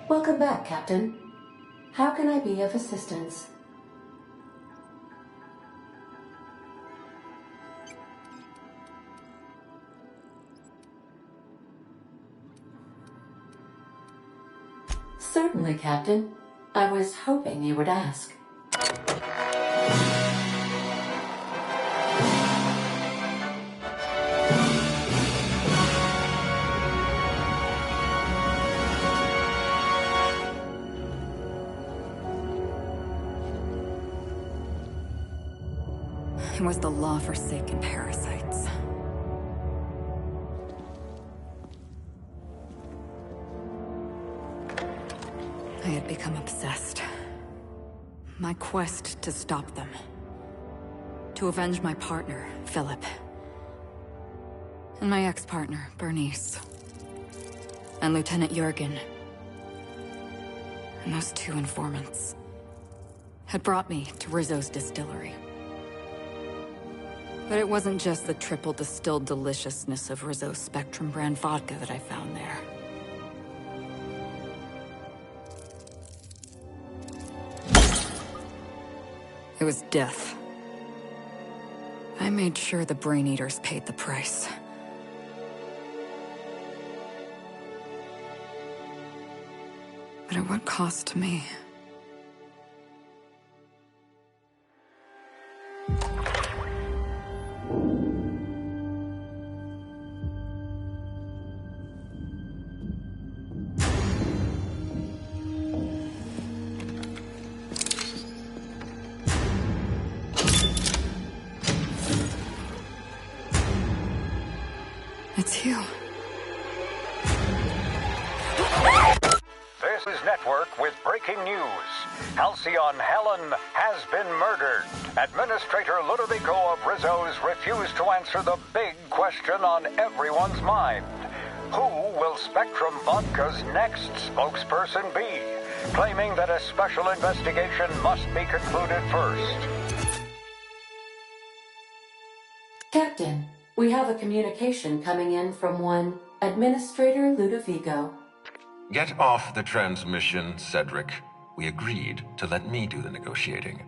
Welcome back, Captain. How can I be of assistance? Certainly, Captain. I was hoping you would ask. It was the law-forsaken parasites. I had become obsessed. My quest to stop them. To avenge my partner, Philip. And my ex-partner, Bernice. And Lieutenant Jurgen. And those two informants had brought me to Rizzo's distillery. But it wasn't just the triple distilled deliciousness of Rizzo's Spectrum brand vodka that I found there. It was death. I made sure the Brain Eaters paid the price. But at what cost to me? It's you. This is Network with breaking news. Halcyon Helen has been murdered. Administrator Ludovico of Rizzo's refused to answer the big question on everyone's mind. Who will Spectrum Vodka's next spokesperson be? Claiming that a special investigation must be concluded first. Captain, we have a communication coming in from one Administrator Ludovico. Get off the transmission, Cedric. We agreed to let me do the negotiating.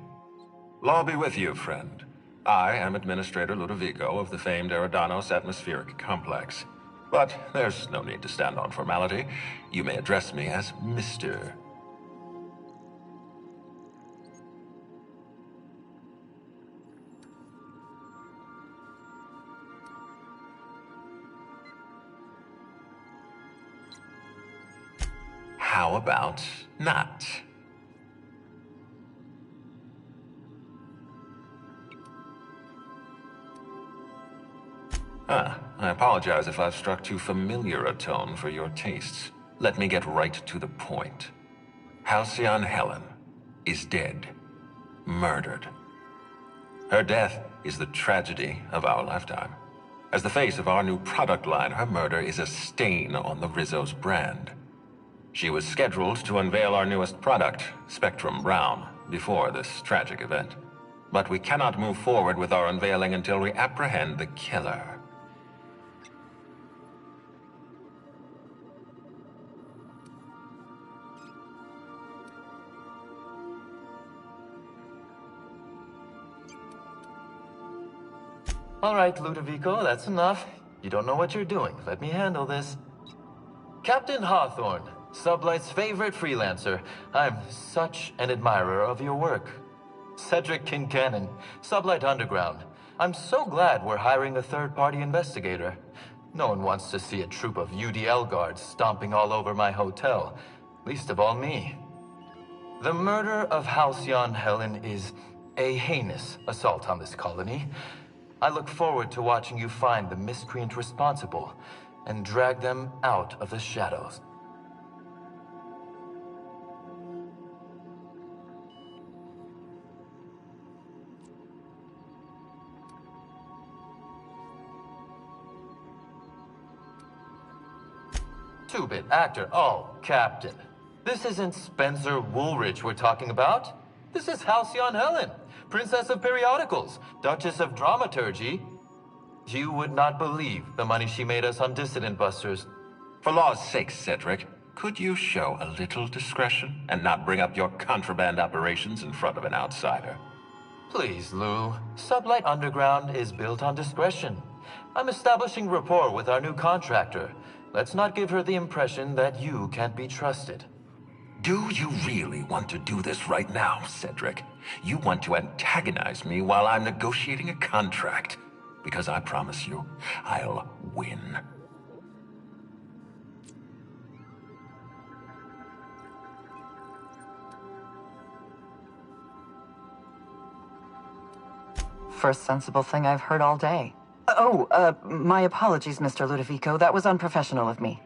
Law be with you, friend. I am Administrator Ludovico of the famed Eridanos Atmospheric Complex. But there's no need to stand on formality. You may address me as Mr. How about not? I apologize if I've struck too familiar a tone for your tastes. Let me get right to the point. Halcyon Helen is dead. Murdered. Her death is the tragedy of our lifetime. As the face of our new product line, her murder is a stain on the Rizzo's brand. She was scheduled to unveil our newest product, Spectrum Brown, before this tragic event. But we cannot move forward with our unveiling until we apprehend the killer. All right, Ludovico, that's enough. You don't know what you're doing. Let me handle this. Captain Hawthorne, Sublight's favorite freelancer. I'm such an admirer of your work. Cedric Kincannon, Sublight Underground. I'm so glad we're hiring a third-party investigator. No one wants to see a troop of UDL guards stomping all over my hotel. Least of all me. The murder of Halcyon Helen is a heinous assault on this colony. I look forward to watching you find the miscreant responsible and drag them out of the shadows. Two-bit actor. Oh, Captain. This isn't Spencer Woolrich we're talking about. This is Halcyon Helen, Princess of Periodicals, Duchess of Dramaturgy. You would not believe the money she made us on Dissident Busters. For law's sake, Cedric, Could you show a little discretion and not bring up your contraband operations in front of an outsider? Please, Lou. Sublight Underground is built on discretion. I'm establishing rapport with our new contractor. Let's not give her the impression that you can't be trusted. Do you really want to do this right now, Cedric? You want to antagonize me while I'm negotiating a contract. Because I promise you, I'll win. First sensible thing I've heard all day. My apologies, Mr. Ludovico. That was unprofessional of me.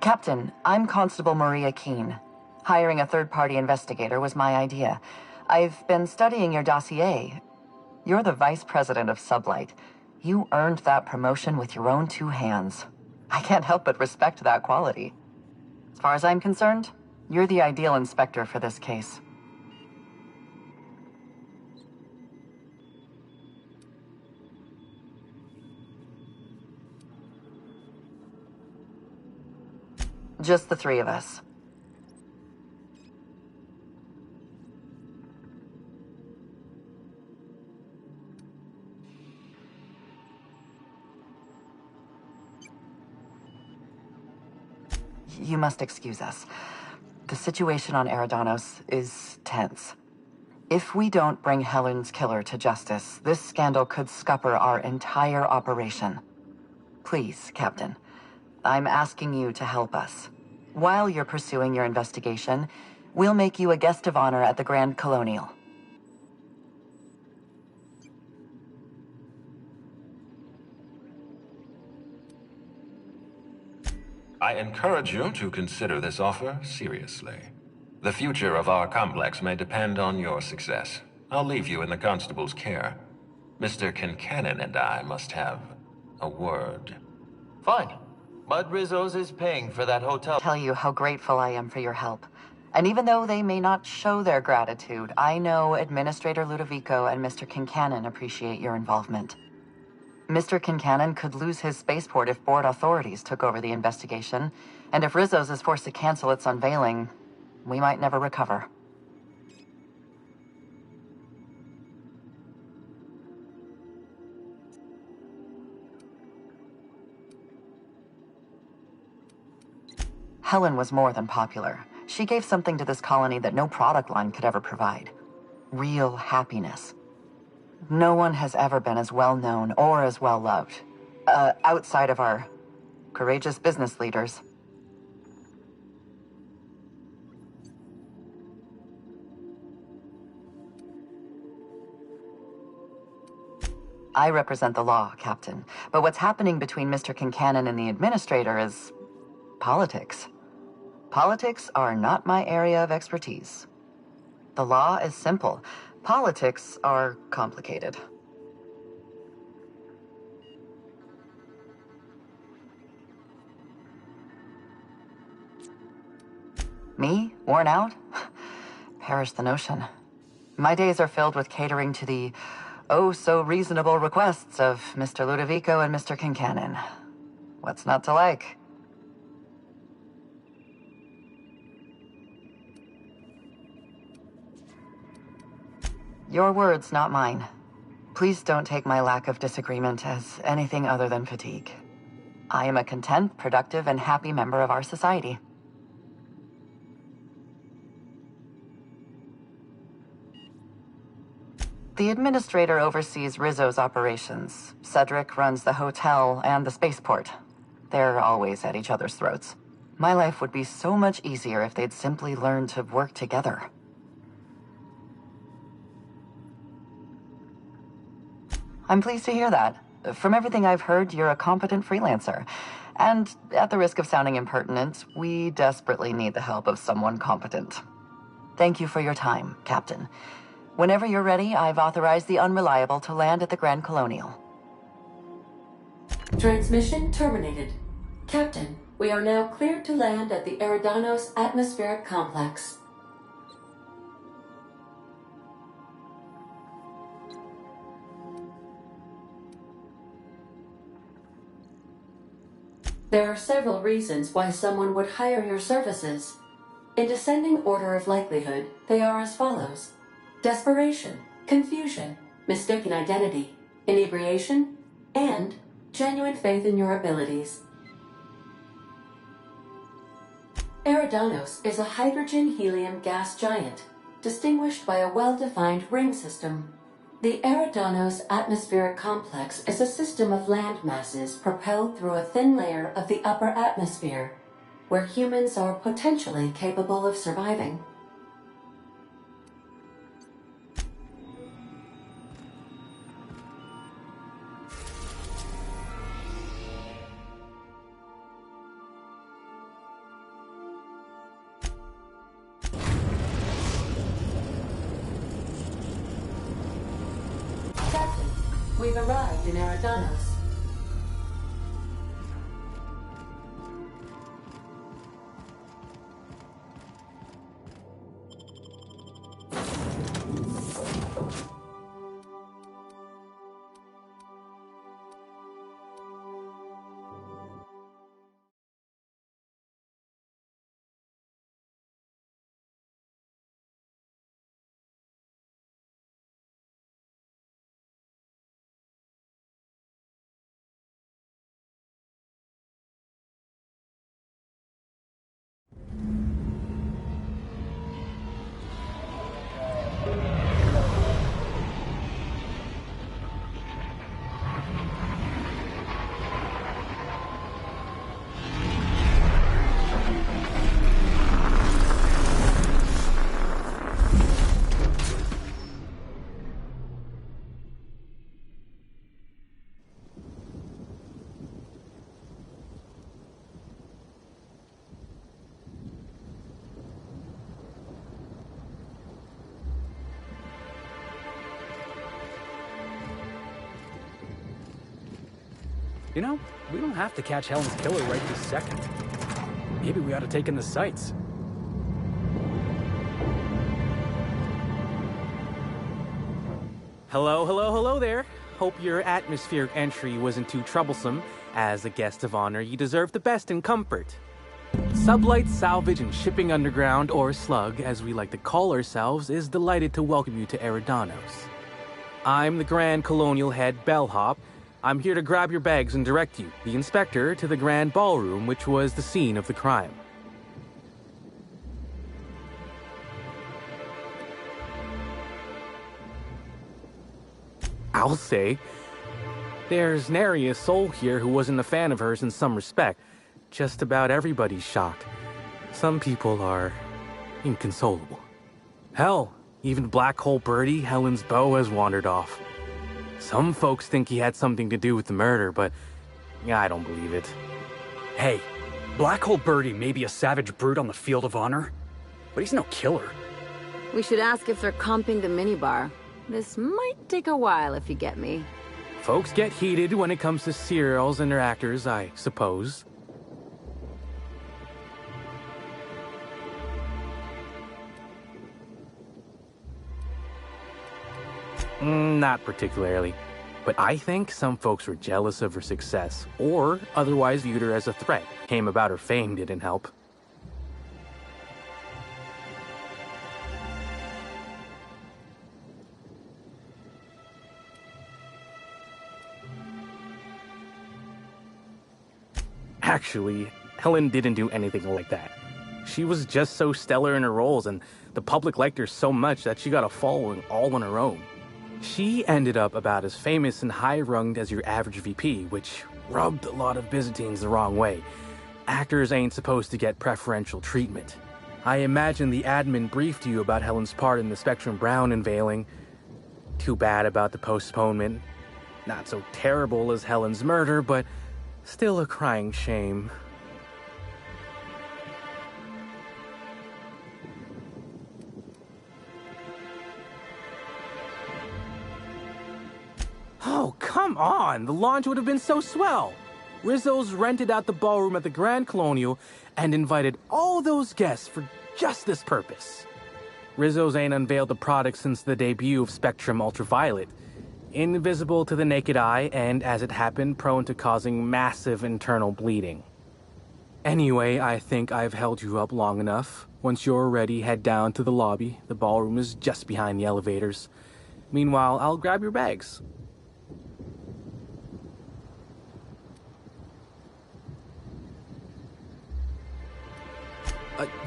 Captain, I'm Constable Maria Keene. Hiring a third-party investigator was my idea. I've been studying your dossier. You're the vice president of Sublight. You earned that promotion with your own two hands. I can't help but respect that quality. As far as I'm concerned, you're the ideal inspector for this case. Just the three of us. You must excuse us. The situation on Eridanos is tense. If we don't bring Helen's killer to justice, this scandal could scupper our entire operation. Please, Captain, I'm asking you to help us. While you're pursuing your investigation, we'll make you a guest of honor at the Grand Colonial. I encourage you to consider this offer seriously. The future of our complex may depend on your success. I'll leave you in the constable's care. Mr. Kincannon and I must have a word. Fine. Bud Rizzo's is paying for that hotel. Tell you how grateful I am for your help. And even though they may not show their gratitude, I know Administrator Ludovico and Mr. Kincannon appreciate your involvement. Mr. Kincannon could lose his spaceport if board authorities took over the investigation, and if Rizzo's is forced to cancel its unveiling, we might never recover. Helen was more than popular. She gave something to this colony that no product line could ever provide. Real happiness. No one has ever been as well known or as well loved. Outside of our courageous business leaders. I represent the law, Captain. But what's happening between Mr. Kincannon and the Administrator is politics. Politics are not my area of expertise. The law is simple. Politics are complicated. Me? Worn out? Perish the notion. My days are filled with catering to the oh-so-reasonable requests of Mr. Ludovico and Mr. Kincannon. What's not to like? Your words, not mine. Please don't take my lack of disagreement as anything other than fatigue. I am a content, productive, and happy member of our society. The Administrator oversees Rizzo's operations. Cedric runs the hotel and the spaceport. They're always at each other's throats. My life would be so much easier if they'd simply learn to work together. I'm pleased to hear that. From everything I've heard, you're a competent freelancer. And at the risk of sounding impertinent, we desperately need the help of someone competent. Thank you for your time, Captain. Whenever you're ready, I've authorized the Unreliable to land at the Grand Colonial. Transmission terminated. Captain, we are now cleared to land at the Eridanos Atmospheric Complex. There are several reasons why someone would hire your services. In descending order of likelihood, they are as follows: desperation, confusion, mistaken identity, inebriation, and genuine faith in your abilities. Eridanos is a hydrogen-helium gas giant, distinguished by a well-defined ring system. The Eridanos atmospheric complex is a system of land masses propelled through a thin layer of the upper atmosphere, where humans are potentially capable of surviving. Captain, we've arrived in Eridanos. You know, we don't have to catch Helen's killer right this second. Maybe we ought to take in the sights. Hello there. Hope your atmospheric entry wasn't too troublesome. As a guest of honor, you deserve the best in comfort. Sublight Salvage and Shipping Underground, or Slug, as we like to call ourselves, is delighted to welcome you to Eridanos. I'm the Grand Colonial Head Bellhop. I'm here to grab your bags and direct you, the inspector, to the Grand Ballroom, which was the scene of the crime. I'll say. There's nary a soul here who wasn't a fan of hers in some respect. Just about everybody's shocked. Some people are inconsolable. Hell, even Black Hole Birdie, Helen's beau, has wandered off. Some folks think he had something to do with the murder, but I don't believe it. Hey, Black Hole Birdie may be a savage brute on the field of honor, but he's no killer. We should ask if they're comping the minibar. This might take a while, if you get me. Folks get heated when it comes to serials and their actors, I suppose. Not particularly. But I think some folks were jealous of her success, or otherwise viewed her as a threat. Came about her fame didn't help. Actually, Helen didn't do anything like that. She was just so stellar in her roles, and the public liked her so much that she got a following all on her own. She ended up about as famous and high-runged as your average VP, which rubbed a lot of Byzantines the wrong way. Actors ain't supposed to get preferential treatment. I imagine the admin briefed you about Helen's part in the Spectrum Brown unveiling. Too bad about the postponement. Not so terrible as Helen's murder, but still a crying shame. Oh, come on! The launch would have been so swell! Rizzo's rented out the ballroom at the Grand Colonial and invited all those guests for just this purpose. Rizzo's ain't unveiled the product since the debut of Spectrum Ultraviolet. Invisible to the naked eye and, as it happened, prone to causing massive internal bleeding. Anyway, I think I've held you up long enough. Once you're ready, head down to the lobby. The ballroom is just behind the elevators. Meanwhile, I'll grab your bags.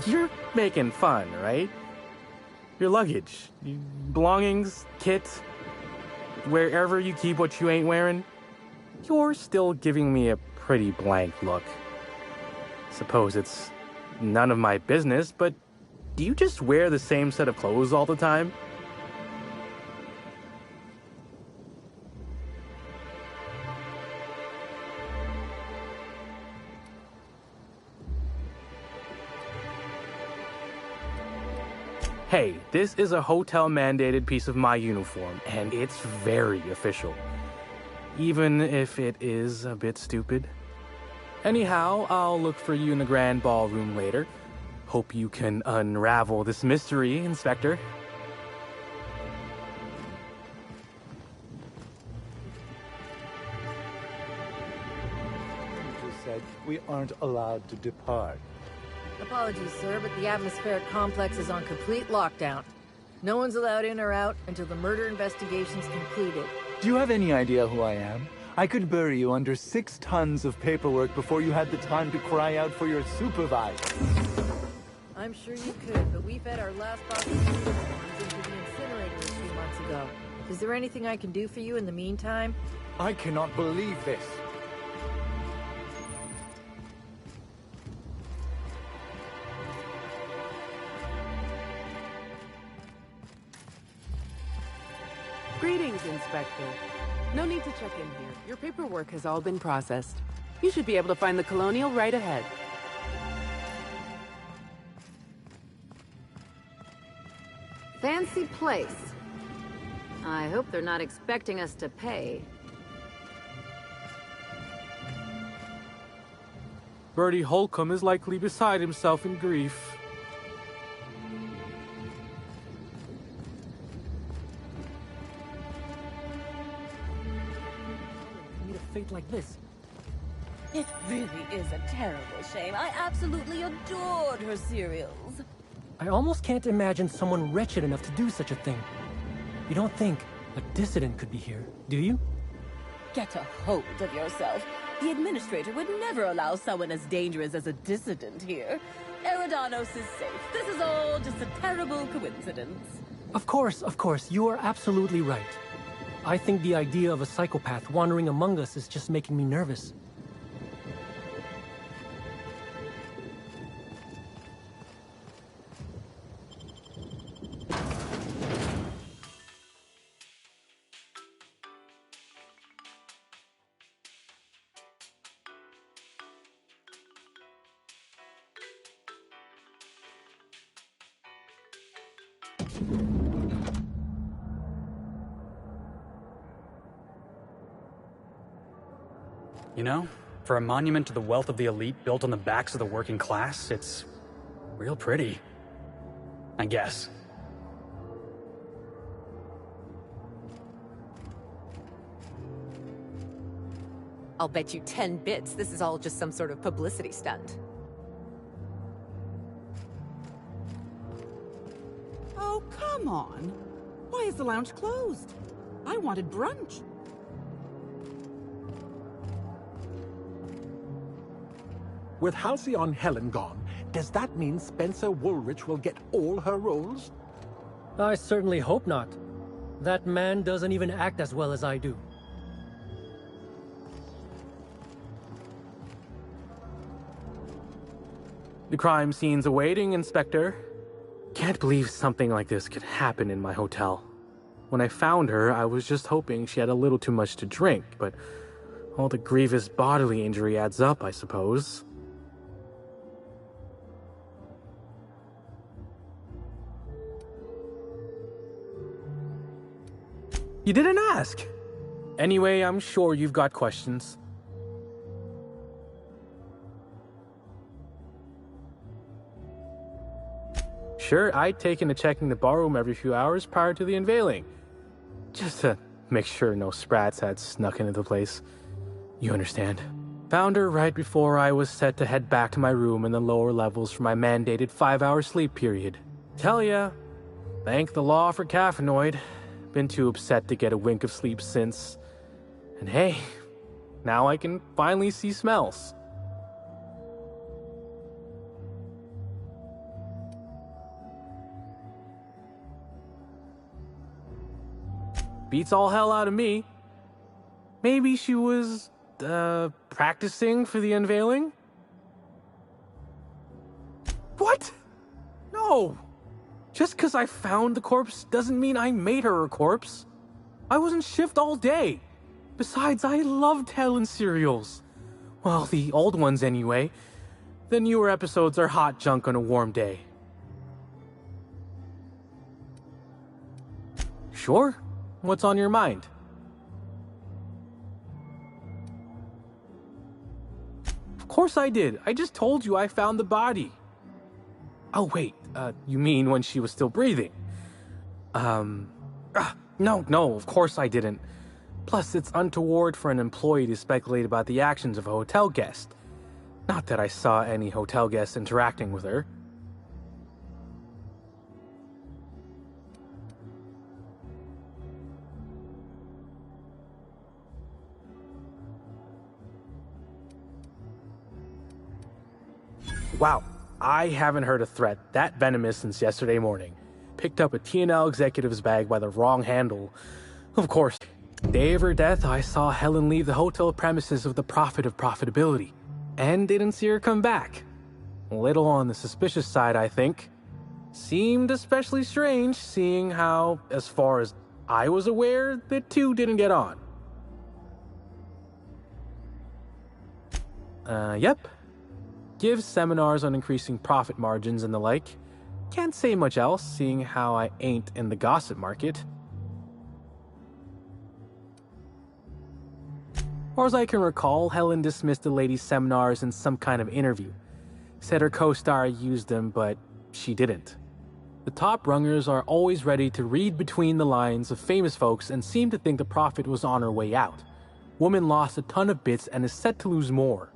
You're making fun, right? Your luggage, your belongings, kit, wherever you keep what you ain't wearing, you're still giving me a pretty blank look. Suppose it's none of my business, but do you just wear the same set of clothes all the time? Hey, this is a hotel-mandated piece of my uniform, and it's very official. Even if it is a bit stupid. Anyhow, I'll look for you in the grand ballroom later. Hope you can unravel this mystery, Inspector. You just said we aren't allowed to depart. Apologies, sir, but the atmospheric complex is on complete lockdown. No one's allowed in or out until the murder investigation's concluded. Do you have any idea who I am? I could bury you under 6 tons of paperwork before you had the time to cry out for your supervisor. I'm sure you could, but we fed our last box of uniforms into the incinerator a few months ago. Is there anything I can do for you in the meantime? I cannot believe this. Greetings, Inspector. No need to check in here. Your paperwork has all been processed. You should be able to find the Colonial right ahead. Fancy place. I hope they're not expecting us to pay. Bertie Holcomb is likely beside himself in grief. Fate like this. It really is a terrible shame. I absolutely adored her cereals. I almost can't imagine someone wretched enough to do such a thing. You don't think a dissident could be here, do you? Get a hold of yourself. The administrator would never allow someone as dangerous as a dissident here. Eridanos is safe. This is all just a terrible coincidence. Of course, you are absolutely right. I think the idea of a psychopath wandering among us is just making me nervous. You know, for a monument to the wealth of the elite built on the backs of the working class, it's real pretty. I guess. I'll bet you 10 bits this is all just some sort of publicity stunt. Oh, come on. Why is the lounge closed? I wanted brunch. With Halcyon Helen gone, does that mean Spencer Woolrich will get all her roles? I certainly hope not. That man doesn't even act as well as I do. The crime scene's awaiting, Inspector. Can't believe something like this could happen in my hotel. When I found her, I was just hoping she had a little too much to drink, but all the grievous bodily injury adds up, I suppose. You didn't ask. Anyway, I'm sure you've got questions. Sure, I'd taken to checking the barroom every few hours prior to the unveiling. Just to make sure no sprats had snuck into the place. You understand? Found her right before I was set to head back to my room in the lower levels for my mandated 5-hour sleep period. Tell ya, thank the law for caffeinoid. Been too upset to get a wink of sleep since. And hey, now I can finally see smells. Beats all hell out of me. Maybe she was, practicing for the unveiling? What? No! Just because I found the corpse doesn't mean I made her a corpse. I was in shift all day. Besides, I loved Helen serials. Well, the old ones anyway. The newer episodes are hot junk on a warm day. Sure. What's on your mind? Of course I did. I just told you I found the body. Oh, wait. You mean when she was still breathing? No, of course I didn't. Plus, it's untoward for an employee to speculate about the actions of a hotel guest. Not that I saw any hotel guests interacting with her. Wow, I haven't heard a threat that venomous since yesterday morning. Picked up a T&L executive's bag by the wrong handle. Of course, day of her death, I saw Helen leave the hotel premises with the profit of profitability, and didn't see her come back. A little on the suspicious side, I think. Seemed especially strange, seeing how, as far as I was aware, the two didn't get on. Yep. Gives seminars on increasing profit margins and the like. Can't say much else, seeing how I ain't in the gossip market. Or as I can recall, Helen dismissed the lady's seminars in some kind of interview. Said her co-star used them, but she didn't. The top rungers are always ready to read between the lines of famous folks and seem to think the profit was on her way out. Woman lost a ton of bits and is set to lose more.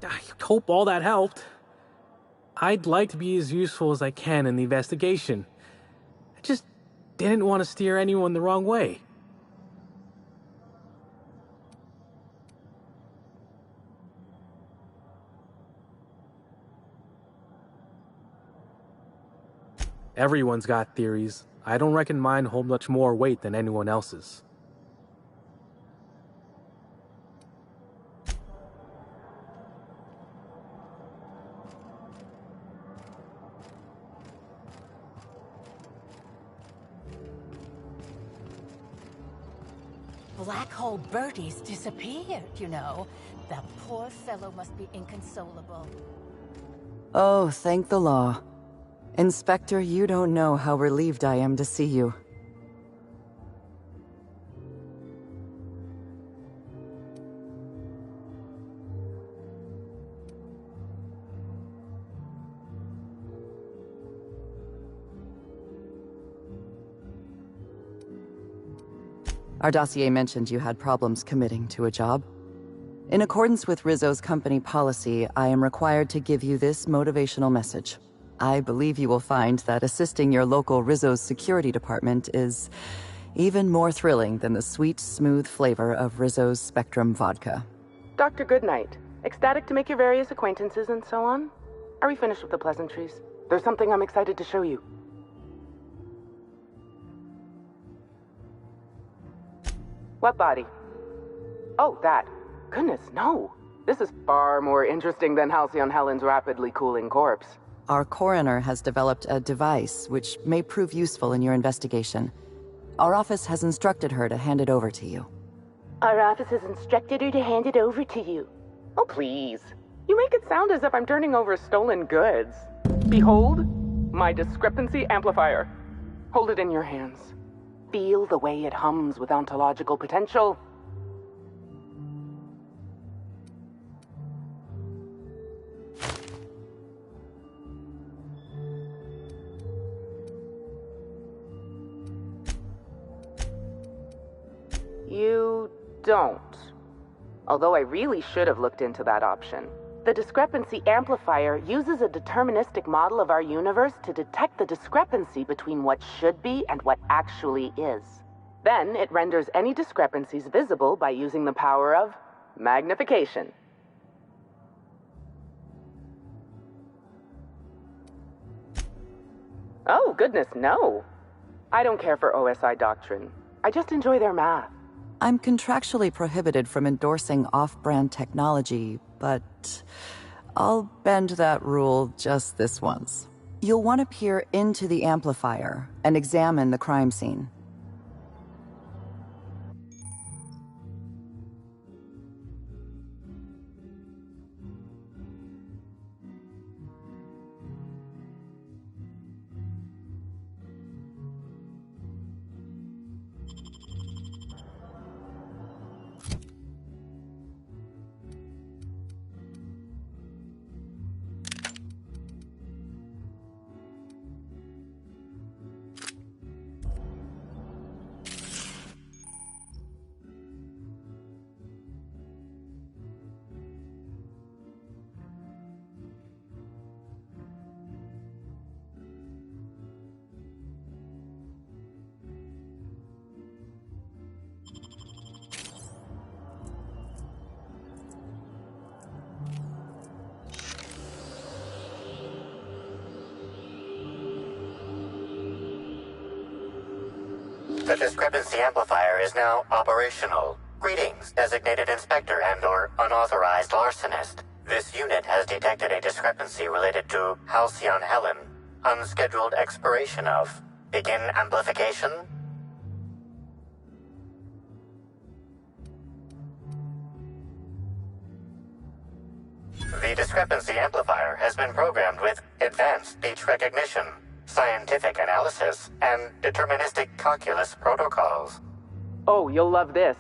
I hope all that helped. I'd like to be as useful as I can in the investigation. I just didn't want to steer anyone the wrong way. Everyone's got theories. I don't reckon mine hold much more weight than anyone else's. Black Hole Bertie's disappeared, you know. The poor fellow must be inconsolable. Oh, thank the law. Inspector, you don't know how relieved I am to see you. Our dossier mentioned you had problems committing to a job. In accordance with Rizzo's company policy, I am required to give you this motivational message. I believe you will find that assisting your local Rizzo's security department is even more thrilling than the sweet, smooth flavor of Rizzo's Spectrum vodka. Dr. Goodnight, ecstatic to make your various acquaintances and so on? Are we finished with the pleasantries? There's something I'm excited to show you. What body? Oh, that. Goodness, no. This is far more interesting than Halcyon Helen's rapidly cooling corpse. Our coroner has developed a device which may prove useful in your investigation. Our office has instructed her to hand it over to you. Our office has instructed her to hand it over to you. Oh, please. You make it sound as if I'm turning over stolen goods. Behold, my discrepancy amplifier. Hold it in your hands. Feel the way it hums with ontological potential. You don't. Although I really should have looked into that option. The discrepancy amplifier uses a deterministic model of our universe to detect the discrepancy between what should be and what actually is. Then it renders any discrepancies visible by using the power of magnification. Oh, goodness, no. I don't care for OSI doctrine. I just enjoy their math. I'm contractually prohibited from endorsing off-brand technology, but I'll bend that rule just this once. You'll want to peer into the amplifier and examine the crime scene. The discrepancy amplifier is now operational. Greetings, designated inspector and/or unauthorized larcenist. This unit has detected a discrepancy related to Halcyon Helen. Unscheduled expiration of. Begin amplification. The discrepancy amplifier has been programmed with advanced speech recognition, scientific analysis, and deterministic calculus protocols. Oh, you'll love this.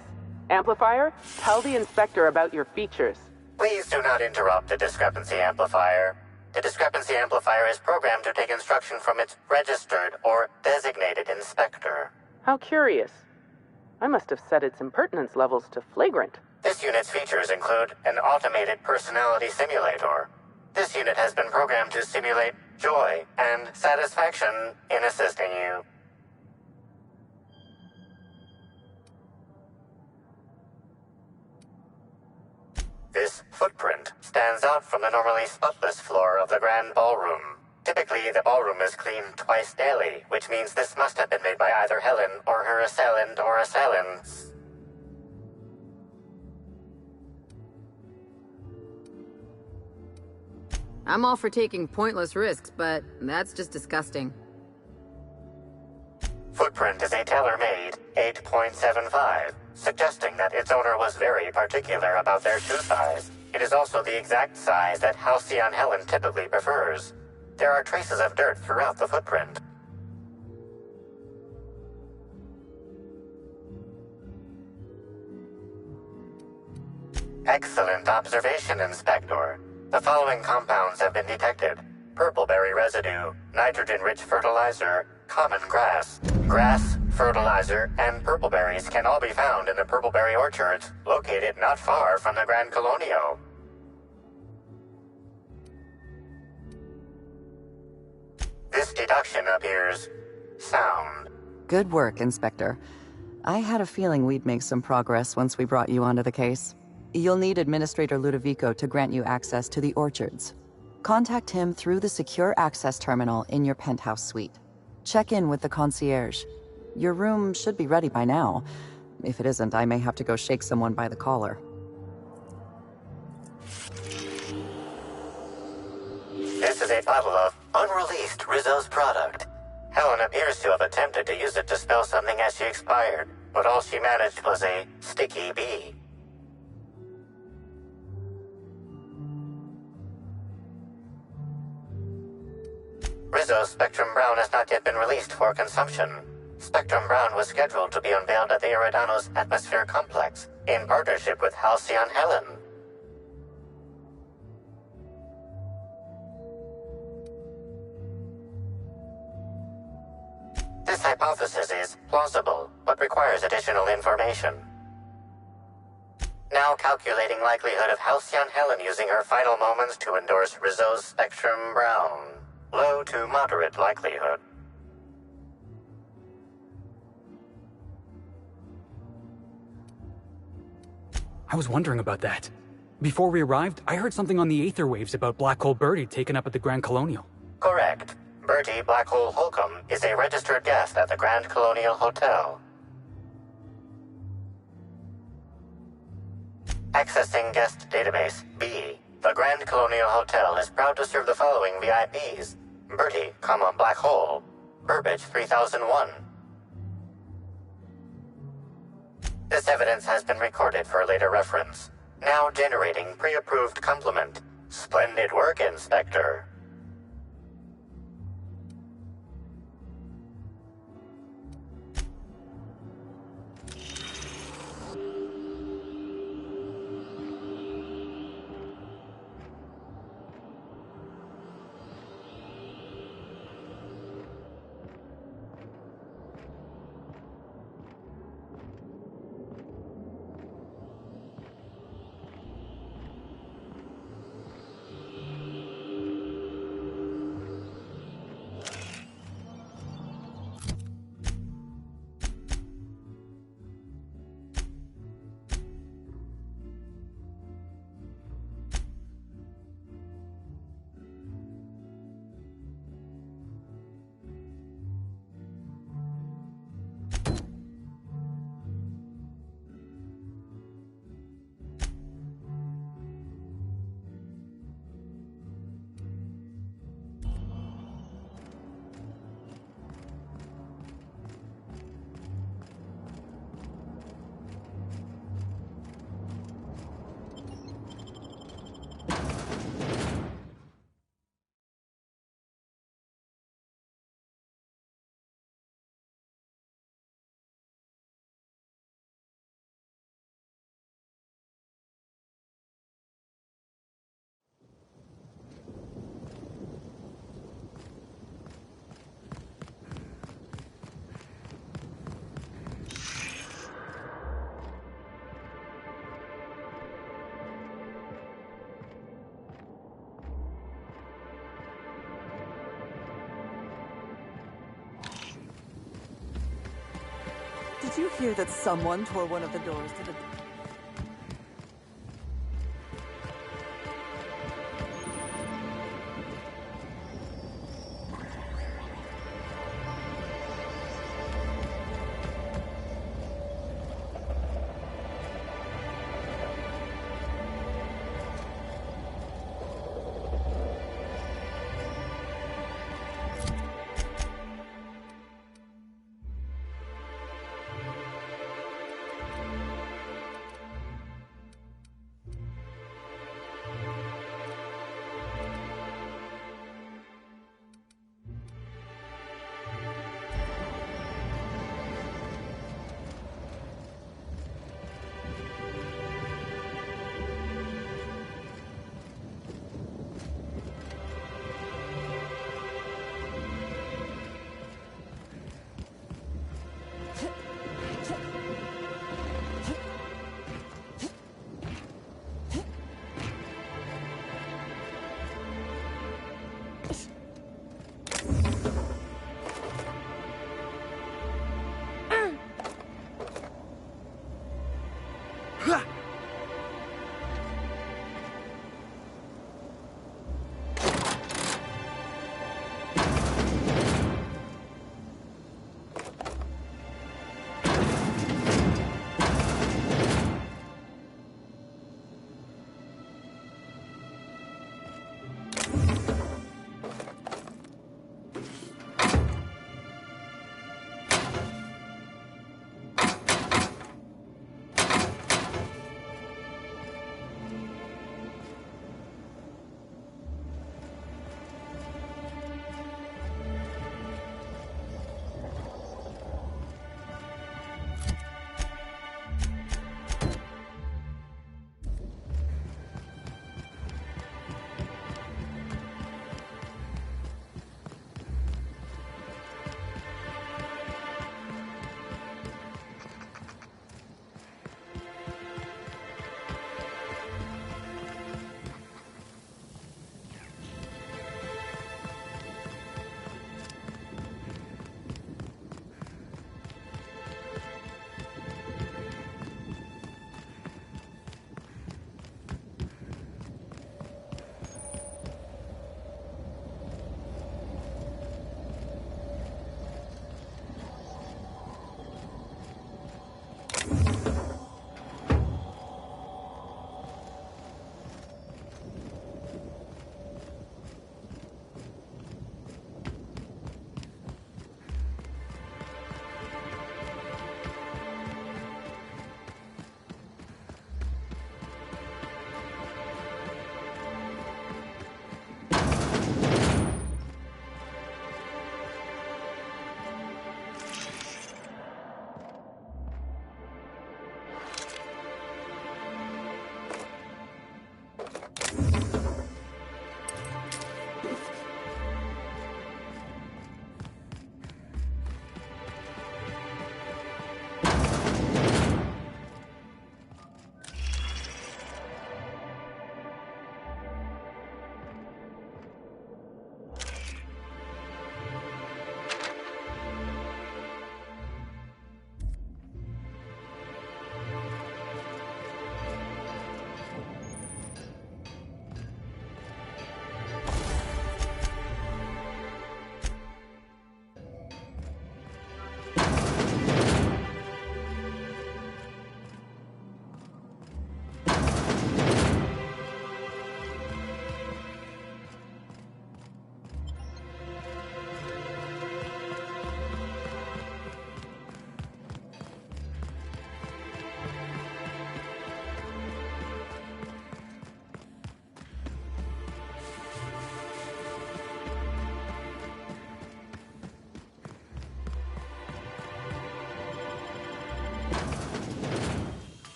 Amplifier, tell the inspector about your features. Please do not interrupt the discrepancy amplifier. The discrepancy amplifier is programmed to take instruction from its registered or designated inspector. How curious. I must have set its impertinence levels to flagrant. This unit's features include an automated personality simulator. This unit has been programmed to simulate joy and satisfaction in assisting you. This footprint stands out from the normally spotless floor of the grand ballroom. Typically, the ballroom is cleaned twice daily, which means this must have been made by either Helen or her assailant or assailants. I'm all for taking pointless risks, but that's just disgusting. Footprint is a tailor-made 8.75, suggesting that its owner was very particular about their shoe size. It is also the exact size that Halcyon Helen typically prefers. There are traces of dirt throughout the footprint. Excellent observation, Inspector. The following compounds have been detected: purpleberry residue, nitrogen-rich fertilizer, common grass. Grass, fertilizer, and purpleberries can all be found in the purpleberry orchards located not far from the Grand Colonio. This deduction appears sound. Good work, Inspector. I had a feeling we'd make some progress once we brought you onto the case. You'll need Administrator Ludovico to grant you access to the orchards. Contact him through the secure access terminal in your penthouse suite. Check in with the concierge. Your room should be ready by now. If it isn't, I may have to go shake someone by the collar. This is a bottle of unreleased Rizzo's product. Helen appears to have attempted to use it to spell something as she expired, but all she managed was a sticky bee. Rizzo's Spectrum Brown has not yet been released for consumption. Spectrum Brown was scheduled to be unveiled at the Eridanos Atmosphere Complex in partnership with Halcyon Helen. This hypothesis is plausible, but requires additional information. Now calculating likelihood of Halcyon Helen using her final moments to endorse Rizzo's Spectrum Brown. Low to moderate likelihood. I was wondering about that. Before we arrived, I heard something on the aether waves about Black Hole Birdie taken up at the Grand Colonial. Correct. Bertie Black Hole Holcomb is a registered guest at the Grand Colonial Hotel. Accessing guest database B. The Grand Colonial Hotel is proud to serve the following VIPs. Bertie, Black Hole. Burbage 3001. This evidence has been recorded for later reference. Now generating pre-approved compliment. Splendid work, Inspector. Did you hear that someone tore one of the doors to the...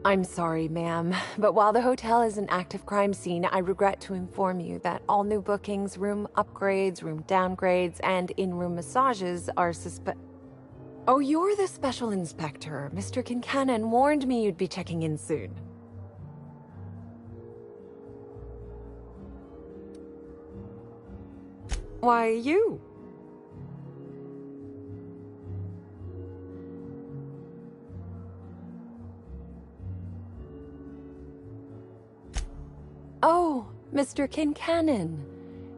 I'm sorry, ma'am, but while the hotel is an active crime scene, I regret to inform you that all new bookings, room upgrades, room downgrades, and in-room massages are Oh, you're the special inspector. Mr. Kincannon warned me you'd be checking in soon. Why, you? Oh, Mr. Kincannon.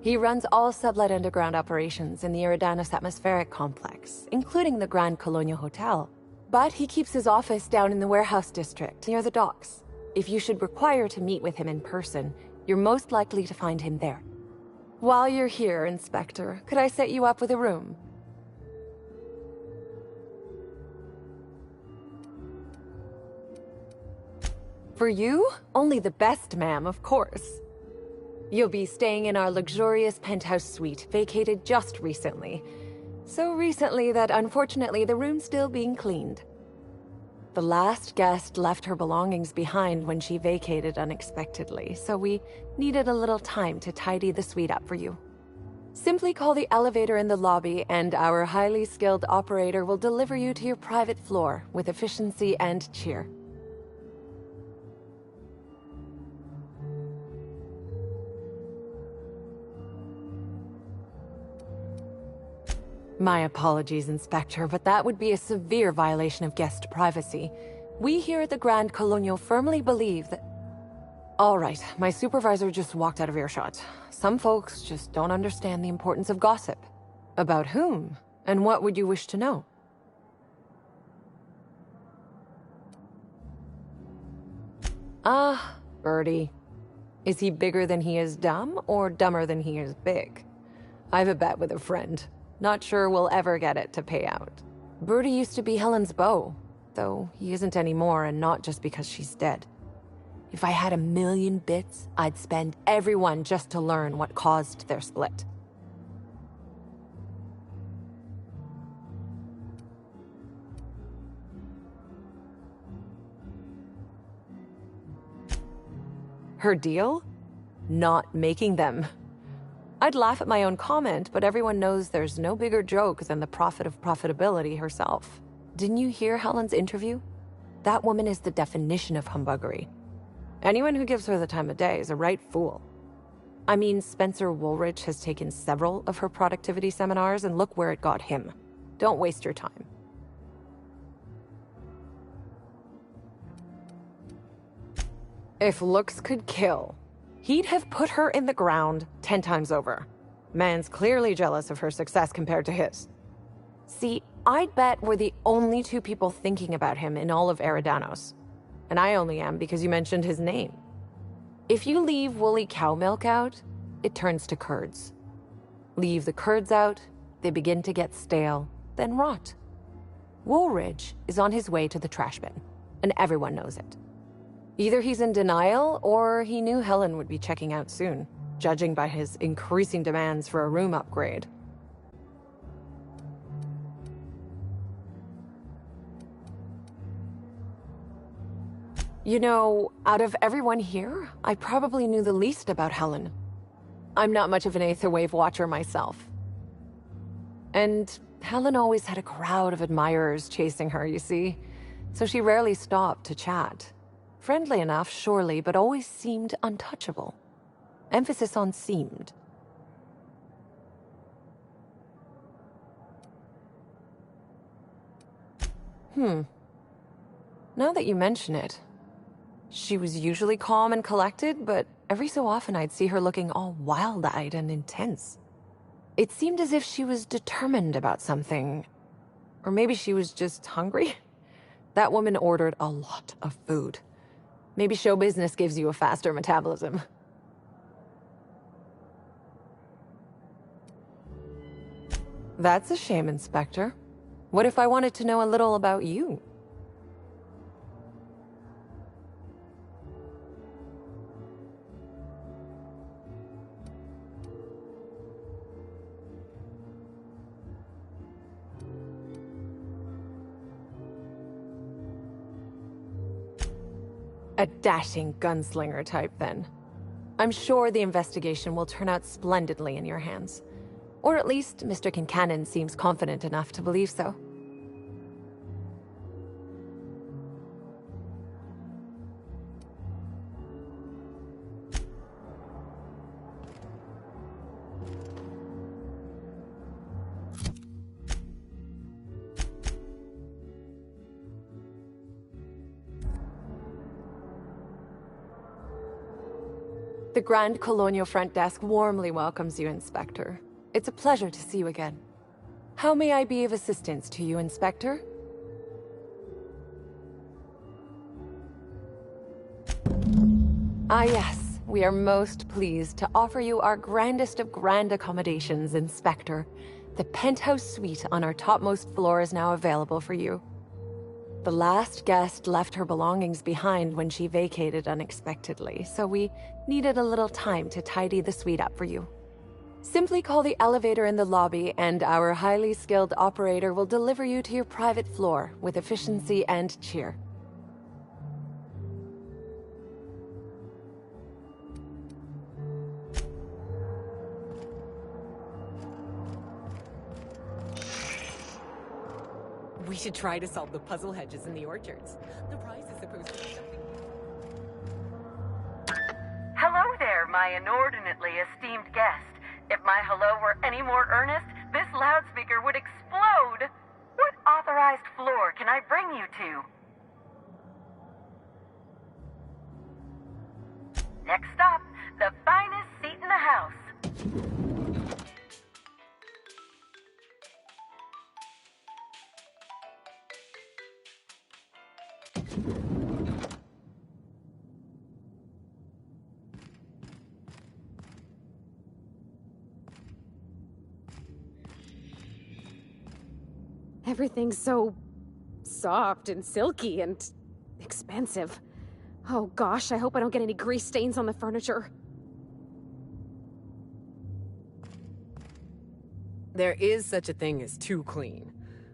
He runs all sublet underground operations in the Eridanos atmospheric complex, including the Grand Colonial Hotel. But he keeps his office down in the warehouse district, near the docks. If you should require to meet with him in person, you're most likely to find him there. While you're here, Inspector, could I set you up with a room? For you? Only the best, ma'am, of course. You'll be staying in our luxurious penthouse suite, vacated just recently. So recently that unfortunately the room's still being cleaned. The last guest left her belongings behind when she vacated unexpectedly, so we needed a little time to tidy the suite up for you. Simply call the elevator in the lobby and our highly skilled operator will deliver you to your private floor with efficiency and cheer. My apologies, Inspector, but that would be a severe violation of guest privacy. We here at the Grand Colonial firmly believe that... All right, my supervisor just walked out of earshot. Some folks just don't understand the importance of gossip. About whom? And what would you wish to know? Ah, Birdie. Is he bigger than he is dumb, or dumber than he is big? I've a bet with a friend. Not sure we'll ever get it to pay out. Birdie used to be Helen's beau, though he isn't anymore, and not just because she's dead. If I had 1,000,000 bits, I'd spend every one just to learn what caused their split. Her deal? Not making them. I'd laugh at my own comment, but everyone knows there's no bigger joke than the prophet of profitability herself. Didn't you hear Helen's interview? That woman is the definition of humbuggery. Anyone who gives her the time of day is a right fool. I mean, Spencer Woolrich has taken several of her productivity seminars, and look where it got him. Don't waste your time. If looks could kill, he'd have put her in the ground 10 times over. Man's clearly jealous of her success compared to his. See, I'd bet we're the only two people thinking about him in all of Eridanos. And I only am because you mentioned his name. If you leave woolly cow milk out, it turns to curds. Leave the curds out, they begin to get stale, then rot. Woolridge is on his way to the trash bin, and everyone knows it. Either he's in denial, or he knew Helen would be checking out soon, judging by his increasing demands for a room upgrade. You know, out of everyone here, I probably knew the least about Helen. I'm not much of an Aether Wave watcher myself. And Helen always had a crowd of admirers chasing her, you see, so she rarely stopped to chat. Friendly enough, surely, but always seemed untouchable. Emphasis on seemed. Now that you mention it, she was usually calm and collected, but every so often I'd see her looking all wild-eyed and intense. It seemed as if she was determined about something. Or maybe she was just hungry. That woman ordered a lot of food. Maybe show business gives you a faster metabolism. That's a shame, Inspector. What if I wanted to know a little about you? A dashing gunslinger type, then. I'm sure the investigation will turn out splendidly in your hands. Or at least Mr. Kincannon seems confident enough to believe so. The Grand Colonial Front Desk warmly welcomes you, Inspector. It's a pleasure to see you again. How may I be of assistance to you, Inspector? Ah yes, we are most pleased to offer you our grandest of grand accommodations, Inspector. The penthouse suite on our topmost floor is now available for you. The last guest left her belongings behind when she vacated unexpectedly, so we needed a little time to tidy the suite up for you. Simply call the elevator in the lobby and our highly skilled operator will deliver you to your private floor with efficiency and cheer. We should try to solve the puzzle hedges in the orchards. The prize is supposed to be something... Hello there, my inordinately esteemed guest. If my hello were any more earnest, this loudspeaker would explode. What authorized floor can I bring you to? Next stop, the finest seat in the house. Everything's so soft and silky and expensive. Oh gosh, I hope I don't get any grease stains on the furniture. There is such a thing as too clean.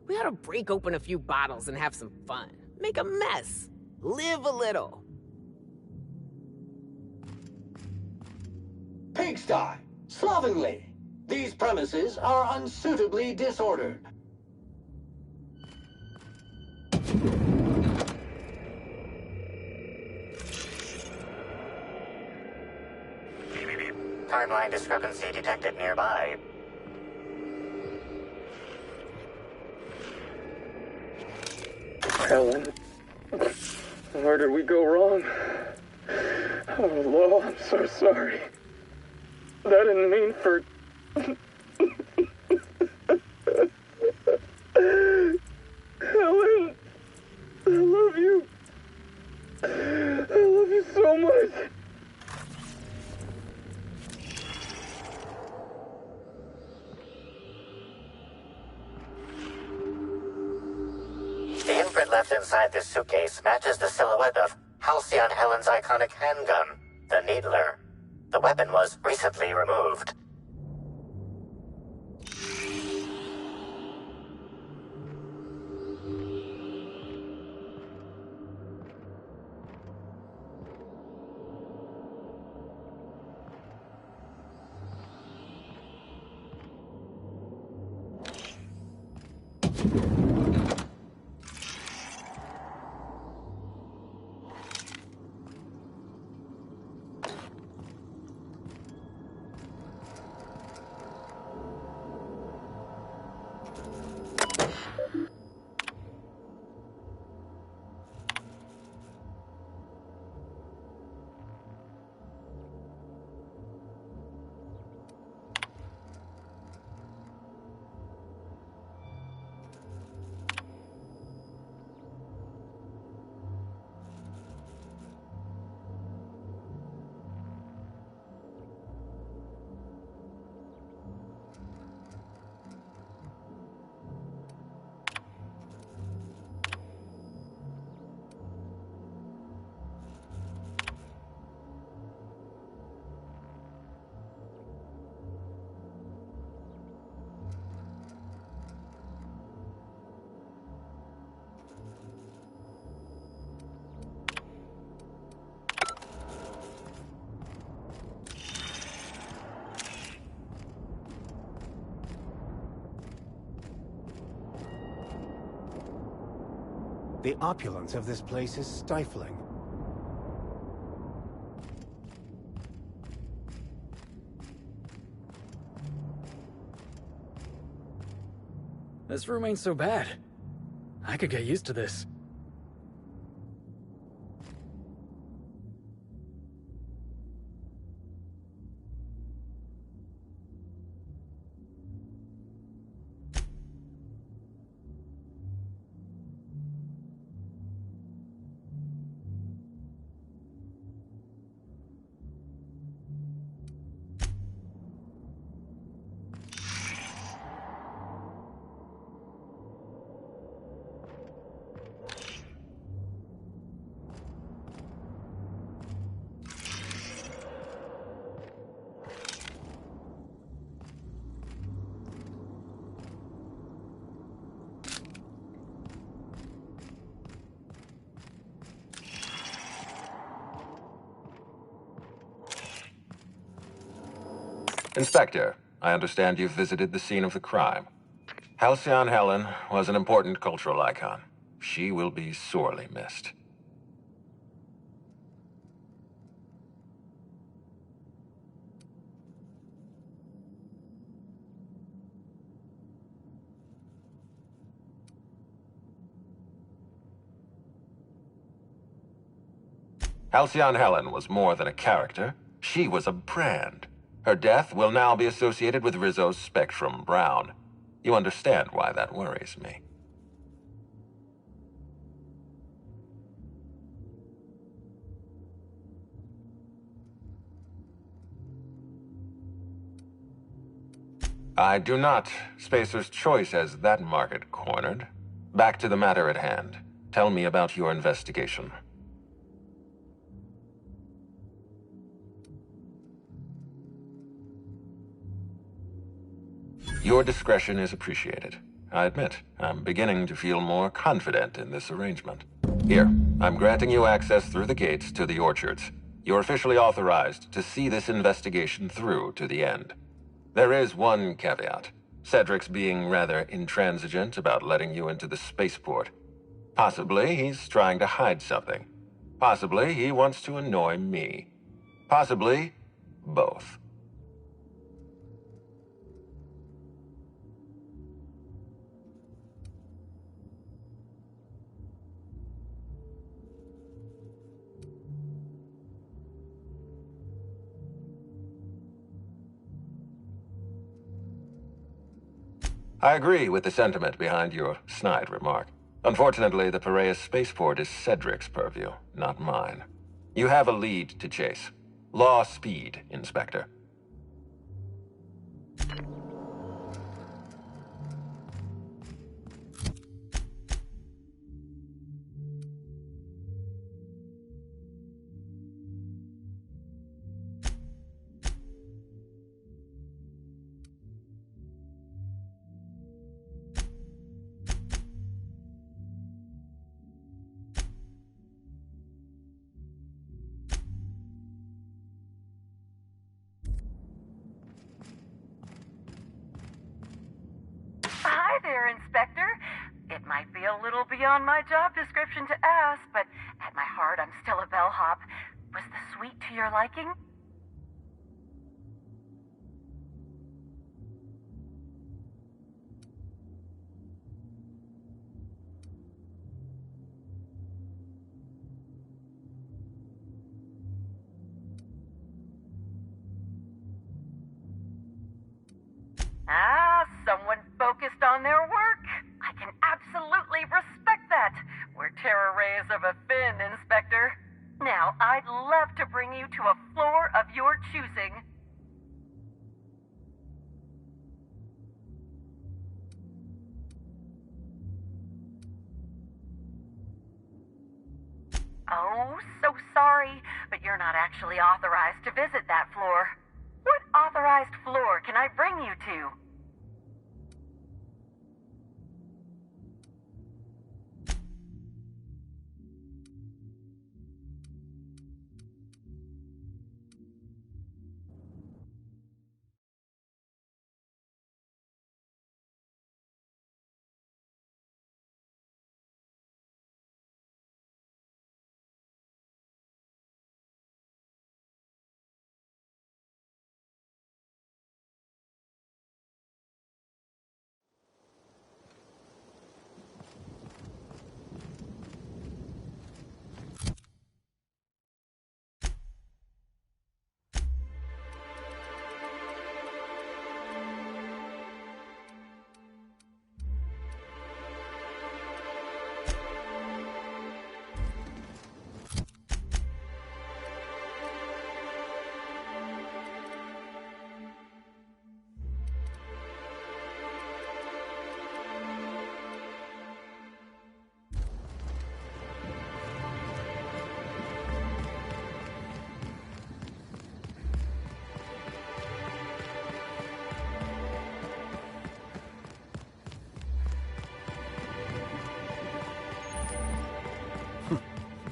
We ought to break open a few bottles and have some fun. Make a mess. Live a little. Pigsty! Slovenly! These premises are unsuitably disordered. Timeline discrepancy detected nearby. Helen, where did we go wrong? Oh, Lo, I'm so sorry. I didn't mean for... Helen, I love you. I love you so much. The imprint left inside this suitcase matches the silhouette of Halcyon Helen's iconic handgun, the Needler. The weapon was recently removed. The opulence of this place is stifling. This room ain't so bad. I could get used to this. Inspector, I understand you've visited the scene of the crime. Halcyon Helen was an important cultural icon. She will be sorely missed. Halcyon Helen was more than a character. She was a brand. Her death will now be associated with Rizzo's Spectrum Brown. You understand why that worries me. I do not. Spacer's Choice has that market cornered. Back to the matter at hand. Tell me about your investigation. Your discretion is appreciated. I admit, I'm beginning to feel more confident in this arrangement. Here, I'm granting you access through the gates to the orchards. You're officially authorized to see this investigation through to the end. There is one caveat. Cedric's being rather intransigent about letting you into the spaceport. Possibly he's trying to hide something. Possibly he wants to annoy me. Possibly both. I agree with the sentiment behind your snide remark. Unfortunately, the Piraeus spaceport is Cedric's purview, not mine. You have a lead to chase. Law speed, Inspector. Hi there, Inspector. It might be a little beyond my job description to ask, but at my heart, I'm still a bellhop. Was the suite to your liking? Ah, someone focused on their work. I can absolutely respect that. We're terror rays of a fin, Inspector. Now, I'd love to bring you to a floor of your choosing. Oh, so sorry, but you're not actually authorized to visit that floor. What authorized floor can I bring you to?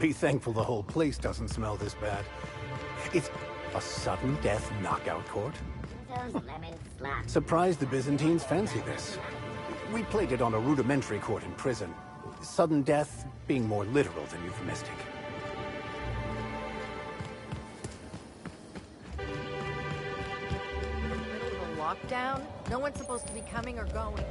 Be thankful the whole place doesn't smell this bad. It's a sudden death knockout court? Those lemons slap. Surprised the Byzantines fancy this. We played it on a rudimentary court in prison. Sudden death being more literal than euphemistic. Middle of a lockdown? No one's supposed to be coming or going.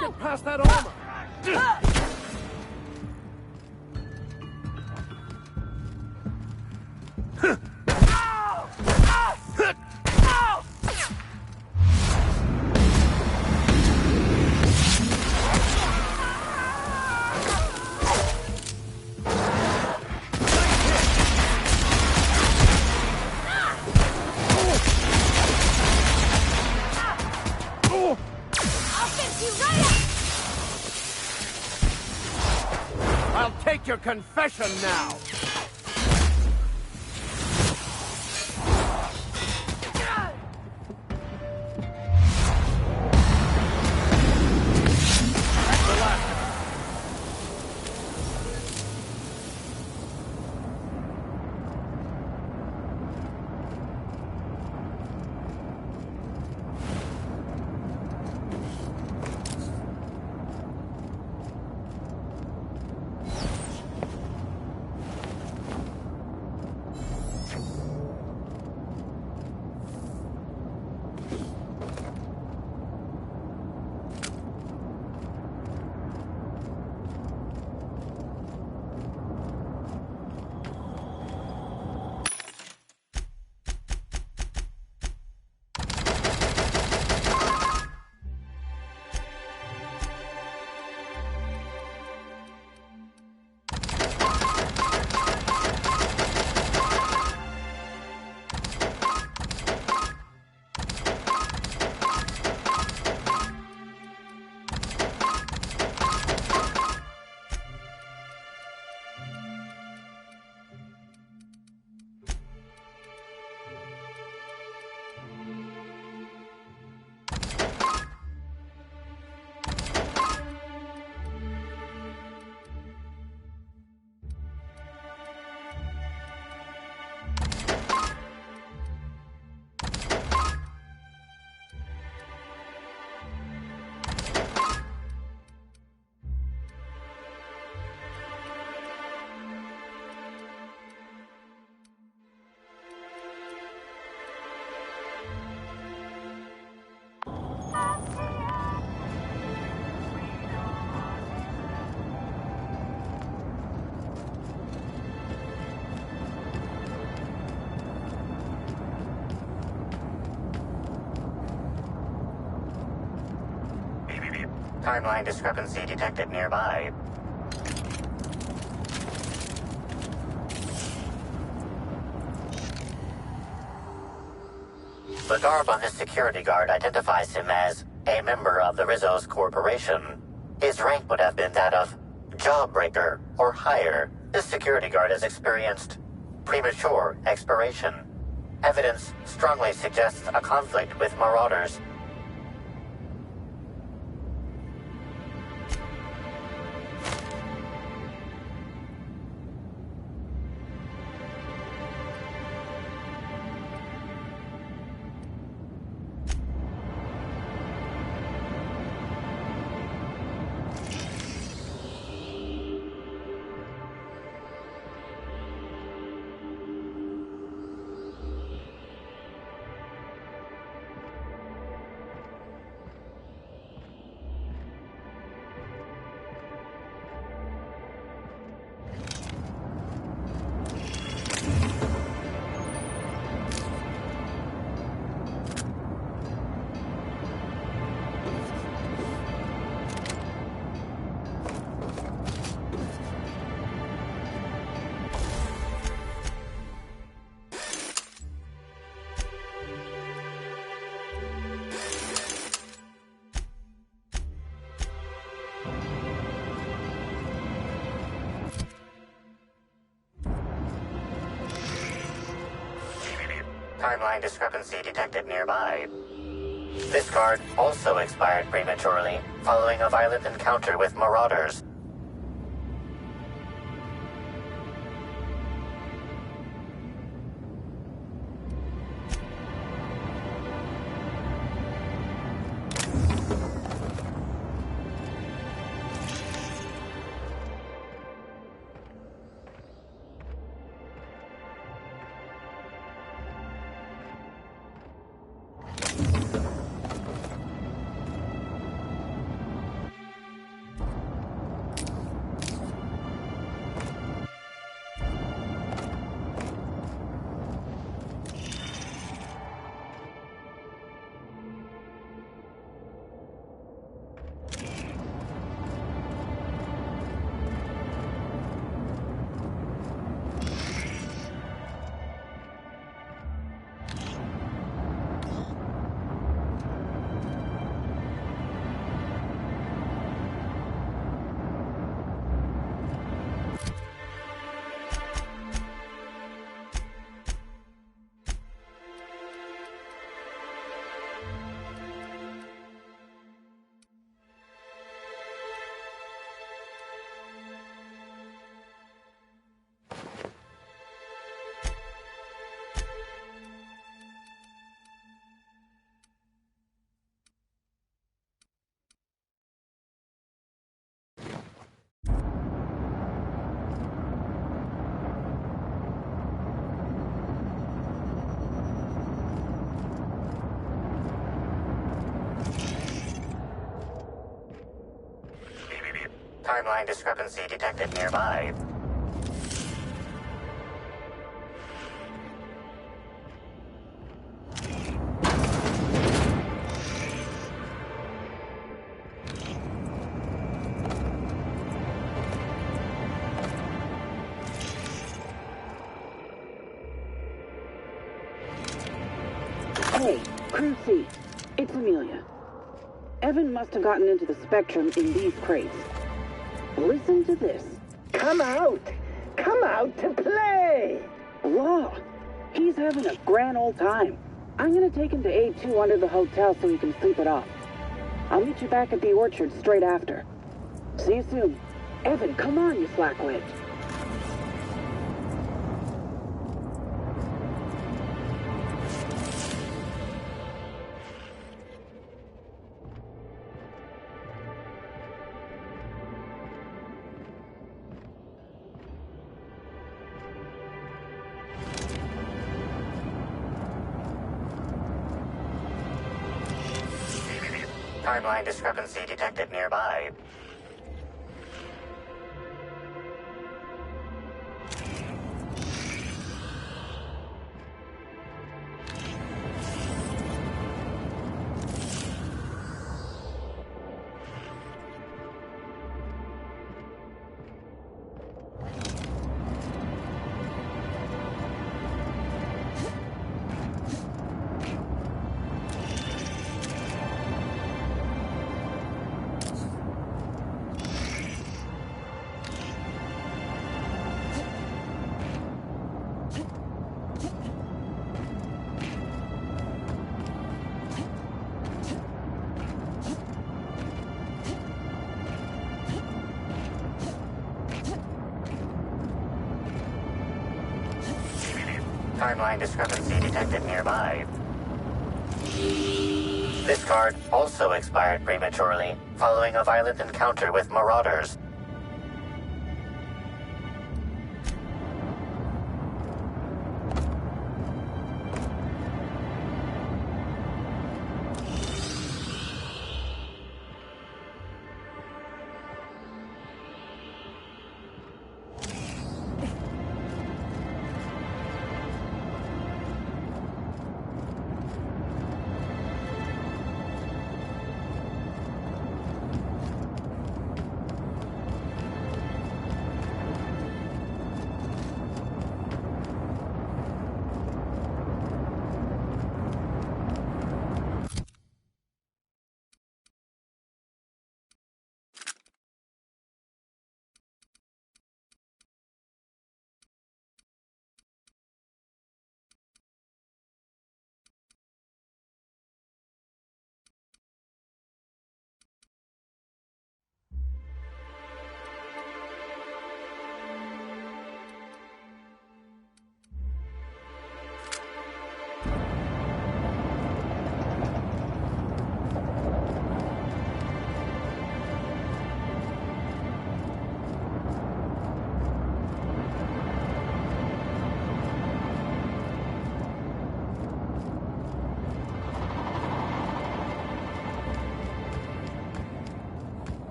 Get past that armor! I'll take your confession now! Timeline discrepancy detected nearby. The garb on this security guard identifies him as a member of the Rizzo's corporation. His rank would have been that of jawbreaker or higher. This security guard has experienced premature expiration. Evidence strongly suggests a conflict with marauders. Timeline discrepancy detected nearby. This card also expired prematurely, following a violent encounter with marauders. Timeline discrepancy detected nearby. Hey, crew C. It's Amelia. Evan must have gotten into the Spectrum in these crates. Listen to this. Come out! Come out to play! Law, he's having a grand old time. I'm gonna take him to A2 under the hotel so he can sleep it off. I'll meet you back at the orchard straight after. See you soon. Evan, come on, you slackwit. Timeline discrepancy detected nearby. Timeline discrepancy detected nearby. This card also expired prematurely, following a violent encounter with marauders.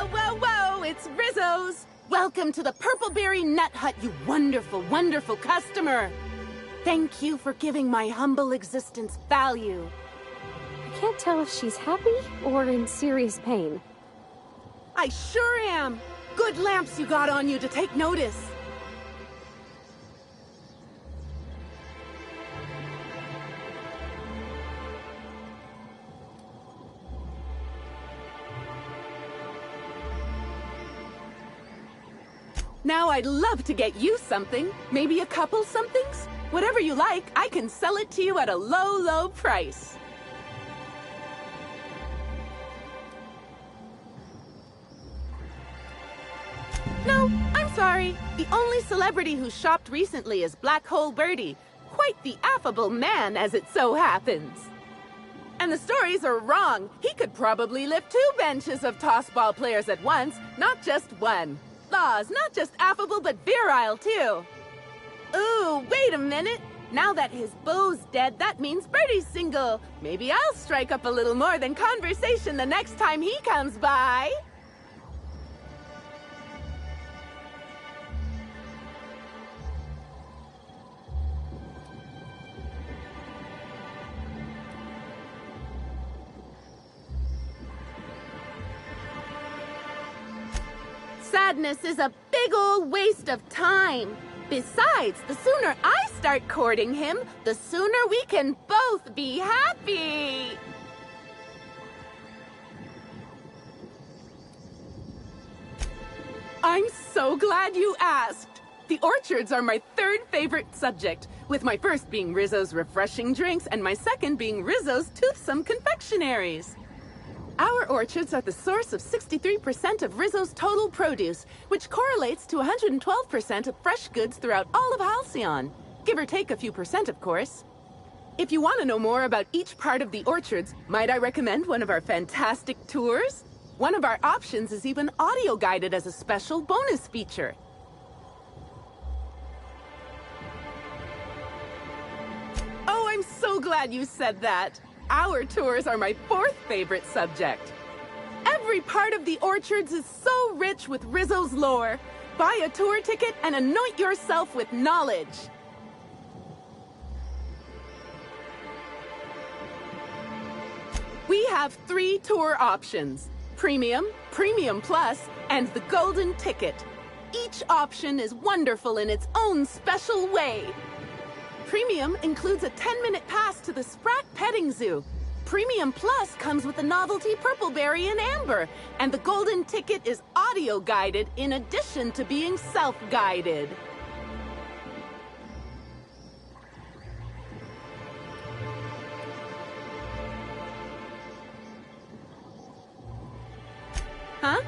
Whoa, whoa, whoa! It's Rizzo's! Welcome to the Purpleberry Nut Hut, you wonderful, wonderful customer! Thank you for giving my humble existence value. I can't tell if she's happy or in serious pain. I sure am! Good lamps you got on you to take notice. Now I'd love to get you something. Maybe a couple somethings? Whatever you like, I can sell it to you at a low, low price. No, I'm sorry. The only celebrity who shopped recently is Black Hole Birdie. Quite the affable man, as it so happens. And the stories are wrong. He could probably lift 2 benches of tossball players at once, not just one. Laws, not just affable, but virile, too. Ooh, wait a minute. Now that his beau's dead, that means Birdie's single. Maybe I'll strike up a little more than conversation the next time he comes by. Sadness is a big old waste of time. Besides, the sooner I start courting him, the sooner we can both be happy. I'm so glad you asked. The orchards are my 3rd favorite subject, with my first being Rizzo's refreshing drinks and my second being Rizzo's toothsome confectionaries. Our orchards are the source of 63% of Rizzo's total produce, which correlates to 112% of fresh goods throughout all of Halcyon. Give or take a few percent, of course. If you want to know more about each part of the orchards, might I recommend one of our fantastic tours? One of our options is even audio-guided as a special bonus feature. Oh, I'm so glad you said that. Our tours are my 4th favorite subject. Every part of the orchards is so rich with Rizzo's lore. Buy a tour ticket and anoint yourself with knowledge. We have 3 tour options: Premium, Premium Plus, and the Golden Ticket. Each option is wonderful in its own special way. Premium includes a 10-minute pass to the Spratt Petting Zoo. Premium Plus comes with the novelty Purpleberry and Amber. And the Golden Ticket is audio-guided in addition to being self-guided. Huh?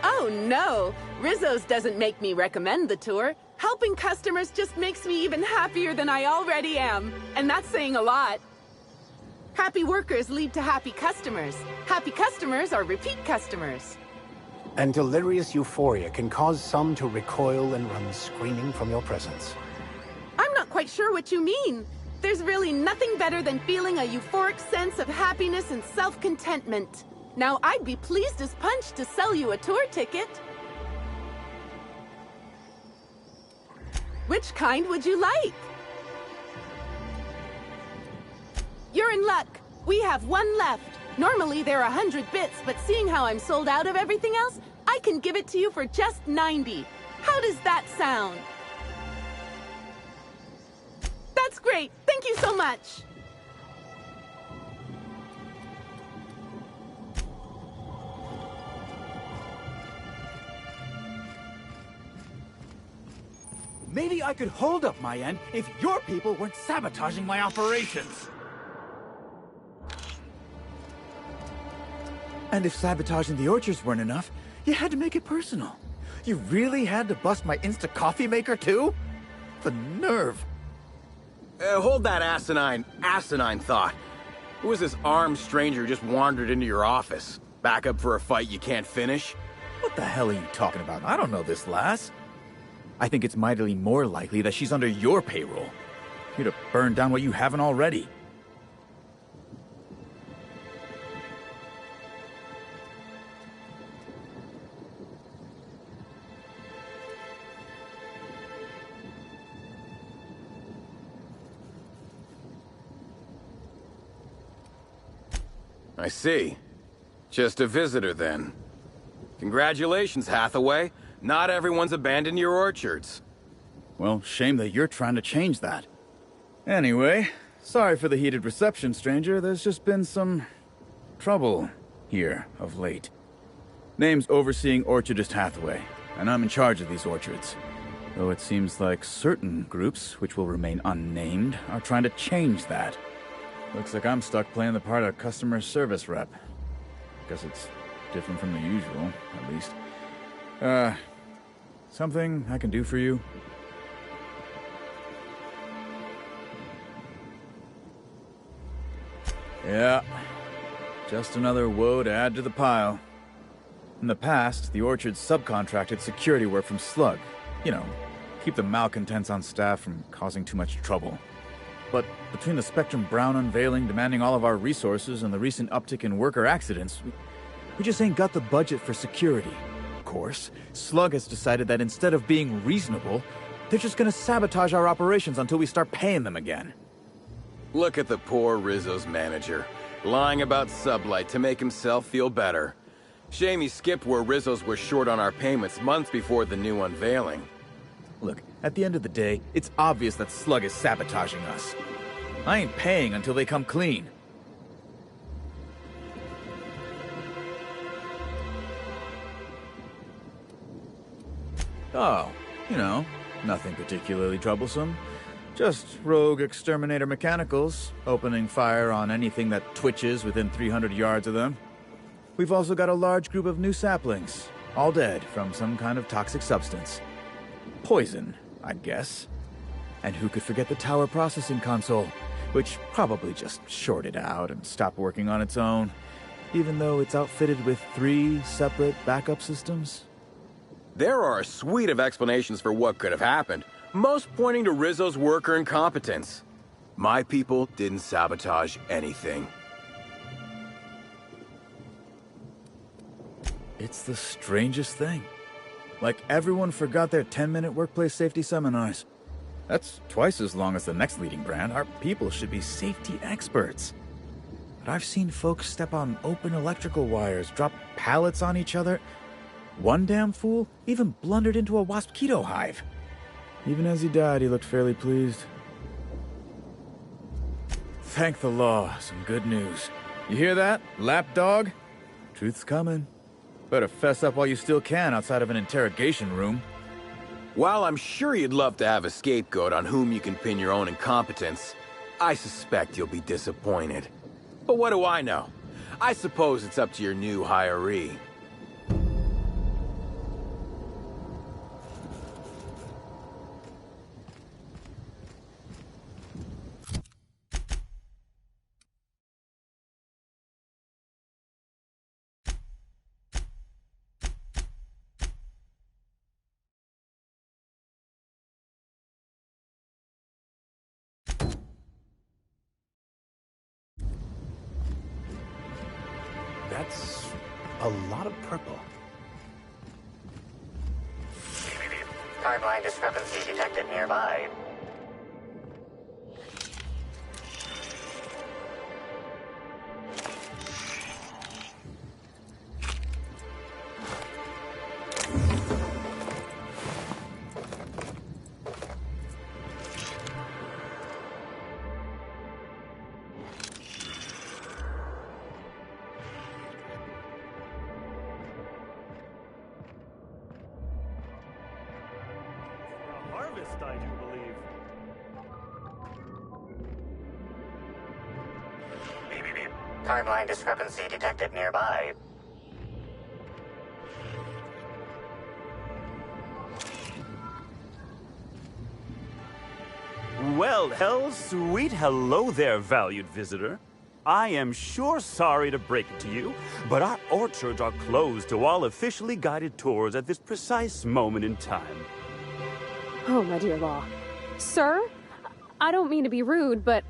Oh, no. Rizzo's doesn't make me recommend the tour. Helping customers just makes me even happier than I already am. And that's saying a lot. Happy workers lead to happy customers. Happy customers are repeat customers. And delirious euphoria can cause some to recoil and run screaming from your presence. I'm not quite sure what you mean. There's really nothing better than feeling a euphoric sense of happiness and self-contentment. Now, I'd be pleased as punch to sell you a tour ticket. Which kind would you like? You're in luck. We have 1 left. Normally they're 100 bits, but seeing how I'm sold out of everything else, I can give it to you for just 90. How does that sound? That's great. Thank you so much. Maybe I could hold up my end if your people weren't sabotaging my operations. And if sabotaging the orchards weren't enough, you had to make it personal. You really had to bust my Insta coffee maker too? The nerve. Hold that asinine thought. Who is this armed stranger who just wandered into your office? Back up for a fight you can't finish? What the hell are you talking about? I don't know this lass. I think it's mightily more likely that she's under your payroll. Here to burn down what you haven't already. I see. Just a visitor, then. Congratulations, Hathaway. Not everyone's abandoned your orchards. Well, shame that you're trying to change that. Anyway, sorry for the heated reception, stranger. There's just been some trouble here of late. Name's Overseeing Orchardist Hathaway, and I'm in charge of these orchards. Though it seems like certain groups, which will remain unnamed, are trying to change that. Looks like I'm stuck playing the part of customer service rep. Guess it's different from the usual, at least. Something I can do for you? Yeah, just another woe to add to the pile. In the past, the orchard subcontracted security work from Slug. You know, keep the malcontents on staff from causing too much trouble. But between the Spectrum Brown unveiling demanding all of our resources and the recent uptick in worker accidents, we just ain't got the budget for security. Of course, Slug has decided that instead of being reasonable, they're just gonna sabotage our operations until we start paying them again. Look at the poor Rizzo's manager, lying about Sublight to make himself feel better. Shame he skipped where Rizzo's were short on our payments months before the new unveiling. Look, at the end of the day, it's obvious that Slug is sabotaging us. I ain't paying until they come clean. Oh, you know, nothing particularly troublesome. Just rogue exterminator mechanicals, opening fire on anything that twitches within 300 yards of them. We've also got a large group of new saplings, all dead from some kind of toxic substance. Poison, I'd guess. And who could forget the tower processing console, which probably just shorted out and stopped working on its own, even though it's outfitted with 3 separate backup systems? There are a suite of explanations for what could have happened, most pointing to Rizzo's worker incompetence. My people didn't sabotage anything. It's the strangest thing. Like everyone forgot their 10-minute workplace safety seminars. That's twice as long as the next leading brand. Our people should be safety experts. But I've seen folks step on open electrical wires, drop pallets on each other. One damn fool even blundered into a wasp-keto hive. Even as he died, he looked fairly pleased. Thank the law, some good news. You hear that, lapdog? Truth's coming. Better fess up while you still can outside of an interrogation room. While I'm sure you'd love to have a scapegoat on whom you can pin your own incompetence, I suspect you'll be disappointed. But what do I know? I suppose it's up to your new hiree. That's a lot of purple. Timeline discrepancy detected nearby. I do believe. Timeline discrepancy detected nearby. Well, sweet hello there, valued visitor. I am sure sorry to break it to you, but our orchards are closed to all officially guided tours at this precise moment in time. Oh, my dear Law. Sir, I don't mean to be rude, but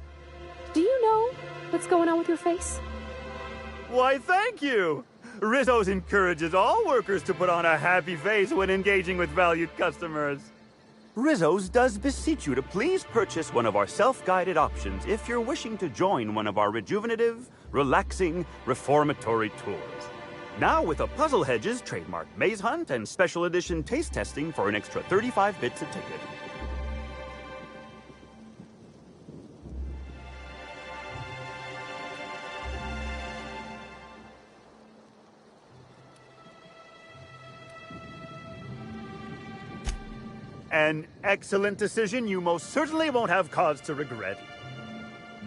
do you know what's going on with your face? Why, thank you! Rizzo's encourages all workers to put on a happy face when engaging with valued customers. Rizzo's does beseech you to please purchase one of our self-guided options if you're wishing to join one of our rejuvenative, relaxing, reformatory tours. Now with a Puzzle Hedges trademark maze hunt and special edition taste testing for an extra 35 bits a ticket. An excellent decision you most certainly won't have cause to regret.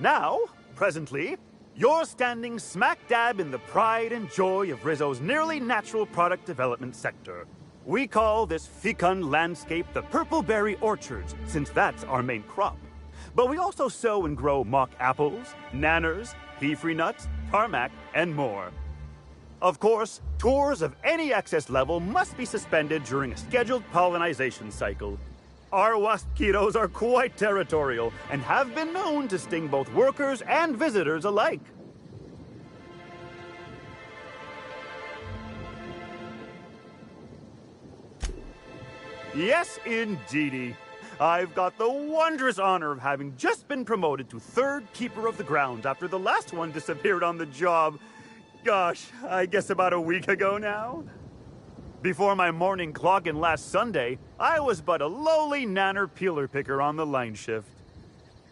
Now, presently, you're standing smack dab in the pride and joy of Rizzo's nearly natural product development sector. We call this fecund landscape the Purple Berry Orchards, since that's our main crop. But we also sow and grow mock apples, nanners, pea-free nuts, tarmac, and more. Of course, tours of any access level must be suspended during a scheduled pollinization cycle. Our wasquitos are quite territorial and have been known to sting both workers and visitors alike. Yes, indeedy. I've got the wondrous honor of having just been promoted to third keeper of the grounds after the last one disappeared on the job. Gosh, I guess about a week ago now? Before my morning clock-in last Sunday, I was but a lowly nanner peeler picker on the line shift.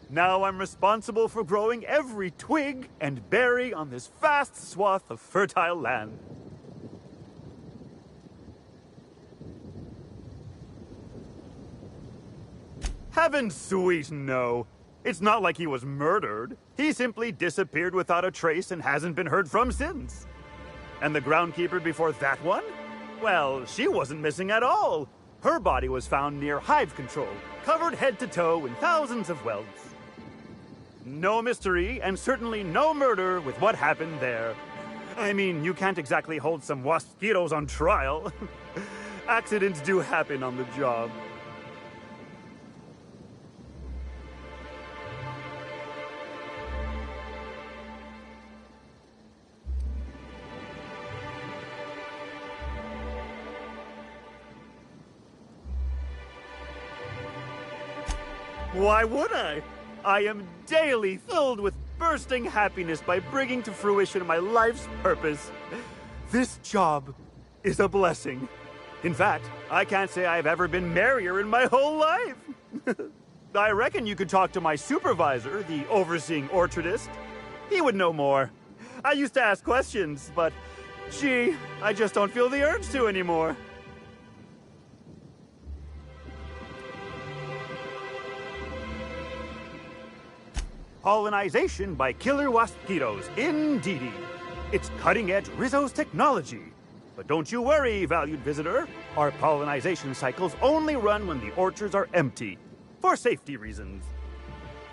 Now I'm responsible for growing every twig and berry on this vast swath of fertile land. Heaven sweet, no. It's not like he was murdered. He simply disappeared without a trace and hasn't been heard from since. And the groundkeeper before that one? Well, she wasn't missing at all. Her body was found near hive control, covered head to toe in thousands of welts. No mystery, and certainly no murder with what happened there. I mean, you can't exactly hold some wasquitos on trial. Accidents do happen on the job. Why would I? I am daily filled with bursting happiness by bringing to fruition my life's purpose. This job is a blessing. In fact, I can't say I've ever been merrier in my whole life. I reckon you could talk to my supervisor, the overseeing orchardist. He would know more. I used to ask questions, but gee, I just don't feel the urge to anymore. Pollinization by killer wasquitos, indeedy. It's cutting-edge Rizzo's technology. But don't you worry, valued visitor. Our pollinization cycles only run when the orchards are empty, for safety reasons.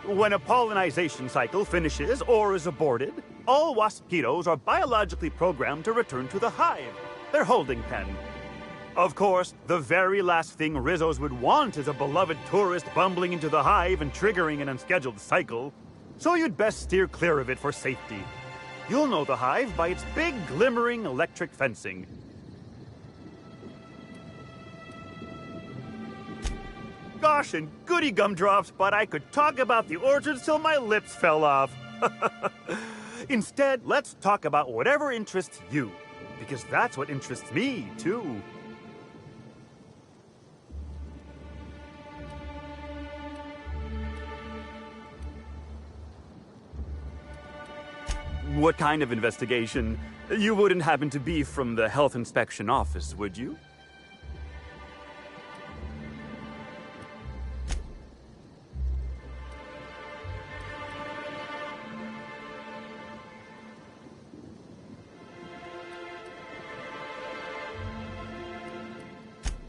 When a pollinization cycle finishes or is aborted, all wasquitos are biologically programmed to return to the hive, their holding pen. Of course, the very last thing Rizzo's would want is a beloved tourist bumbling into the hive and triggering an unscheduled cycle. So you'd best steer clear of it for safety. You'll know the hive by its big, glimmering electric fencing. Gosh and goody gumdrops, but I could talk about the orchards till my lips fell off. Instead, let's talk about whatever interests you, because that's what interests me, too. What kind of investigation? You wouldn't happen to be from the Health Inspection Office, would you?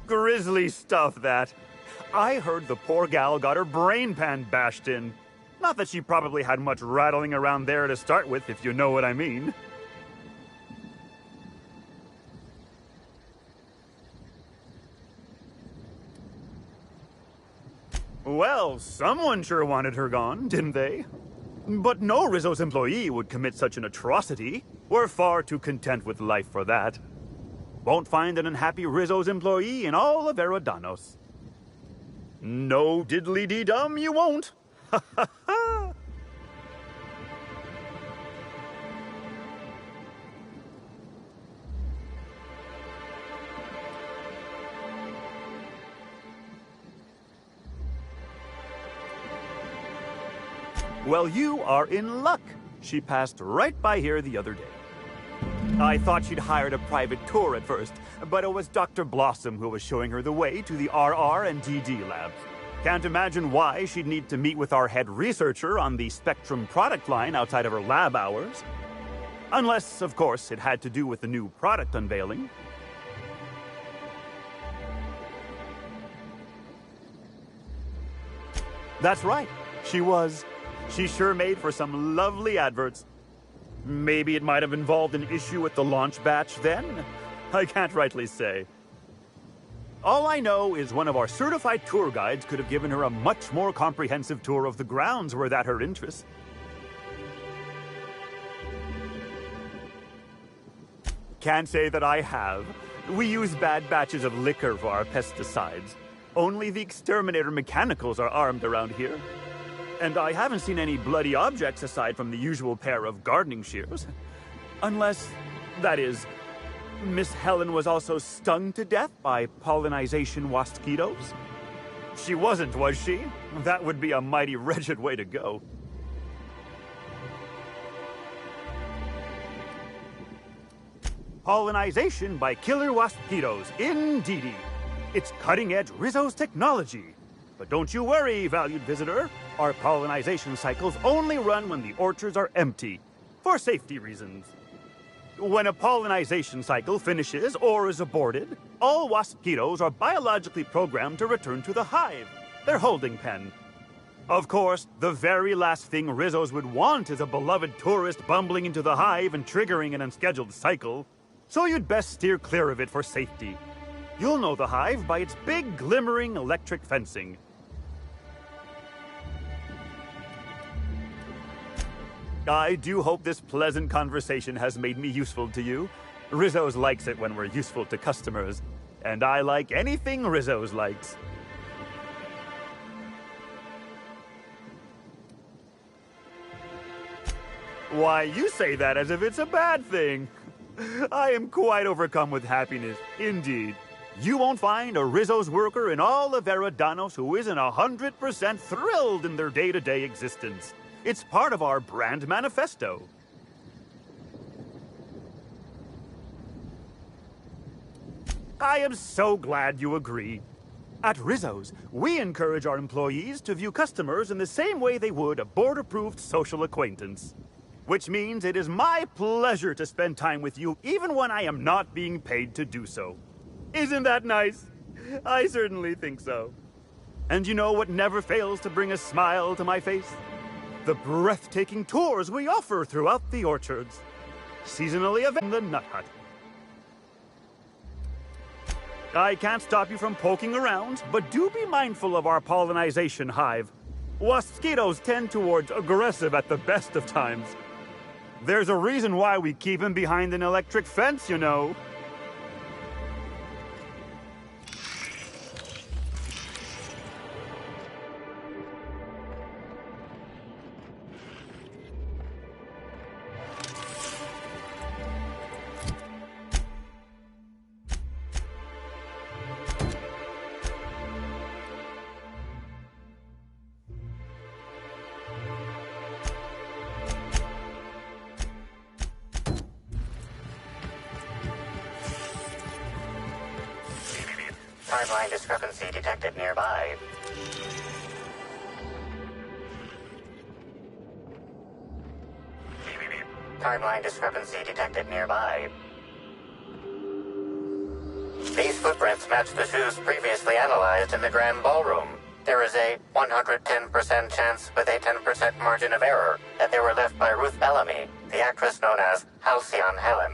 Grisly stuff, that. I heard the poor gal got her brain pan bashed in. Not that she probably had much rattling around there to start with, if you know what I mean. Well, someone sure wanted her gone, didn't they? But no Rizzo's employee would commit such an atrocity. We're far too content with life for that. Won't find an unhappy Rizzo's employee in all of Eridanos. No diddly-dee-dum, you won't. Ha ha ha! Well, you are in luck. She passed right by here the other day. I thought she'd hired a private tour at first, but it was Dr. Blossom who was showing her the way to the RR and DD labs. Can't imagine why she'd need to meet with our head researcher on the Spectrum product line outside of her lab hours. Unless, of course, it had to do with the new product unveiling. That's right. She sure made for some lovely adverts. Maybe it might have involved an issue with the launch batch then? I can't rightly say. All I know is one of our certified tour guides could have given her a much more comprehensive tour of the grounds were that her interest. Can't say that I have. We use bad batches of liquor for our pesticides. Only the exterminator mechanicals are armed around here. And I haven't seen any bloody objects aside from the usual pair of gardening shears. Unless, that is, Miss Helen was also stung to death by pollinization mosquitoes. She wasn't, was she? That would be a mighty wretched way to go. Pollinization by killer mosquitoes, indeedy. It's cutting-edge Rizzo's technology. But don't you worry, valued visitor. Our pollinization cycles only run when the orchards are empty, for safety reasons. When a pollinization cycle finishes or is aborted, all mosquitoes are biologically programmed to return to the hive, their holding pen. Of course, the very last thing Rizzos would want is a beloved tourist bumbling into the hive and triggering an unscheduled cycle, so you'd best steer clear of it for safety. You'll know the hive by its big, glimmering electric fencing. I do hope this pleasant conversation has made me useful to you. Rizzo's likes it when we're useful to customers, and I like anything Rizzo's likes. Why, you say that as if it's a bad thing. I am quite overcome with happiness, indeed. You won't find a Rizzo's worker in all of Eridanos who isn't 100% thrilled in their day-to-day existence. It's part of our brand manifesto. I am so glad you agree. At Rizzo's, we encourage our employees to view customers in the same way they would a board-approved social acquaintance. Which means it is my pleasure to spend time with you even when I am not being paid to do so. Isn't that nice? I certainly think so. And you know what never fails to bring a smile to my face? The breathtaking tours we offer throughout the orchards. Seasonally in the Nut Hut. I can't stop you from poking around, but do be mindful of our pollinization hive. Mosquitoes tend towards aggressive at the best of times. There's a reason why we keep him behind an electric fence, you know. Timeline discrepancy detected nearby. Timeline discrepancy detected nearby. These footprints match the shoes previously analyzed in the Grand Ballroom. There is a 110% chance with a 10% margin of error that they were left by Ruth Bellamy, the actress known as Halcyon Helen.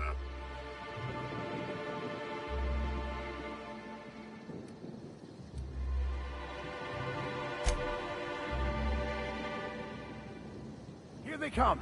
Here they come.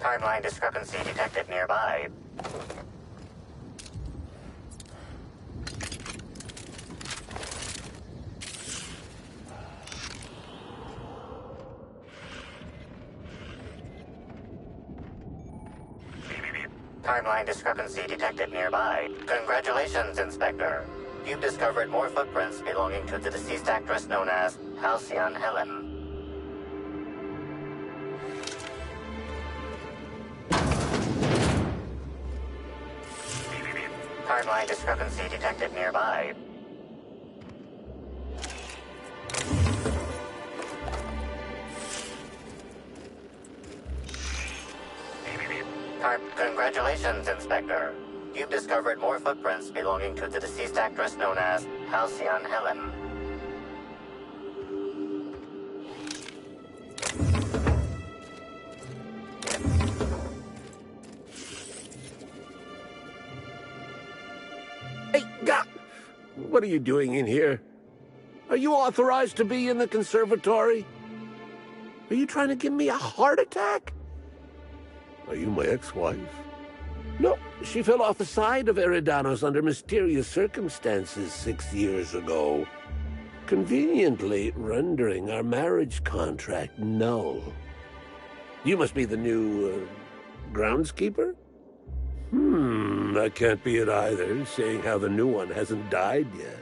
Timeline discrepancy detected nearby. Timeline discrepancy detected nearby. Congratulations, Inspector. You've discovered more footprints belonging to the deceased actress known as Halcyon Helen. Timeline discrepancy detected nearby. Congratulations, Inspector. You've discovered more footprints belonging to the deceased actress known as Halcyon Helen. Hey, what are you doing in here? Are you authorized to be in the conservatory? Are you trying to give me a heart attack? Are you my ex-wife? No, she fell off the side of Eridanos under mysterious circumstances 6 years ago, conveniently rendering our marriage contract null. You must be the new, groundskeeper? That can't be it either, seeing how the new one hasn't died yet.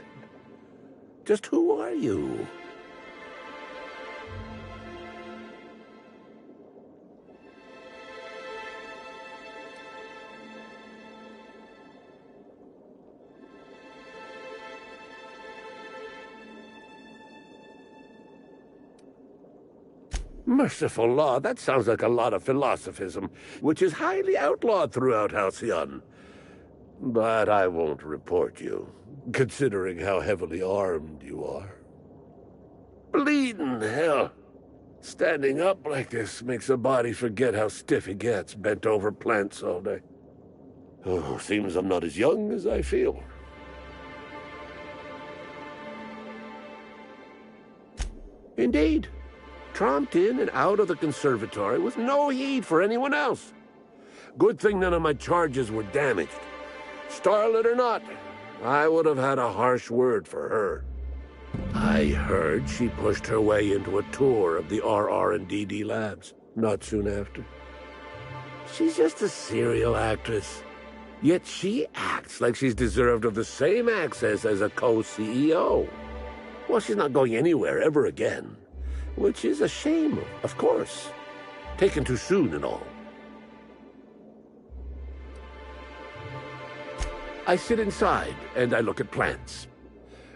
Just who are you? Merciful law, that sounds like a lot of philosophism, which is highly outlawed throughout Halcyon. But I won't report you, considering how heavily armed you are. Bleeding hell. Standing up like this makes a body forget how stiff he gets, bent over plants all day. Oh, seems I'm not as young as I feel. Indeed. Tromped in and out of the conservatory with no heed for anyone else. Good thing none of my charges were damaged. Starlet or not, I would have had a harsh word for her. I heard she pushed her way into a tour of the RR&DD labs not soon after. She's just a serial actress. Yet she acts like she's deserved of the same access as a co-CEO. Well, she's not going anywhere ever again. Which is a shame, of course. Taken too soon and all. I sit inside and I look at plants.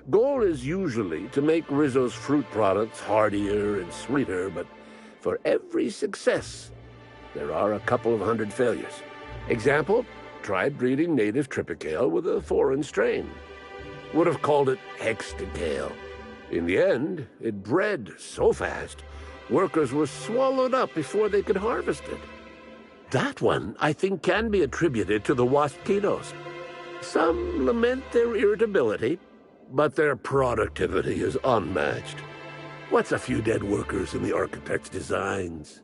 Goal is usually to make Rizzo's fruit products hardier and sweeter, but for every success, there are a couple of hundred failures. Example, tried breeding native Tripicale with a foreign strain. Would have called it Hexticale. In the end, it bred so fast, workers were swallowed up before they could harvest it. That one, I think, can be attributed to the waspitos. Some lament their irritability, but their productivity is unmatched. What's a few dead workers in the architect's designs?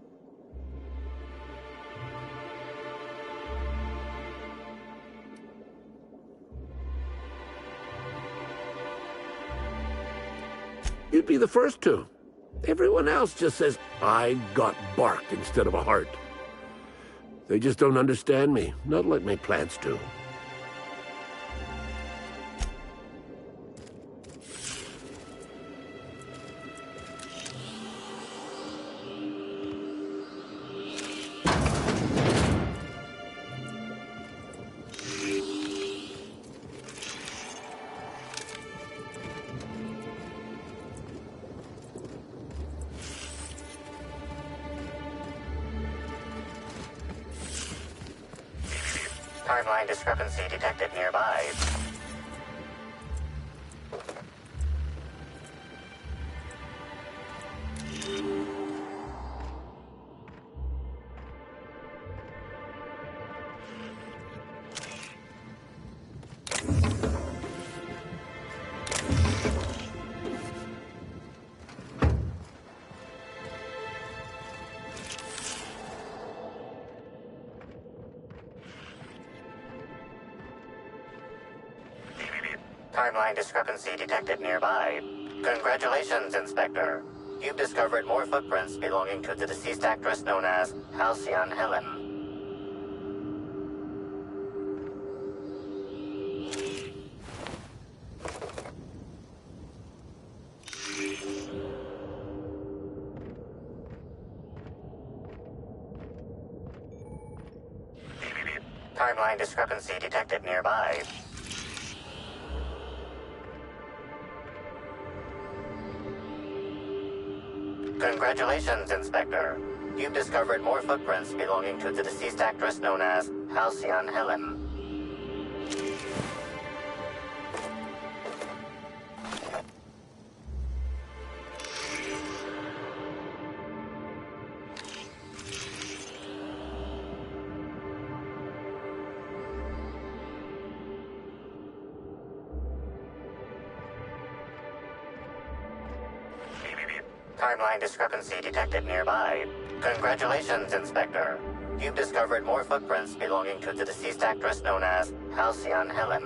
You'd be the first to. Everyone else just says, I got bark instead of a heart. They just don't understand me, not like my plants do. Timeline discrepancy detected nearby. Timeline discrepancy detected nearby. Congratulations, Inspector. You've discovered more footprints belonging to the deceased actress known as Halcyon Helen. Timeline discrepancy detected nearby. Congratulations, Inspector. You've discovered more footprints belonging to the deceased actress known as Halcyon Helen. Timeline discrepancy detected nearby. Congratulations, Inspector. You've discovered more footprints belonging to the deceased actress known as Halcyon Helen.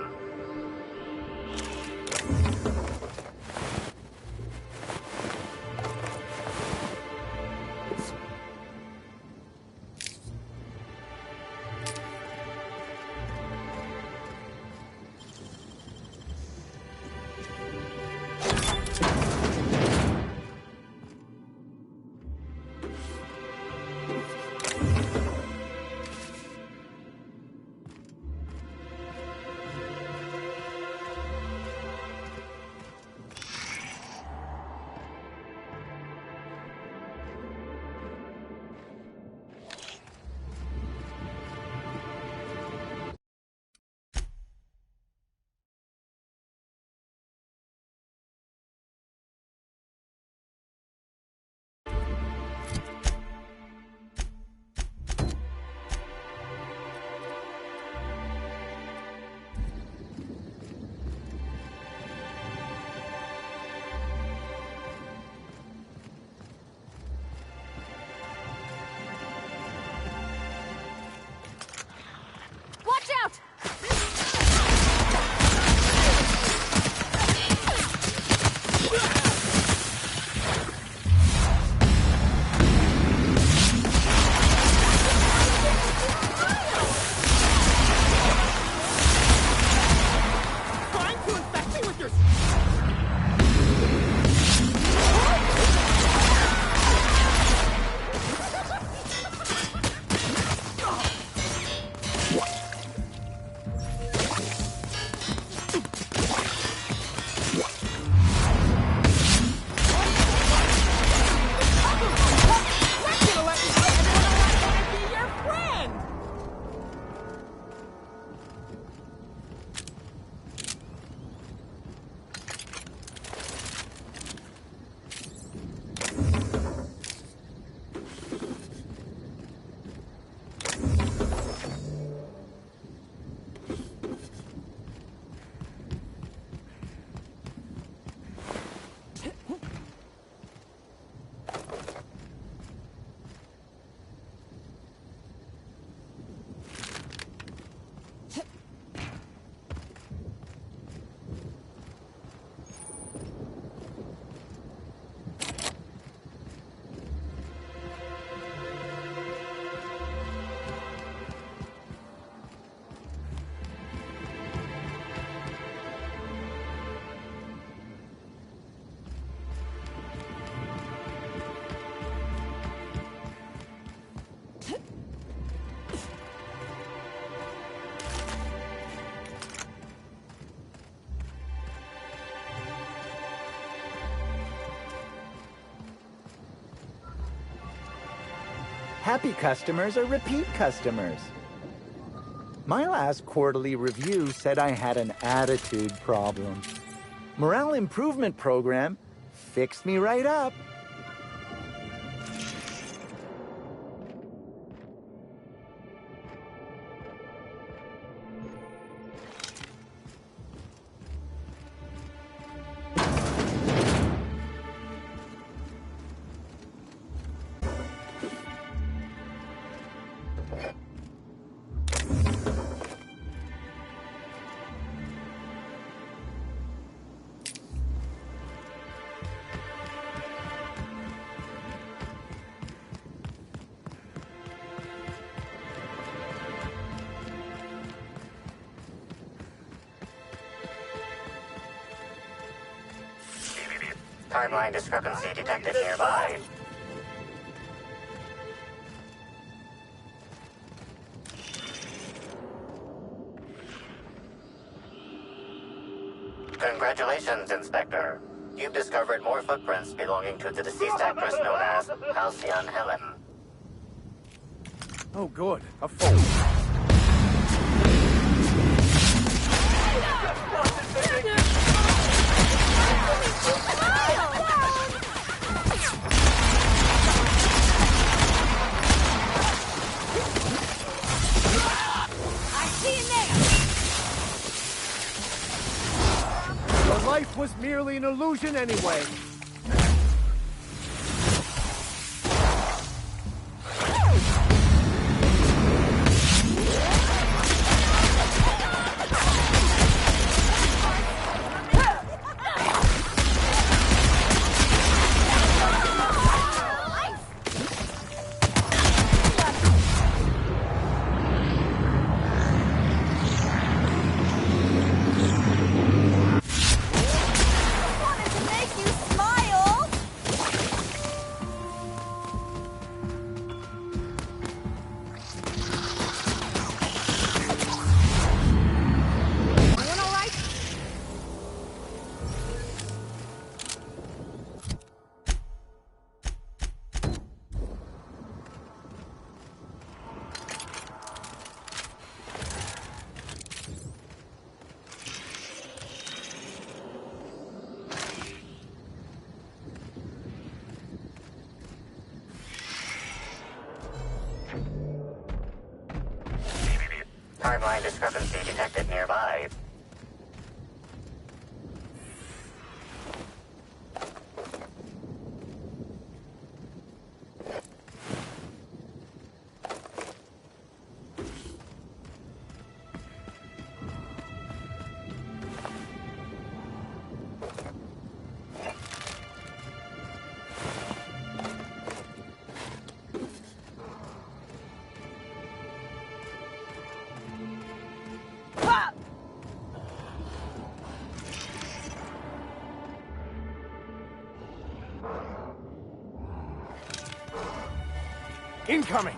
Watch out! Trying to infect me with your... Happy customers are repeat customers. My last quarterly review said I had an attitude problem. Morale improvement program fixed me right up. Timeline discrepancy detected nearby. Congratulations, Inspector. You've discovered more footprints belonging to the deceased actress known as Halcyon Helen. Oh, good. A phone. Your life was merely an illusion anyway. Timeline discrepancy detected nearby. Incoming!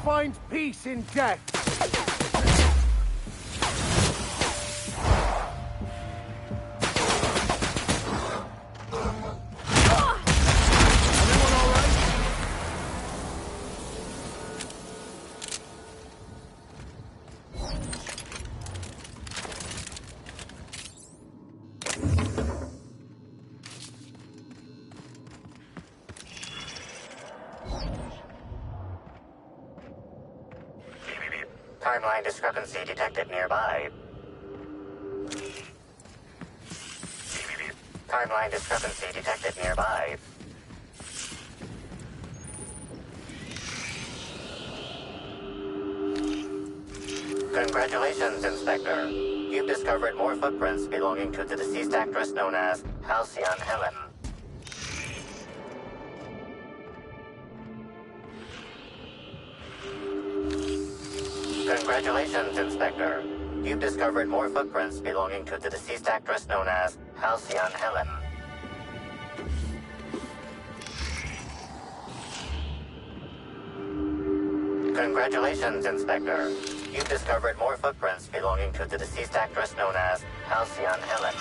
Find peace in death. Everyone all right? Timeline discrepancy detected nearby. Timeline discrepancy detected nearby. Congratulations, Inspector. You've discovered more footprints belonging to the deceased actress known as Halcyon Helen. Congratulations, Inspector. You've discovered more footprints belonging to the deceased actress known as Halcyon Helen. Congratulations, Inspector. You've discovered more footprints belonging to the deceased actress known as Halcyon Helen.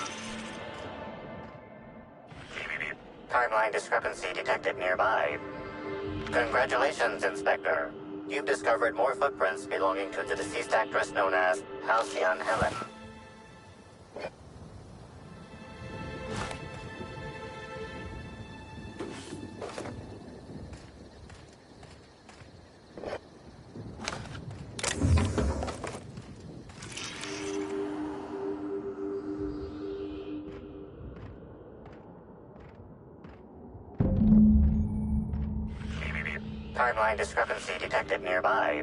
Timeline discrepancy detected nearby. Congratulations, Inspector. You've discovered more footprints belonging to the deceased actress known as Halcyon Helen. timeline discrepancy detected nearby.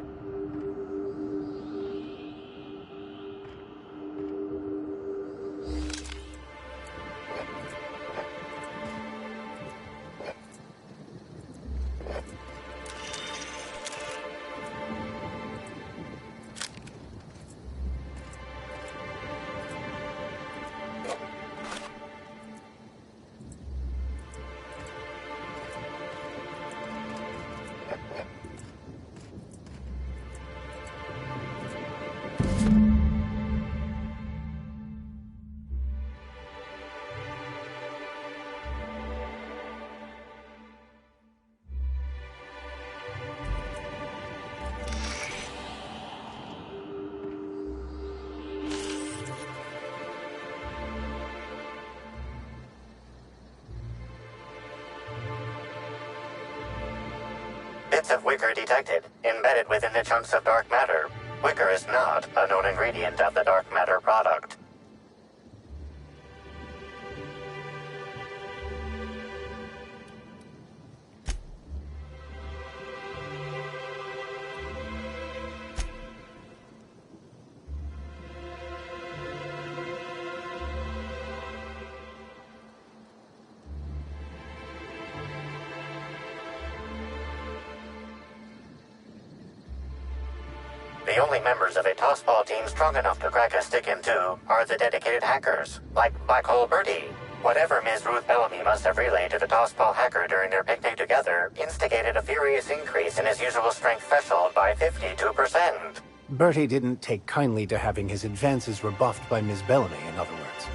Bits of wicker detected, embedded within the chunks of dark matter. Wicker is not a known ingredient of the dark matter product. The only members of a tossball team strong enough to crack a stick in two are the dedicated hackers, like Black Hole Bertie. Whatever Ms. Ruth Bellamy must have relayed to the tossball hacker during their picnic together instigated a furious increase in his usual strength threshold by 52%. Bertie didn't take kindly to having his advances rebuffed by Ms. Bellamy, in other words.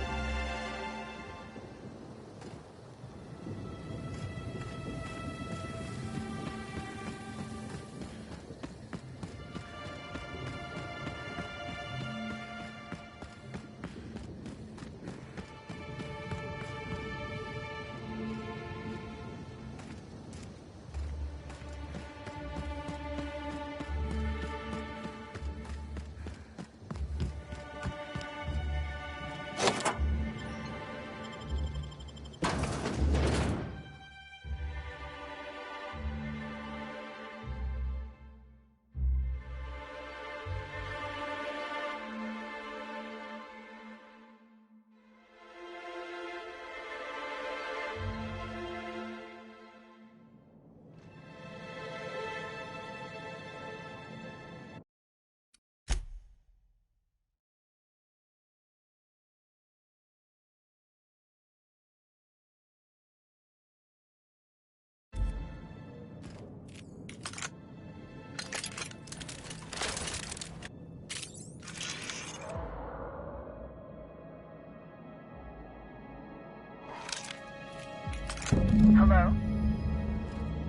Hello?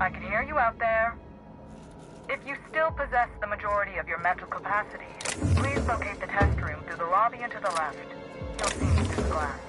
I can hear you out there. If you still possess the majority of your mental capacity, please locate the test room through the lobby and to the left. You'll see me through the glass.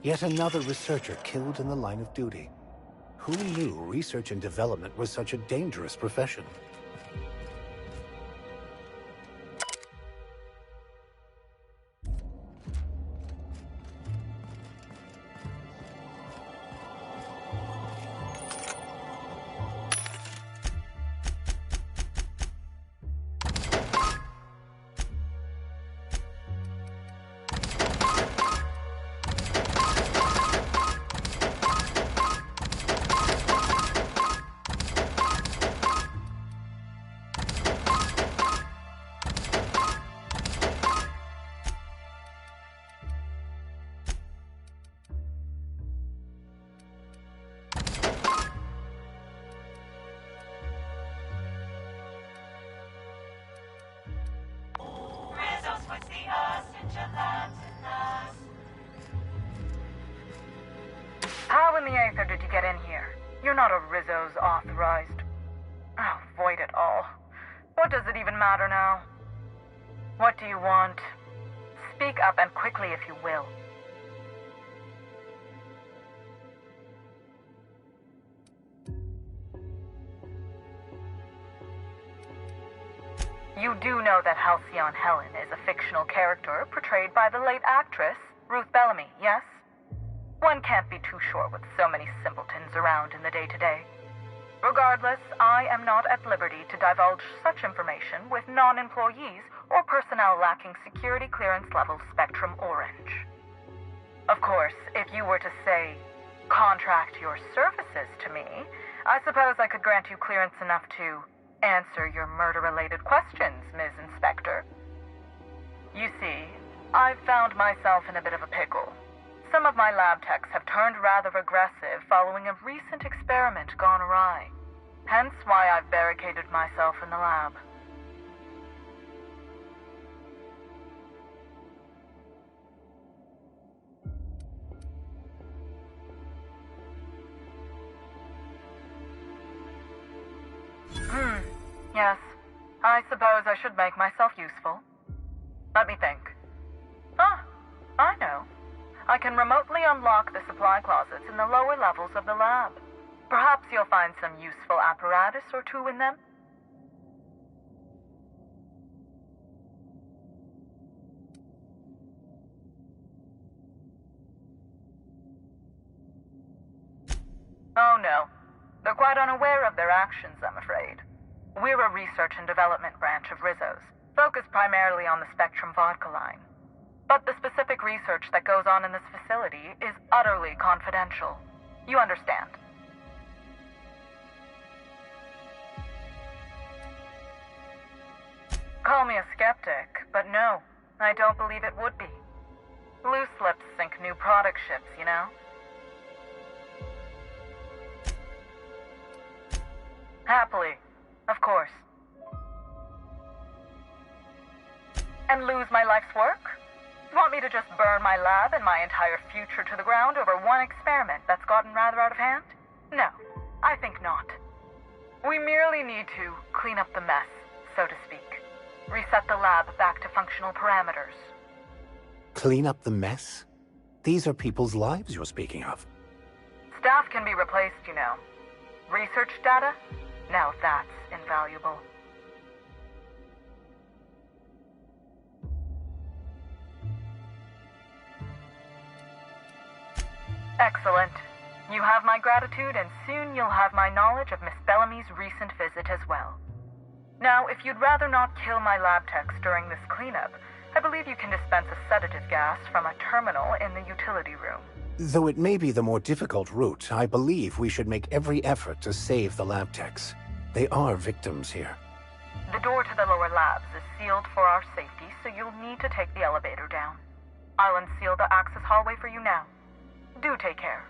Yet another researcher killed in the line of duty. Who knew research and development was such a dangerous profession? How in the Aether did you get in here? You're not a Rizzo's authorized. Oh, void it all. What does it even matter now? What do you want? Speak up and quickly if you will. You do know that Halcyon Helen is a fictional character portrayed by the late actress, Ruth Bellamy, yes? One can't be too sure with so many simpletons around in the day-to-day. Regardless, I am not at liberty to divulge such information with non-employees or personnel lacking security clearance level Spectrum Orange. Of course, if you were to say, contract your services to me, I suppose I could grant you clearance enough to answer your murder-related questions, Ms. Inspector. You see, I've found myself in a bit of a pickle. Some of my lab techs have turned rather aggressive following a recent experiment gone awry. Hence why I've barricaded myself in the lab. Yes. I suppose I should make myself useful. Let me think. Ah, I know. I can remotely unlock the supply closets in the lower levels of the lab. Perhaps you'll find some useful apparatus or two in them. Oh no. They're quite unaware of their actions, I'm afraid. We're a research and development branch of Rizzo's, focused primarily on the Spectrum vodka line. But the specific research that goes on in this facility is utterly confidential. You understand? Call me a skeptic, but no, I don't believe it would be. Loose lips sink new product ships, you know? Happily, of course. And lose my life's work? Want me to just burn my lab and my entire future to the ground over one experiment that's gotten rather out of hand? No, I think not. We merely need to clean up the mess, so to speak. Reset the lab back to functional parameters. Clean up the mess? These are people's lives you're speaking of. Staff can be replaced, you know. Research data? Now that's invaluable. Excellent. You have my gratitude, and soon you'll have my knowledge of Miss Bellamy's recent visit as well. Now, if you'd rather not kill my lab techs during this cleanup, I believe you can dispense a sedative gas from a terminal in the utility room. Though it may be the more difficult route, I believe we should make every effort to save the lab techs. They are victims here. The door to the lower labs is sealed for our safety, so you'll need to take the elevator down. I'll unseal the access hallway for you now. Do take care.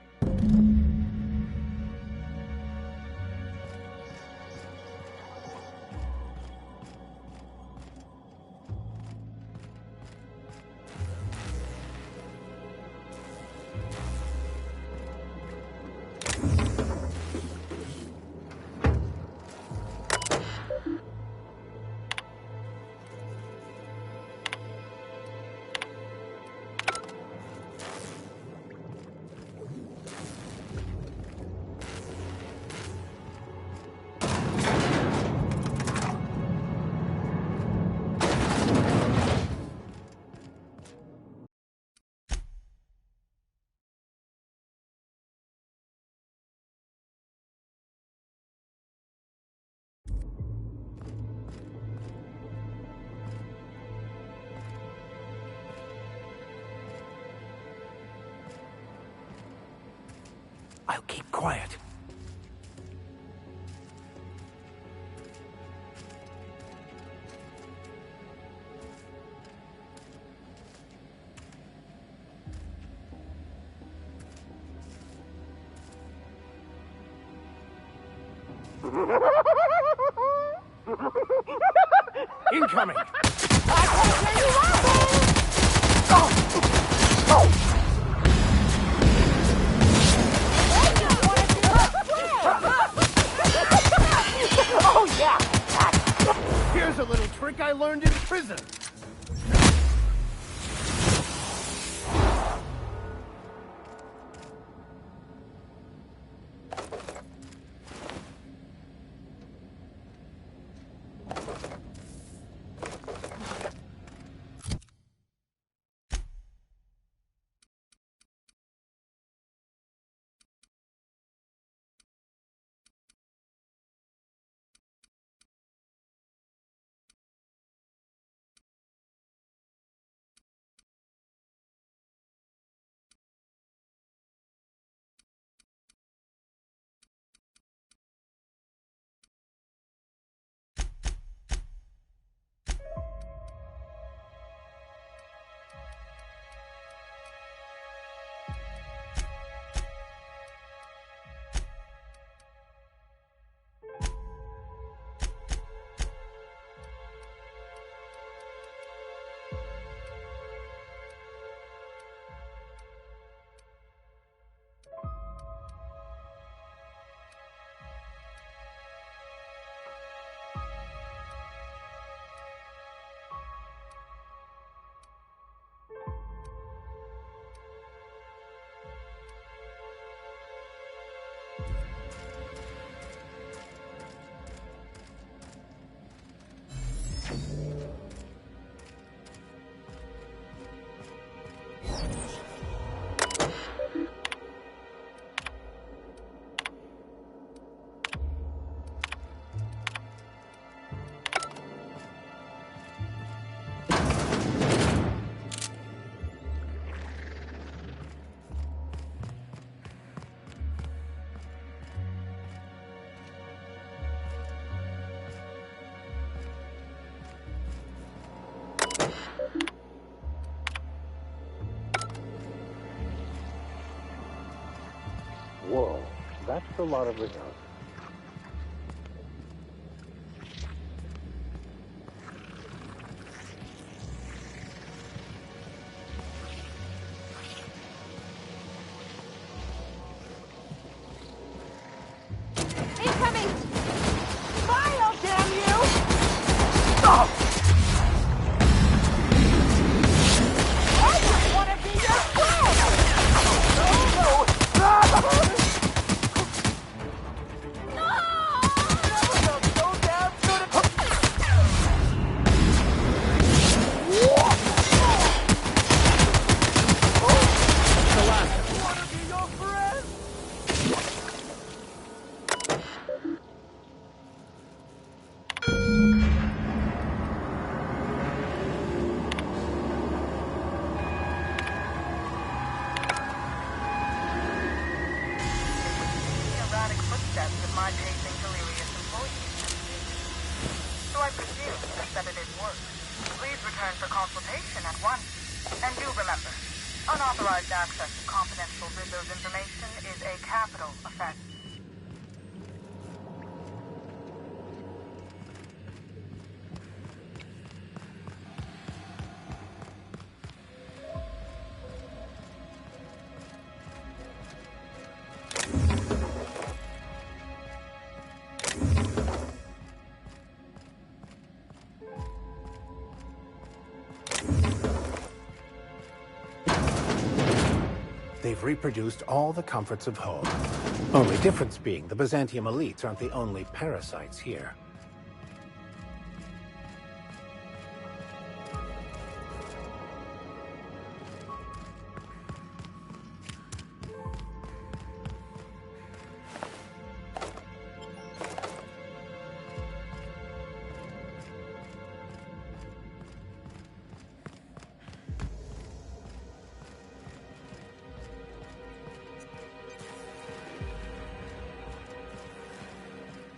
I'll keep quiet. Incoming! Oh, yeah! Here's a little trick I learned in prison. Whoa, that's a lot of Rizos. Incoming! Smile, damn you! Oh! I just want to be your friend! No! Go down to the... Erratic footsteps of my pacing delirious employees. So I presume the sedative works. Please return for consultation at once. And do remember, unauthorized access to confidential Rizzo's information is a capital offense. They've reproduced all the comforts of home. Only difference being the Byzantium elites aren't the only parasites here.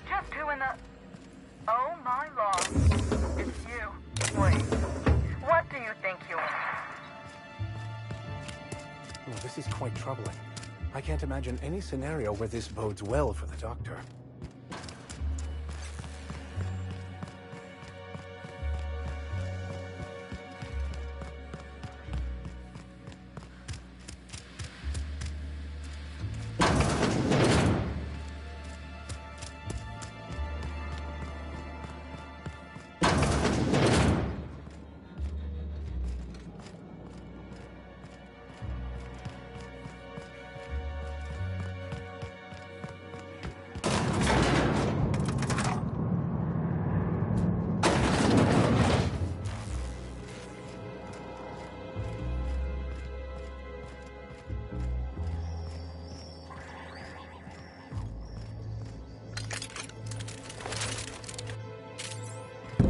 Just who in the... Oh my lord. It's you. Wait. What do you think you are? Oh, this is quite troubling. I can't imagine any scenario where this bodes well for the Doctor.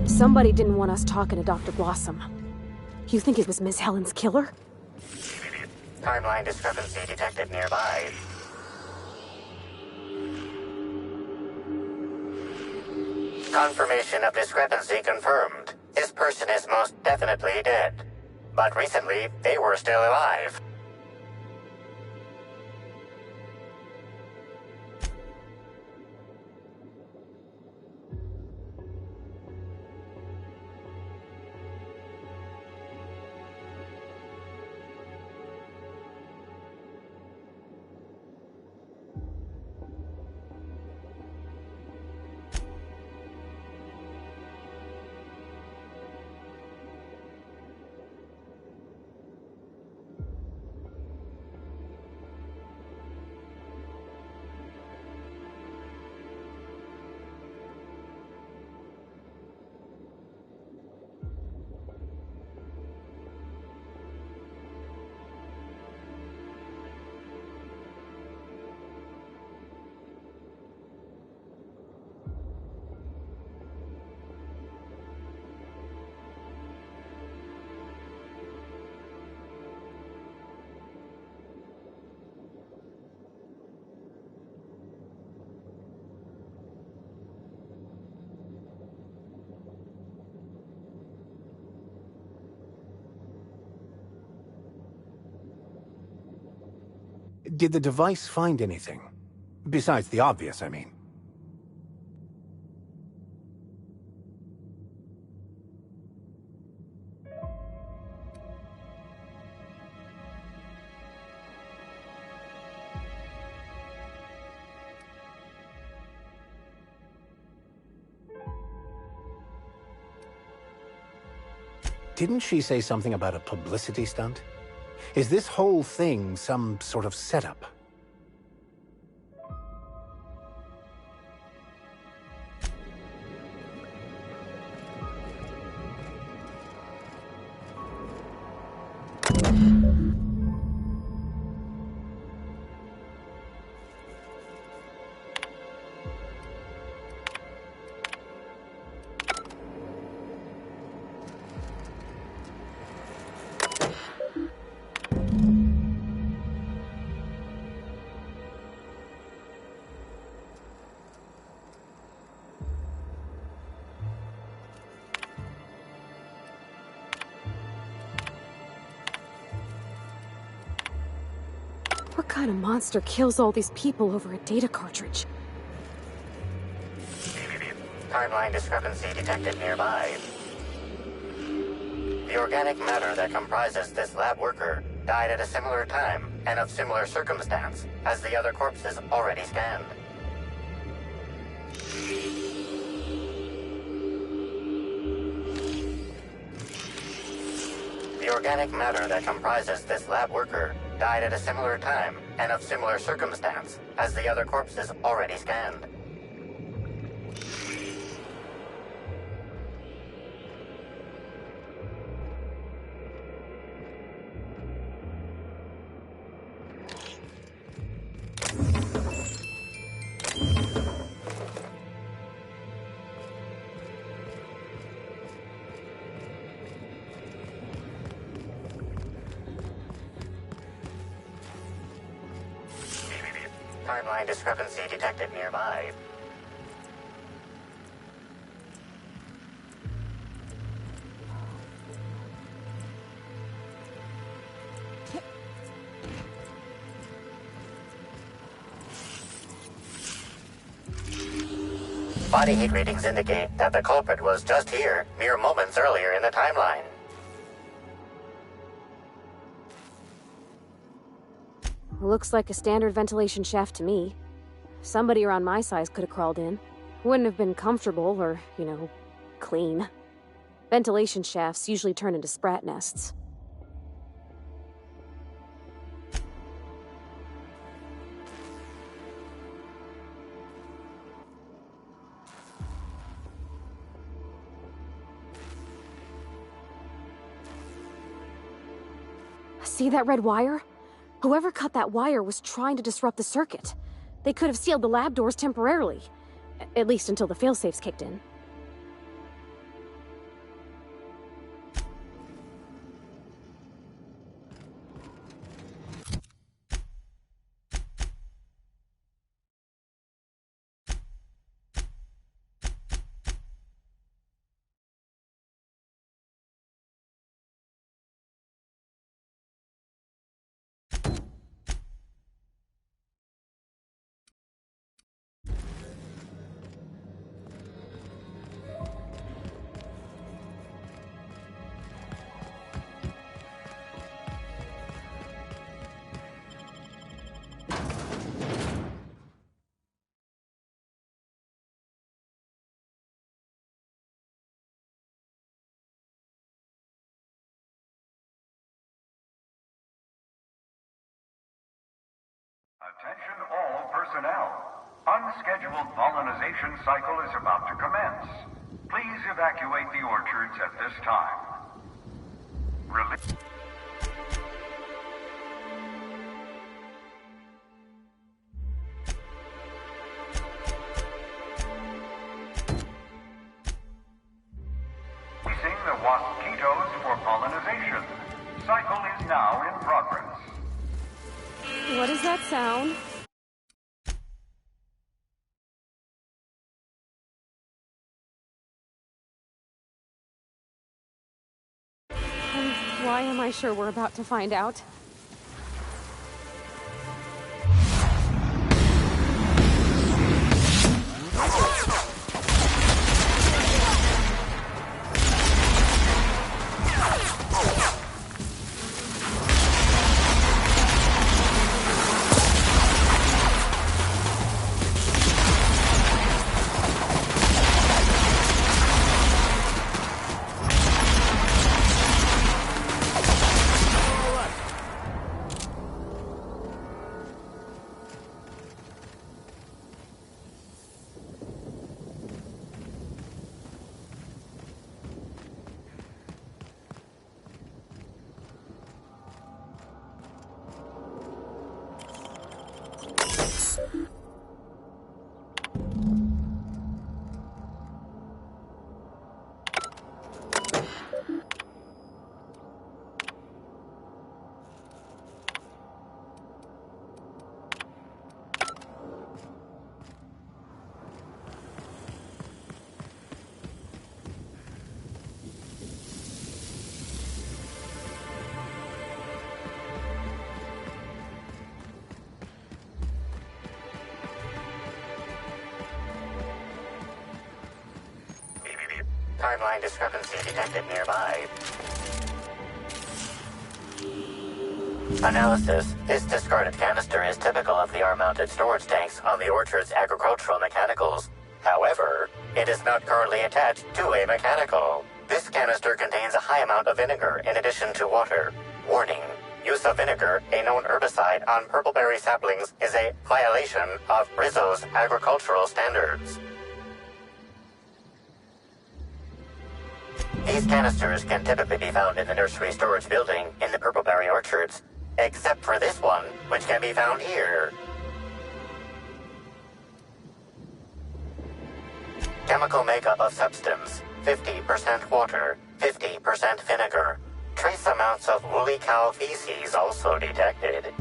Somebody didn't want us talking to Dr. Blossom. You think it was Miss Helen's killer? Timeline discrepancy detected nearby. Confirmation of discrepancy confirmed. This person is most definitely dead. But recently, they were still alive. Did the device find anything? Besides the obvious, I mean. Didn't she say something about a publicity stunt? Is this whole thing some sort of setup? What kind of monster kills all these people over a data cartridge? Timeline discrepancy detected nearby. The organic matter that comprises this lab worker died at a similar time and of similar circumstance as the other corpses already scanned. The organic matter that comprises this lab worker died at a similar time and of similar circumstance as the other corpses already scanned. Timeline discrepancy detected nearby. Body heat readings indicate that the culprit was just here, mere moments earlier in the timeline. Looks like a standard ventilation shaft to me. Somebody around my size could have crawled in. Wouldn't have been comfortable or, clean. Ventilation shafts usually turn into sprat nests. See that red wire? Whoever cut that wire was trying to disrupt the circuit. They could have sealed the lab doors temporarily. At least until the failsafes kicked in. Attention all personnel. Unscheduled pollination cycle is about to commence. Please evacuate the orchards at this time. Releasing the mosquitoes for pollination. Cycle is now in progress. What does that sound? And why am I sure we're about to find out? Timeline discrepancy detected nearby. Analysis. This discarded canister is typical of the R-mounted storage tanks on the Orchard's agricultural mechanicals. However, it is not currently attached to a mechanical. This canister contains a high amount of vinegar in addition to water. Warning. Use of vinegar, a known herbicide on purpleberry saplings, is a violation of Rizzo's agricultural standards. These canisters can typically be found in the nursery storage building in the purpleberry orchards, except for this one, which can be found here. Chemical makeup of substance, 50% water, 50% vinegar. Trace amounts of woolly cow feces also detected.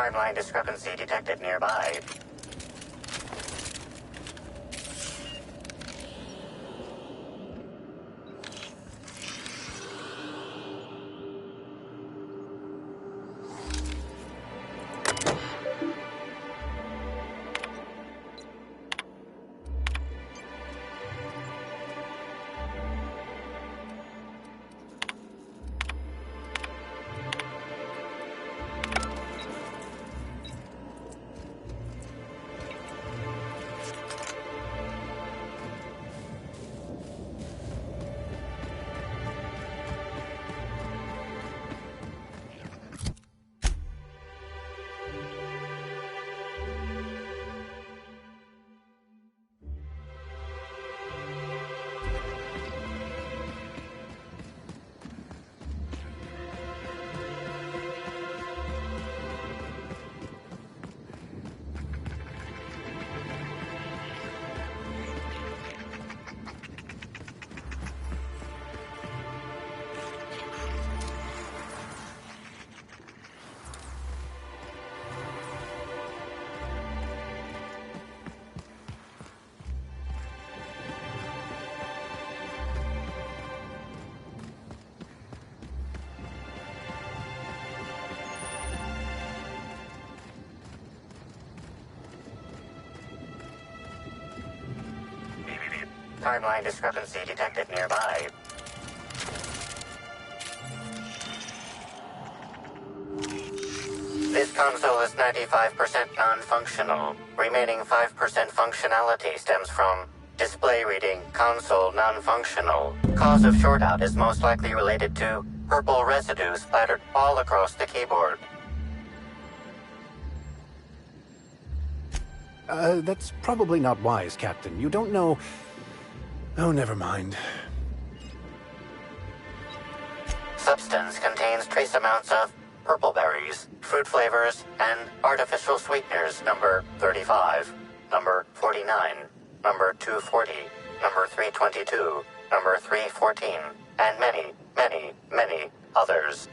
Timeline discrepancy detected nearby. Timeline discrepancy detected nearby. This console is 95% non-functional. Remaining 5% functionality stems from display reading console non-functional. Cause of shortout is most likely related to purple residue splattered all across the keyboard. That's probably not wise, Captain. You don't know... Oh, never mind. Substance contains trace amounts of purple berries, fruit flavors, and artificial sweeteners number 35, number 49, number 240, number 322, number 314, and many, many, many others.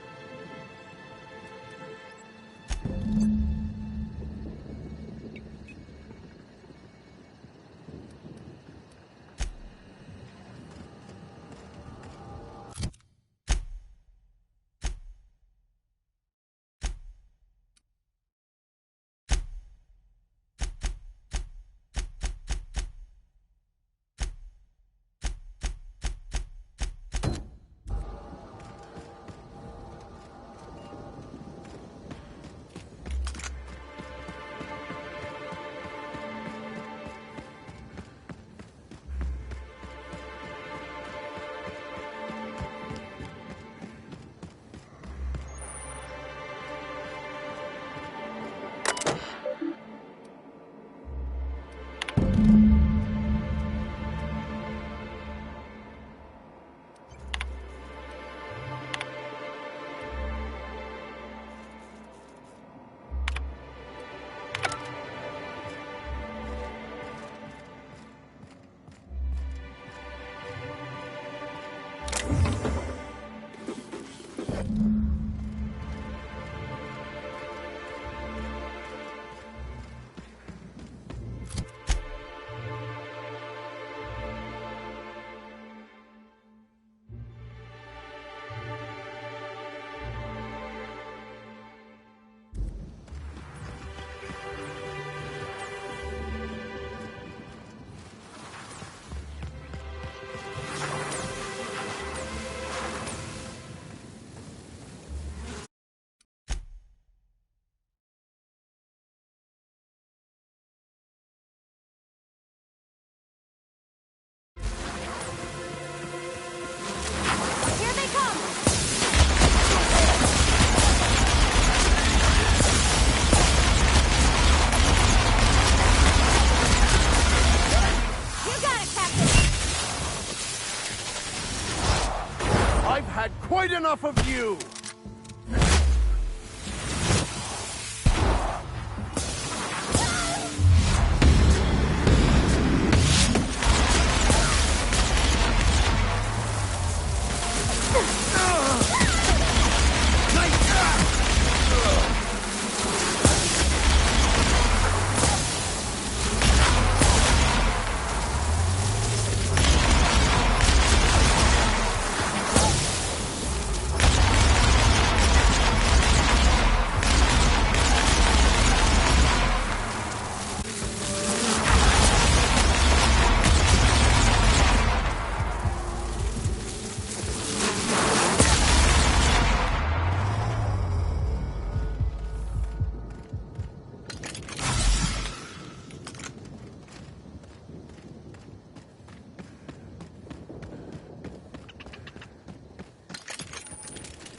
Quite enough of you!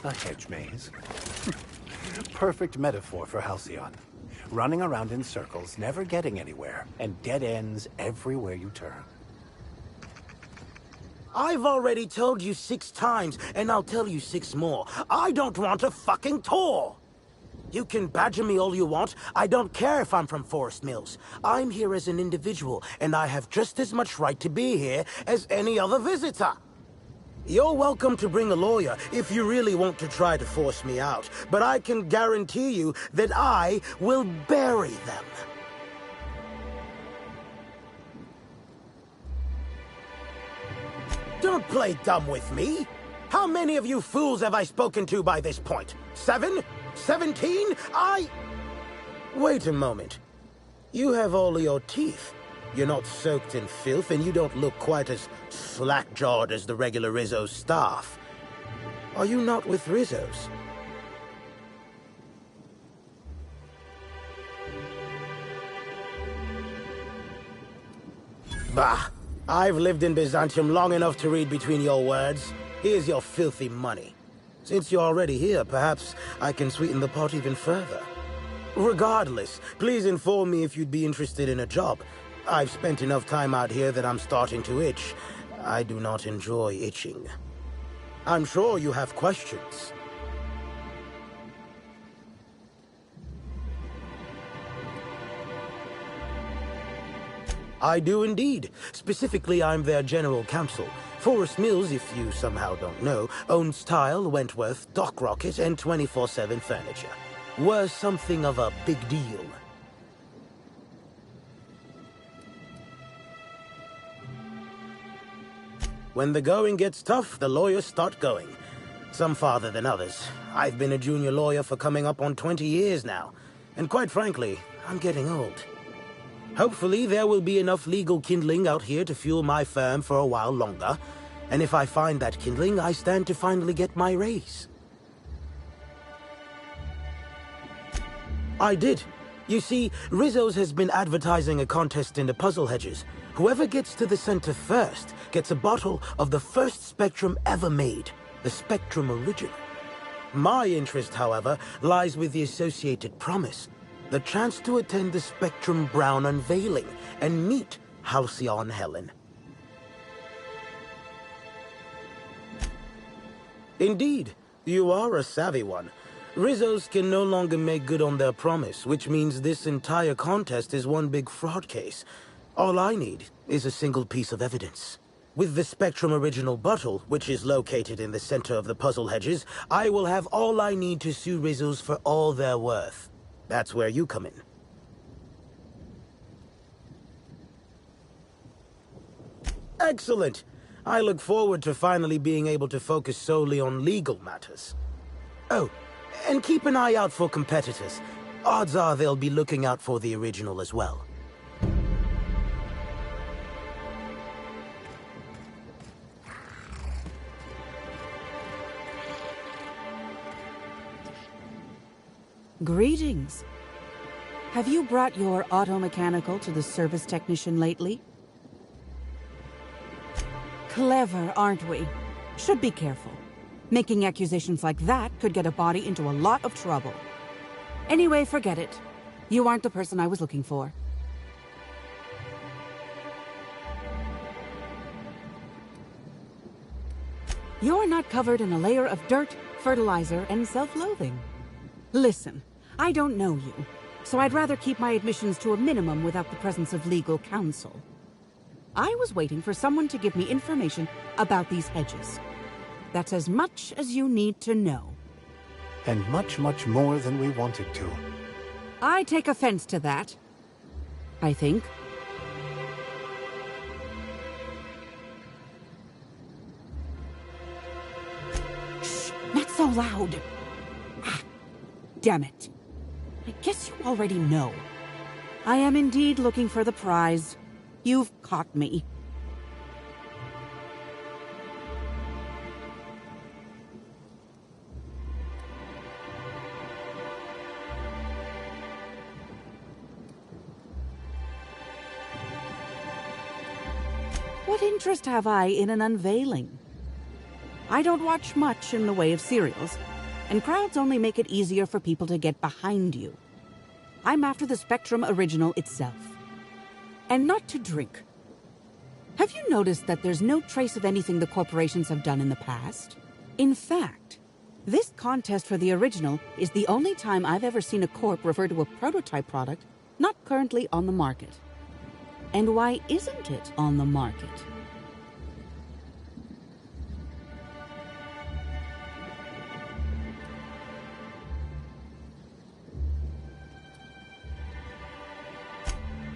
A hedge maze. Perfect metaphor for Halcyon. Running around in circles, never getting anywhere, and dead ends everywhere you turn. I've already told you 6 times, and I'll tell you 6 more. I don't want a fucking tour! You can badger me all you want. I don't care if I'm from Forest Mills. I'm here as an individual, and I have just as much right to be here as any other visitor. You're welcome to bring a lawyer if you really want to try to force me out, but I can guarantee you that I will bury them. Don't play dumb with me. How many of you fools have I spoken to by this point? 7? 17? Wait a moment. You have all your teeth. You're not soaked in filth, and you don't look quite as slack-jawed as the regular Rizzo staff. Are you not with Rizzo's? Bah! I've lived in Byzantium long enough to read between your words. Here's your filthy money. Since you're already here, perhaps I can sweeten the pot even further. Regardless, please inform me if you'd be interested in a job. I've spent enough time out here that I'm starting to itch. I do not enjoy itching. I'm sure you have questions. I do indeed. Specifically, I'm their general counsel. Forest Mills, if you somehow don't know, owns Tile, Wentworth, Dock Rocket, and 24/7 Furniture. We're something of a big deal. When the going gets tough, the lawyers start going. Some farther than others. I've been a junior lawyer for coming up on 20 years now. And quite frankly, I'm getting old. Hopefully, there will be enough legal kindling out here to fuel my firm for a while longer. And if I find that kindling, I stand to finally get my raise. I did. You see, Rizzo's has been advertising a contest in the puzzle hedges. Whoever gets to the center first gets a bottle of the first Spectrum ever made, the Spectrum Original. My interest, however, lies with the associated promise. The chance to attend the Spectrum Brown unveiling and meet Halcyon Helen. Indeed, you are a savvy one. Rizzo's can no longer make good on their promise, which means this entire contest is one big fraud case. All I need is a single piece of evidence. With the Spectrum Original bottle, which is located in the center of the puzzle hedges, I will have all I need to sue Rizzo's for all they're worth. That's where you come in. Excellent! I look forward to finally being able to focus solely on legal matters. Oh, and keep an eye out for competitors. Odds are they'll be looking out for the original as well. Greetings. Have you brought your auto-mechanical to the service technician lately? Clever, aren't we? Should be careful. Making accusations like that could get a body into a lot of trouble. Anyway, forget it. You aren't the person I was looking for. You're not covered in a layer of dirt, fertilizer, and self-loathing. Listen, I don't know you, so I'd rather keep my admissions to a minimum without the presence of legal counsel. I was waiting for someone to give me information about these hedges. That's as much as you need to know. And much, much more than we wanted to. I take offense to that, I think. Shh, not so loud. Damn it. I guess you already know. I am indeed looking for the prize. You've caught me. What interest have I in an unveiling? I don't watch much in the way of serials, and crowds only make it easier for people to get behind you. I'm after the Spectrum original itself. And not to drink. Have you noticed that there's no trace of anything the corporations have done in the past? In fact, this contest for the original is the only time I've ever seen a corp refer to a prototype product not currently on the market. And why isn't it on the market?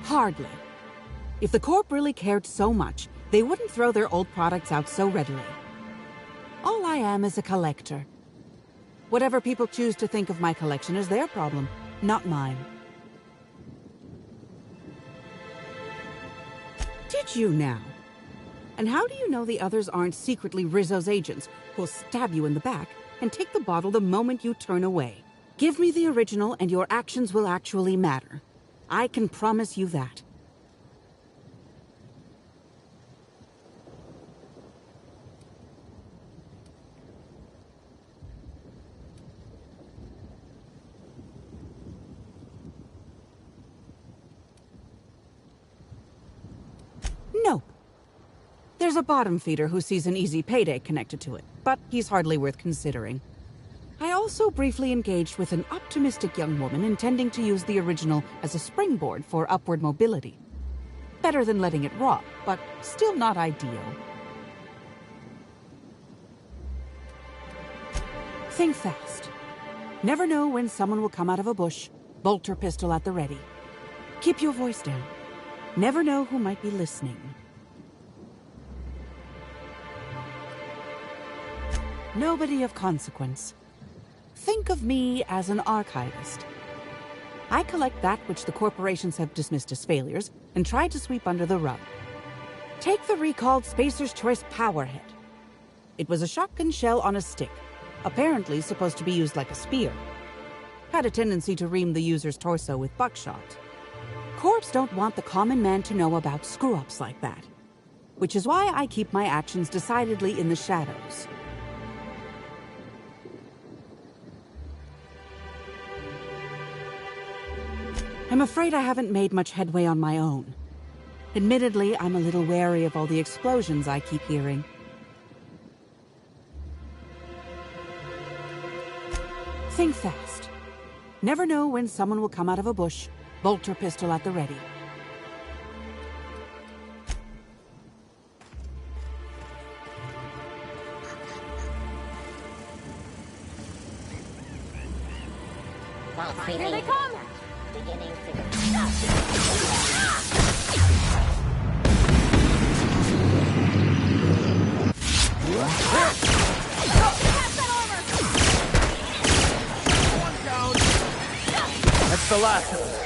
Hardly. If the Corp really cared so much, they wouldn't throw their old products out so readily. All I am is a collector. Whatever people choose to think of my collection is their problem, not mine. Did you now? And how do you know the others aren't secretly Rizzo's agents who'll stab you in the back and take the bottle the moment you turn away? Give me the original and your actions will actually matter. I can promise you that. Nope. There's a bottom feeder who sees an easy payday connected to it, but he's hardly worth considering. I also briefly engaged with an optimistic young woman intending to use the original as a springboard for upward mobility. Better than letting it rot, but still not ideal. Think fast. Never know when someone will come out of a bush, bolt or pistol at the ready. Keep your voice down. Never know who might be listening. Nobody of consequence. Think of me as an archivist. I collect that which the corporations have dismissed as failures and try to sweep under the rug. Take the recalled Spacer's Choice Powerhead. It was a shotgun shell on a stick, apparently supposed to be used like a spear. Had a tendency to ream the user's torso with buckshot. Corps don't want the common man to know about screw-ups like that, which is why I keep my actions decidedly in the shadows. I'm afraid I haven't made much headway on my own. Admittedly, I'm a little wary of all the explosions I keep hearing. Think fast. Never know when someone will come out of a bush, bolt or pistol at the ready. Here they come! Beginning That's the last of it.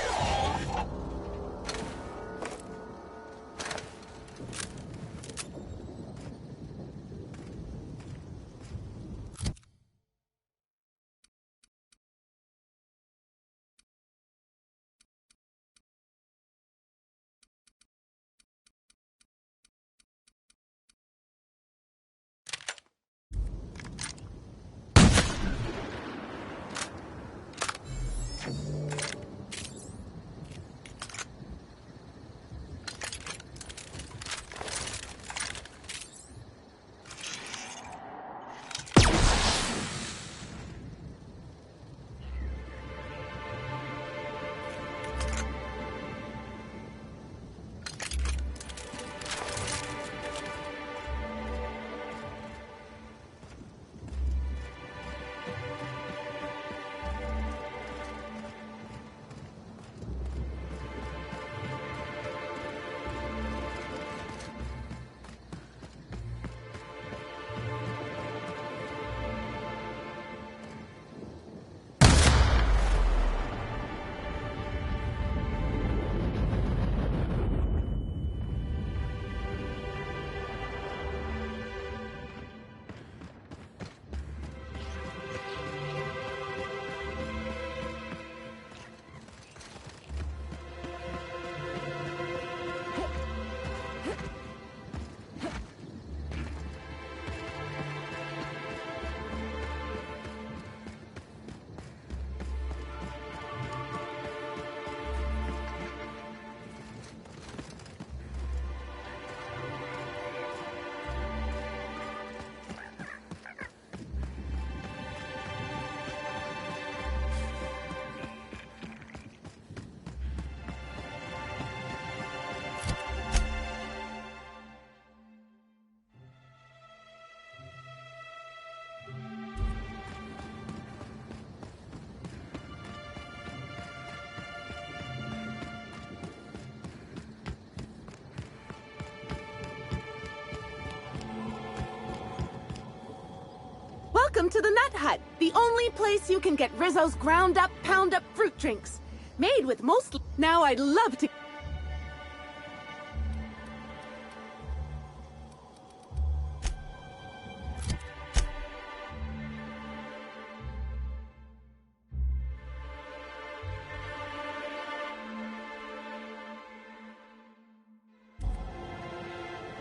Welcome to the Nut Hut, the only place you can get Rizzo's ground-up, pound-up fruit drinks. Made with mostly... Now I'd love to...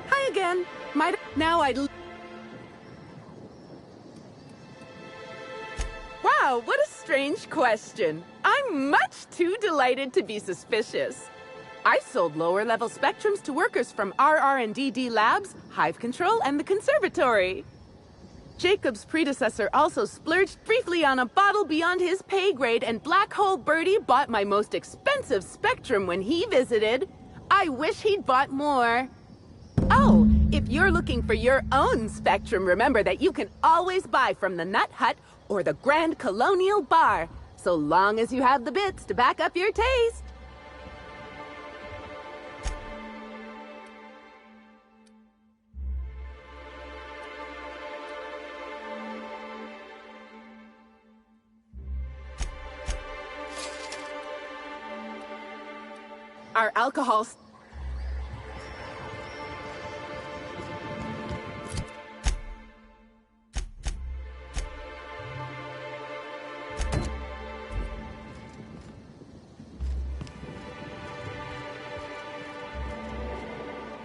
Hi again. Now I'd... Wow, what a strange question. I'm much too delighted to be suspicious. I sold lower-level spectrums to workers from RR&DD Labs, Hive Control, and the Conservatory. Jacob's predecessor also splurged briefly on a bottle beyond his pay grade, and Black Hole Birdie bought my most expensive spectrum when he visited. I wish he'd bought more. Oh, if you're looking for your own spectrum, remember that you can always buy from the Nut Hut or the Grand Colonial Bar, so long as you have the bits to back up your taste. Our alcohol...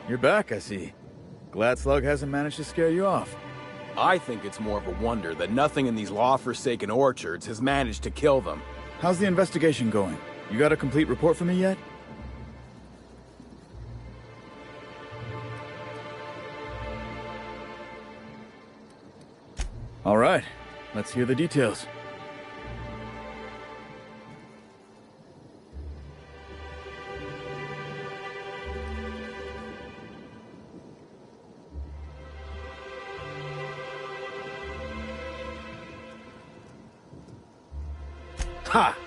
You're back, I see. Glad Slug hasn't managed to scare you off. I think it's more of a wonder that nothing in these law-forsaken orchards has managed to kill them. How's the investigation going? You got a complete report for me yet? All right, let's hear the details. Ha!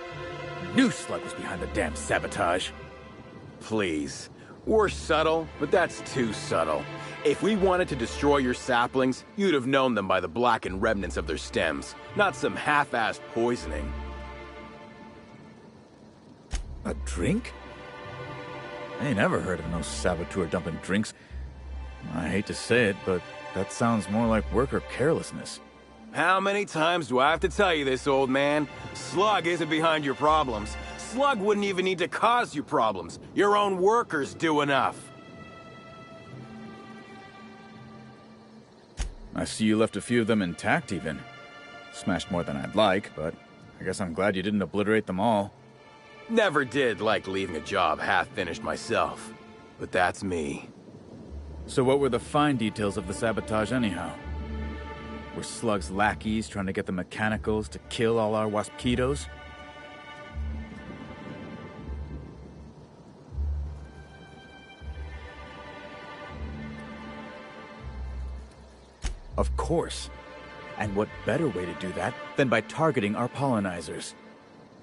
Knew Slug was behind the damn sabotage. Please. We're subtle, but that's too subtle. If we wanted to destroy your saplings, you'd have known them by the blackened remnants of their stems, not some half-assed poisoning. A drink? I ain't never heard of no saboteur dumping drinks. I hate to say it, but that sounds more like worker carelessness. How many times do I have to tell you this, old man? Slug isn't behind your problems. Slug wouldn't even need to cause you problems. Your own workers do enough. I see you left a few of them intact even. Smashed more than I'd like, but I guess I'm glad you didn't obliterate them all. Never did like leaving a job half-finished myself. But that's me. So what were the fine details of the sabotage anyhow? Were Slug's lackeys trying to get the mechanicals to kill all our waspitos? Of course. And what better way to do that than by targeting our pollinizers?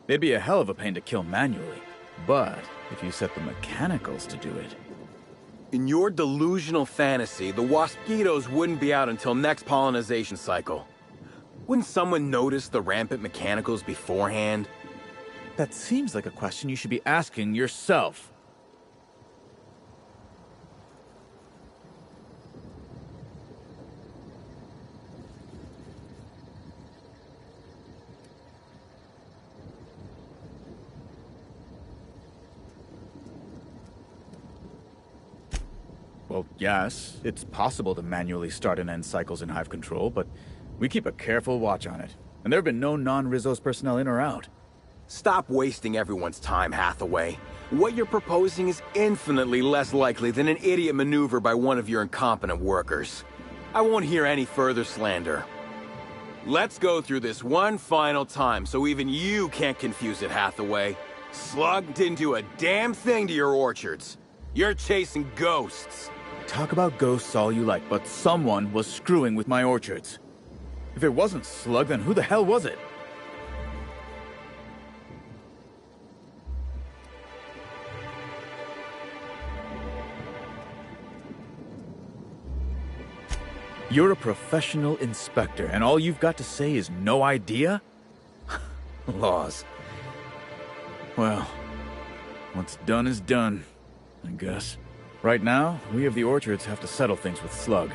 They'd be a hell of a pain to kill manually, but if you set the mechanicals to do it... In your delusional fantasy, the waspitos wouldn't be out until next pollinization cycle. Wouldn't someone notice the rampant mechanicals beforehand? That seems like a question you should be asking yourself. Well, yes, it's possible to manually start and end cycles in Hive Control, but we keep a careful watch on it. And there have been no non-Rizzo's personnel in or out. Stop wasting everyone's time, Hathaway. What you're proposing is infinitely less likely than an idiot maneuver by one of your incompetent workers. I won't hear any further slander. Let's go through this one final time so even you can't confuse it, Hathaway. Slug didn't do a damn thing to your orchards. You're chasing ghosts. Talk about ghosts all you like, but someone was screwing with my orchards. If it wasn't Slug, then who the hell was it? You're a professional inspector, and all you've got to say is no idea? Laws. Well, what's done is done, I guess. Right now, we of the Orchards have to settle things with Slug.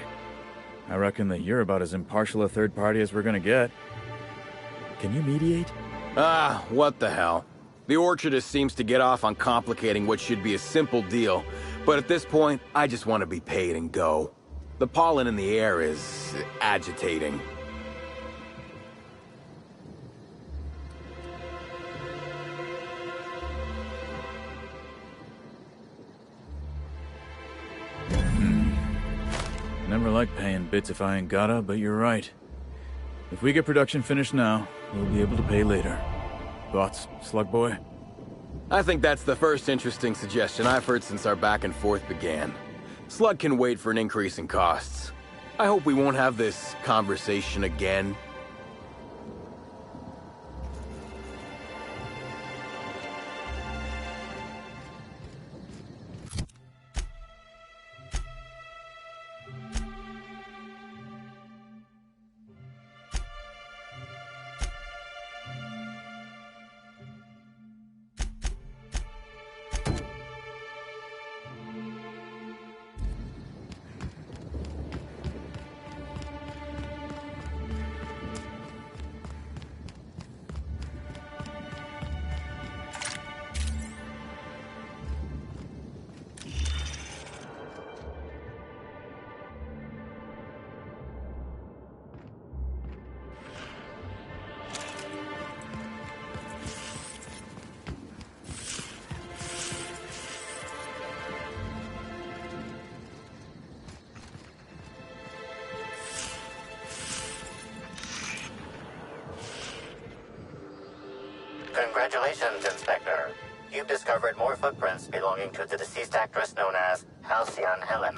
I reckon that you're about as impartial a third party as we're gonna get. Can you mediate? Ah, what the hell. The Orchardist seems to get off on complicating what should be a simple deal, but at this point, I just want to be paid and go. The pollen in the air is agitating. Never like paying bits if I ain't gotta, but you're right. If we get production finished now, we'll be able to pay later. Thoughts, Slug Boy? I think that's the first interesting suggestion I've heard since our back and forth began. Slug can wait for an increase in costs. I hope we won't have this conversation again. Congratulations, Inspector. You've discovered more footprints belonging to the deceased actress known as Halcyon Helen.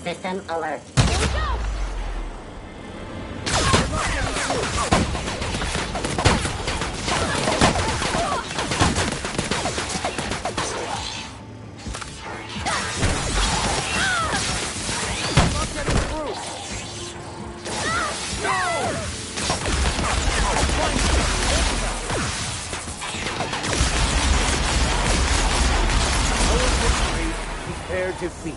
System alert. Prepare defeat.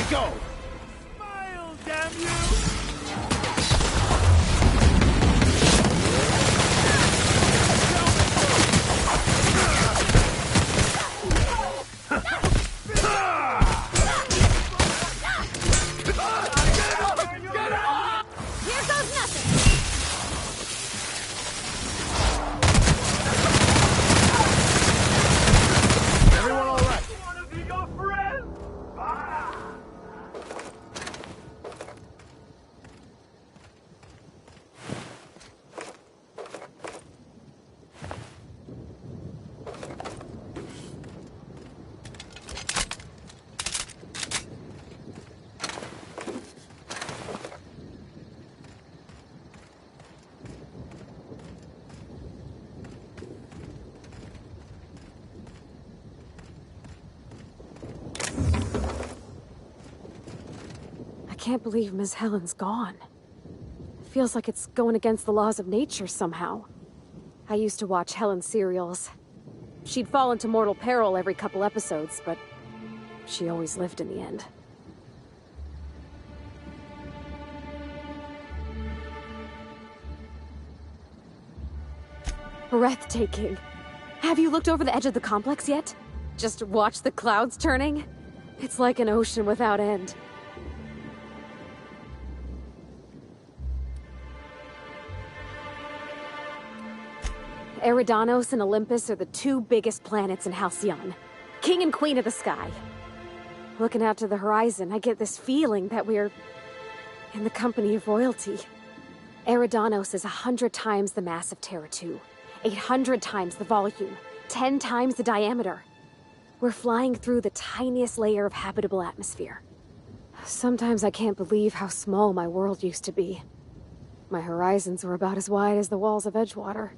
Go! Smile, damn you! Here goes nothing! Everyone all right? I can't believe Miss Helen's gone. Feels like it's going against the laws of nature somehow. I used to watch Helen serials. She'd fall into mortal peril every couple episodes, but she always lived in the end. Breathtaking. Have you looked over the edge of the complex yet? Just watch the clouds turning? It's like an ocean without end. Eridanos and Olympus are the two biggest planets in Halcyon. King and Queen of the Sky. Looking out to the horizon, I get this feeling that we're in the company of royalty. Eridanos is 100 times the mass of Terra 2, 800 times the volume, 10 times the diameter. We're flying through the tiniest layer of habitable atmosphere. Sometimes I can't believe how small my world used to be. My horizons were about as wide as the walls of Edgewater.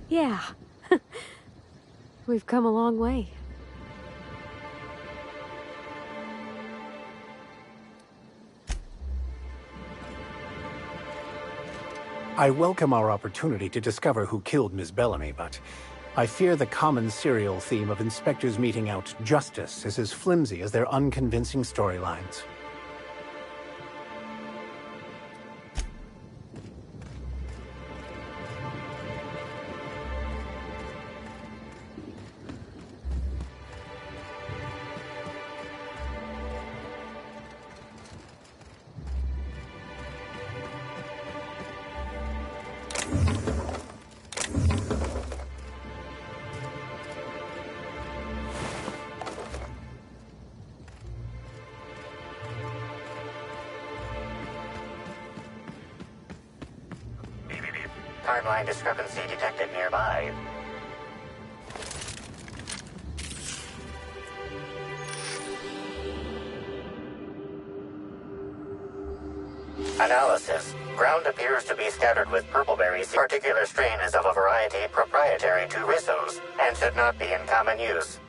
Yeah. We've come a long way. I welcome our opportunity to discover who killed Miss Bellamy, but I fear the common serial theme of inspectors meting out justice is as flimsy as their unconvincing storylines. timeline discrepancy detected nearby. Analysis. Ground appears to be scattered with purpleberries. Particular strain is of a variety proprietary to Rissos and should not be in common use.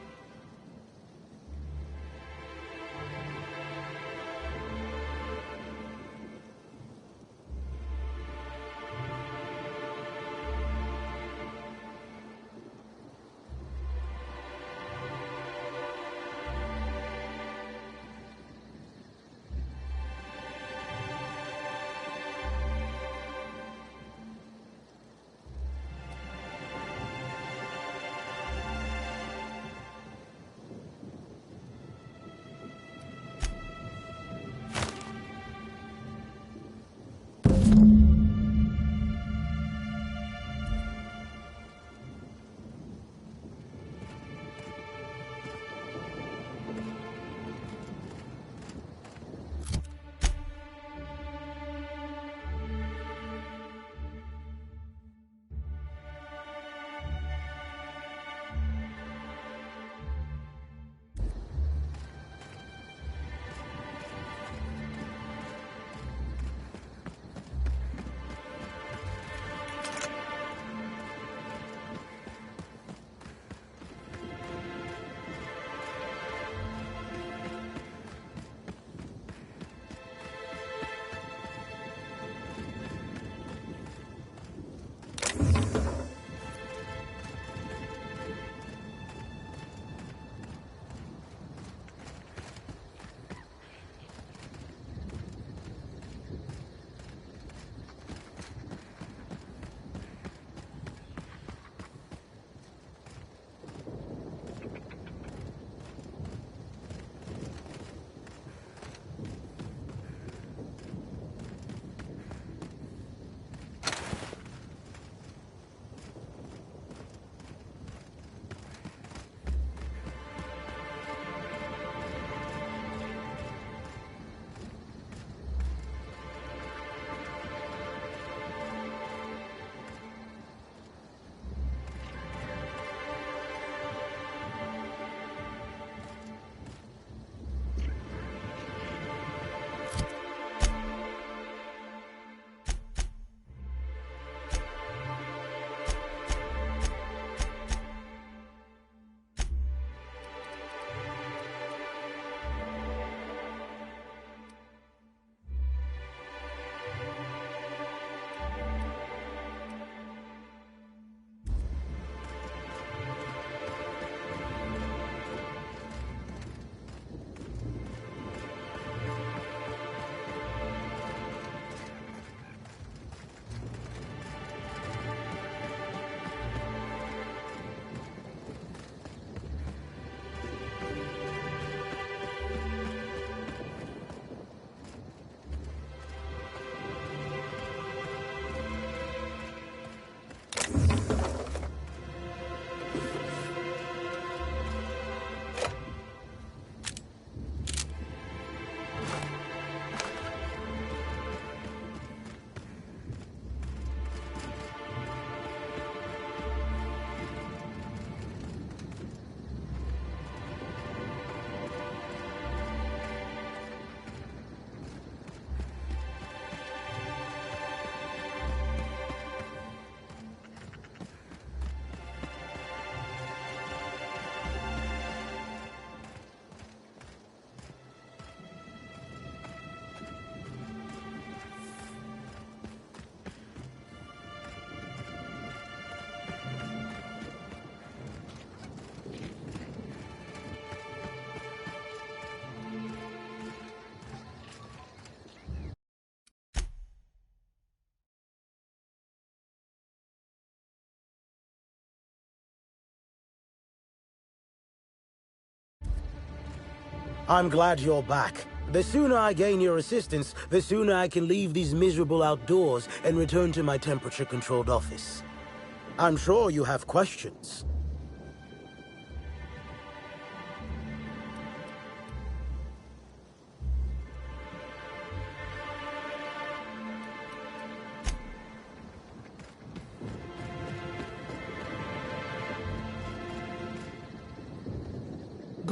I'm glad you're back. The sooner I gain your assistance, the sooner I can leave these miserable outdoors and return to my temperature-controlled office. I'm sure you have questions.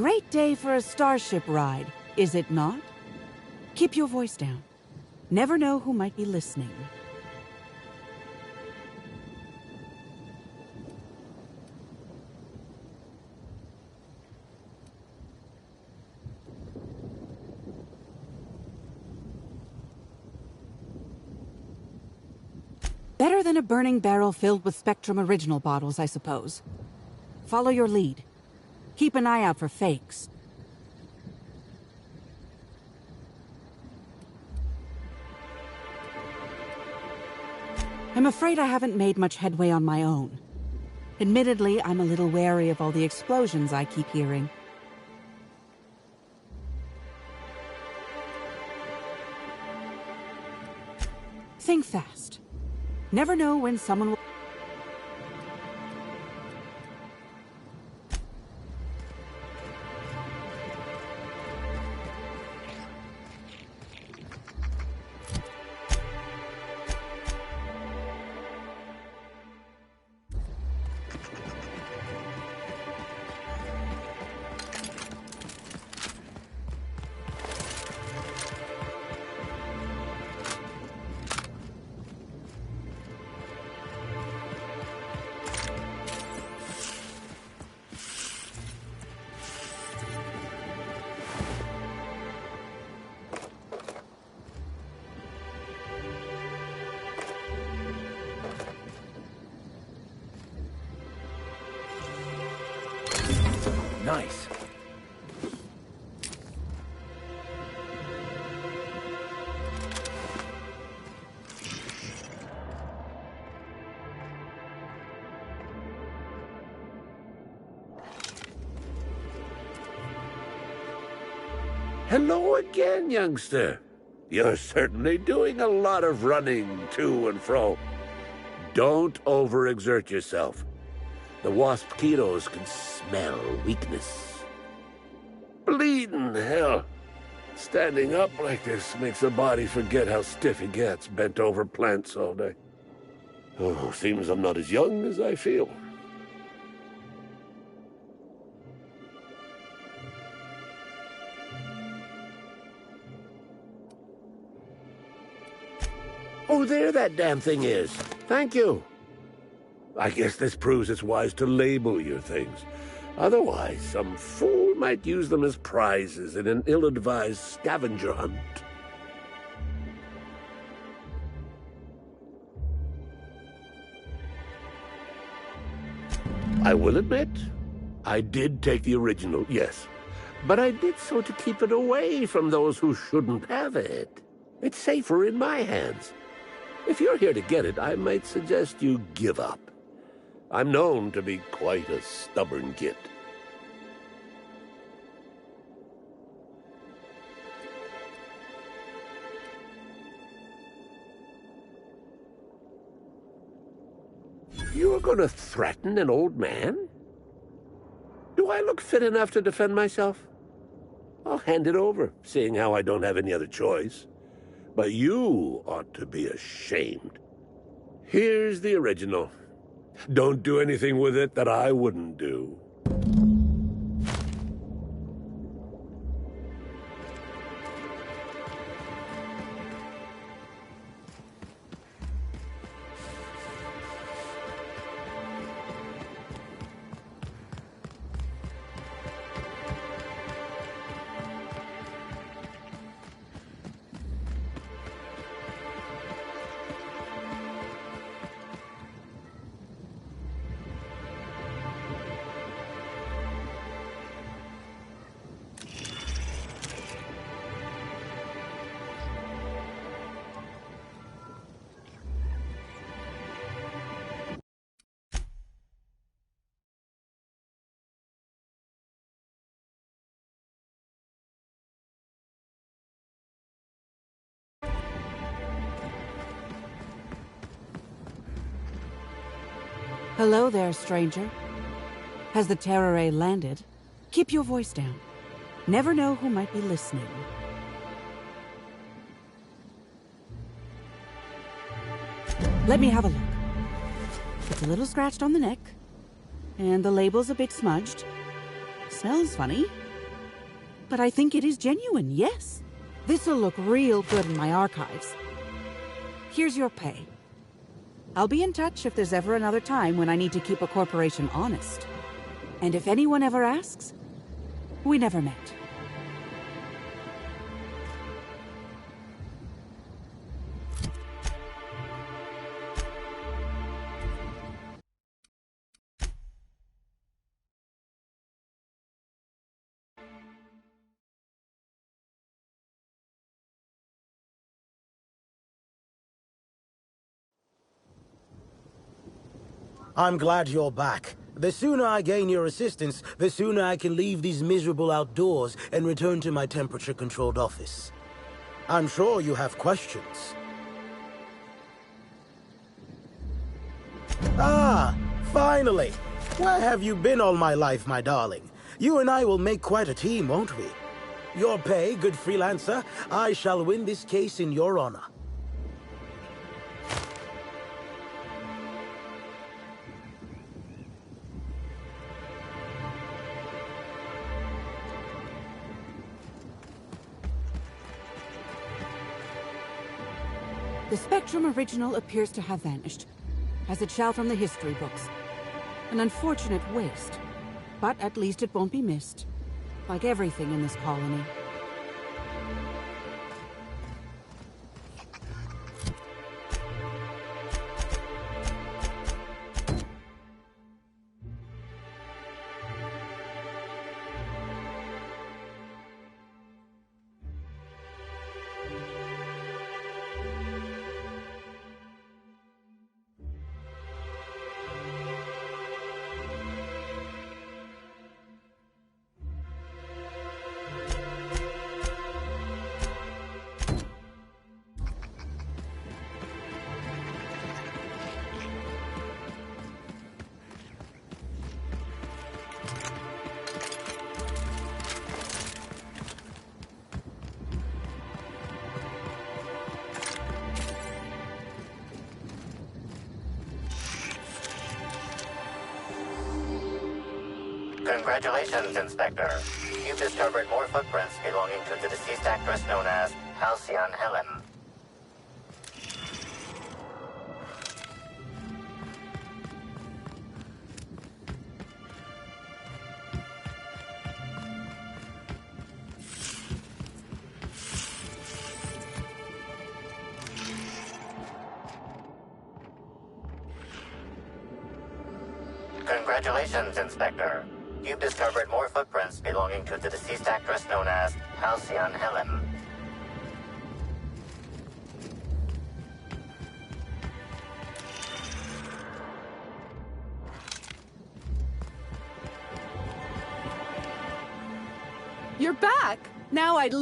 great day for a starship ride, is it not? Keep your voice down. Never know who might be listening. Better than a burning barrel filled with Spectrum Original bottles, I suppose. Follow your lead. Keep an eye out for fakes. I'm afraid I haven't made much headway on my own. Admittedly, I'm a little wary of all the explosions I keep hearing. Think fast. Never know when someone will... Nice. Hello again, youngster. You're certainly doing a lot of running to and fro. Don't overexert yourself. The wasp-ketos can smell weakness. Bleeding hell. Standing up like this makes the body forget how stiff it gets bent over plants all day. Oh, seems I'm not as young as I feel. Oh, there that damn thing is. Thank you. I guess this proves it's wise to label your things. Otherwise, some fool might use them as prizes in an ill-advised scavenger hunt. I will admit, I did take the original, yes. But I did so to keep it away from those who shouldn't have it. It's safer in my hands. If you're here to get it, I might suggest you give up. I'm known to be quite a stubborn git. You're going to threaten an old man? Do I look fit enough to defend myself? I'll hand it over, seeing how I don't have any other choice. But you ought to be ashamed. Here's the original. Don't do anything with it that I wouldn't do. Hello there, stranger. Has the terror ray landed? Keep your voice down. Never know who might be listening. Let me have a look. It's a little scratched on the neck, and the label's a bit smudged. Smells funny. But I think it is genuine, yes. This'll look real good in my archives. Here's your pay. I'll be in touch if there's ever another time when I need to keep a corporation honest. And if anyone ever asks, we never met. I'm glad you're back. The sooner I gain your assistance, the sooner I can leave these miserable outdoors and return to my temperature-controlled office. I'm sure you have questions. Ah, finally! Where have you been all my life, my darling? You and I will make quite a team, won't we? Your pay, good freelancer. I shall win this case in your honor. The Spectrum original appears to have vanished, as it shall from the history books. An unfortunate waste, but at least it won't be missed, like everything in this colony. Congratulations, Inspector. You've discovered more footprints belonging to the deceased actress known as Halcyon Helen. Congratulations, Inspector. You've discovered more footprints belonging to the deceased actress known as Halcyon Helen. You're back! Now I'd...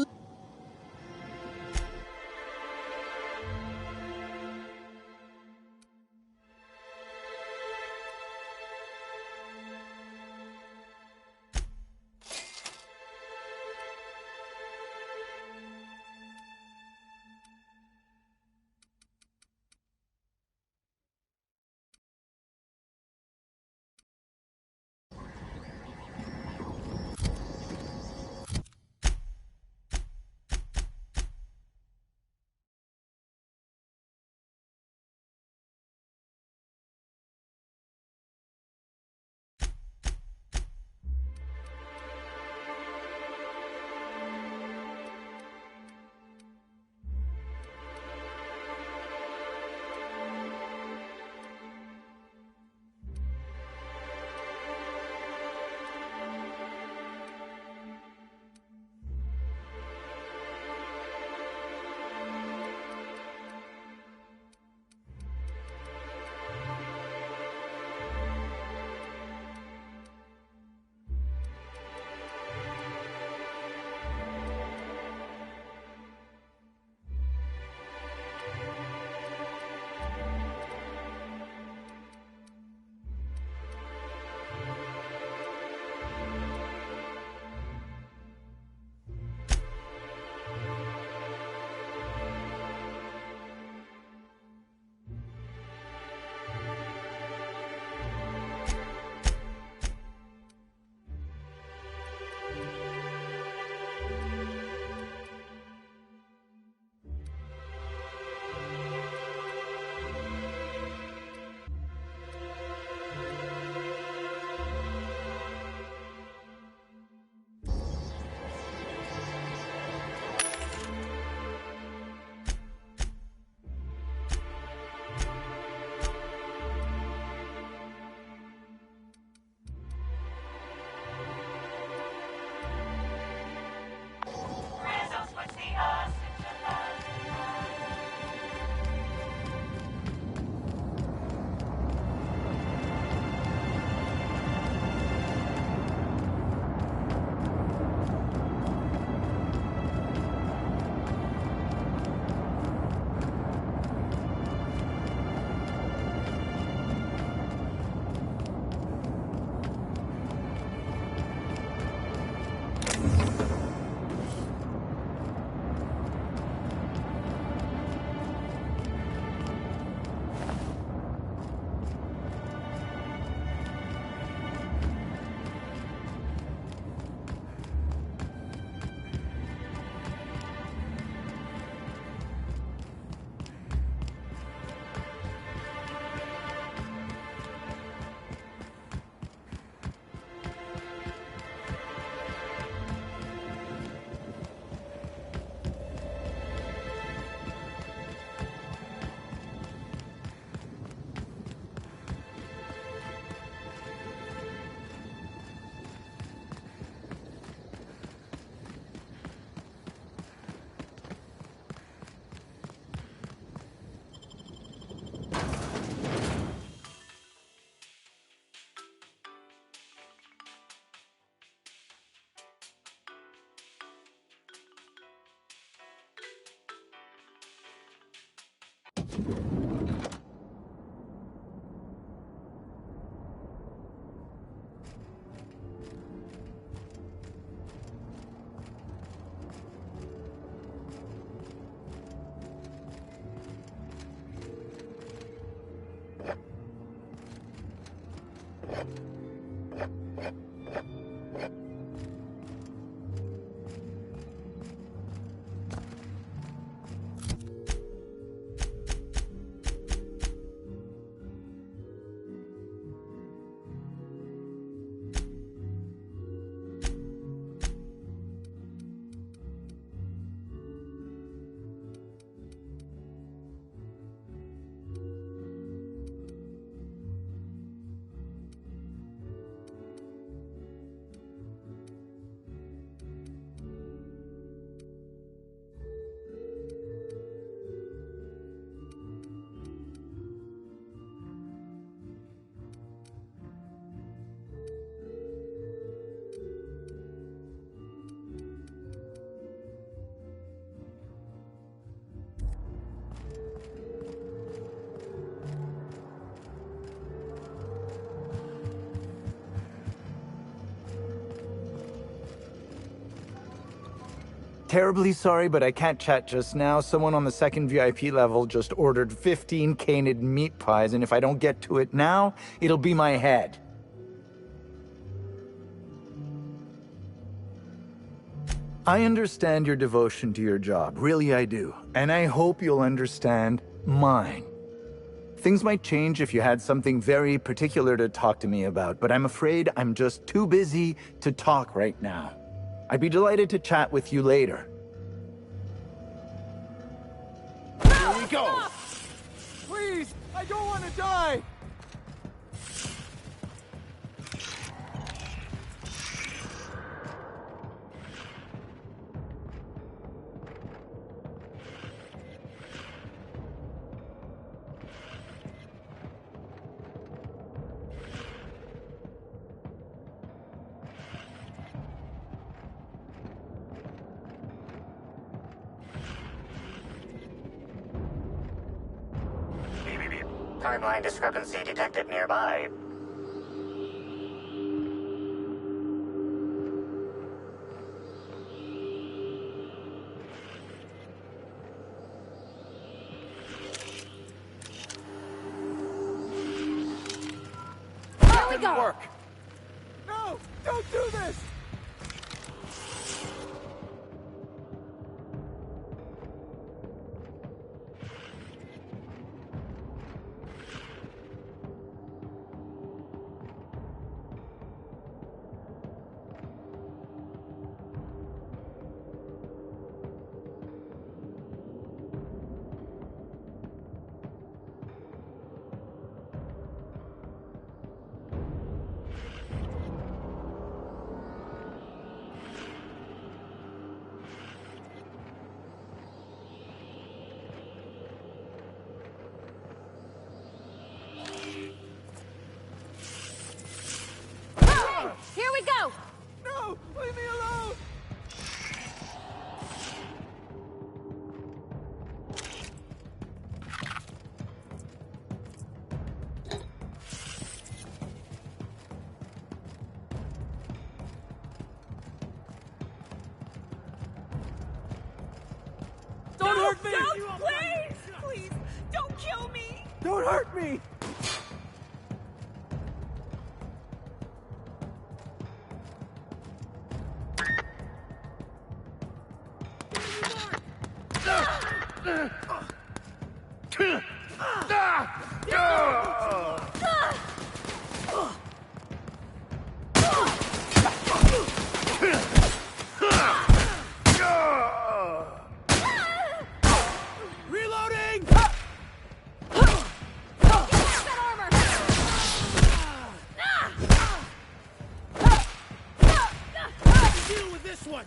Terribly sorry, but I can't chat just now. Someone on the second VIP level just ordered 15 canid meat pies, and if I don't get to it now, it'll be my head. I understand your devotion to your job. Really, I do. And I hope you'll understand mine. Things might change if you had something very particular to talk to me about, but I'm afraid I'm just too busy to talk right now. I'd be delighted to chat with you later. Here we go! Please! I don't want to die! Timeline discrepancy detected nearby. That didn't work! No! Don't do this! Here we go! No! Leave me alone! Don't hurt me! Don't, please! Please, don't kill me! Don't hurt me! Reloading! Deal with this one!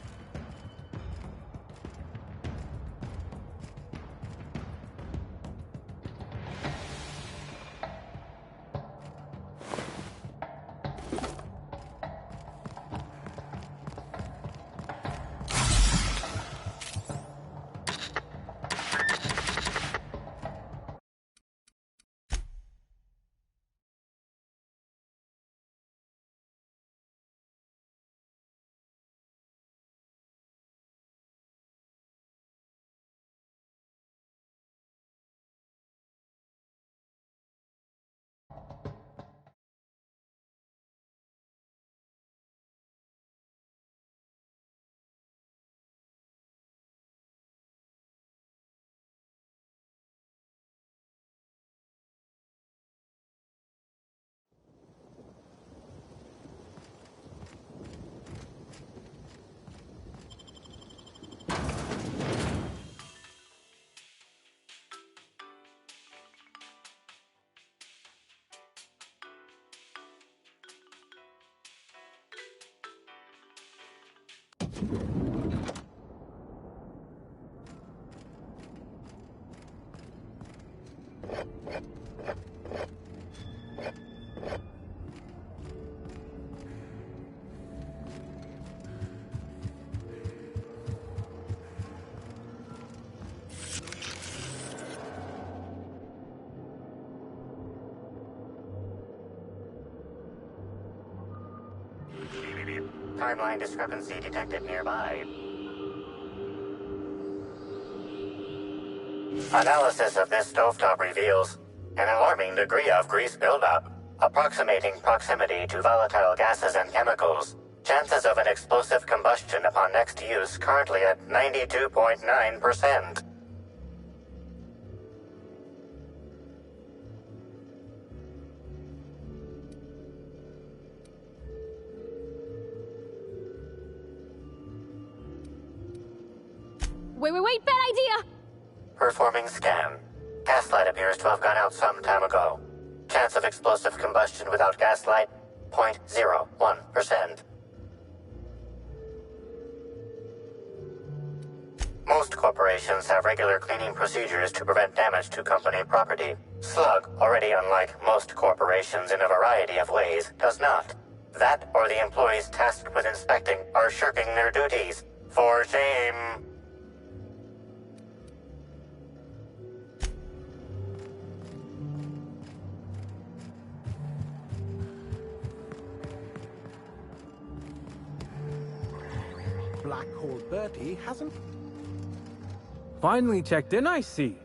Timeline discrepancy detected nearby. Analysis of this stovetop reveals an alarming degree of grease buildup, approximating proximity to volatile gases and chemicals. Chances of an explosive combustion upon next use currently at 92.9%. Wait, bad idea! Performing scan. Gaslight appears to have gone out some time ago. Chance of explosive combustion without gaslight, 0.01%. Most corporations have regular cleaning procedures to prevent damage to company property. Slug, already unlike most corporations in a variety of ways, does not. That or the employees tasked with inspecting are shirking their duties. For shame. Black Hole Bertie hasn't... Finally checked in, I see.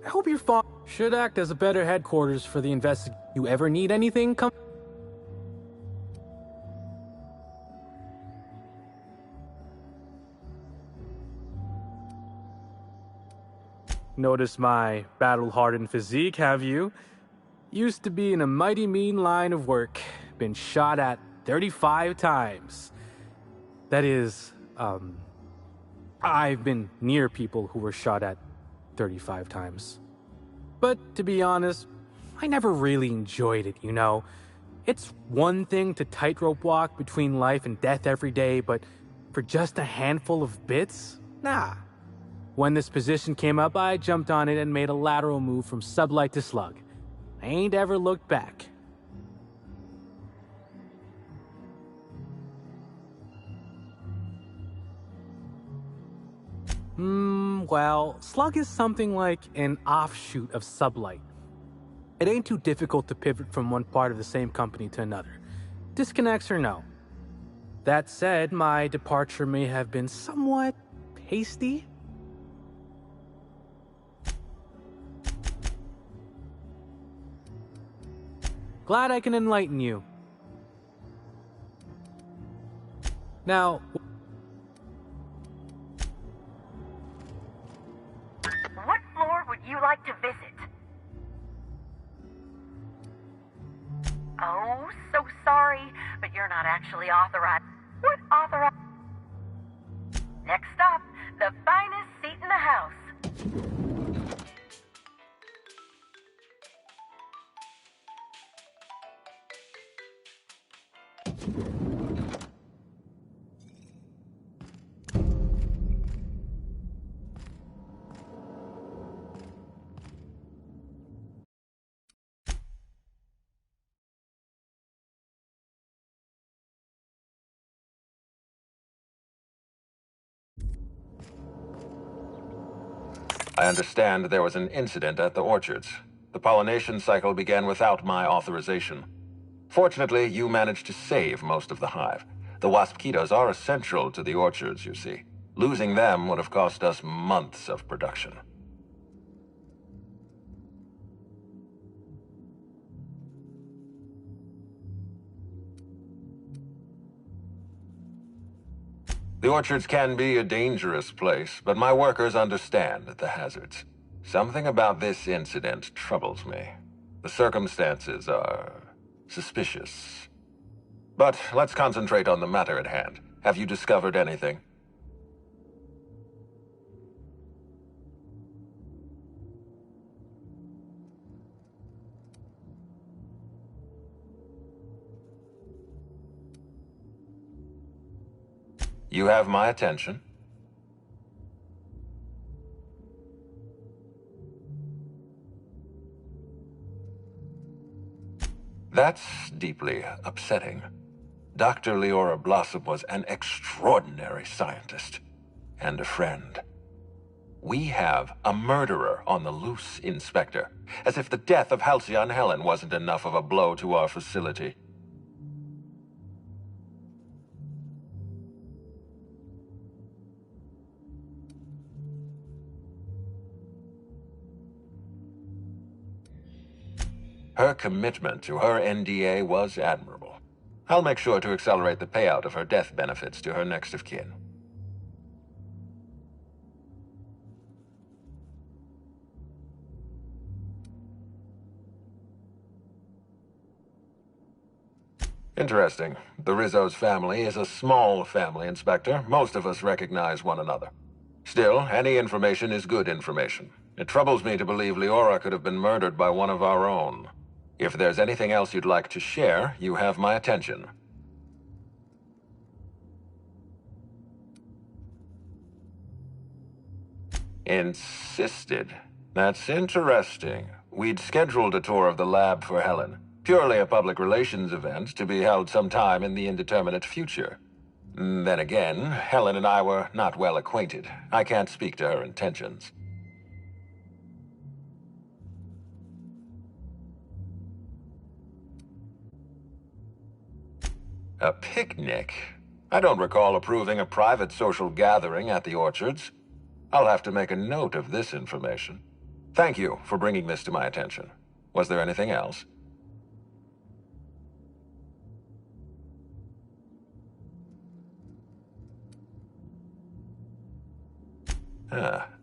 I hope you're fine. Should act as a better headquarters for the investigation. You ever need anything, come... Notice my battle-hardened physique, have you? Used to be in a mighty mean line of work. Been shot at 35 times. That is, I've been near people who were shot at 35 times. But to be honest, I never really enjoyed it, you know? It's one thing to tightrope walk between life and death every day, but for just a handful of bits? Nah. When this position came up, I jumped on it and made a lateral move from sublight to slug. I ain't ever looked back. Well, slug is something like an offshoot of sublight. It ain't too difficult to pivot from one part of the same company to another. Disconnects or no. That said, my departure may have been somewhat hasty. Glad I can enlighten you. Now... What floor would you like to visit? Oh, so sorry, but you're not actually authorized. What authorized? Next stop, the finest seat in the house. I understand there was an incident at the orchards. The pollination cycle began without my authorization. Fortunately, you managed to save most of the hive. The wasp-ketos are essential to the orchards, you see. Losing them would have cost us months of production. The orchards can be a dangerous place, but my workers understand the hazards. Something about this incident troubles me. The circumstances are suspicious. But let's concentrate on the matter at hand. Have you discovered anything? You have my attention. That's deeply upsetting. Dr. Leora Blossom was an extraordinary scientist and a friend. We have a murderer on the loose, Inspector, as if the death of Halcyon Helen wasn't enough of a blow to our facility. Her commitment to her NDA was admirable. I'll make sure to accelerate the payout of her death benefits to her next of kin. Interesting. The Rizzo's family is a small family, Inspector. Most of us recognize one another. Still, any information is good information. It troubles me to believe Leora could have been murdered by one of our own. If there's anything else you'd like to share, you have my attention. Insisted? That's interesting. We'd scheduled a tour of the lab for Helen. Purely a public relations event to be held sometime in the indeterminate future. Then again, Helen and I were not well acquainted. I can't speak to her intentions. A picnic? I don't recall approving a private social gathering at the Orchards. I'll have to make a note of this information. Thank you for bringing this to my attention. Was there anything else?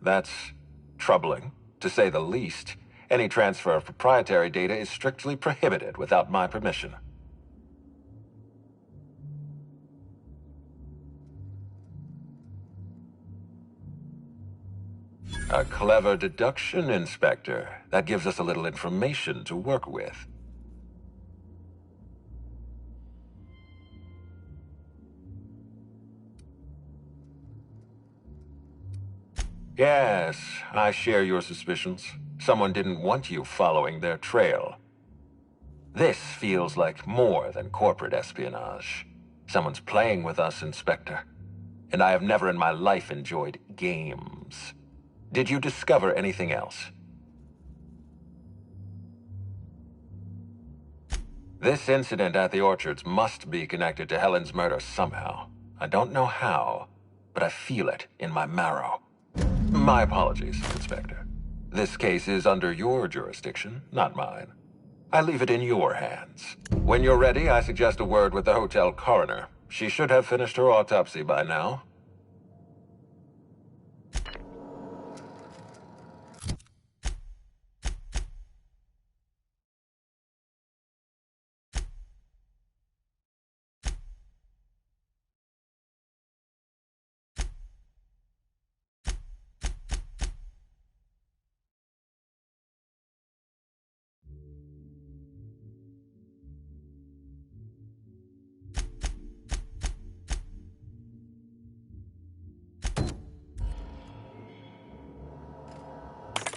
That's troubling, to say the least. Any transfer of proprietary data is strictly prohibited without my permission. A clever deduction, Inspector. That gives us a little information to work with. Yes, I share your suspicions. Someone didn't want you following their trail. This feels like more than corporate espionage. Someone's playing with us, Inspector. And I have never in my life enjoyed games. Did you discover anything else? This incident at the Orchards must be connected to Helen's murder somehow. I don't know how, but I feel it in my marrow. My apologies, Inspector. This case is under your jurisdiction, not mine. I leave it in your hands. When you're ready, I suggest a word with the hotel coroner. She should have finished her autopsy by now.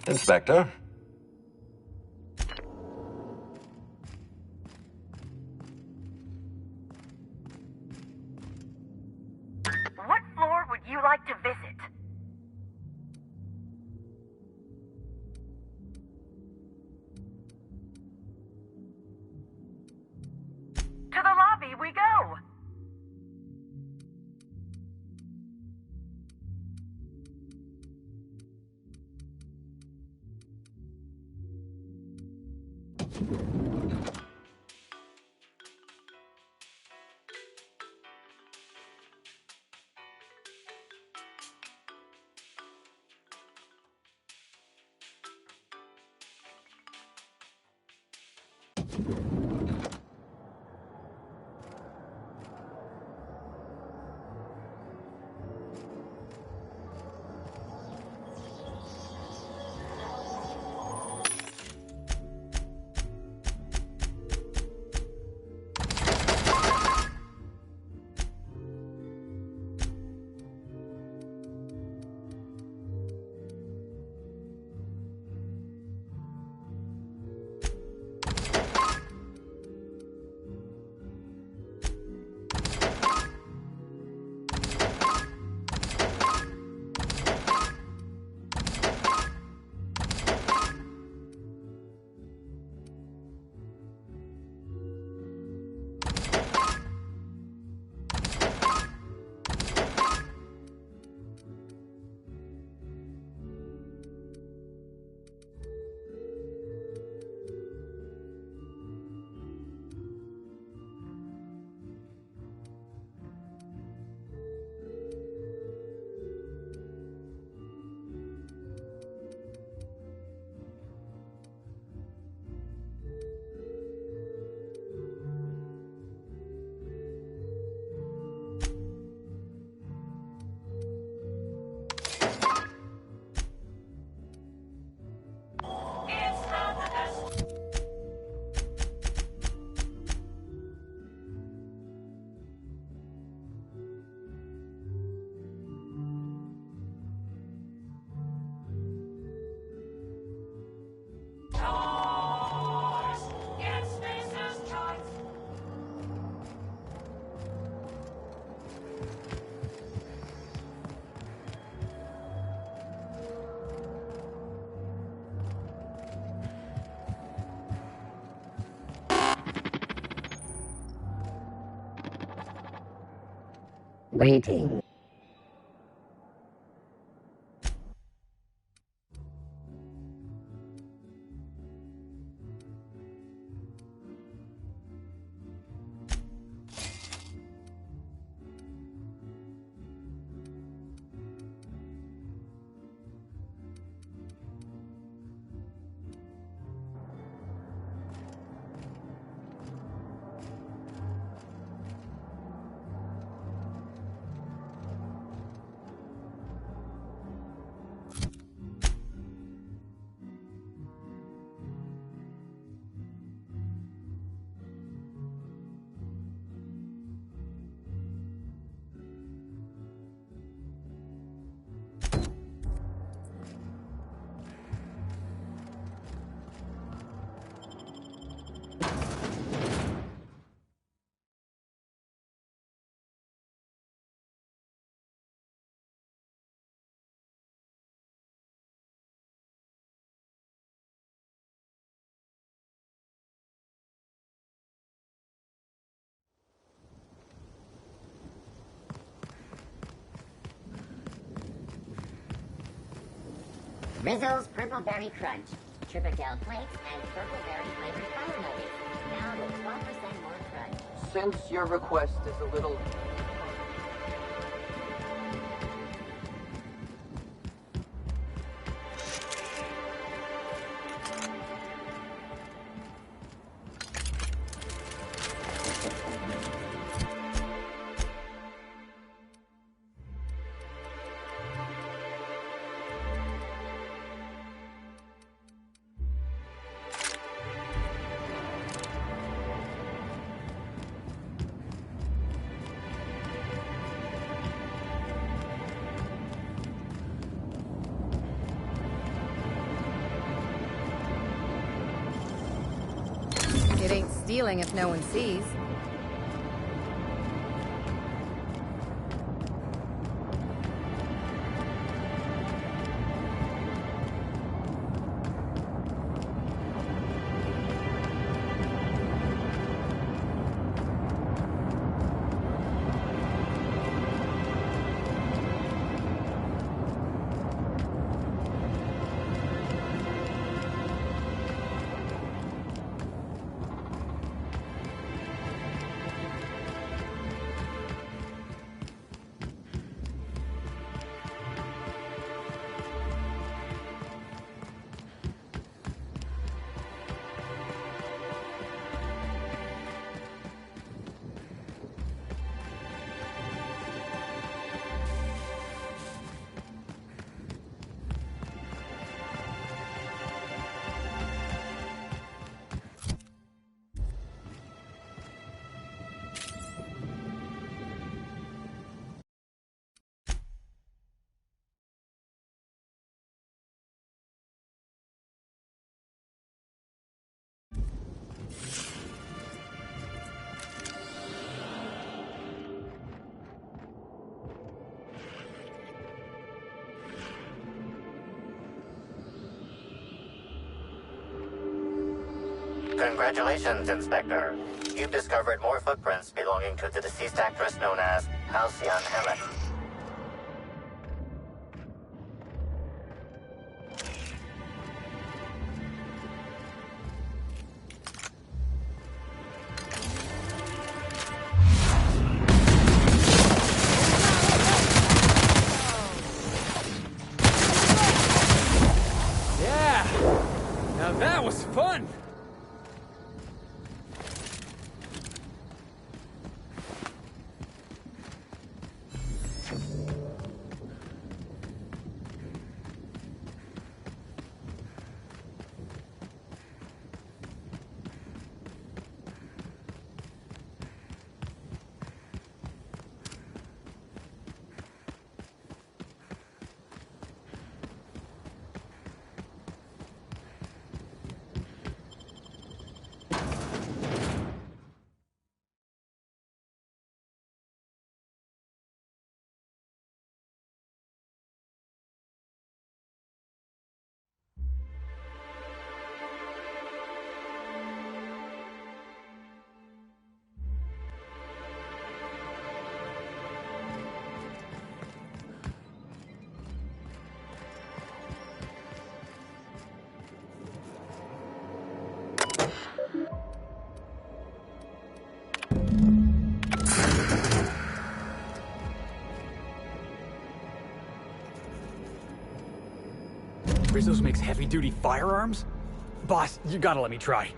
Inspector? What floor would you like to visit? To the lobby we go! Waiting. Rizzo's Purple Berry Crunch. Tripicale flakes and purple berry flavored fire nuggets. Now with 12% more crunch. Since your request is a little... It ain't stealing if no one sees. Congratulations, Inspector. You've discovered more footprints belonging to the deceased actress known as Halcyon Helen. Yeah! Now that was fun! Rizzo's makes heavy-duty firearms? Boss, you gotta let me try.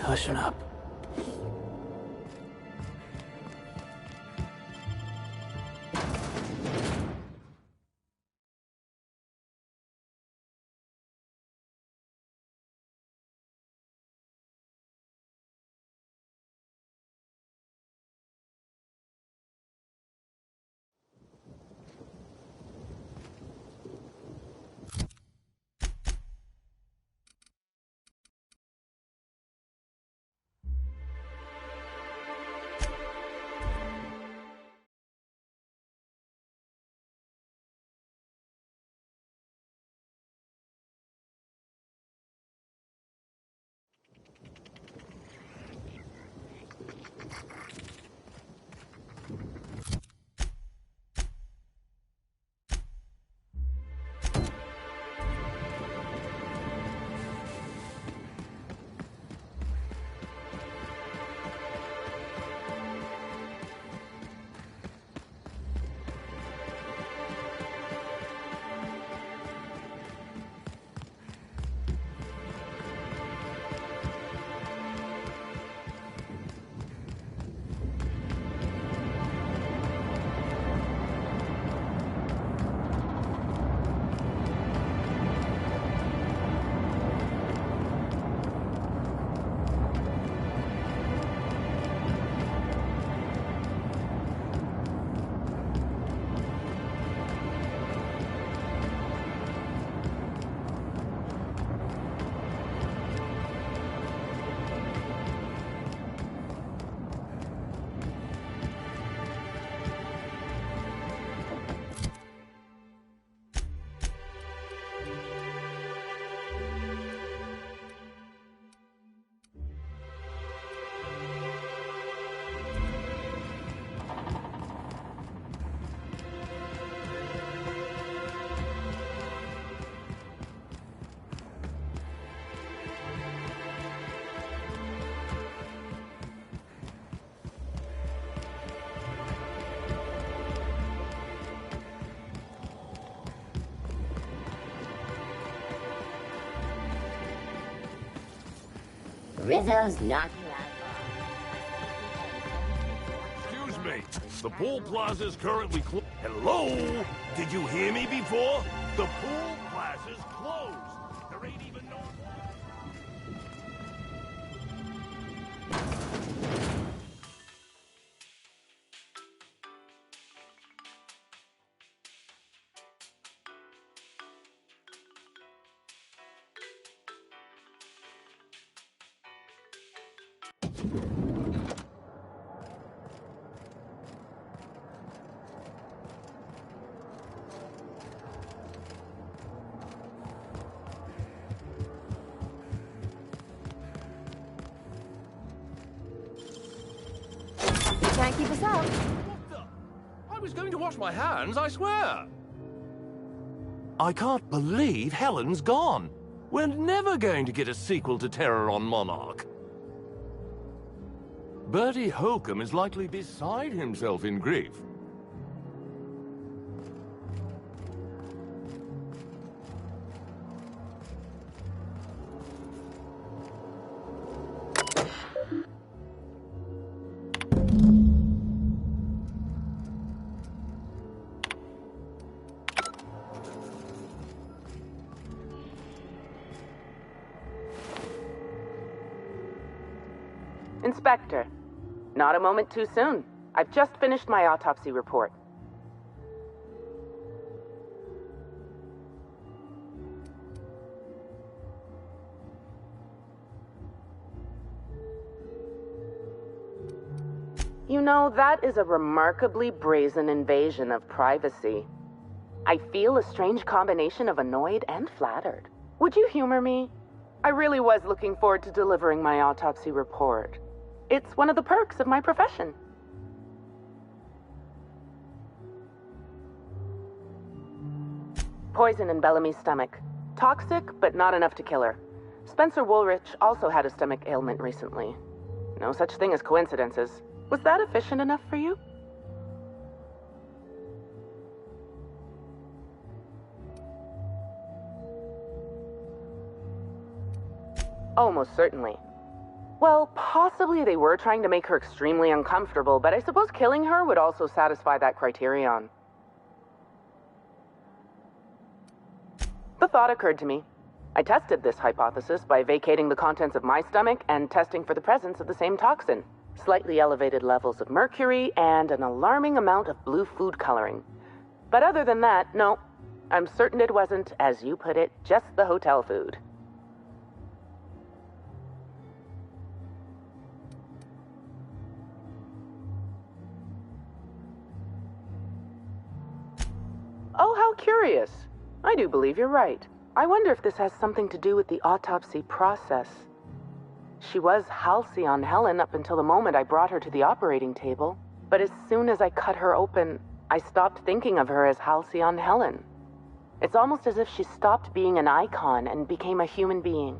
Hushing up. Rizzo's not. Excuse me. The pool plaza's currently closed. Hello? Did you hear me before? The pool plaza's closed. There ain't even no... Can't keep us out. I was going to wash my hands, I swear. I can't believe Helen's gone. We're never going to get a sequel to Terror on Monarch. Bertie Holcomb is likely beside himself in grief. Inspector, not a moment too soon. I've just finished my autopsy report. You know, that is a remarkably brazen invasion of privacy. I feel a strange combination of annoyed and flattered. Would you humor me? I really was looking forward to delivering my autopsy report. It's one of the perks of my profession. Poison in Bellamy's stomach. Toxic, but not enough to kill her. Spencer Woolrich also had a stomach ailment recently. No such thing as coincidences. Was that efficient enough for you? Oh, most certainly. Well, possibly they were trying to make her extremely uncomfortable, but I suppose killing her would also satisfy that criterion. The thought occurred to me. I tested this hypothesis by vacating the contents of my stomach and testing for the presence of the same toxin. Slightly elevated levels of mercury and an alarming amount of blue food coloring. But other than that, no. I'm certain it wasn't, as you put it, just the hotel food. Oh, how curious. I do believe you're right. I wonder if this has something to do with the autopsy process. She was Halcyon Helen up until the moment I brought her to the operating table. But as soon as I cut her open, I stopped thinking of her as Halcyon Helen. It's almost as if she stopped being an icon and became a human being.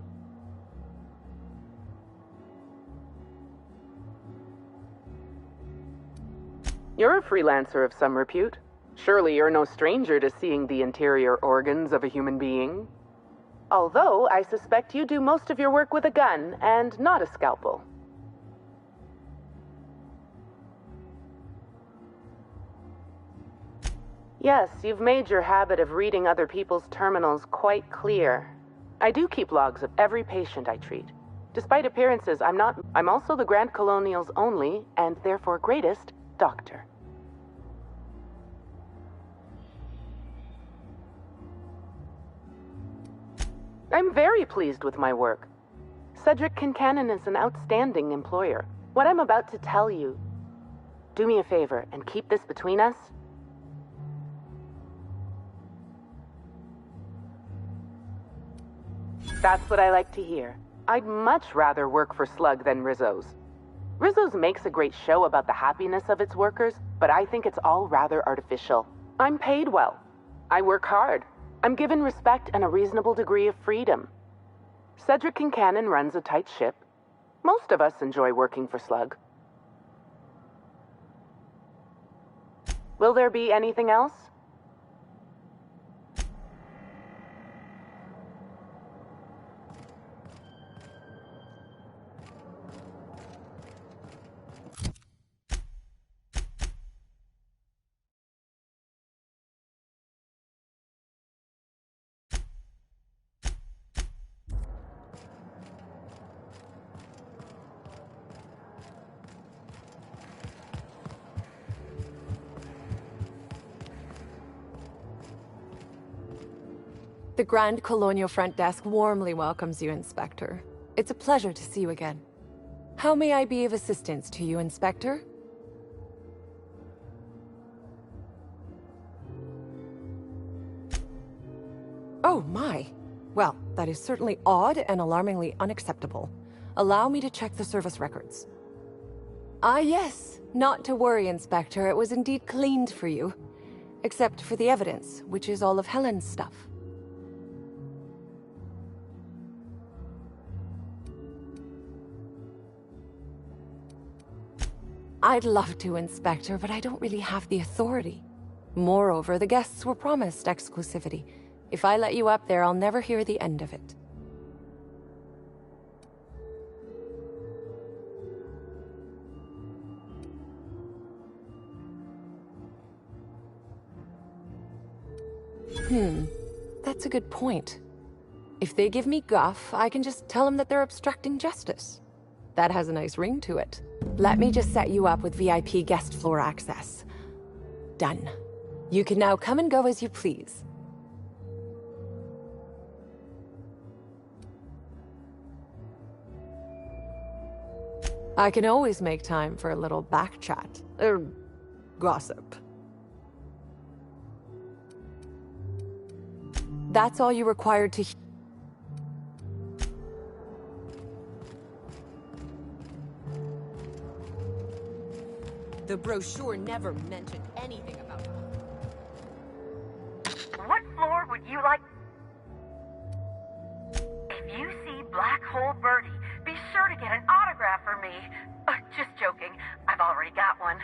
You're a freelancer of some repute. Surely you're no stranger to seeing the interior organs of a human being. Although, I suspect you do most of your work with a gun, and not a scalpel. Yes, you've made your habit of reading other people's terminals quite clear. I do keep logs of every patient I treat. Despite appearances, I'm also the Grand Colonial's only, and therefore greatest, doctor. I'm very pleased with my work. Cedric Kincannon is an outstanding employer. What I'm about to tell you, do me a favor and keep this between us. That's what I like to hear. I'd much rather work for Slug than Rizzo's. Rizzo's makes a great show about the happiness of its workers, but I think it's all rather artificial. I'm paid well. I work hard. I'm given respect and a reasonable degree of freedom. Cedric Kincannon runs a tight ship. Most of us enjoy working for Slug. Will there be anything else? The Grand Colonial Front Desk warmly welcomes you, Inspector. It's a pleasure to see you again. How may I be of assistance to you, Inspector? Oh, my. Well, that is certainly odd and alarmingly unacceptable. Allow me to check the service records. Ah, yes. Not to worry, Inspector. It was indeed cleaned for you. Except for the evidence, which is all of Helen's stuff. I'd love to, Inspector, but I don't really have the authority. Moreover, the guests were promised exclusivity. If I let you up there, I'll never hear the end of it. That's a good point. If they give me guff, I can just tell them that they're obstructing justice. That has a nice ring to it. Let me just set you up with VIP guest floor access. Done. You can now come and go as you please. I can always make time for a little back chat. Gossip. That's all you required to... The brochure never mentioned anything about... What floor would you like? If you see Black Hole Birdie, be sure to get an autograph for me. Just joking. I've already got one.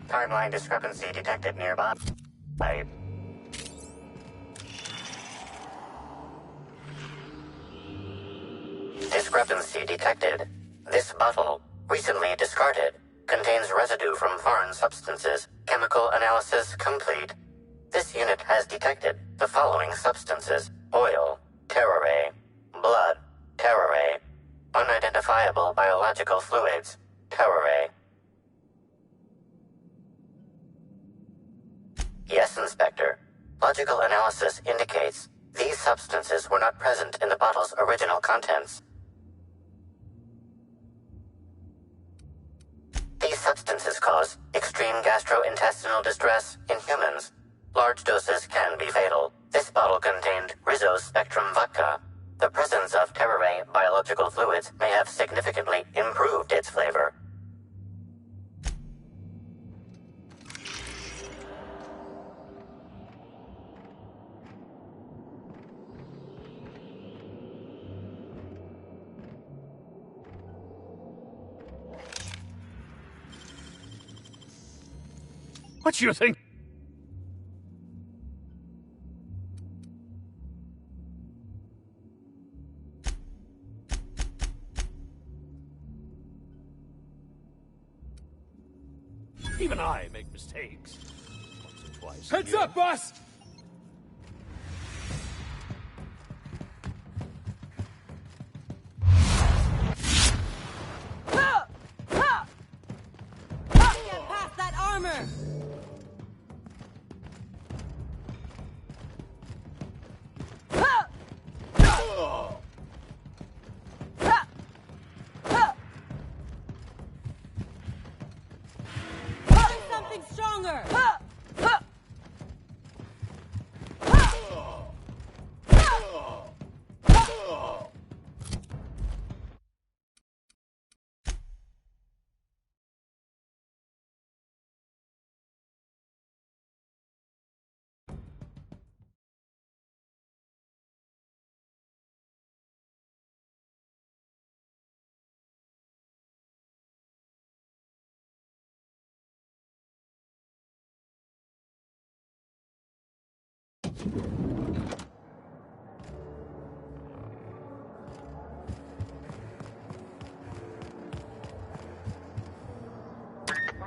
Timeline discrepancy detected nearby. Discrepancy detected. This bottle, recently discarded, contains residue from foreign substances. Chemical analysis complete. This unit has detected the following substances: oil, terrorray, blood, terrorray, unidentifiable biological fluids, terrorray. Yes, Inspector. Logical analysis indicates these substances were not present in the bottle's original contents. These substances cause extreme gastrointestinal distress in humans. Large doses can be fatal. This bottle contained Rizzo's Spectrum vodka. The presence of terrorray biological fluids may have significantly improved its flavor. What do you think? Even I make mistakes. Once or twice. Heads up, boss! Get past that armor! Something stronger!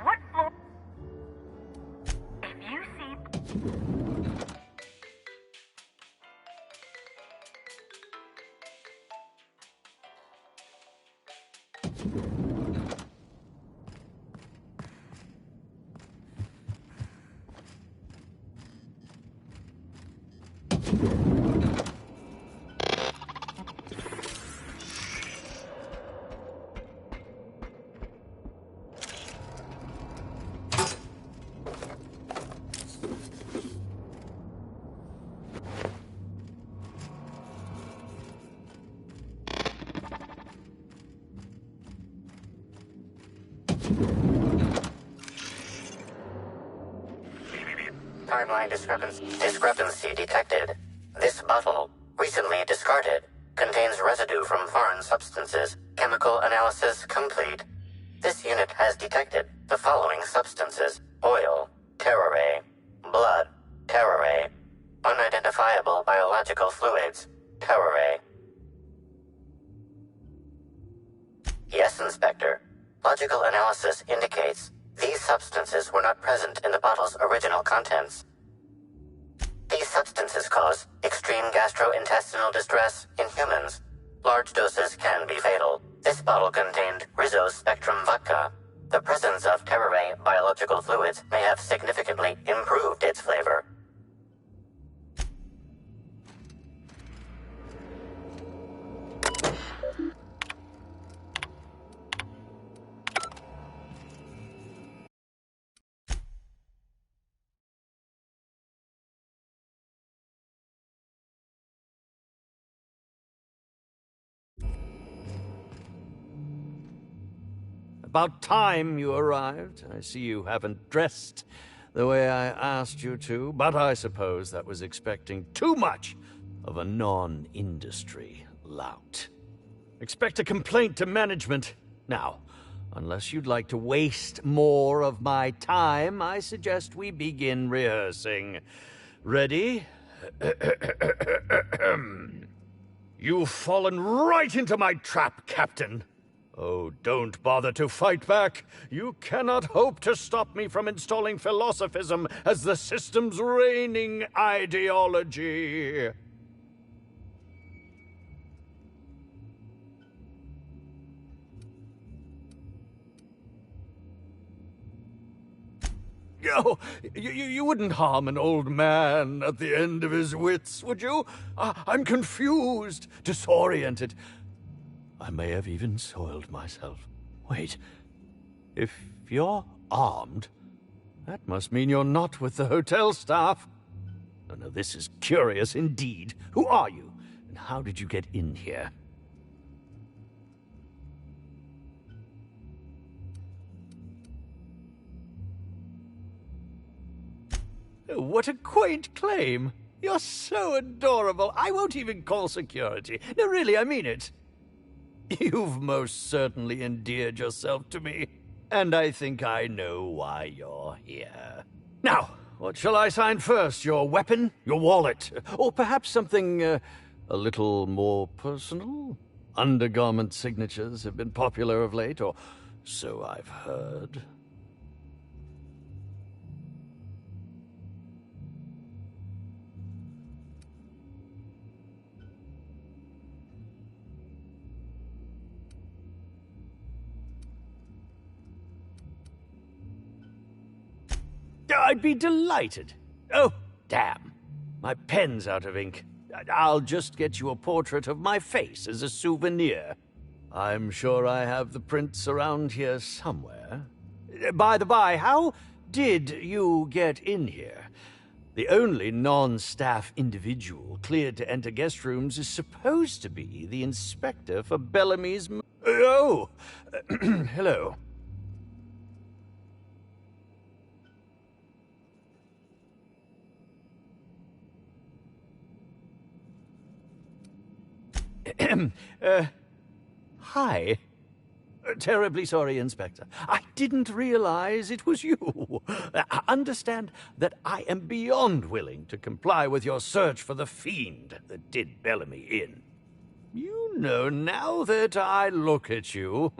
What Timeline discrepancy detected. This bottle, recently discarded, contains residue from foreign substances. Chemical analysis complete. This unit has detected the following substances: oil, terrorray, blood, terrorray, unidentifiable biological fluids, terrorray. Yes, Inspector. Logical analysis indicates these substances were not present in the bottle's original contents. These substances cause extreme gastrointestinal distress in humans. Large doses can be fatal. This bottle contained Rizzo's Spectrum vodka. The presence of terrorray biological fluids may have significantly improved its flavor. About time you arrived. I see you haven't dressed the way I asked you to, but I suppose that was expecting too much of a non-industry lout. Expect a complaint to management. Now, unless you'd like to waste more of my time, I suggest we begin rehearsing. Ready? You've fallen right into my trap, Captain. Oh, don't bother to fight back. You cannot hope to stop me from installing philosophism as the system's reigning ideology. Oh, you wouldn't harm an old man at the end of his wits, would you? I'm confused, disoriented. I may have even soiled myself. Wait, if you're armed, that must mean you're not with the hotel staff. Oh, no, this is curious indeed. Who are you, and how did you get in here? Oh, what a quaint claim. You're so adorable. I won't even call security. No, really, I mean it. You've most certainly endeared yourself to me, and I think I know why you're here. Now, what shall I sign first? Your weapon? Your wallet? Or perhaps something a little more personal? Undergarment signatures have been popular of late, or so I've heard. I'd be delighted. Oh, damn. My pen's out of ink. I'll just get you a portrait of my face as a souvenir. I'm sure I have the prints around here somewhere. By the by, how did you get in here? The only non-staff individual cleared to enter guest rooms is supposed to be the inspector for Bellamy's... Oh! Hello. Hi. Terribly sorry, Inspector. I didn't realize it was you. Understand that I am beyond willing to comply with your search for the fiend that did Bellamy in. You know, now that I look at you,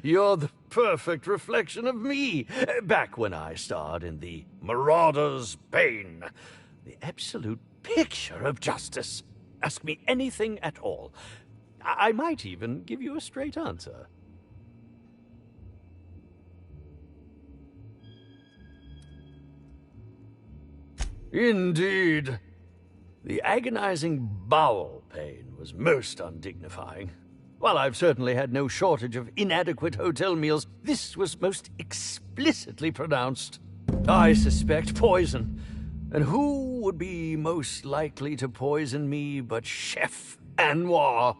you're the perfect reflection of me, back when I starred in the Marauder's Bane. The absolute picture of justice. Ask me anything at all. I might even give you a straight answer. Indeed. The agonizing bowel pain was most undignifying. While I've certainly had no shortage of inadequate hotel meals, this was most explicitly pronounced. I suspect poison. And who would be most likely to poison me but Chef Anwar?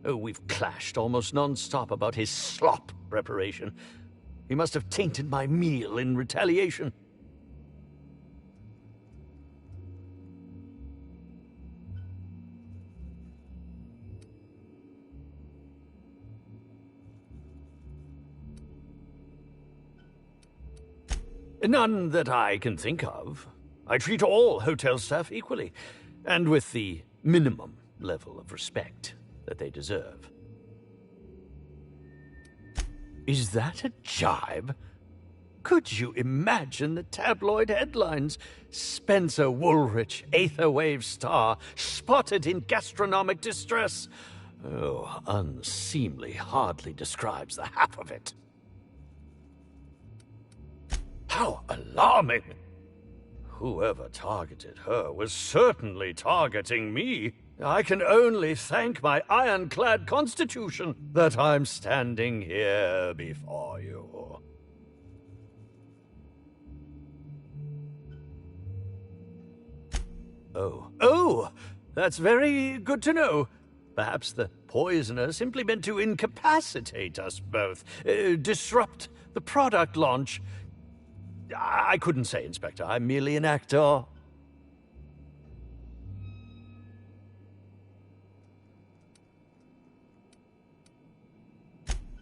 Oh, we've clashed almost non-stop about his slop preparation. He must have tainted my meal in retaliation. None that I can think of. I treat all hotel staff equally, and with the minimum level of respect that they deserve. Is that a jibe? Could you imagine the tabloid headlines? Spencer Woolrich, Aetherwave star, spotted in gastronomic distress. Oh, unseemly hardly describes the half of it. How alarming! Whoever targeted her was certainly targeting me. I can only thank my ironclad constitution that I'm standing here before you. Oh, that's very good to know. Perhaps the poisoner simply meant to incapacitate us both, disrupt the product launch. I couldn't say, Inspector. I'm merely an actor.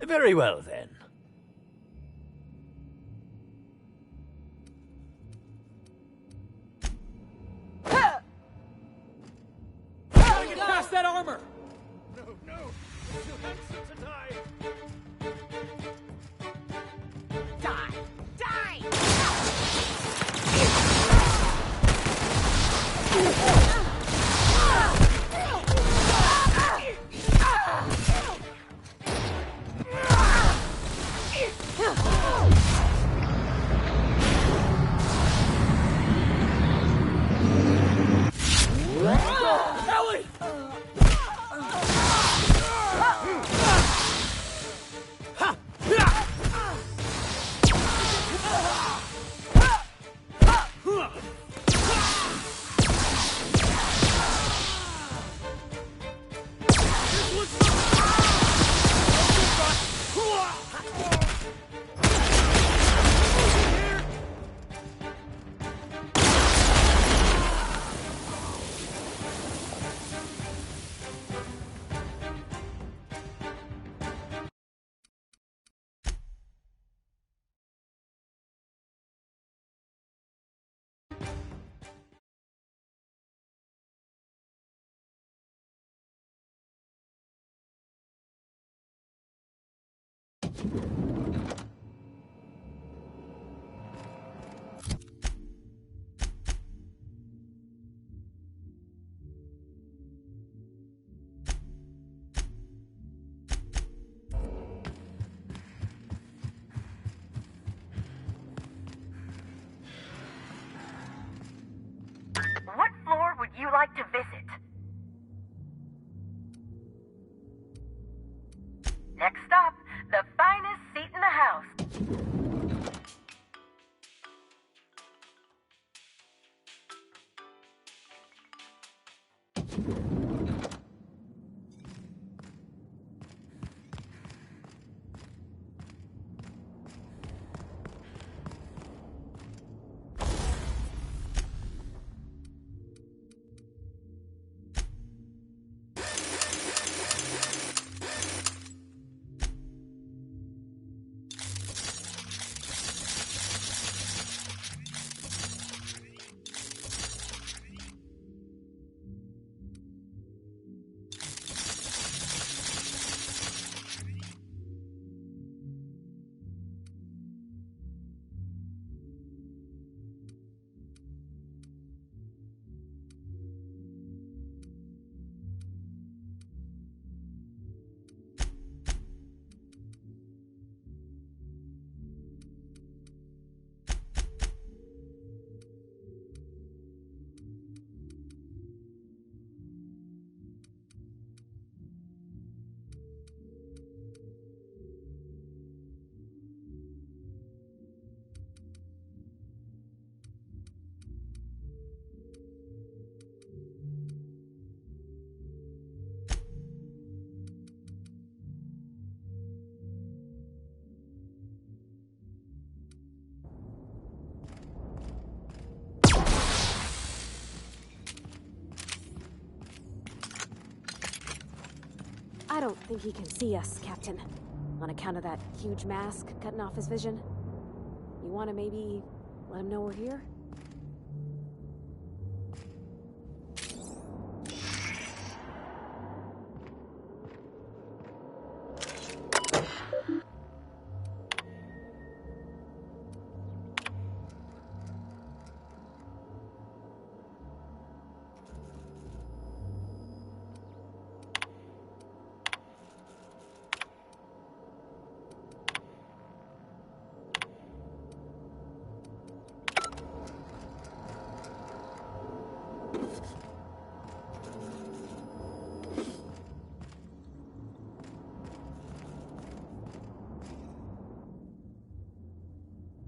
Very well, then. Get past that armor! No, no! You handsome to die! Die! Die! Ellie! What floor would you like to visit? Next stop, the finest seat in the house. I don't think he can see us, Captain. On account of that huge mask cutting off his vision. You want to maybe let him know we're here?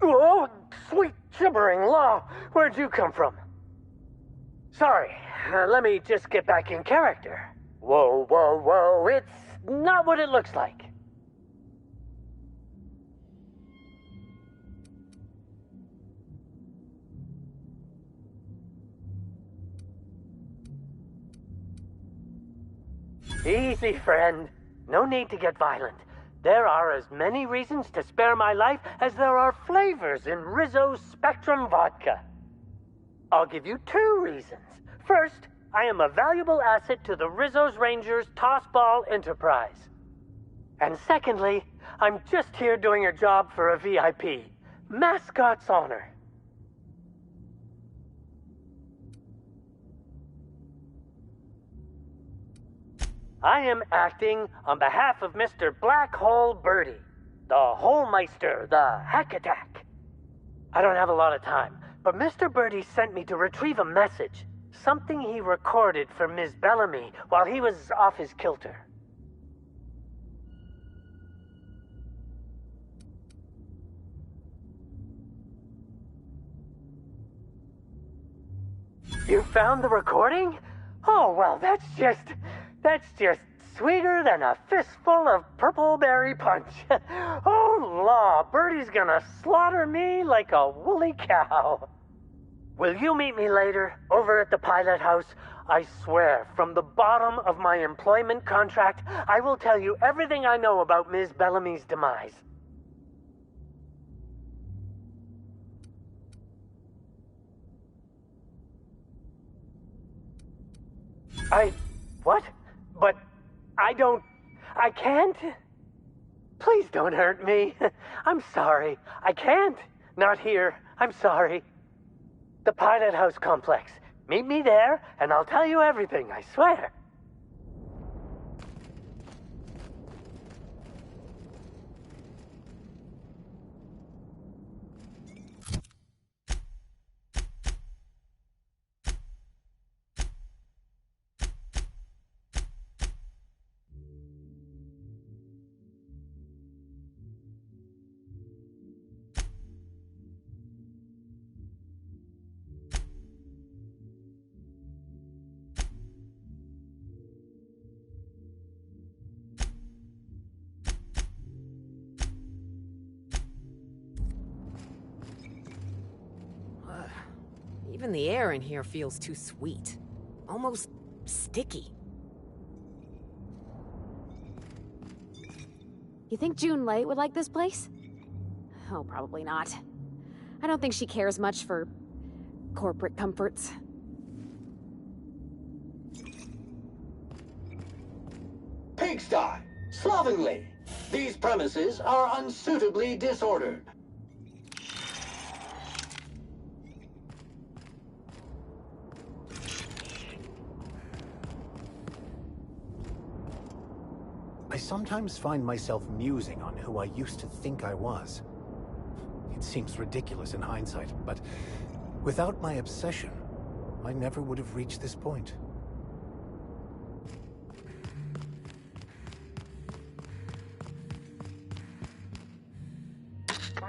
Oh, sweet gibbering law! Where'd you come from? Sorry, let me just get back in character. Whoa, whoa, whoa, it's not what it looks like. Easy, friend. No need to get violent. There are as many reasons to spare my life as there are flavors in Rizzo's Spectrum vodka. I'll give you 2 reasons. First, I am a valuable asset to the Rizzo's Rangers Tossball Enterprise. And secondly, I'm just here doing a job for a VIP. Mascot's honor. I am acting on behalf of Mr. Black Hole Birdie, the Holmeister, the Hack Attack. I don't have a lot of time, but Mr. Birdie sent me to retrieve a message, something he recorded for Ms. Bellamy while he was off his kilter. You found the recording? Oh, well, that's just sweeter than a fistful of purple berry punch. Oh, law, Birdie's gonna slaughter me like a woolly cow. Will you meet me later, over at the pilot house? I swear, from the bottom of my employment contract, I will tell you everything I know about Ms. Bellamy's demise. What? But I can't? Please don't hurt me. I'm sorry. I can't. Not here. I'm sorry. The Pilot House Complex. Meet me there, and I'll tell you everything, I swear. Even the air in here feels too sweet. Almost sticky. You think June Light would like this place? Oh, probably not. I don't think she cares much for corporate comforts. Pigsty! Slovenly! These premises are unsuitably disordered. I sometimes find myself musing on who I used to think I was. It seems ridiculous in hindsight, but without my obsession, I never would have reached this point.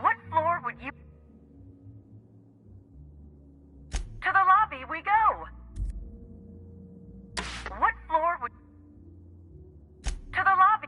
What floor would you... To the lobby we go! What floor would... To the lobby!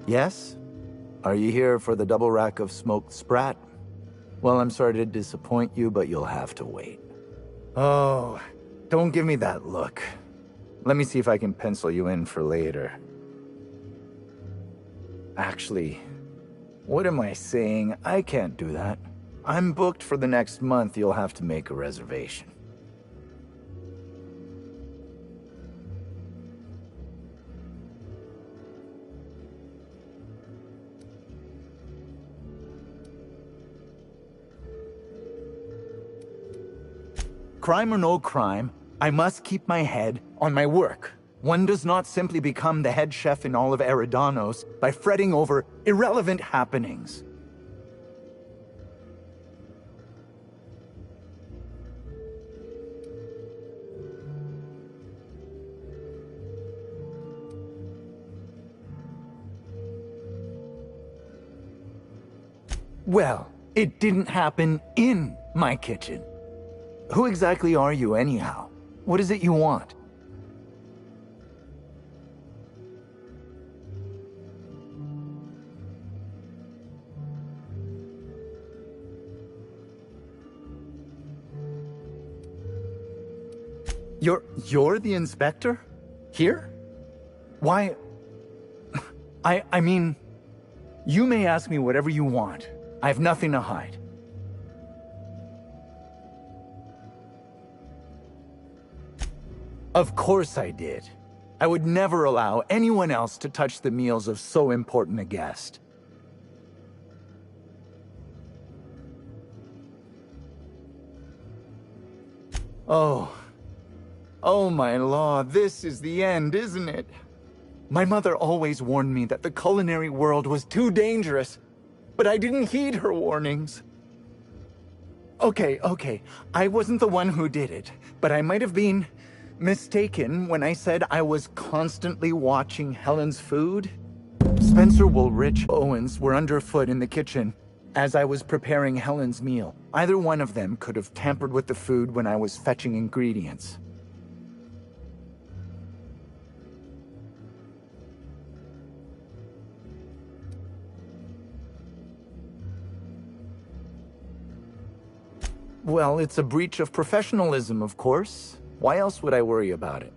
Yes? Are you here for the double rack of smoked sprat? Well, I'm sorry to disappoint you, but you'll have to wait. Oh, don't give me that look. Let me see if I can pencil you in for later. Actually, what am I saying? I can't do that. I'm booked for the next month. You'll have to make a reservation. Crime or no crime, I must keep my head on my work. One does not simply become the head chef in all of Eridanos by fretting over irrelevant happenings. Well, it didn't happen in my kitchen. Who exactly are you, anyhow? What is it you want? You're the inspector? Here? Why... I mean... You may ask me whatever you want. I have nothing to hide. Of course I did. I would never allow anyone else to touch the meals of so important a guest. Oh, my law, this is the end, isn't it? My mother always warned me that the culinary world was too dangerous, but I didn't heed her warnings. Okay, I wasn't the one who did it, but I might have been mistaken when I said I was constantly watching Helen's food. Spencer Woolrich Owens were underfoot in the kitchen as I was preparing Helen's meal. Either one of them could have tampered with the food when I was fetching ingredients. Well, it's a breach of professionalism, of course. Why else would I worry about it?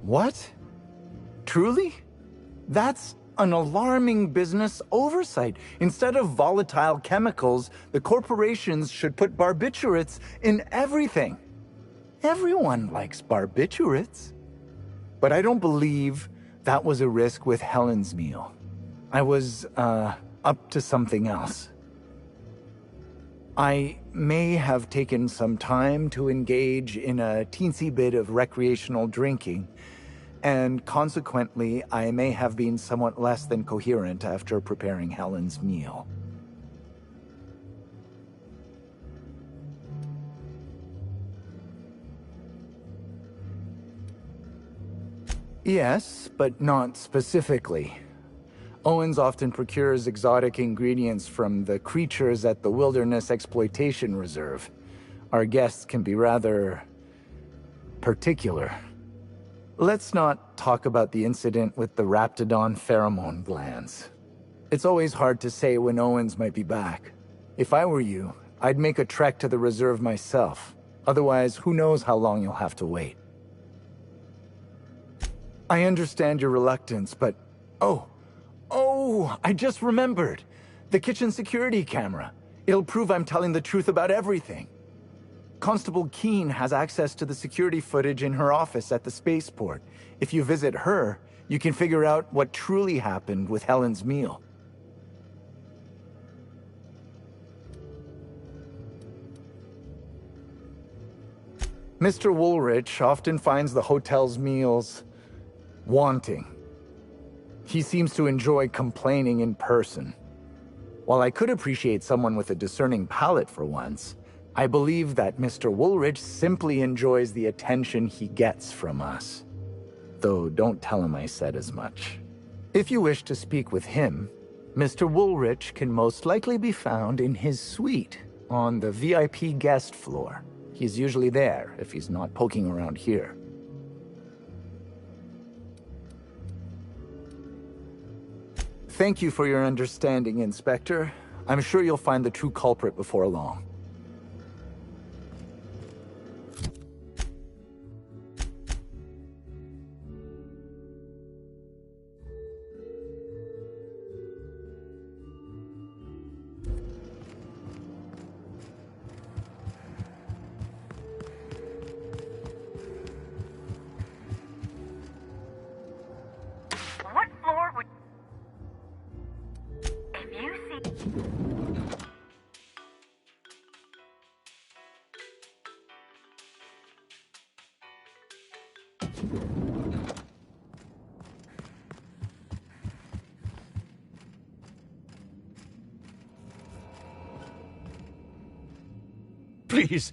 What? Truly? That's an alarming business oversight. Instead of volatile chemicals, the corporations should put barbiturates in everything. Everyone likes barbiturates. But I don't believe that was a risk with Helen's meal. I was, up to something else. I may have taken some time to engage in a teensy bit of recreational drinking, and consequently, I may have been somewhat less than coherent after preparing Helen's meal. Yes, but not specifically. Owens often procures exotic ingredients from the creatures at the Wilderness Exploitation Reserve. Our guests can be rather particular. Let's not talk about the incident with the Raptidon pheromone glands. It's always hard to say when Owens might be back. If I were you, I'd make a trek to the reserve myself. Otherwise, who knows how long you'll have to wait. I understand your reluctance, but... Oh, I just remembered. The kitchen security camera. It'll prove I'm telling the truth about everything. Constable Keene has access to the security footage in her office at the spaceport. If you visit her, you can figure out what truly happened with Helen's meal. Mr. Woolrich often finds the hotel's meals wanting. He seems to enjoy complaining in person. While I could appreciate someone with a discerning palate for once, I believe that Mr. Woolrich simply enjoys the attention he gets from us. Though don't tell him I said as much. If you wish to speak with him, Mr. Woolrich can most likely be found in his suite on the VIP guest floor. He's usually there if he's not poking around here. Thank you for your understanding, Inspector. I'm sure you'll find the true culprit before long. What floor would... If you see... Please,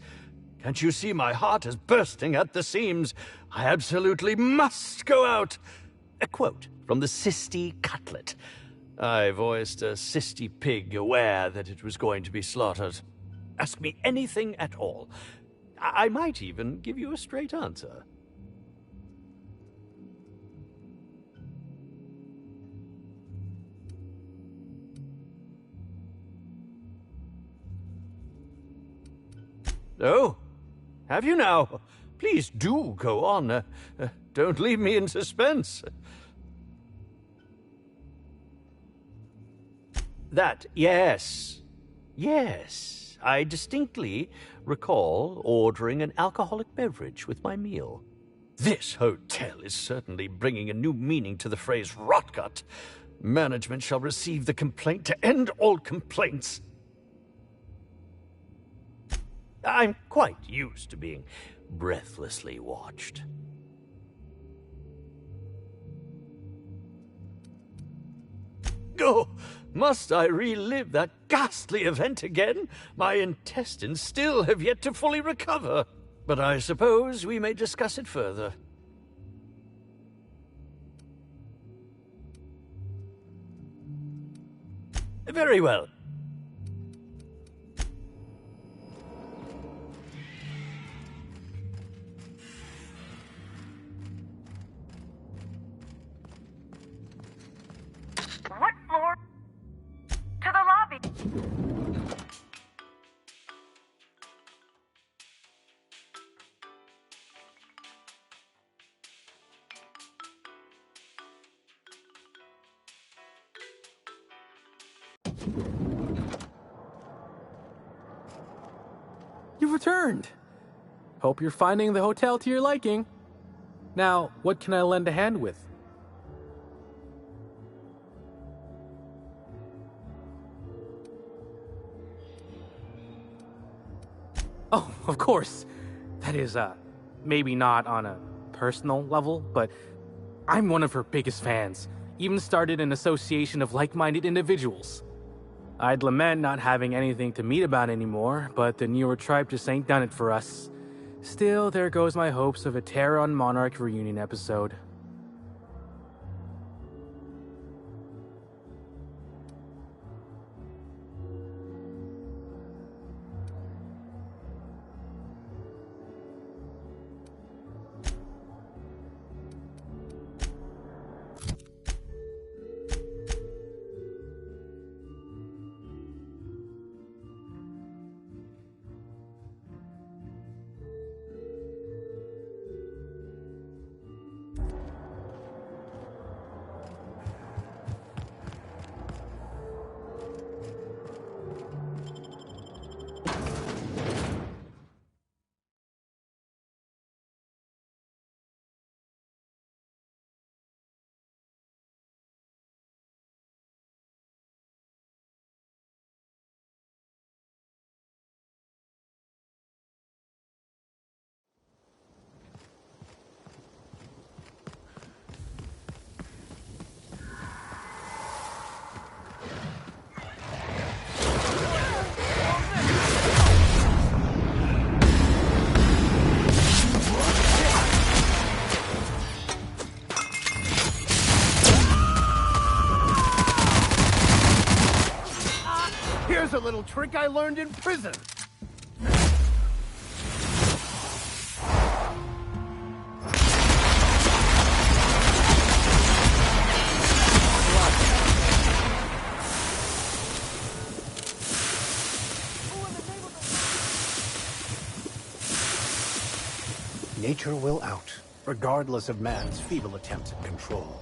can't you see my heart is bursting at the seams? I absolutely must go out. A quote from the Sisty Cutlet. I voiced a Sisty pig, aware that it was going to be slaughtered. Ask me anything at all. I might even give you a straight answer. Oh, have you now? Please do go on. Don't leave me in suspense. That, yes. Yes, I distinctly recall ordering an alcoholic beverage with my meal. This hotel is certainly bringing a new meaning to the phrase rotgut. Management shall receive the complaint to end all complaints. I'm quite used to being breathlessly watched. Oh, must I relive that ghastly event again? My intestines still have yet to fully recover. But I suppose we may discuss it further. Very well. What floor? To the lobby. You've returned. Hope you're finding the hotel to your liking. Now, what can I lend a hand with? Oh, of course. That is, maybe not on a personal level, but I'm one of her biggest fans. Even started an association of like-minded individuals. I'd lament not having anything to meet about anymore, but the newer tribe just ain't done it for us. Still, there goes my hopes of a Terror on Monarch reunion episode. Here's a little trick I learned in prison. Nature will out, regardless of man's feeble attempts at control.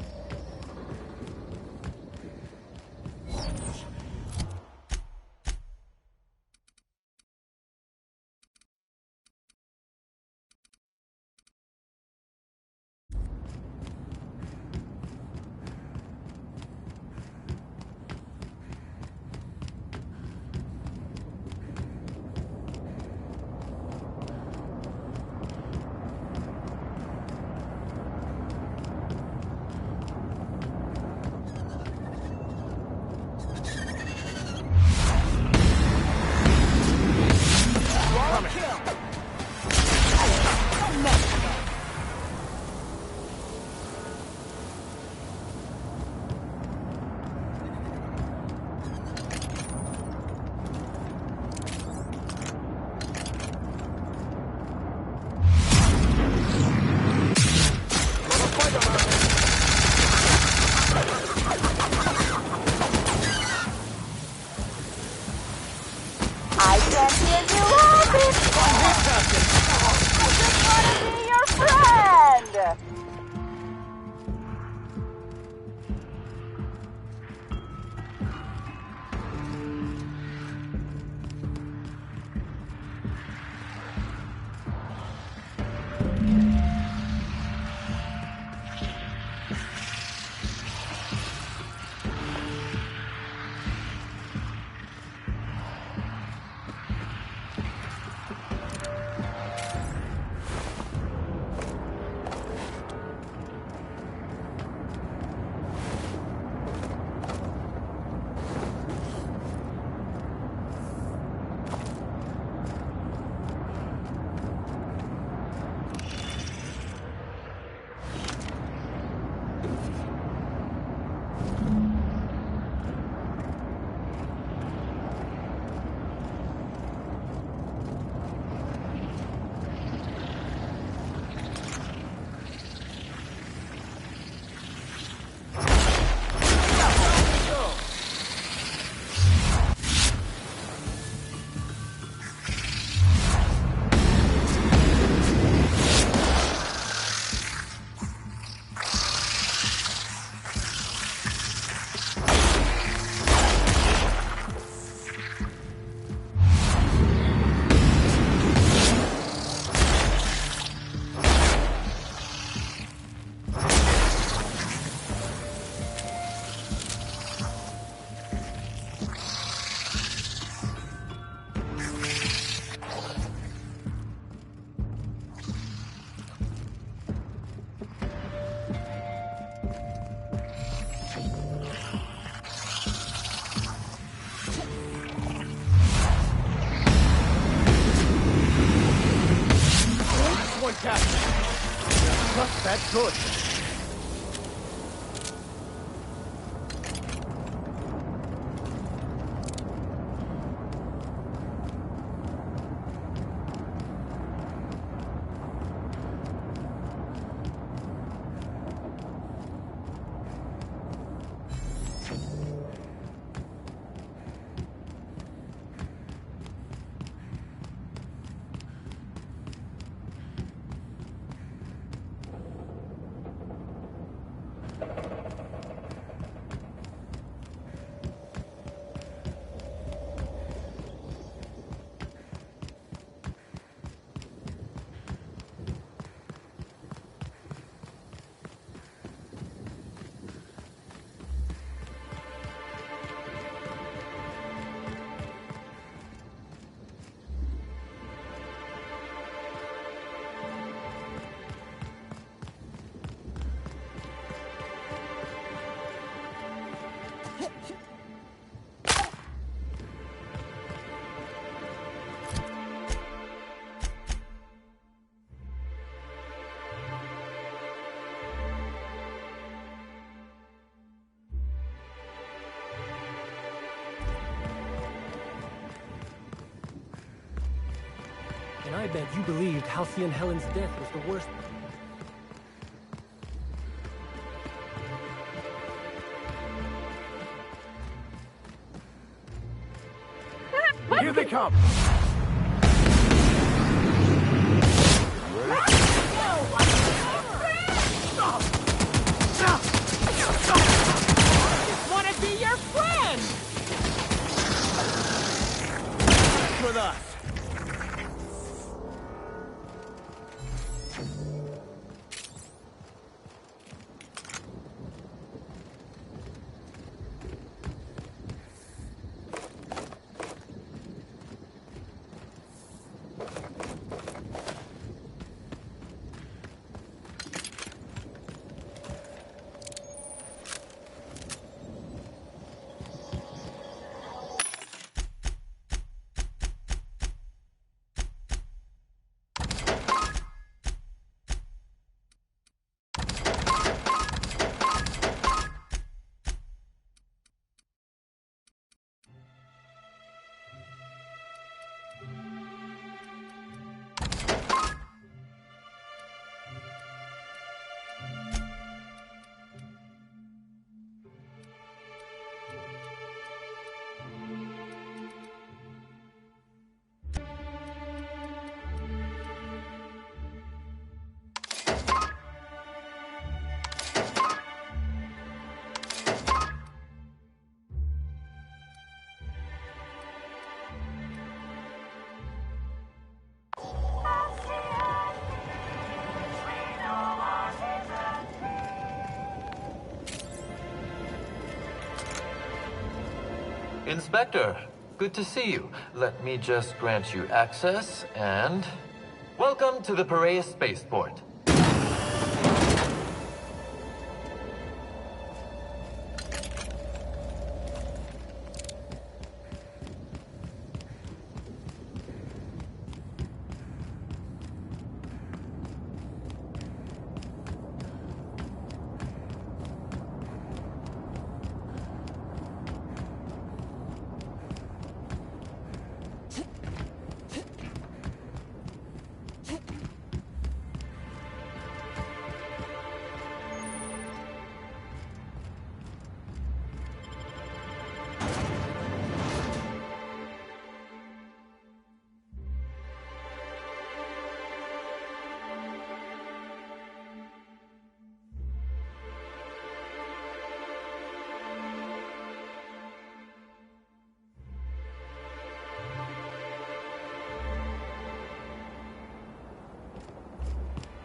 I can't hear you laughing! I just want to be your friend! Just that good. And I bet you believed Halcyon Helen's death was the worst. Here they come! Want to be your friend! With us! Inspector, good to see you. Let me just grant you access and... Welcome to the Piraeus Spaceport.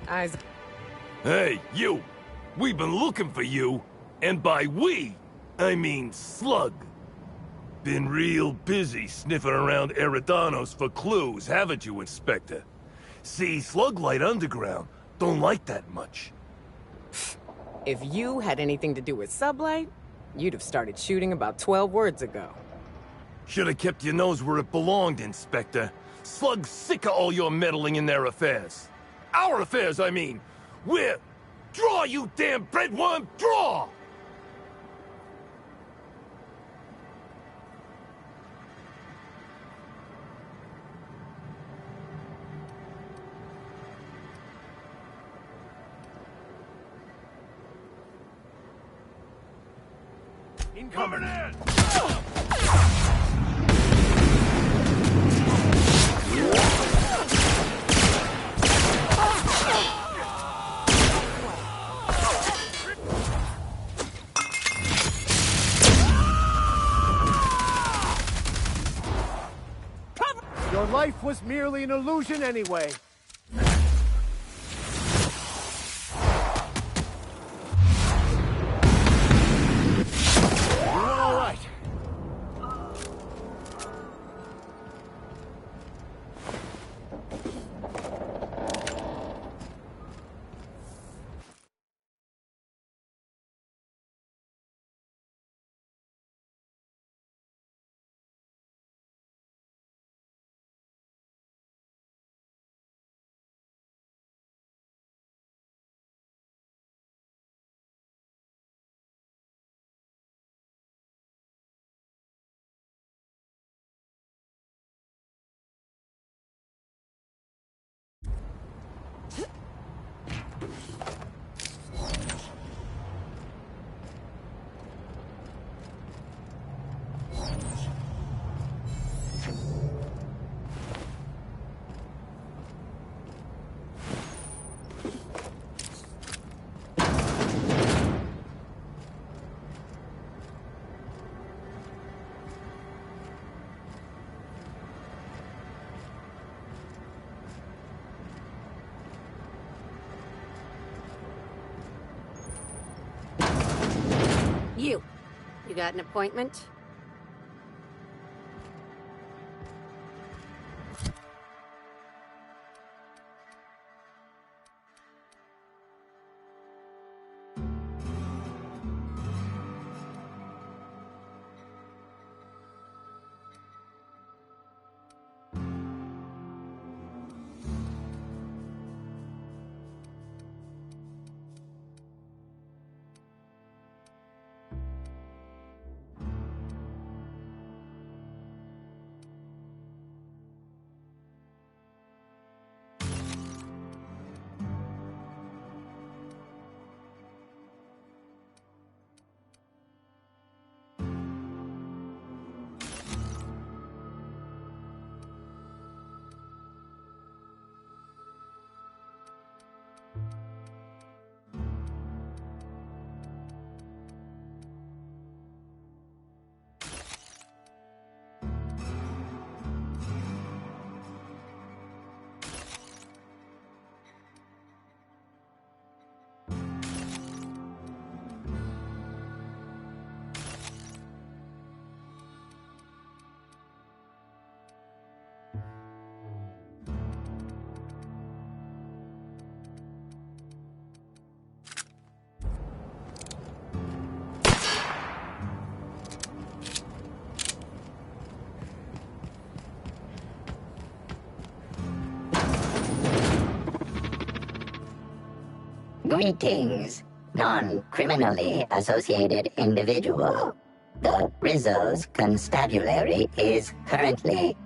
Eyes. Hey, you! We've been looking for you, and by we, I mean Slug. Been real busy sniffing around Eridanos for clues, haven't you, Inspector? See, Slug Light Underground don't like that much. If you had anything to do with Sublight, you'd have started shooting about 12 words ago. Should have kept your nose where it belonged, Inspector. Slug's sick of all your meddling in their affairs. Our affairs, I mean. We're... Draw, you damn breadworm, draw! Incoming in! Your life was merely an illusion anyway. You got an appointment? Greetings, non-criminally associated individual. The Rizzo's constabulary is currently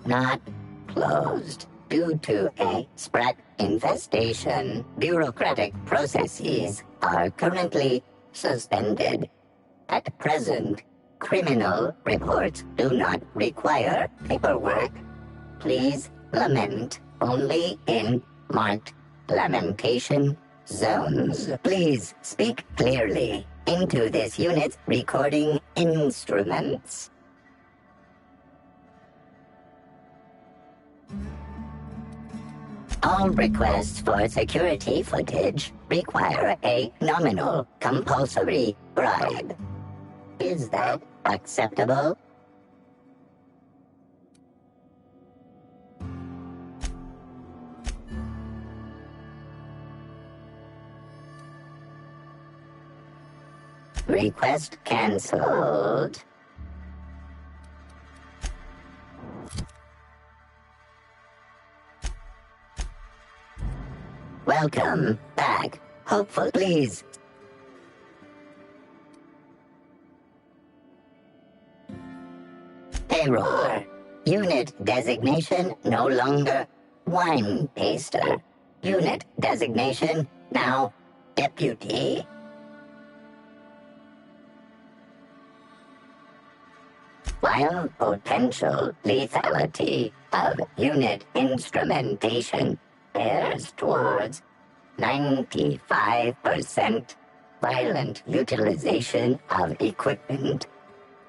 not closed due to a sprat infestation. Bureaucratic processes are currently suspended. At present, criminal reports do not require paperwork. Please lament only in marked lamentation zones. Please speak clearly into this unit's recording instruments. All requests for security footage require a nominal compulsory bribe. Is that acceptable? Request cancelled. Welcome back. Hopeful, please. Error. Unit designation no longer wine taster. Unit designation now deputy. While potential lethality of unit instrumentation bears towards 95%, violent utilization of equipment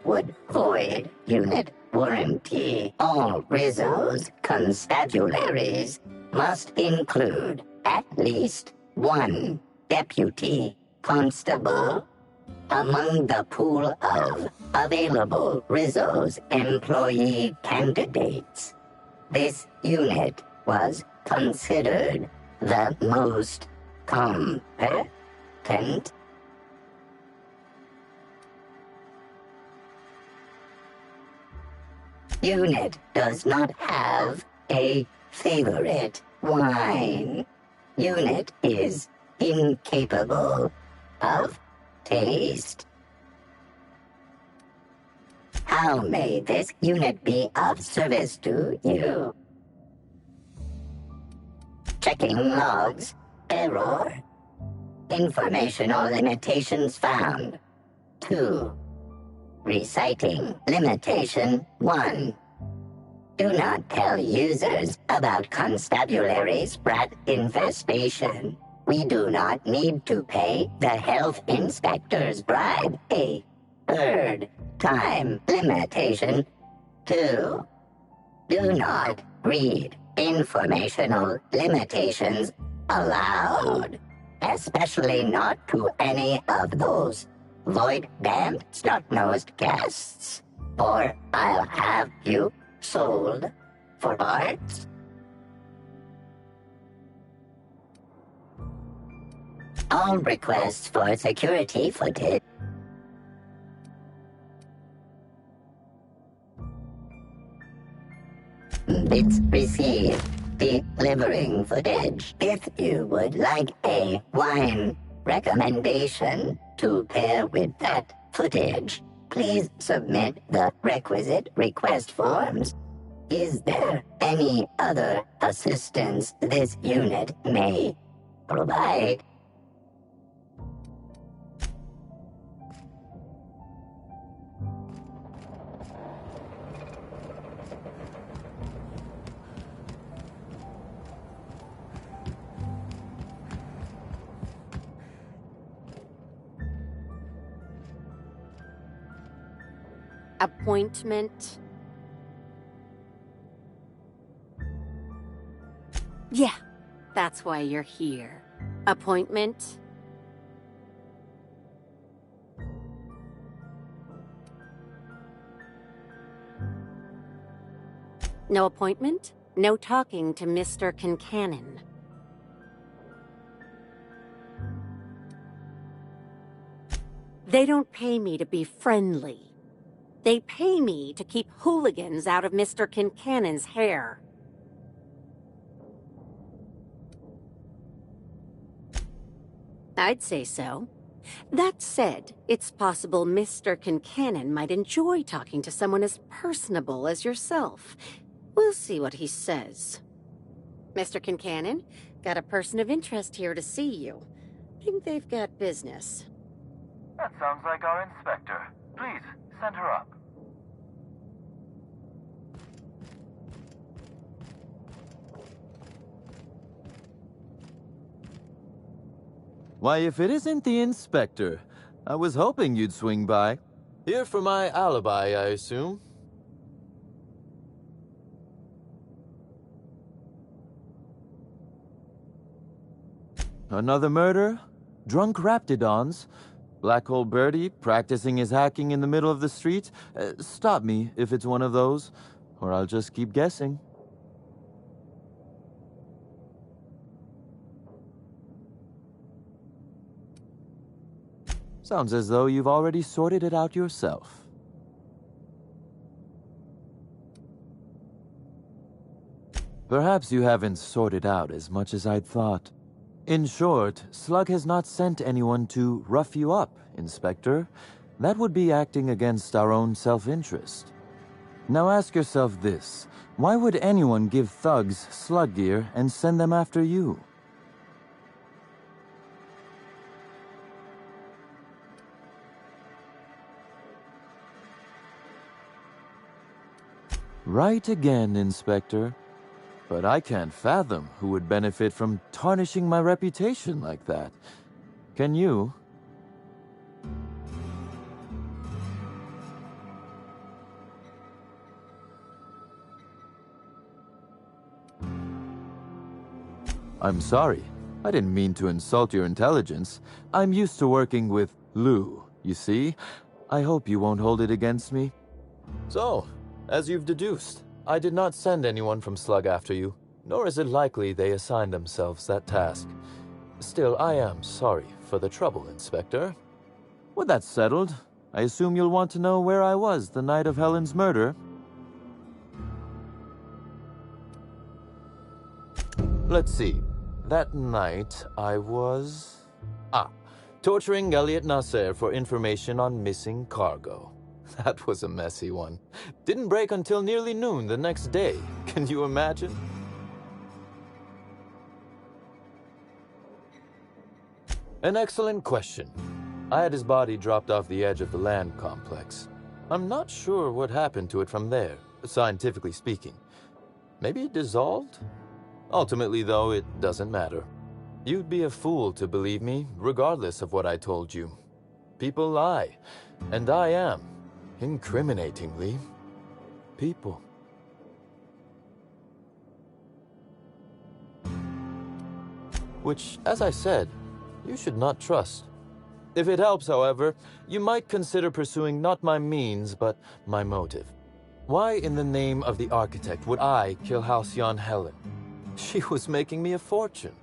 would void unit warranty. All Rizzo's constabularies must include at least one deputy constable among the pool of available Rizzo's employee candidates. This unit was considered the most competent. Unit does not have a favorite wine. Unit is incapable of taste. How may this unit be of service to you? Checking logs. Error. Informational limitations found. 2. Reciting limitation 1. Do not tell users about constabulary sprat infestation. We do not need to pay the health inspector's bribe a third time. Limitation 2. Do not read informational limitations aloud, especially not to any of those avoid damned snot-nosed guests, or I'll have you sold for parts. All requests for security footage. Bits received. Delivering footage. If you would like a wine recommendation to pair with that footage, please submit the requisite request forms. Is there any other assistance this unit may provide? Appointment? Yeah, that's why you're here. Appointment? No appointment? No talking to Mr. Kincannon. They don't pay me to be friendly. They pay me to keep hooligans out of Mr. Kincannon's hair. I'd say so. That said, it's possible Mr. Kincannon might enjoy talking to someone as personable as yourself. We'll see what he says. Mr. Kincannon, got a person of interest here to see you. Think they've got business. That sounds like our inspector. Please, send her up. Why, if it isn't the inspector, I was hoping you'd swing by. Here for my alibi, I assume. Another murder? Drunk Raptidons? Black Hole Birdie practicing his hacking in the middle of the street? Stop me if it's one of those, or I'll just keep guessing. Sounds as though you've already sorted it out yourself. Perhaps you haven't sorted out as much as I'd thought. In short, Slug has not sent anyone to rough you up, Inspector. That would be acting against our own self-interest. Now ask yourself this. Why would anyone give thugs Slug gear and send them after you? Right again, Inspector. But I can't fathom who would benefit from tarnishing my reputation like that. Can you? I'm sorry. I didn't mean to insult your intelligence. I'm used to working with Lou, you see? I hope you won't hold it against me. So, as you've deduced, I did not send anyone from Slug after you, nor is it likely they assigned themselves that task. Still, I am sorry for the trouble, Inspector. With that settled, I assume you'll want to know where I was the night of Helen's murder. Let's see. That night, I was... torturing Elliot Nasser for information on missing cargo. That was a messy one. Didn't break until nearly noon the next day. Can you imagine? An excellent question. I had his body dropped off the edge of the land complex. I'm not sure what happened to it from there, scientifically speaking. Maybe it dissolved? Ultimately, though, it doesn't matter. You'd be a fool to believe me, regardless of what I told you. People lie, and I am, incriminatingly, people. Which, as I said, you should not trust. If it helps, however, you might consider pursuing not my means, but my motive. Why in the name of the architect would I kill Halcyon Helen? She was making me a fortune.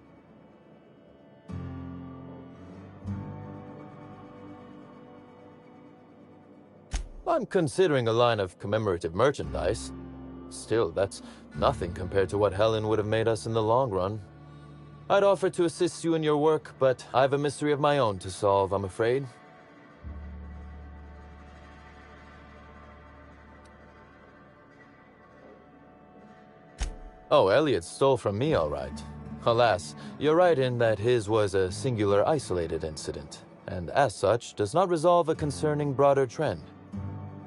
I'm considering a line of commemorative merchandise. Still, that's nothing compared to what Helen would have made us in the long run. I'd offer to assist you in your work, but I have a mystery of my own to solve, I'm afraid. Oh, Elliot stole from me, all right. Alas, you're right in that his was a singular isolated incident, and as such, does not resolve a concerning broader trend.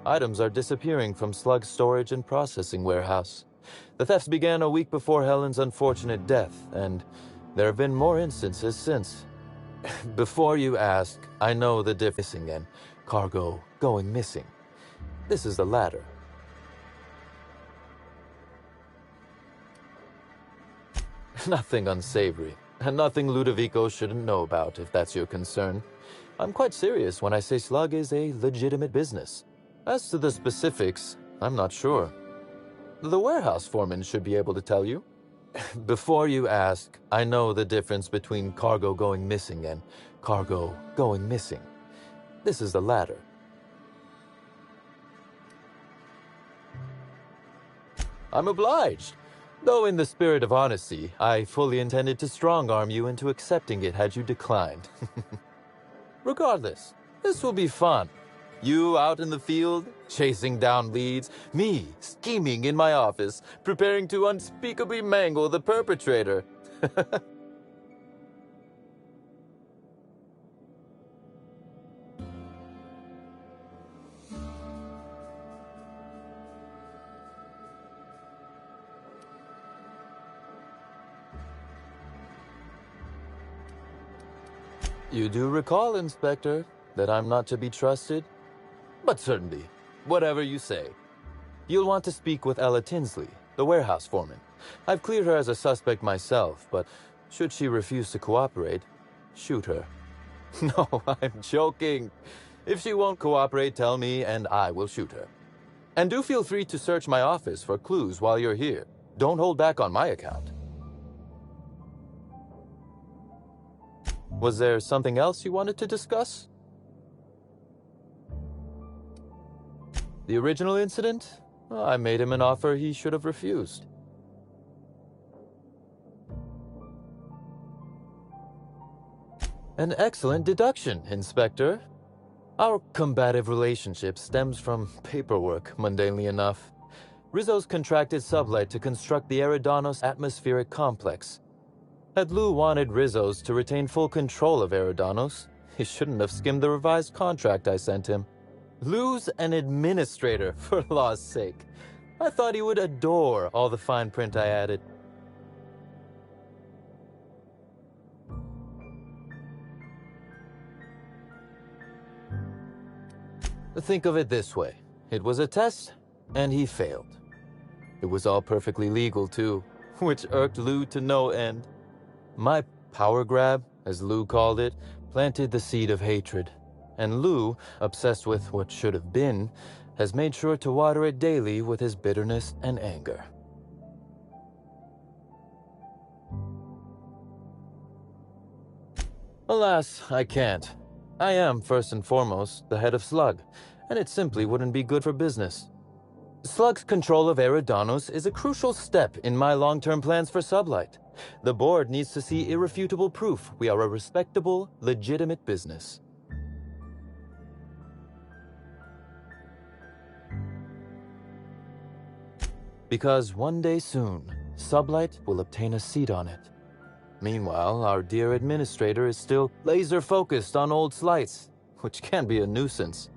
Items are disappearing from Slug's storage and processing warehouse. The thefts began a week before Helen's unfortunate death, and there have been more instances since. Before you ask, I know the difference in and cargo going missing. This is the latter. Nothing unsavory, and nothing Ludovico shouldn't know about, if that's your concern. I'm quite serious when I say Slug is a legitimate business. As to the specifics, I'm not sure. The warehouse foreman should be able to tell you. Before you ask, I know the difference between cargo going missing and cargo going missing. This is the latter. I'm obliged. Though in the spirit of honesty, I fully intended to strong-arm you into accepting it had you declined. Regardless, this will be fun. You out in the field, chasing down leads, me scheming in my office, preparing to unspeakably mangle the perpetrator. You do recall, Inspector, that I'm not to be trusted? But certainly, whatever you say. You'll want to speak with Ella Tinsley, the warehouse foreman. I've cleared her as a suspect myself, but should she refuse to cooperate, shoot her. No, I'm joking. If she won't cooperate, tell me and I will shoot her. And do feel free to search my office for clues while you're here. Don't hold back on my account. Was there something else you wanted to discuss? The original incident? Well, I made him an offer he should have refused. An excellent deduction, Inspector. Our combative relationship stems from paperwork, mundanely enough. Rizzo's contracted Sublight to construct the Eridanos atmospheric complex. Had Lou wanted Rizzo's to retain full control of Eridanos, he shouldn't have skimmed the revised contract I sent him. Lou's an administrator, for law's sake. I thought he would adore all the fine print I added. Think of it this way. It was a test, and he failed. It was all perfectly legal, too, which irked Lou to no end. My power grab, as Lou called it, planted the seed of hatred. And Lou, obsessed with what should have been, has made sure to water it daily with his bitterness and anger. Alas, I can't. I am, first and foremost, the head of Slug, and it simply wouldn't be good for business. Slug's control of Eridanos is a crucial step in my long-term plans for Sublight. The board needs to see irrefutable proof we are a respectable, legitimate business. Because one day soon, Sublight will obtain a seat on it. Meanwhile, our dear administrator is still laser-focused on old slights, which can be a nuisance.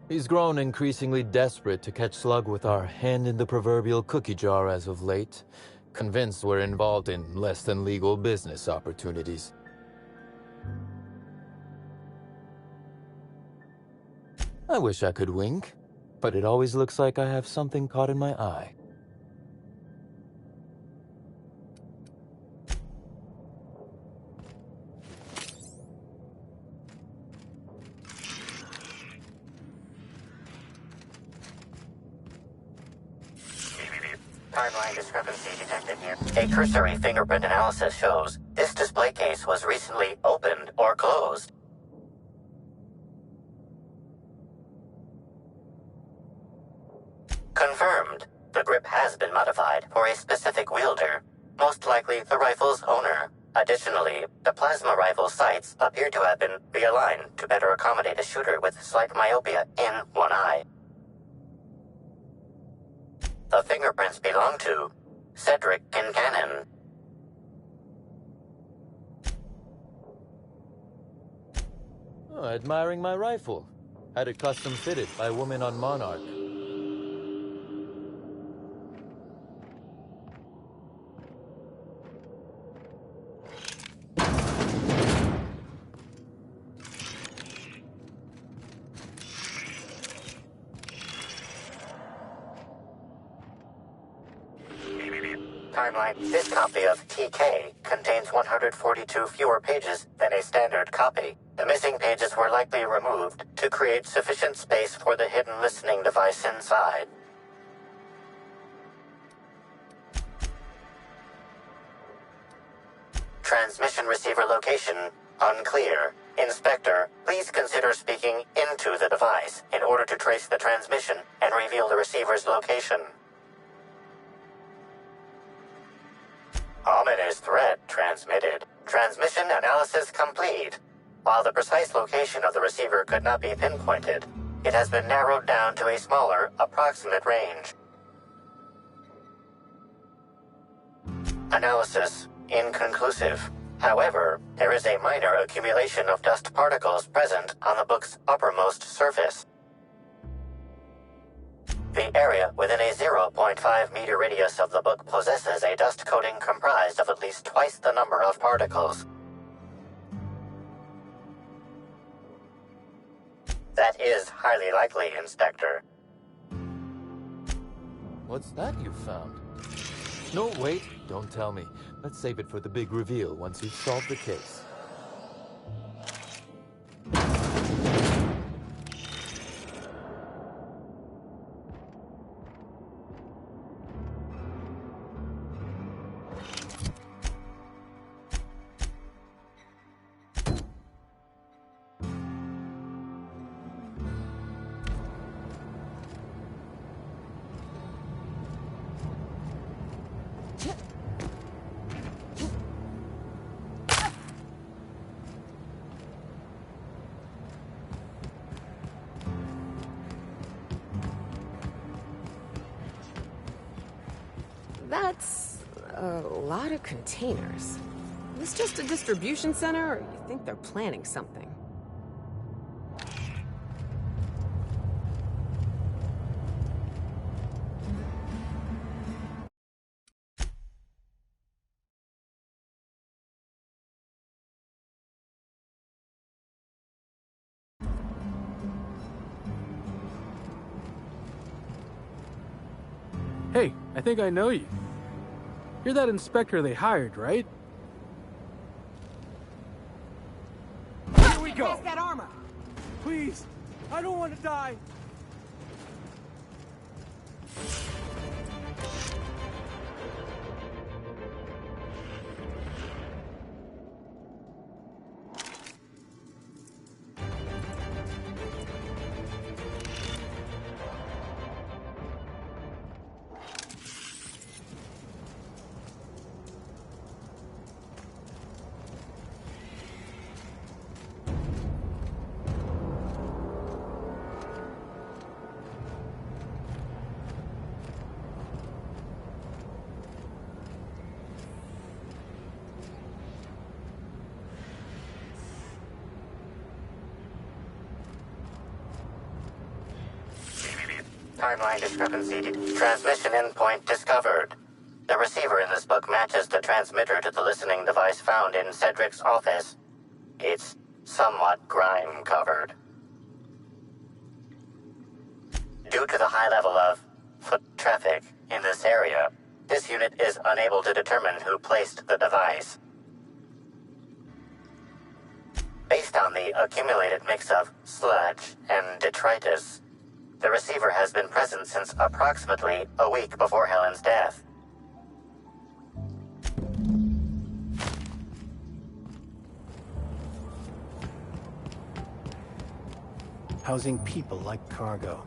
He's grown increasingly desperate to catch Slug with our hand in the proverbial cookie jar as of late, convinced we're involved in less than legal business opportunities. I wish I could wink, but it always looks like I have something caught in my eye. Timeline discrepancy detected here. A cursory fingerprint analysis shows this display case was recently opened or closed. Confirmed. The grip has been modified for a specific wielder, most likely the rifle's owner. Additionally, the plasma rifle sights appear to have been realigned to better accommodate a shooter with slight myopia in one eye. The fingerprints belong to Cedric Kincannon. Oh, admiring my rifle. Had it custom fitted by a woman on Monarch. Timeline. This copy of TK contains 142 fewer pages than a standard copy. The missing pages were likely removed to create sufficient space for the hidden listening device inside. Transmission receiver location unclear. Inspector, please consider speaking into the device in order to trace the transmission and reveal the receiver's location. Ominous threat transmitted. Transmission analysis complete. While the precise location of the receiver could not be pinpointed, it has been narrowed down to a smaller, approximate range. Analysis inconclusive. However, there is a minor accumulation of dust particles present on the book's uppermost surface. The area within a 0.5 meter radius of the book possesses a dust coating comprised of at least twice the number of particles. That is highly likely, Inspector. What's that you found? No, wait, don't tell me. Let's save it for the big reveal once you've solved the case. That's a lot of containers. Is this just a distribution center, or you think they're planning something? Hey, I think I know you. You're that inspector they hired, right? Here we go! That armor! Please, I don't want to die. Timeline discrepancy. Transmission endpoint discovered. The receiver in this book matches the transmitter to the listening device found in Cedric's office. It's somewhat grime-covered. Due to the high level of foot traffic in this area, this unit is unable to determine who placed the device. Based on the accumulated mix of sludge and detritus, The receiver has been present since approximately a week before Helen's death. Housing people like cargo.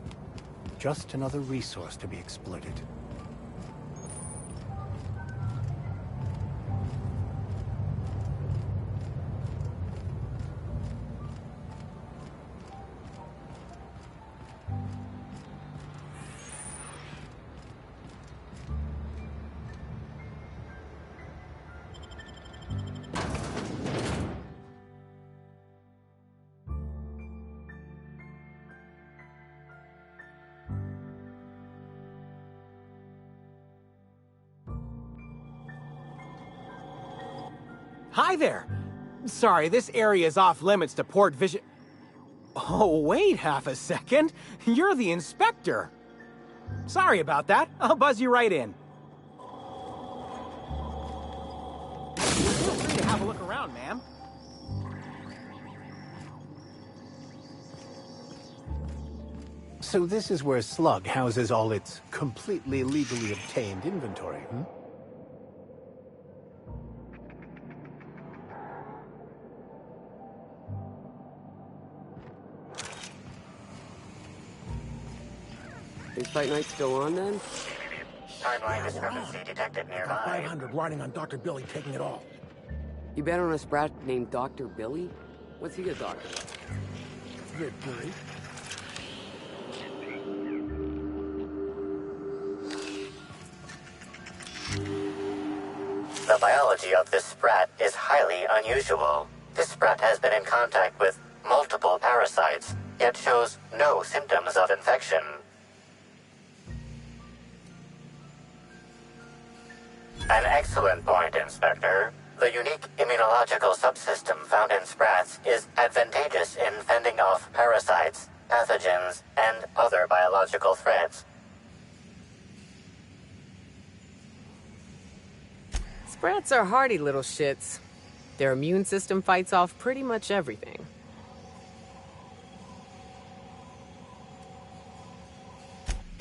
Just another resource to be exploited. Hi there! Sorry, this area is off limits to port vision. Oh, wait half a second. You're the inspector. Sorry about that. I'll buzz you right in. Feel free to have a look around, ma'am. So this is where Slug houses all its completely legally obtained inventory, hmm? Is Fight Night still on, then? Timeline discrepancy detected nearby. 500 riding on Dr. Billy taking it all. You bet on a sprat named Dr. Billy? What's he a doctor of? Good, Billy. The biology of this sprat is highly unusual. This sprat has been in contact with multiple parasites, yet shows no symptoms of infection. An excellent point, Inspector. The unique immunological subsystem found in sprats is advantageous in fending off parasites, pathogens, and other biological threats. Sprats are hardy little shits. Their immune system fights off pretty much everything.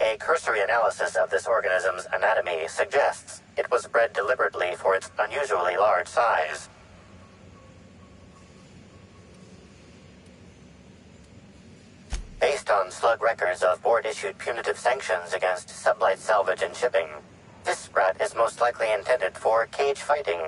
A cursory analysis of this organism's anatomy suggests it was bred deliberately for its unusually large size. Based on Slug records of board-issued punitive sanctions against sublight salvage and shipping, this sprat is most likely intended for cage fighting.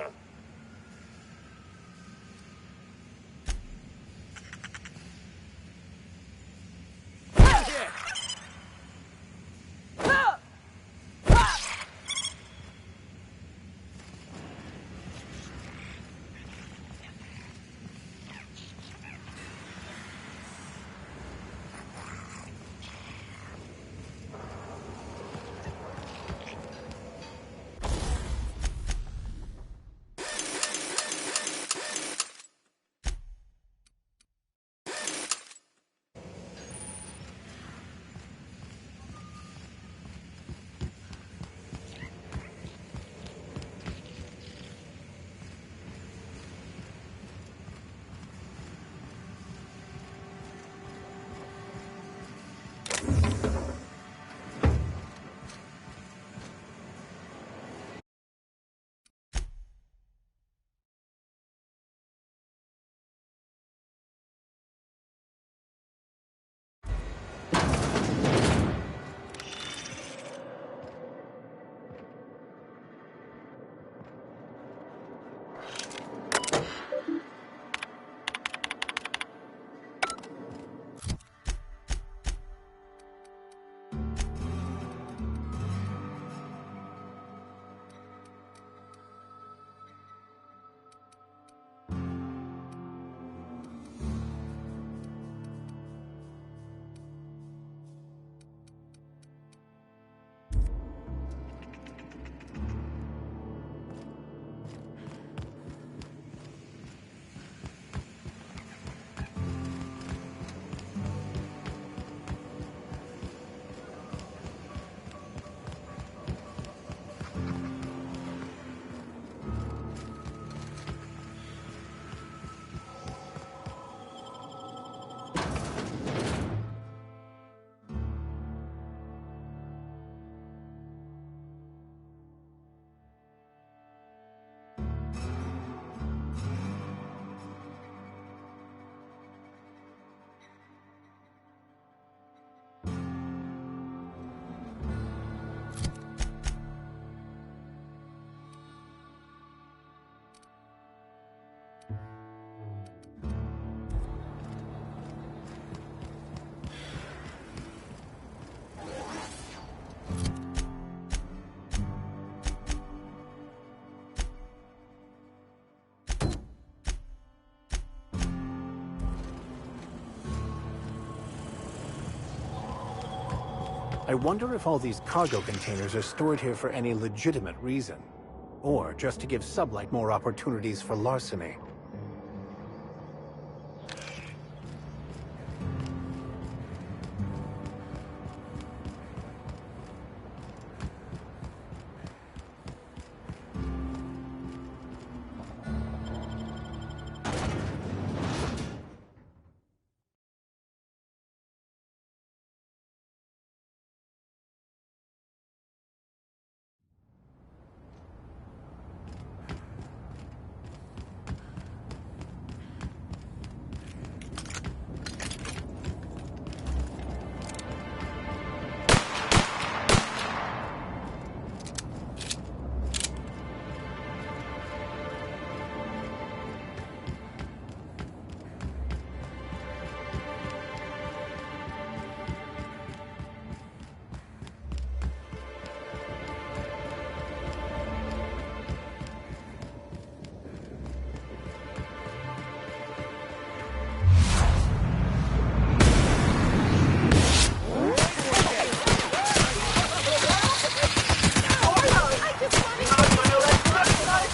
I wonder if all these cargo containers are stored here for any legitimate reason. Or just to give Sublight more opportunities for larceny.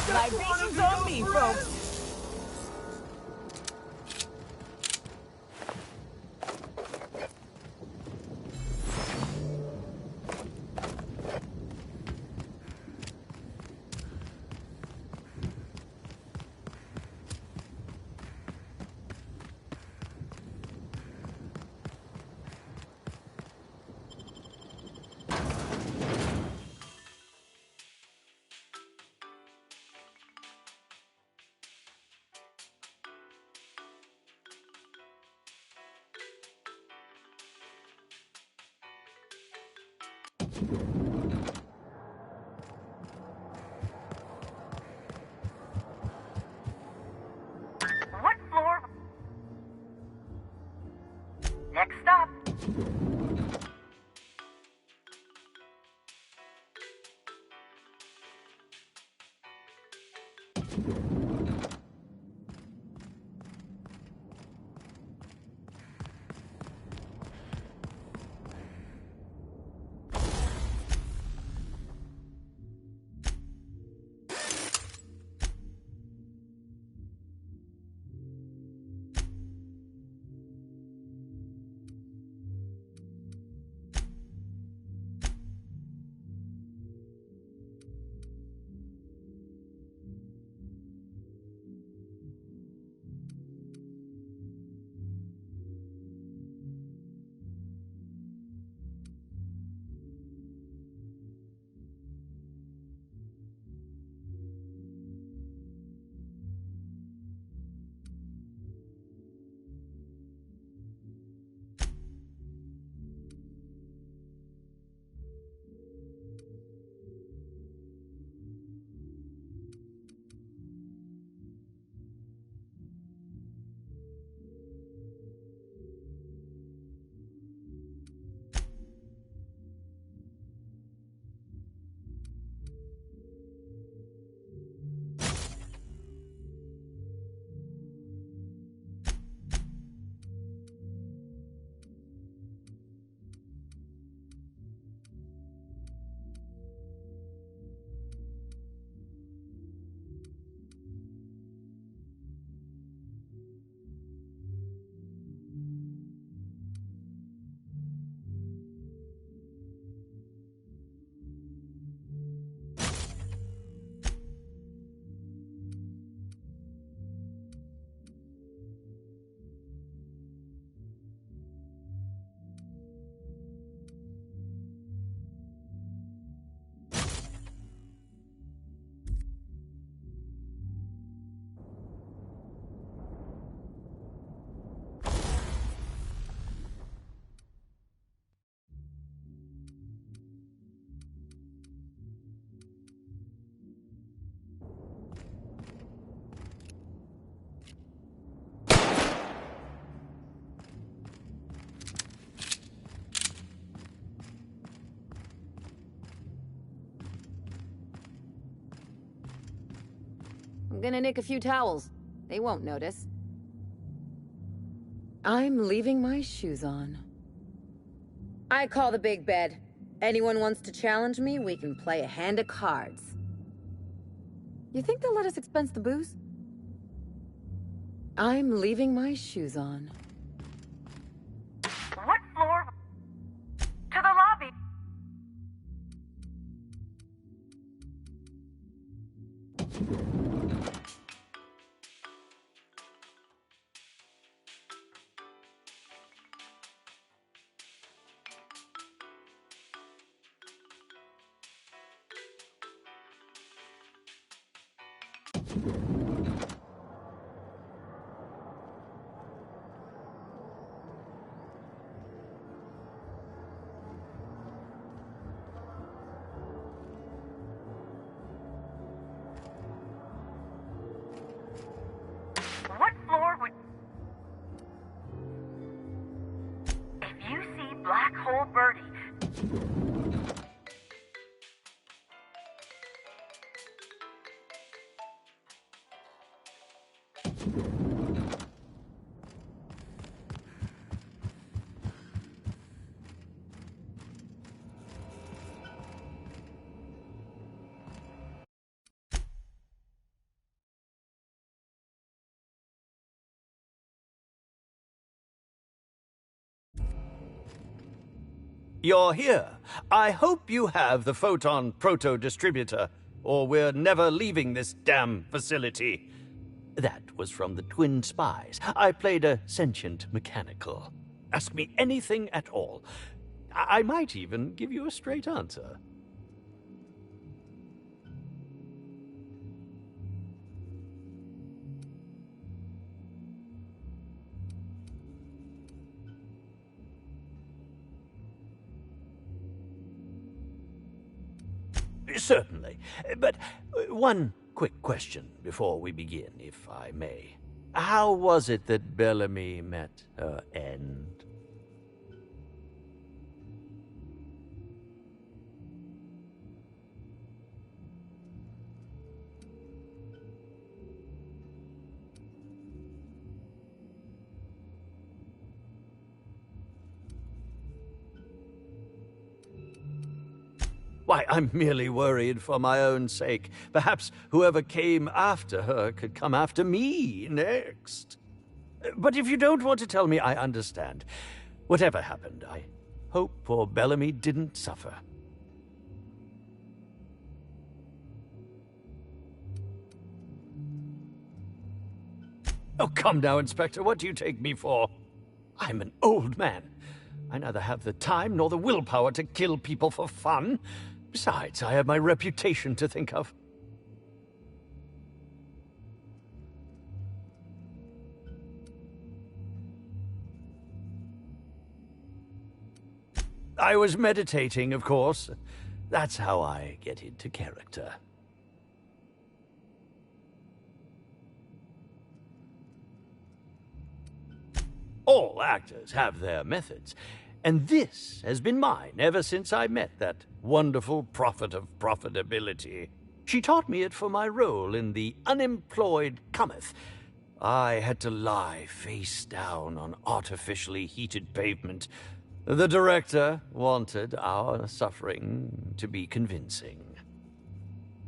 Libations on me, folks. What floor? Next stop. I'm gonna nick a few towels. They won't notice. I'm leaving my shoes on. I call the big bed. Anyone wants to challenge me, we can play a hand of cards. You think they'll let us expense the booze? I'm leaving my shoes on. What floor? To the lobby. What floor would... If you see Black Hole Birdie... You're here. I hope you have the Photon Proto-Distributor, or we're never leaving this damn facility. That was from the Twin Spies. I played a sentient mechanical. Ask me anything at all. I might even give you a straight answer. Certainly. But one quick question before we begin, if I may. How was it that Bellamy met her end? Why, I'm merely worried for my own sake. Perhaps whoever came after her could come after me next. But if you don't want to tell me, I understand. Whatever happened, I hope poor Bellamy didn't suffer. Oh, come now, Inspector. What do you take me for? I'm an old man. I neither have the time nor the willpower to kill people for fun. Besides, I have my reputation to think of. I was meditating, of course. That's how I get into character. All actors have their methods, and this has been mine ever since I met that wonderful prophet of profitability. She taught me it for my role in The Unemployed Cometh. I had to lie face down on artificially heated pavement. The director wanted our suffering to be convincing.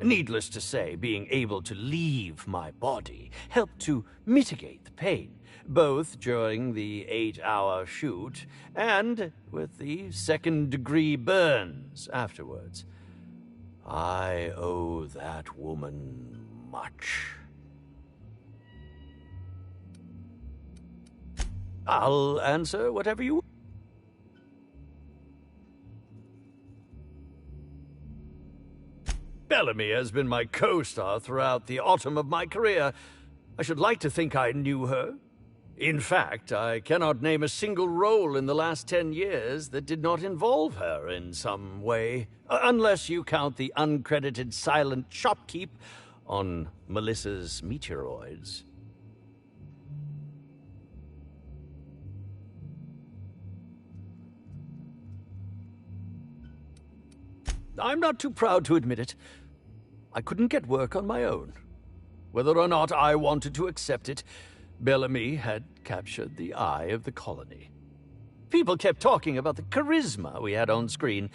Needless to say, being able to leave my body helped to mitigate the pain, both during the 8-hour shoot and with the second-degree burns afterwards. I owe that woman much. I'll answer whatever you... Bellamy has been my co-star throughout the autumn of my career. I should like to think I knew her. In fact, I cannot name a single role in the last 10 years that did not involve her in some way, unless you count the uncredited silent shopkeep on Melissa's Meteoroids. I'm not too proud to admit it. I couldn't get work on my own. Whether or not I wanted to accept it, Bellamy had captured the eye of the colony. People kept talking about the charisma we had on screen,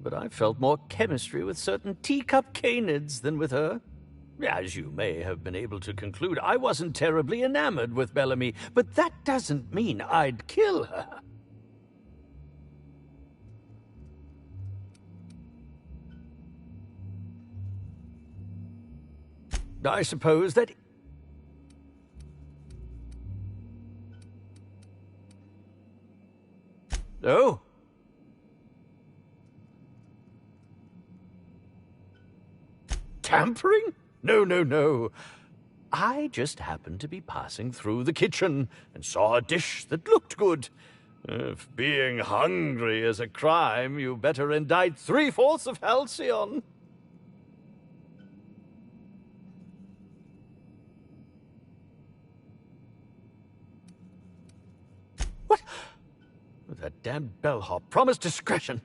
but I felt more chemistry with certain teacup canids than with her. As you may have been able to conclude, I wasn't terribly enamored with Bellamy, but that doesn't mean I'd kill her. I suppose that... Oh? Tampering? No, no, no. I just happened to be passing through the kitchen and saw a dish that looked good. If being hungry is a crime, you better indict 3/4 of Halcyon. What? That damn bellhop promised discretion.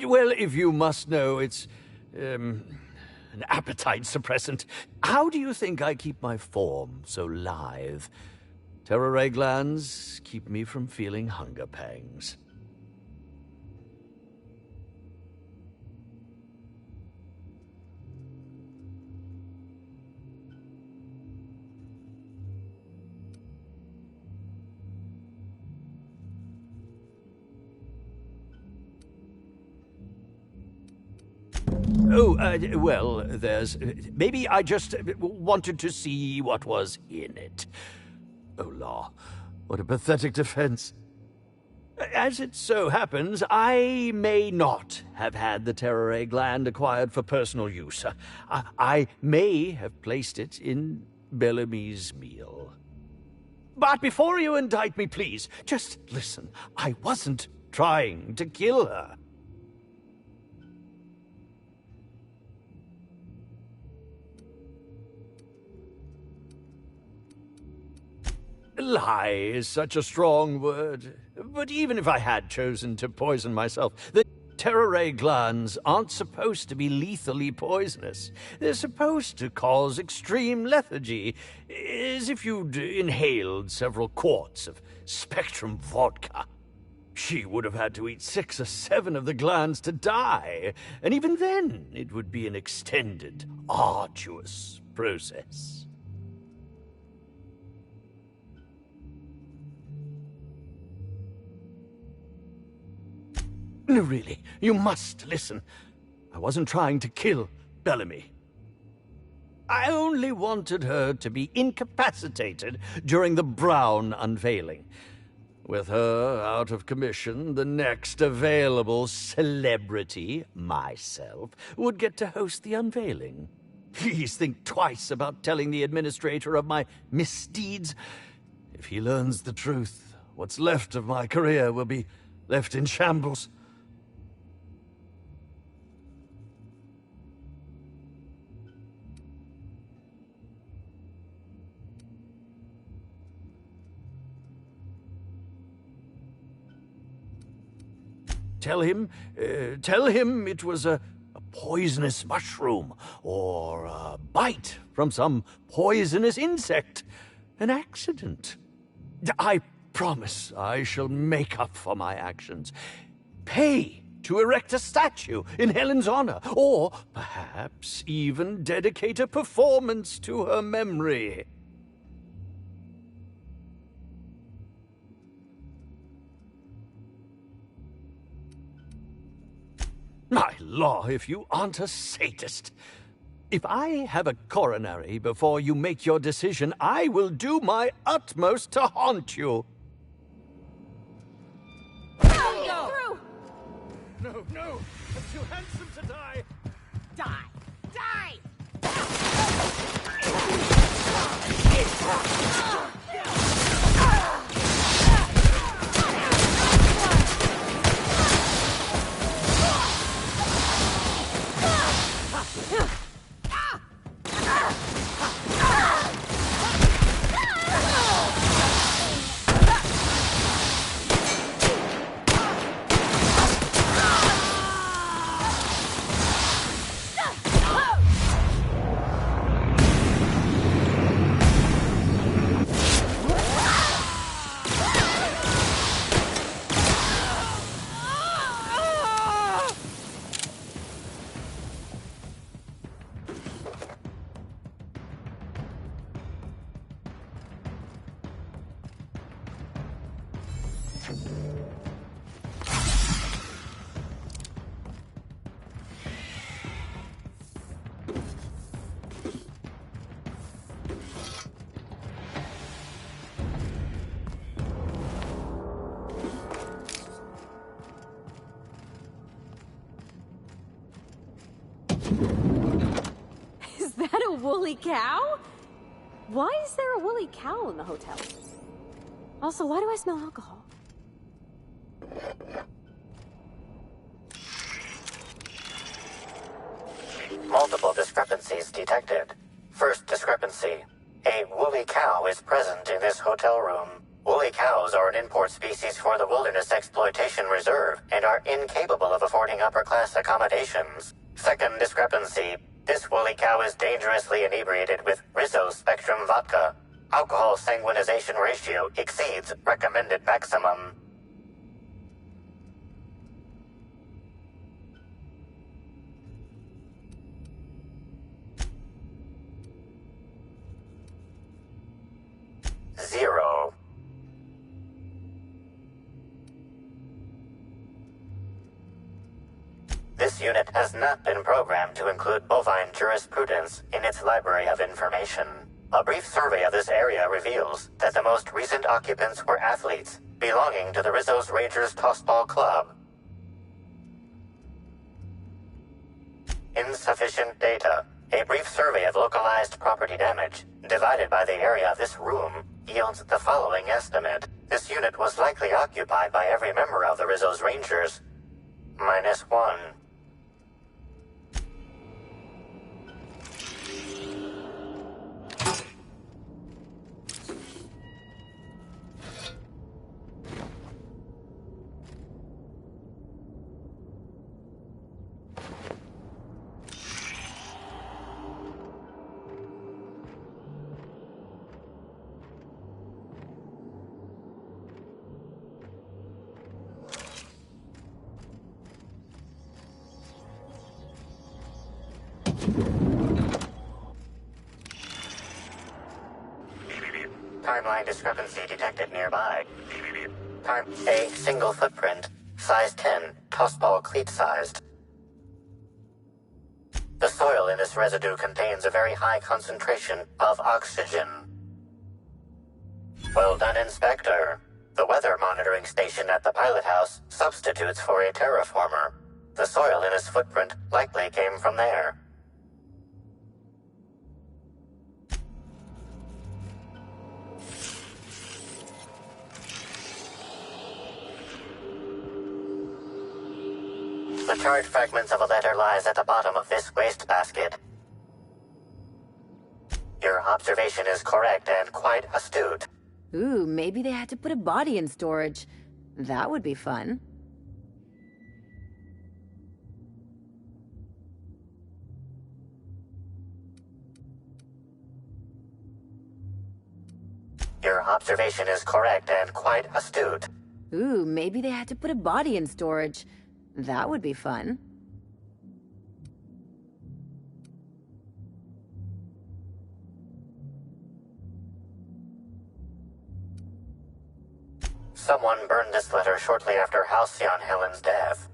Well, if you must know, it's, an appetite suppressant. How do you think I keep my form so lithe? Terror ray glands keep me from feeling hunger pangs. Oh, well, there's... Maybe I just wanted to see what was in it. Oh, law. What a pathetic defense. As it so happens, I may not have had the terror ray gland acquired for personal use. I may have placed it in Bellamy's meal. But before you indict me, please, just listen. I wasn't trying to kill her. Lie is such a strong word. But even if I had chosen to poison myself, the terror ray glands aren't supposed to be lethally poisonous. They're supposed to cause extreme lethargy, as if you'd inhaled several quarts of Spectrum vodka. She would have had to eat 6 or 7 of the glands to die, and even then it would be an extended, arduous process. No, really, you must listen. I wasn't trying to kill Bellamy. I only wanted her to be incapacitated during the Brown unveiling. With her out of commission, the next available celebrity, myself, would get to host the unveiling. Please think twice about telling the administrator of my misdeeds. If he learns the truth, what's left of my career will be left in shambles. Tell him it was a poisonous mushroom, or a bite from some poisonous insect. An accident. I promise I shall make up for my actions. Pay to erect a statue in Helen's honor, or perhaps even dedicate a performance to her memory. My law, if you aren't a sadist. If I have a coronary before you make your decision, I will do my utmost to haunt you. Through! No, no! I'm too handsome to die! Die! Die! woolly cow? Why is there a woolly cow in the hotel? Also, why do I smell alcohol? Multiple discrepancies detected. First discrepancy. A woolly cow is present in this hotel room. Woolly cows are an import species for the Wilderness Exploitation Reserve and are incapable of affording upper-class accommodations. Second discrepancy. This woolly cow is dangerously inebriated with Rizzo Spectrum vodka. Alcohol sanguinization ratio exceeds recommended maximum. Zero. This unit has not been programmed to include bovine jurisprudence in its library of information. A brief survey of this area reveals that the most recent occupants were athletes belonging to the Rizzo's Rangers Tossball Club. Insufficient data. A brief survey of localized property damage, divided by the area of this room, yields the following estimate. This unit was likely occupied by every member of the Rizzo's Rangers. -1. Timeline discrepancy detected nearby. A single footprint, size 10, tossball cleat sized. The soil in this residue contains a very high concentration of oxygen. Well done, Inspector. The weather monitoring station at the pilot house substitutes for a terraformer. The soil in his footprint likely came from there. The charred fragments of a letter lies at the bottom of this wastebasket. Your observation is correct and quite astute. Ooh, maybe they had to put a body in storage. That would be fun. Your observation is correct and quite astute. Ooh, maybe they had to put a body in storage. That would be fun. Someone burned this letter shortly after Halcyon Helen's death.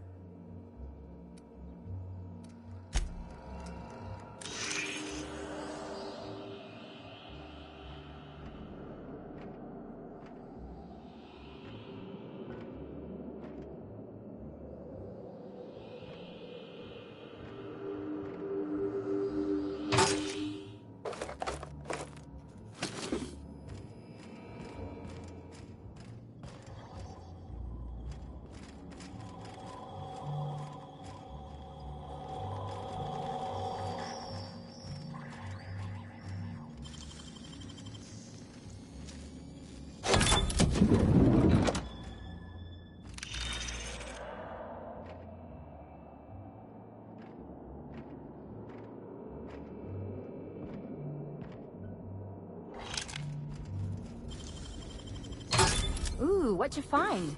Ooh, what'd you find?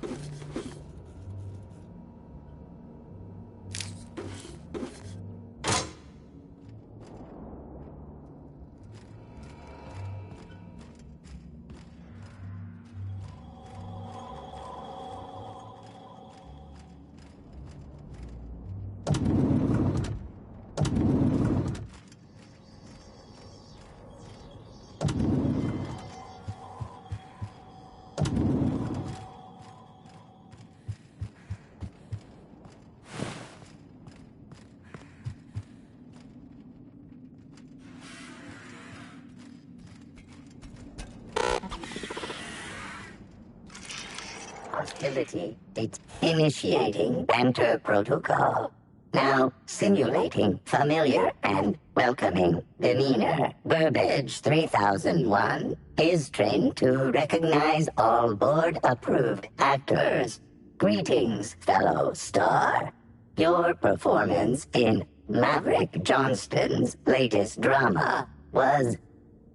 hostility. It's initiating banter protocol. Now simulating familiar and welcoming demeanor. Burbage 3001 is trained to recognize all board-approved actors. Greetings, fellow star. Your performance in Maverick Johnston's latest drama was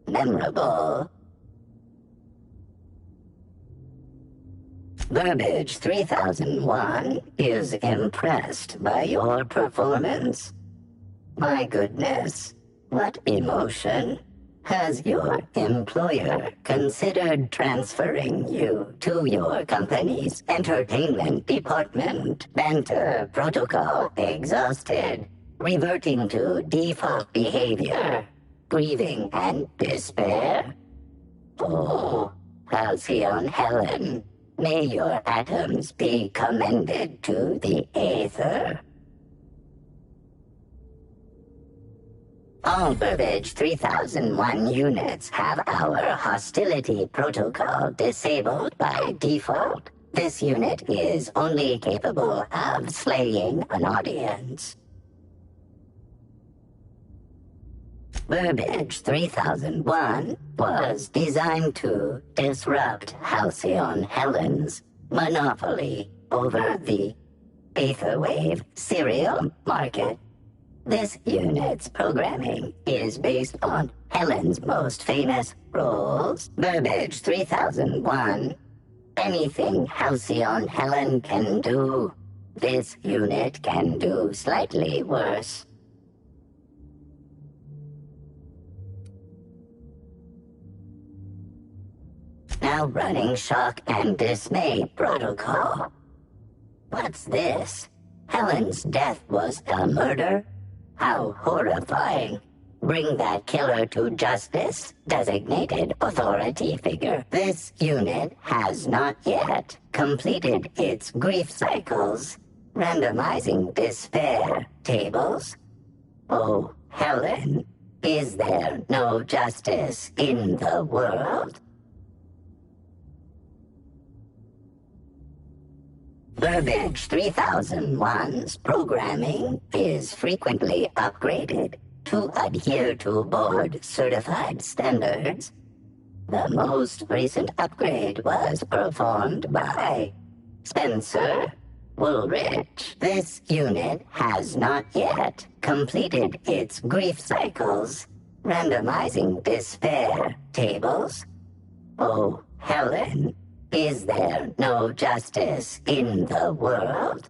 memorable. Burbage 3001 is impressed by your performance. My goodness, what emotion. Has your employer considered transferring you to your company's entertainment department? Banter protocol exhausted. Reverting to default behavior. Grieving and despair. Oh, Halcyon Helen. May your atoms be commended to the Aether. All Burbage 3001 units have our hostility protocol disabled by default. This unit is only capable of slaying an audience. Burbage 3001 was designed to disrupt Halcyon Helen's monopoly over the Aetherwave serial market. This unit's programming is based on Helen's most famous roles. Burbage 3001. Anything Halcyon Helen can do, this unit can do slightly worse. Now running shock and dismay protocol. What's this? Helen's death was a murder? How horrifying. Bring that killer to justice, designated authority figure. This unit has not yet completed its grief cycles. Randomizing despair tables. Oh, Helen, is there no justice in the world? Burbage 3001's programming is frequently upgraded to adhere to board-certified standards. The most recent upgrade was performed by Spencer Woolrich. This unit has not yet completed its grief cycles. Randomizing despair tables. Oh, Helen, is there no justice in the world?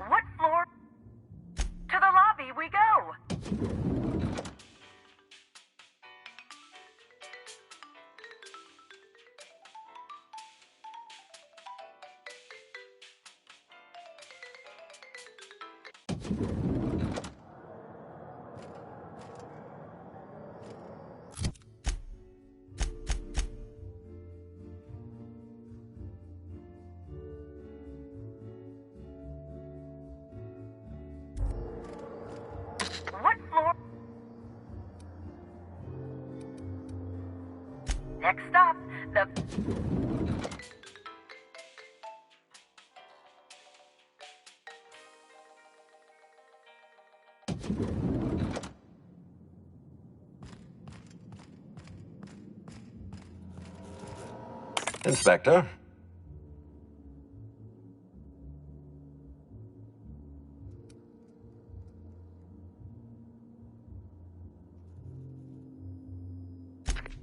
What floor? To the lobby we go! What floor? Next stop, the... Inspector?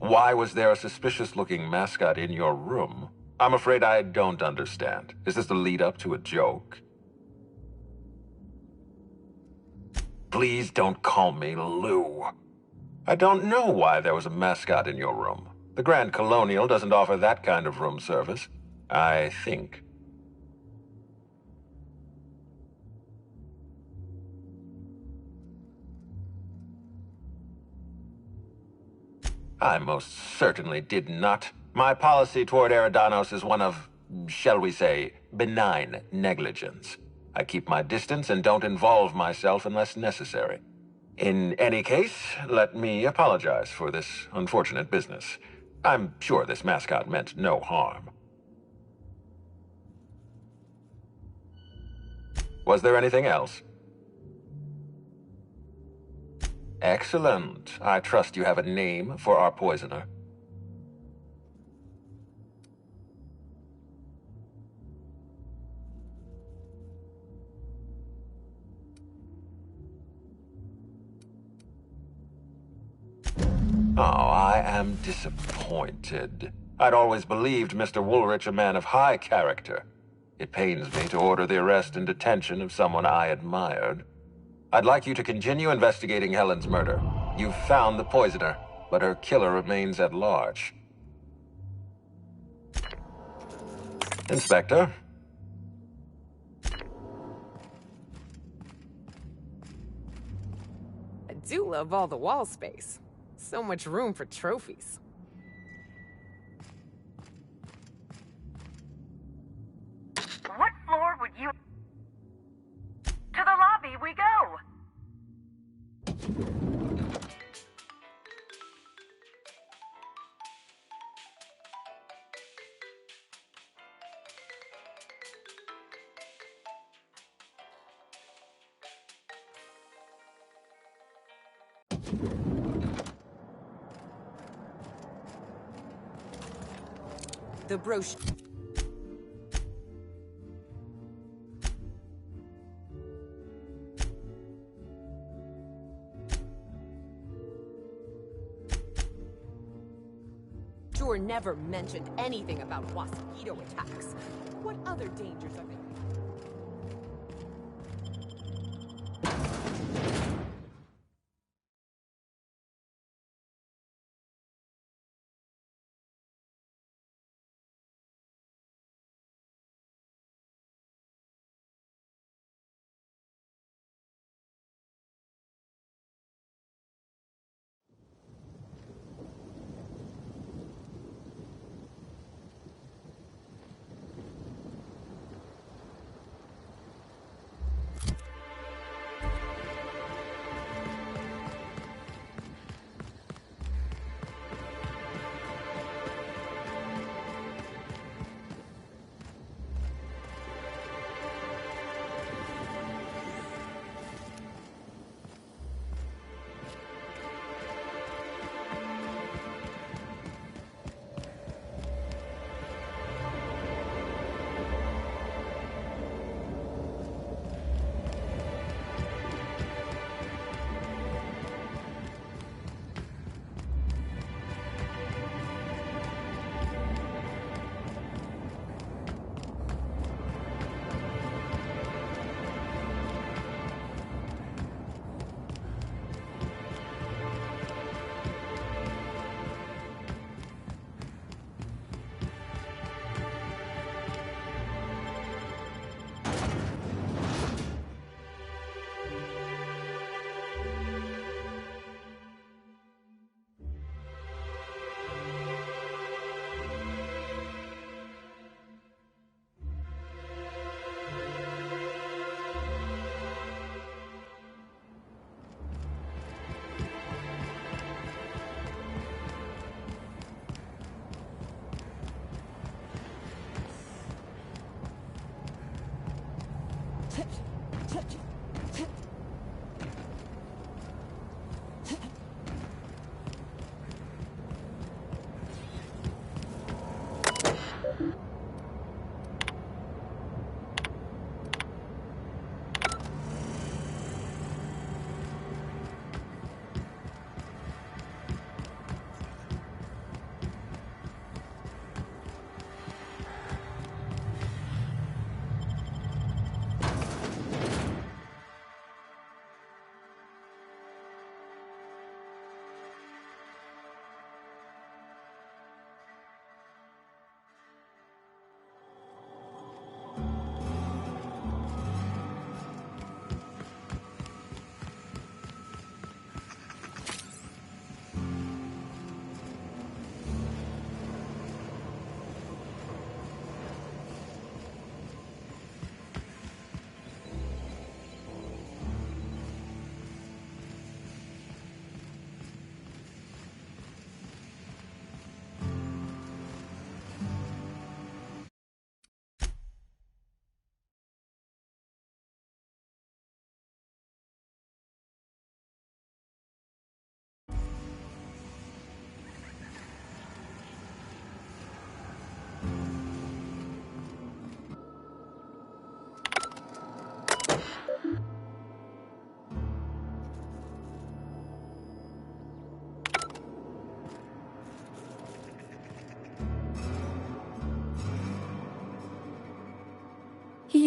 Why was there a suspicious-looking mascot in your room? I'm afraid I don't understand. Is this the lead-up to a joke? Please don't call me Lou. I don't know why there was a mascot in your room. The Grand Colonial doesn't offer that kind of room service, I think. I most certainly did not. My policy toward Eridanos is one of shall we say, benign negligence. I keep my distance and don't involve myself unless necessary. In any case, let me apologize for this unfortunate business. I'm sure this mascot meant no harm. Was there anything else? Excellent. I trust you have a name for our poisoner. Oh, I am disappointed. I'd always believed Mr. Woolrich a man of high character. It pains me to order the arrest and detention of someone I admired. I'd like you to continue investigating Helen's murder. You've found the poisoner, but her killer remains at large. Inspector? I do love all the wall space. So much room for trophies. What floor would you... To the lobby we go! The brochure. Sure never mentioned anything about mosquito attacks. What other dangers are there?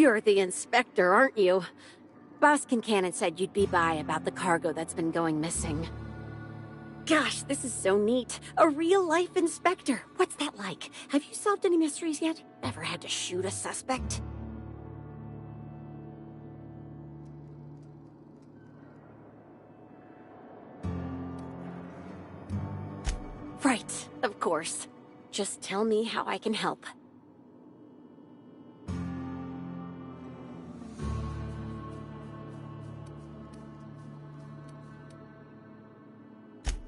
You're the inspector, aren't you? Boss Kincannon said you'd be by about the cargo that's been going missing. Gosh, this is so neat. A real-life inspector. What's that like? Have you solved any mysteries yet? Ever had to shoot a suspect? Right, of course. Just tell me how I can help.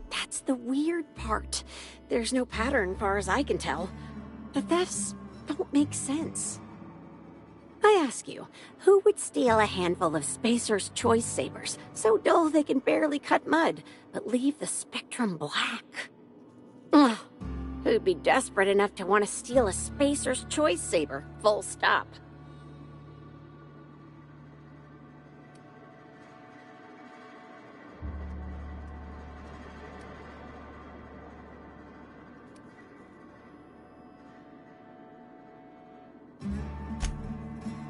That's the weird part. There's no pattern, far as I can tell. The thefts don't make sense. I ask you, who would steal a handful of Spacer's Choice Sabers, so dull they can barely cut mud, but leave the spectrum black? Ugh. Who'd be desperate enough to want to steal a Spacer's Choice Saber, full stop?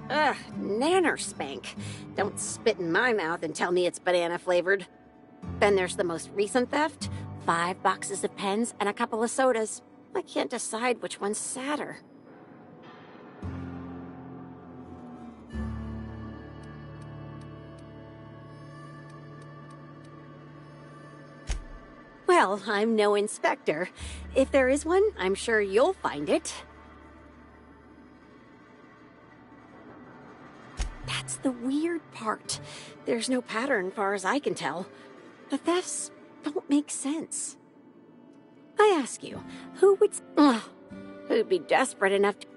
Ugh, nanner spank. Don't spit in my mouth and tell me it's banana flavored. Then there's the most recent theft. 5 boxes of pens and a couple of sodas. I can't decide which one's sadder. Well, I'm no inspector. If there is one, I'm sure you'll find it. That's the weird part. There's no pattern, far as I can tell. The thefts don't make sense. I ask you, who'd be desperate enough to...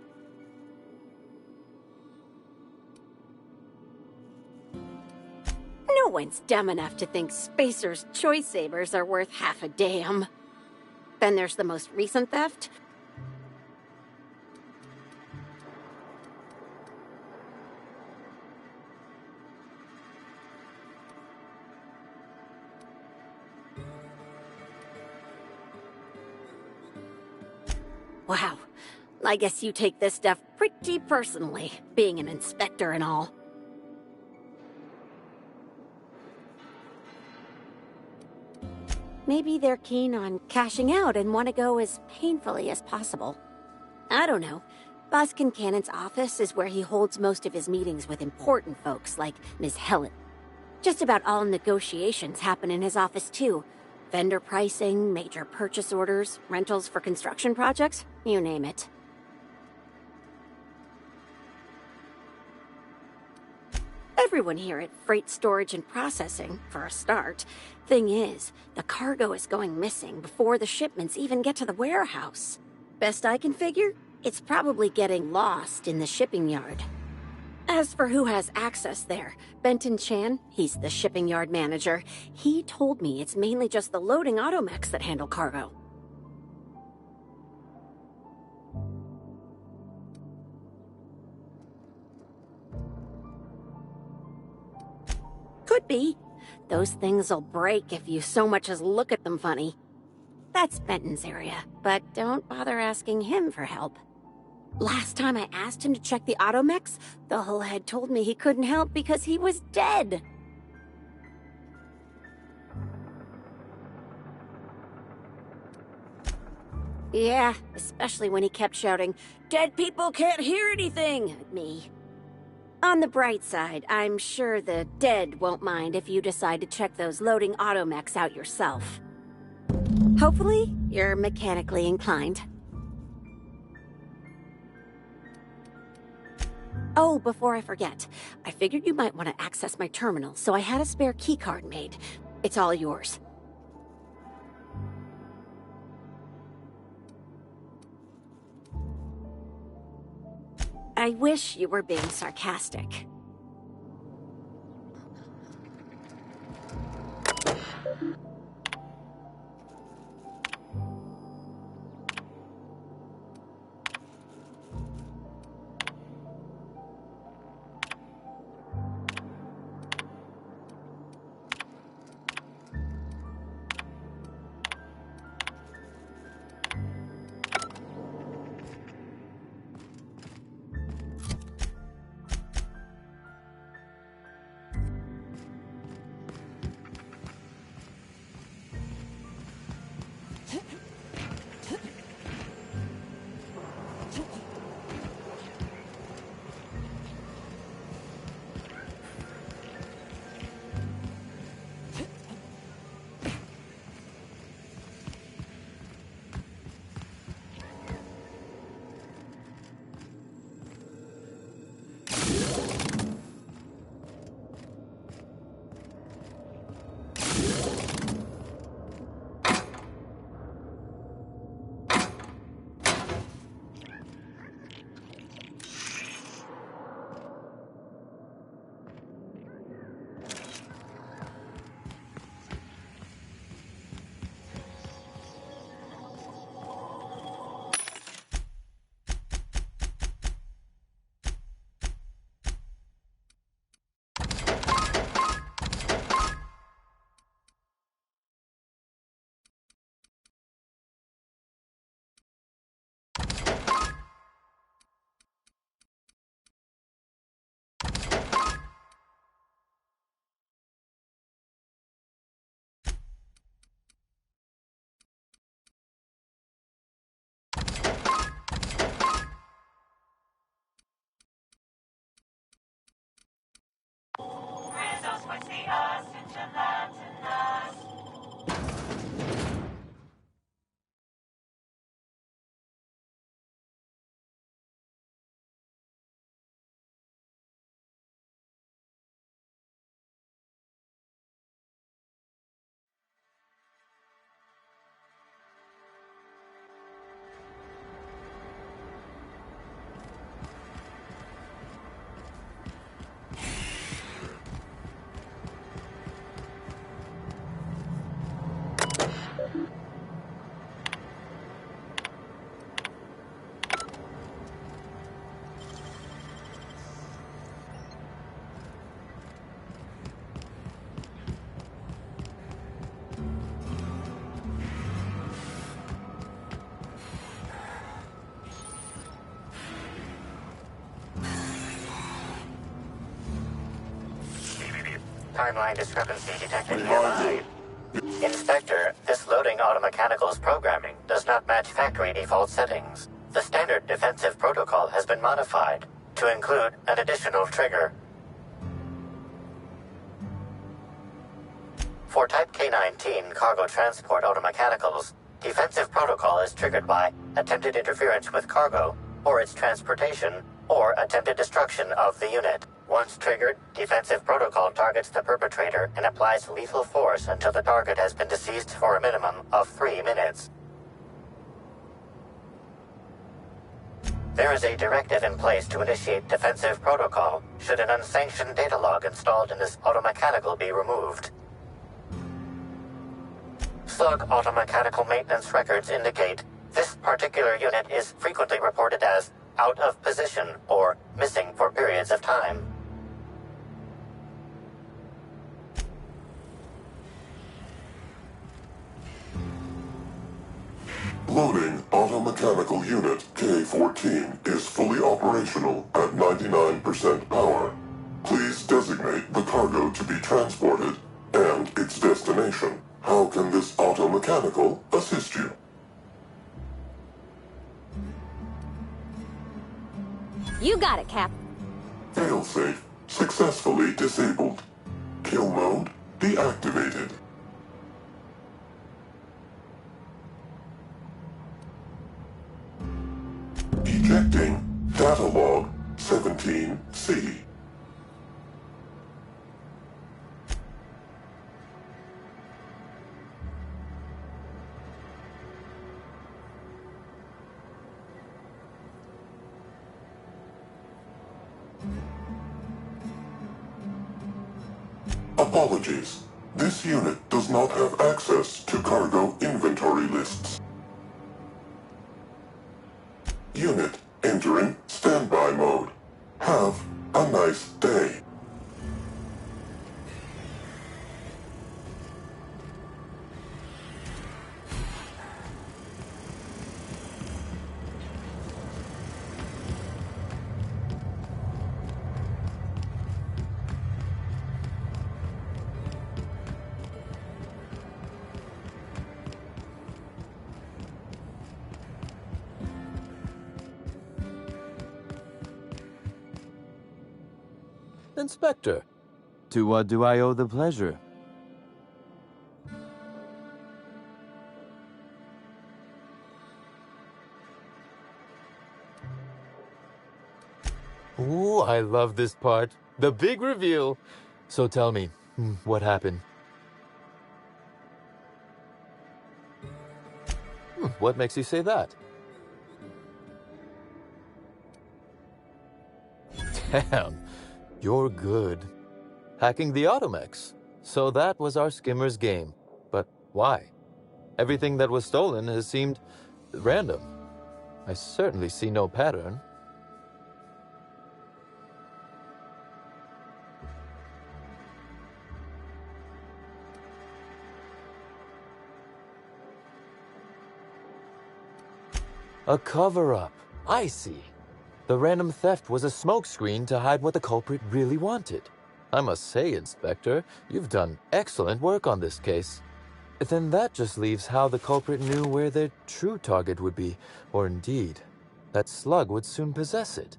No one's dumb enough to think Spacer's Choice Sabers are worth half a damn. Then there's the most recent theft. Wow, I guess you take this stuff pretty personally, being an inspector and all. Maybe they're keen on cashing out and want to go as painfully as possible. I don't know. Boss Kincannon's office is where he holds most of his meetings with important folks like Ms. Helen. Just about all negotiations happen in his office too. Vendor pricing, major purchase orders, rentals for construction projects, you name it. Everyone here at Freight Storage and Processing, for a start. Thing is, the cargo is going missing before the shipments even get to the warehouse. Best I can figure, it's probably getting lost in the shipping yard. As for who has access there, Benton Chan, he's the shipping yard manager. He told me it's mainly just the loading automechs that handle cargo. Could be. Those things'll break if you so much as look at them funny. That's Benton's area, but don't bother asking him for help. Last time I asked him to check the automechs, the hull head told me he couldn't help because he was dead. Yeah, especially when he kept shouting, "Dead people can't hear anything!" at me. On the bright side, I'm sure the dead won't mind if you decide to check those loading automechs out yourself. Hopefully, you're mechanically inclined. Oh, before I forget, I figured you might want to access my terminal, so I had a spare keycard made. It's all yours. I wish you were being sarcastic. Timeline discrepancy detected nearby. Inspector, this loading automechanical's programming does not match factory default settings. The standard defensive protocol has been modified to include an additional trigger. For Type K-19 cargo transport automechanicals, defensive protocol is triggered by attempted interference with cargo, or its transportation, or attempted destruction of the unit. Once triggered, defensive protocol targets the perpetrator and applies lethal force until the target has been deceased for a minimum of 3 minutes. There is a directive in place to initiate defensive protocol should an unsanctioned data log installed in this automechanical be removed. Slug automechanical maintenance records indicate this particular unit is frequently reported as out of position or missing for periods of time. Loading automechanical unit K-14 is fully operational at 99% power. Please designate the cargo to be transported and its destination. How can this automechanical assist you? You got it, Cap. Failsafe successfully disabled. Kill mode deactivated. Ejecting data log 17C. Apologies. This unit does not have access to cargo inventory lists. Unit entering standby mode. Have a nice day. Inspector, to what do I owe the pleasure? Ooh, I love this part. The big reveal. So tell me, what happened? What makes you say that? Damn, you're good. Hacking the Automex. So that was our skimmer's game. But why? Everything that was stolen has seemed random. I certainly see no pattern. A cover-up. I see. The random theft was a smokescreen to hide what the culprit really wanted. I must say, Inspector, you've done excellent work on this case. Then that just leaves how the culprit knew where their true target would be, or indeed, that Slug would soon possess it.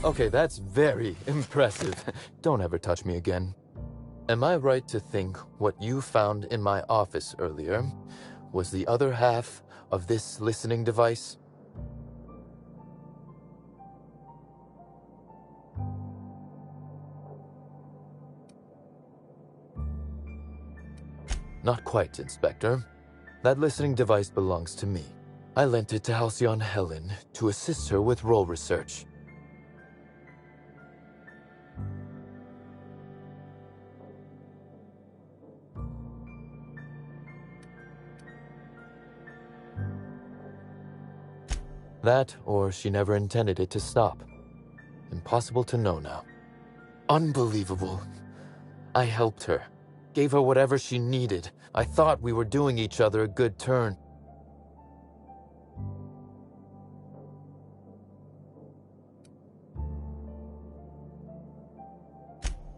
Okay, that's very impressive. Don't ever touch me again. Am I right to think what you found in my office earlier was the other half of this listening device? Not quite, Inspector. That listening device belongs to me. I lent it to Halcyon Helen to assist her with role research. That, or she never intended it to stop. Impossible to know now. Unbelievable. I helped her. gave her whatever she needed. I thought we were doing each other a good turn.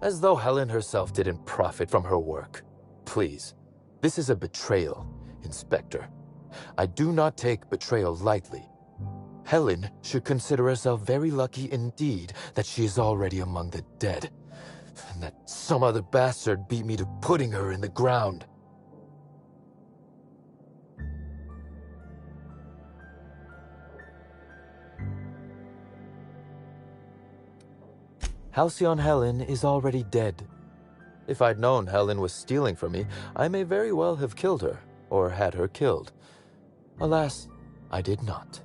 As though Helen herself didn't profit from her work. Please, this is a betrayal, Inspector. I do not take betrayal lightly. Helen should consider herself very lucky indeed that she is already among the dead, and that some other bastard beat me to putting her in the ground. Halcyon Helen is already dead. If I'd known Helen was stealing from me, I may very well have killed her, or had her killed. Alas, I did not.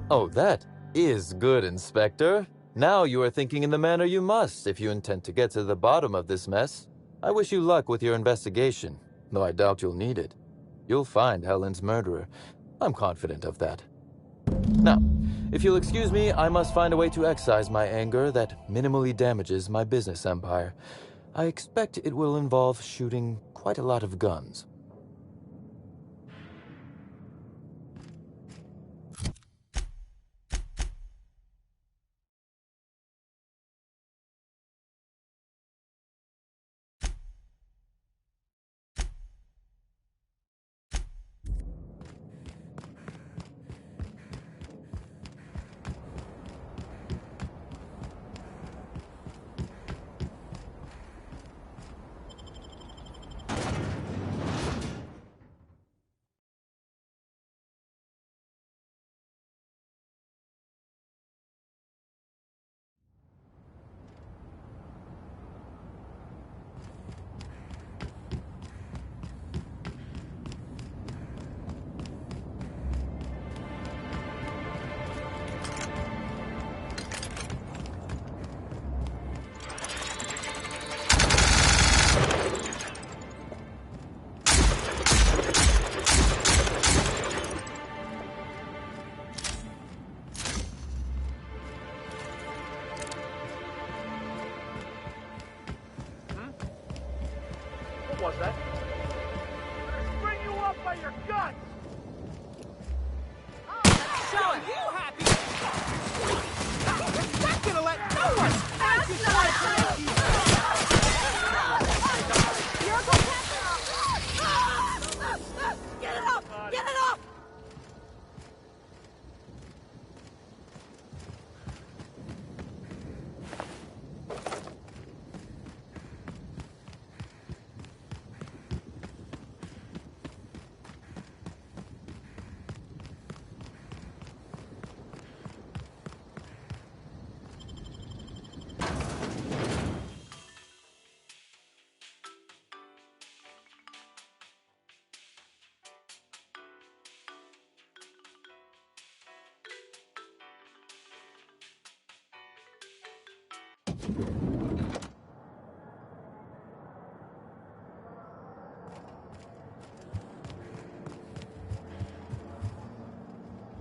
Oh, that is good, Inspector. Now you are thinking in the manner you must if you intend to get to the bottom of this mess. I wish you luck with your investigation, though I doubt you'll need it. You'll find Helen's murderer. I'm confident of that. Now, if you'll excuse me, I must find a way to excise my anger that minimally damages my business empire. I expect it will involve shooting quite a lot of guns. What was that? Bring you up by your guts! Show you happy! We're not gonna let no one pass you by! Get it up! Get it up!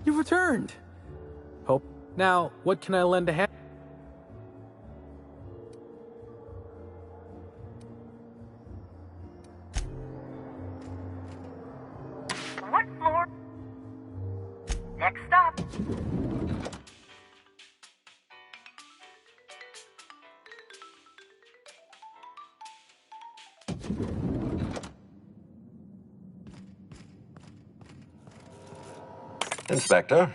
You returned. Hope. Now, what can I lend a hand? What floor? Next stop. Inspector.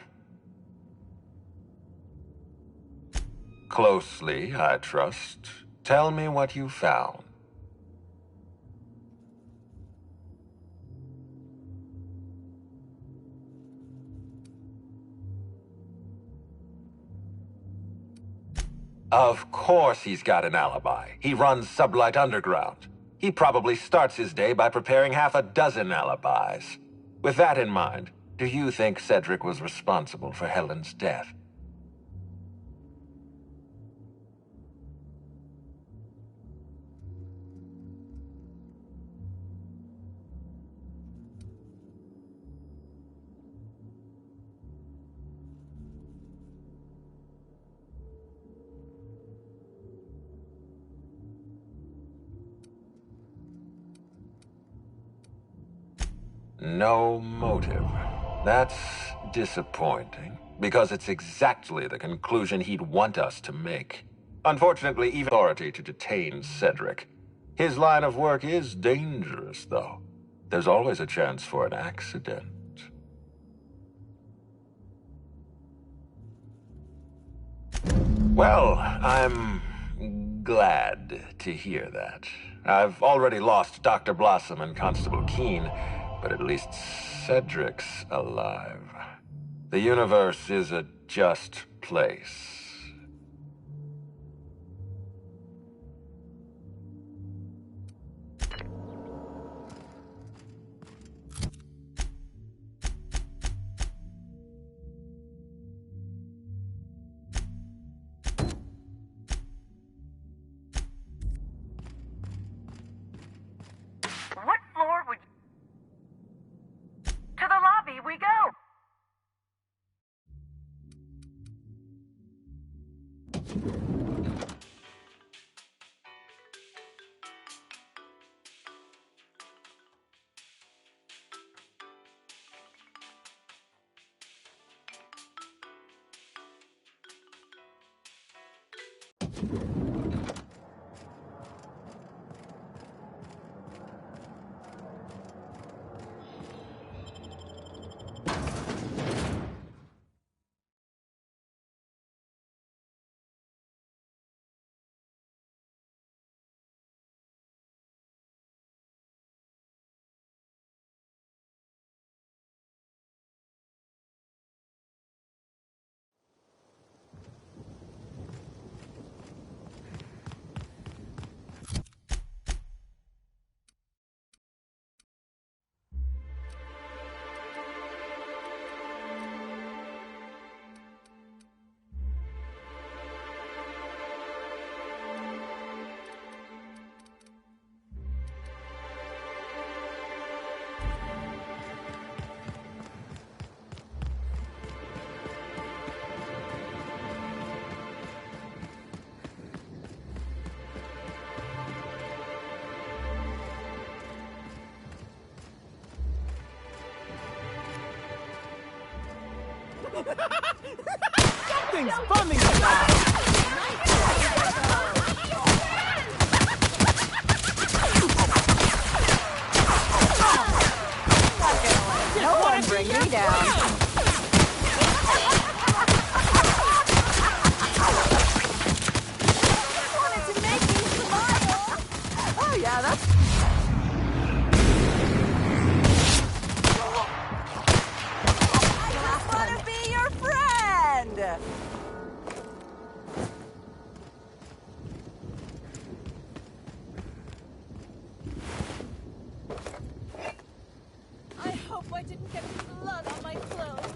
Closely, I trust. Tell me what you found. Of course he's got an alibi. He runs Sublight Underground. He probably starts his day by preparing half a dozen alibis. With that in mind, do you think Cedric was responsible for Helen's death? No motive. That's disappointing, because it's exactly the conclusion he'd want us to make. Unfortunately, even authority to detain Cedric. His line of work is dangerous, though. There's always a chance for an accident. Well, I'm glad to hear that. I've already lost Dr. Blossom and Constable Keene, but at least Cedric's alive. The universe is a just place. What floor would you... To the lobby we go! Something's bumming me. No one bring me down. Wanted to make me smile. Oh yeah, that's... I just want to be your friend. I hope I didn't get blood on my clothes.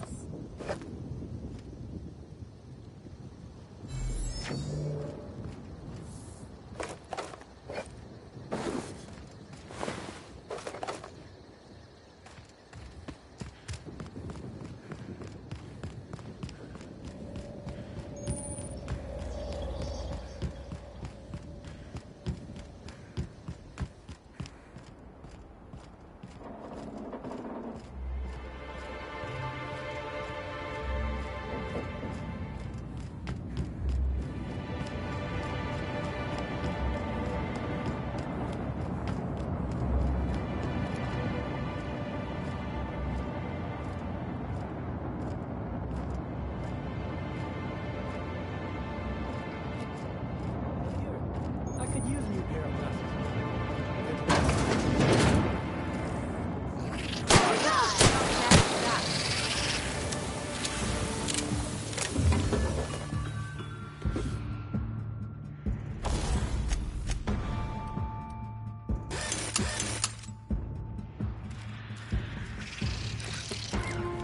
I could use a new pair of glasses.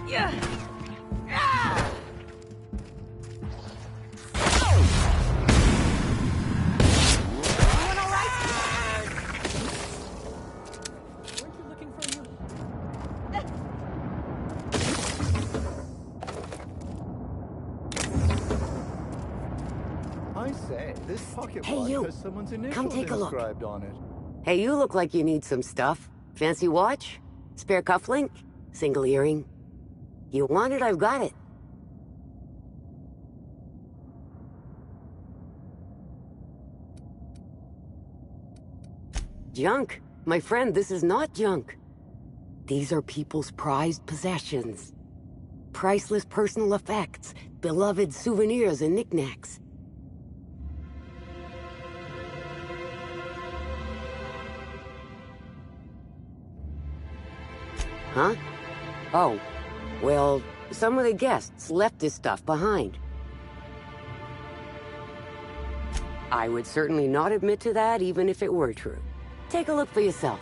Yeah. I say, this pocket Hey, watch you. has someone's Come initials take a look. inscribed on it. Hey, you look like you need some stuff. Fancy watch? Spare cufflink? Single earring? You want it, I've got it. Junk? My friend, this is not junk. These are people's prized possessions. Priceless personal effects, beloved souvenirs and knickknacks. Huh? Oh, well, some of the guests left this stuff behind. I would certainly not admit to that, even if it were true. Take a look for yourself.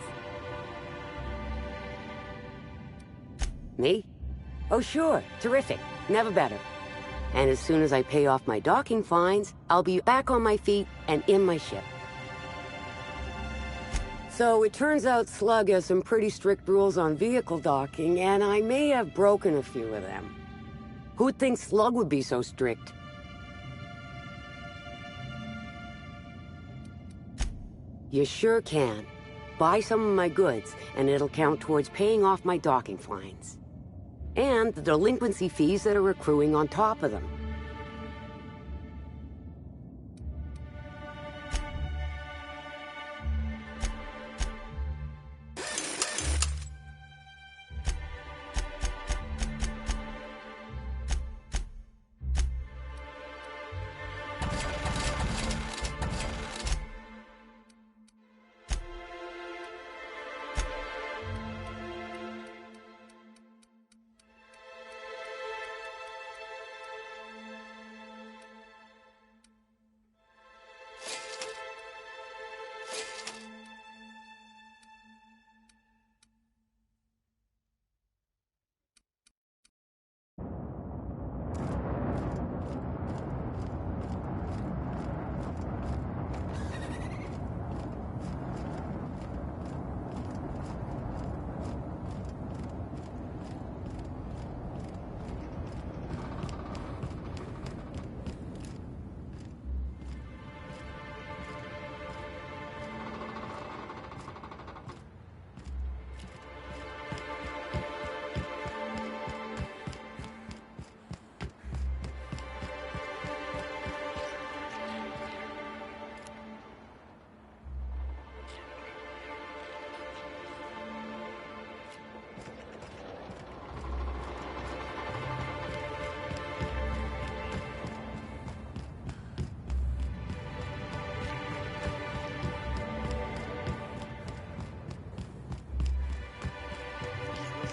Me? Oh, sure. Terrific. Never better. And as soon as I pay off my docking fines, I'll be back on my feet and in my ship. So it turns out Slug has some pretty strict rules on vehicle docking, and I may have broken a few of them. Who'd think Slug would be so strict? You sure can. Buy some of my goods, and it'll count towards paying off my docking fines. And the delinquency fees that are accruing on top of them.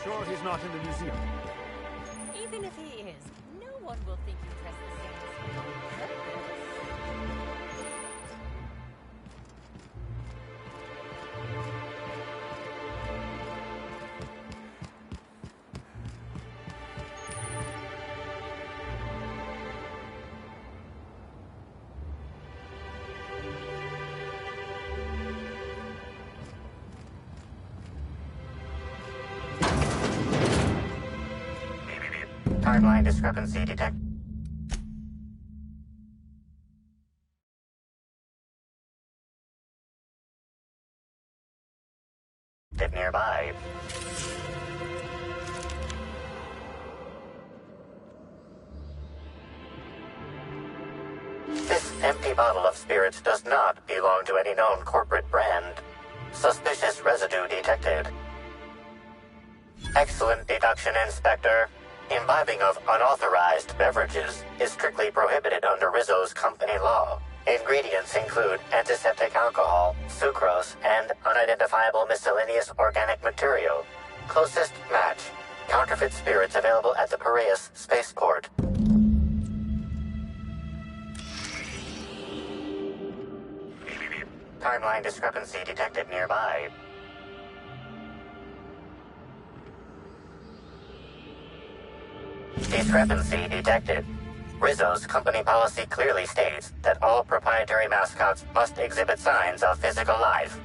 Sure he's not in the museum. Even if he is, no one will think you dress the same as him on purpose. Timeline discrepancy detected. Nearby. This empty bottle of spirits does not belong to any known corporate brand. Suspicious residue detected. Excellent deduction, Inspector. Imbibing of unauthorized beverages is strictly prohibited under Rizzo's company law. Ingredients include antiseptic alcohol, sucrose, and unidentifiable miscellaneous organic material. Closest match. Counterfeit spirits available at the Piraeus spaceport. Timeline discrepancy detected nearby. Discrepancy detected. Rizzo's company policy clearly states that all proprietary mascots must exhibit signs of physical life.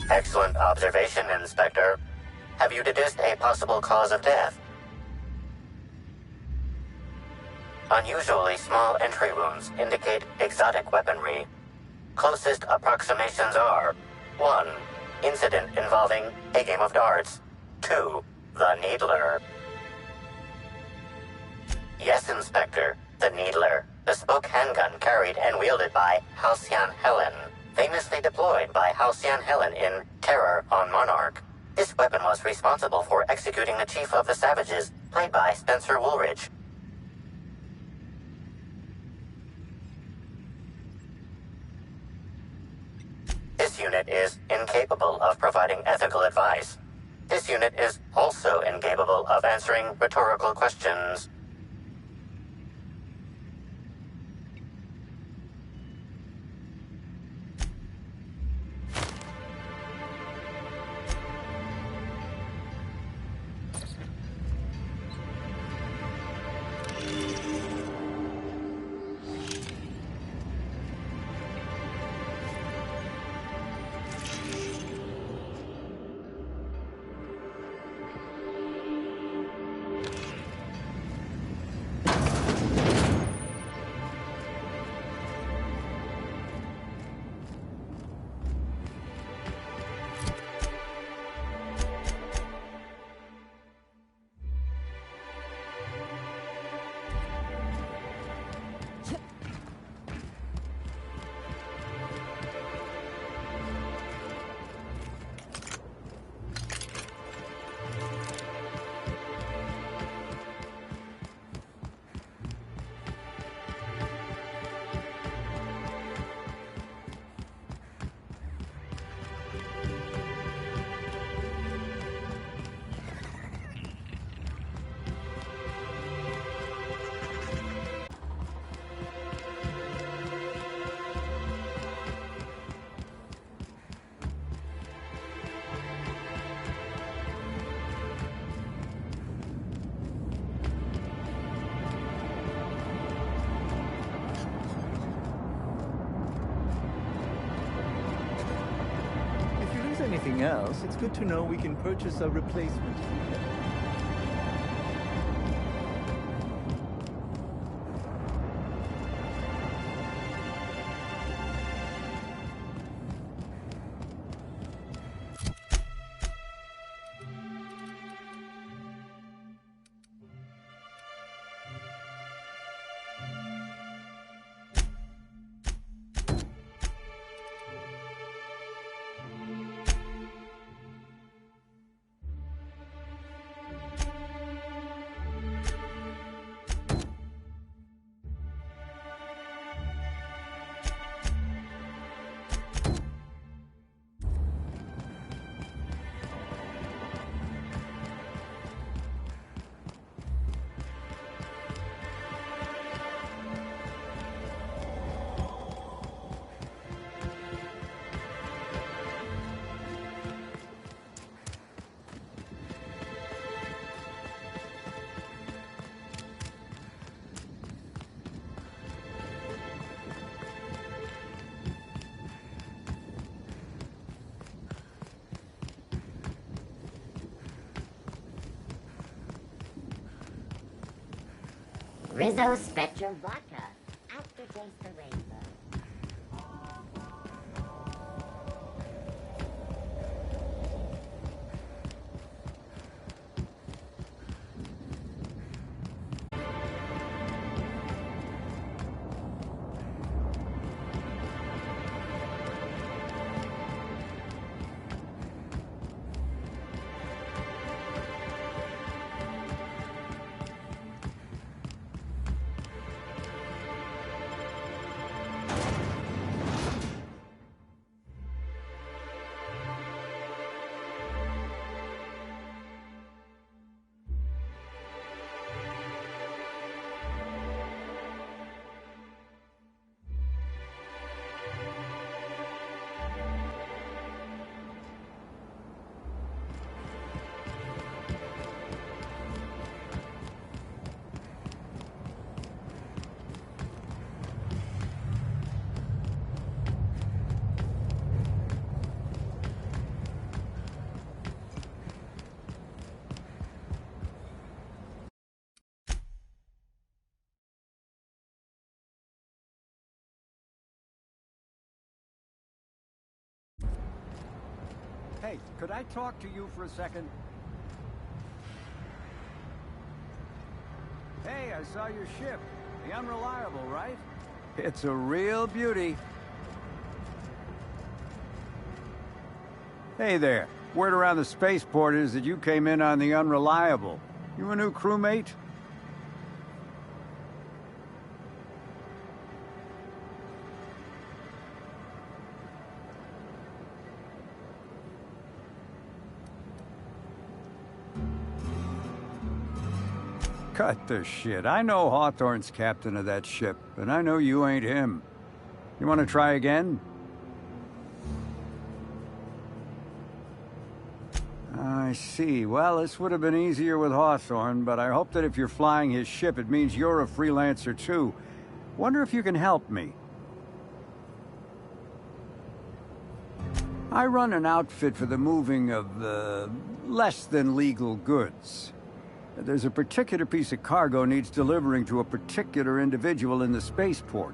Excellent observation, Inspector. Have you deduced a possible cause of death? Unusually small entry wounds indicate exotic weaponry. Closest approximations are 1. Incident involving a game of darts. 2. The Needler. Yes, Inspector. The Needler. Bespoke handgun carried and wielded by Halcyon Helen. Famously deployed by Halcyon Helen in Terror on Monarch. This weapon was responsible for executing the Chief of the Savages, played by Spencer Woolridge. This unit is incapable of providing ethical advice. This unit is also incapable of answering rhetorical questions. Anything else, it's good to know we can purchase a replacement. Rizzo Spectrum Vodka. Aftertaste the rainbow. Hey, could I talk to you for a second? Hey, I saw your ship. The Unreliable, right? It's a real beauty. Hey there. Word around the spaceport is that you came in on the Unreliable. You a new crewmate? Cut the shit. I know Hawthorne's captain of that ship, and I know you ain't him. You want to try again? I see. Well, this would have been easier with Hawthorne, but I hope that if you're flying his ship, it means you're a freelancer too. Wonder if you can help me. I run an outfit for the moving of, less than legal goods. There's a particular piece of cargo needs delivering to a particular individual in the spaceport.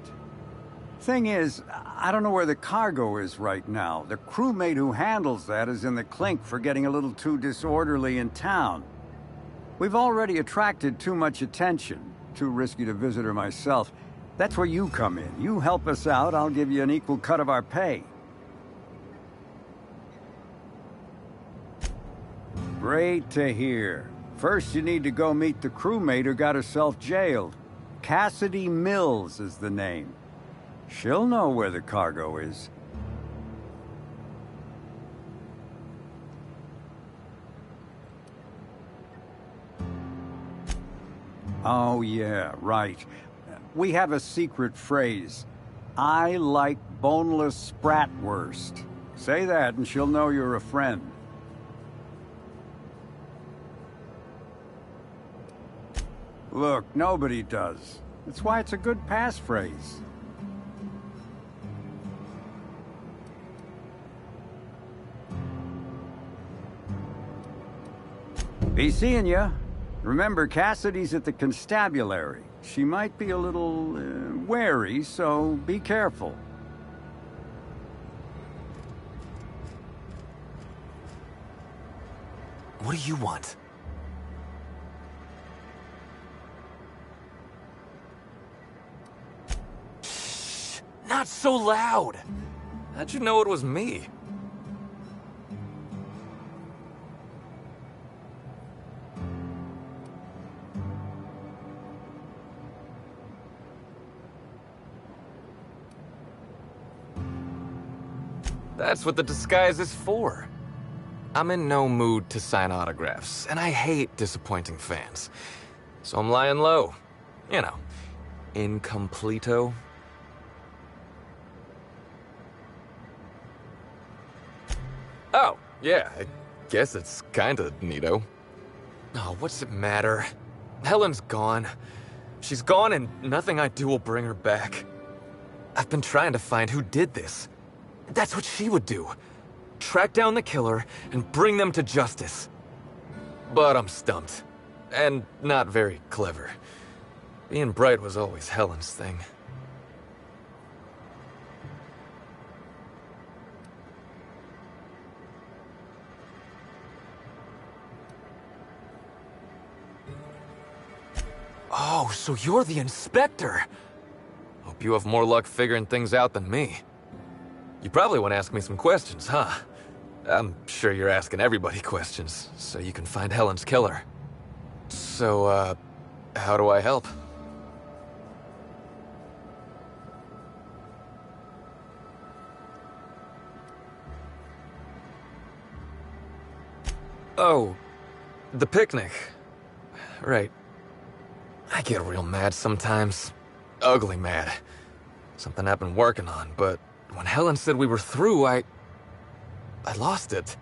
Thing is, I don't know where the cargo is right now. The crewmate who handles that is in the clink for getting a little too disorderly in town. We've already attracted too much attention. Too risky to visit her myself. That's where you come in. You help us out, I'll give you an equal cut of our pay. Great to hear. First, you need to go meet the crewmate who got herself jailed. Cassidy Mills is the name. She'll know where the cargo is. Oh, yeah, right. We have a secret phrase. I like boneless spratwurst. Say that and she'll know you're a friend. Look, nobody does. That's why it's a good passphrase. Be seeing ya. Remember, Cassidy's at the constabulary. She might be a little wary, so be careful. What do you want? Not so loud! How'd you know it was me? That's what the disguise is for. I'm in no mood to sign autographs, and I hate disappointing fans. So I'm lying low. You know, incompleto. Oh, yeah, I guess it's kinda neato. Oh, what's it matter? Helen's gone. She's gone and nothing I do will bring her back. I've been trying to find who did this. That's what she would do. Track down the killer and bring them to justice. But I'm stumped. And not very clever. Being bright was always Helen's thing. Oh, so you're the inspector! Hope you have more luck figuring things out than me. You probably want to ask me some questions, huh? I'm sure you're asking everybody questions, so you can find Helen's killer. So, how do I help? Oh, the picnic. Right. I get real mad sometimes. Ugly mad. Something I've been working on, but when Helen said we were through, I lost it.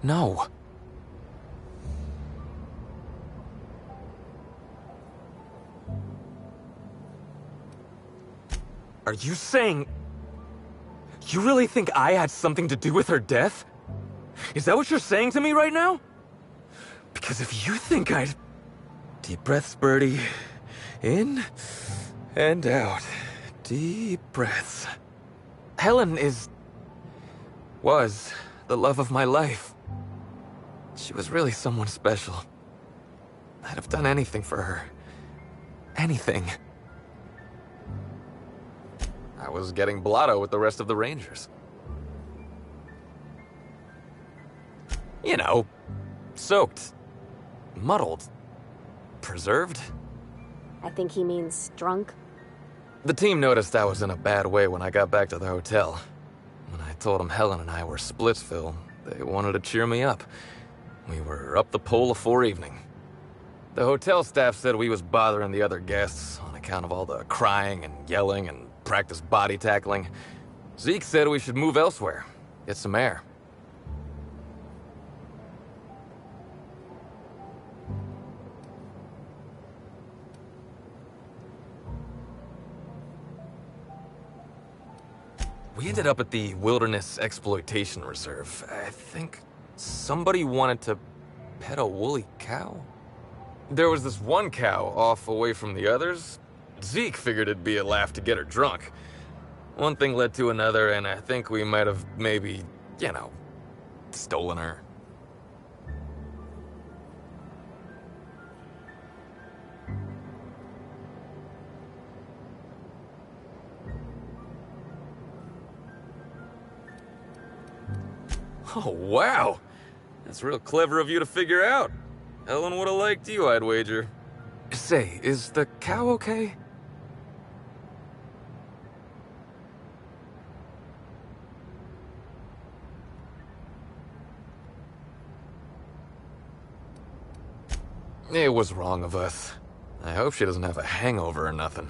No. Are you saying... You really think I had something to do with her death? Is that what you're saying to me right now? Because if you think I'd... Deep breaths, Birdie. In and out. Deep breaths. Helen was the love of my life. She was really someone special. I'd have done anything for her. Anything. I was getting blotto with the rest of the Rangers. You know, soaked, muddled, preserved. I think he means drunk. The team noticed I was in a bad way when I got back to the hotel. When I told them Helen and I were Splitsville, they wanted to cheer me up. We were up the pole afore evening. The hotel staff said we was bothering the other guests on account of all the crying and yelling and practice body tackling. Zeke said we should move elsewhere, get some air. We ended up at the Wilderness Exploitation Reserve. I think somebody wanted to pet a woolly cow? There was this one cow off away from the others. Zeke figured it'd be a laugh to get her drunk. One thing led to another, and I think we might have maybe, you know, stolen her. Oh, wow! That's real clever of you to figure out. Helen would have liked you, I'd wager. Say, is the cow okay? It was wrong of us. I hope she doesn't have a hangover or nothing.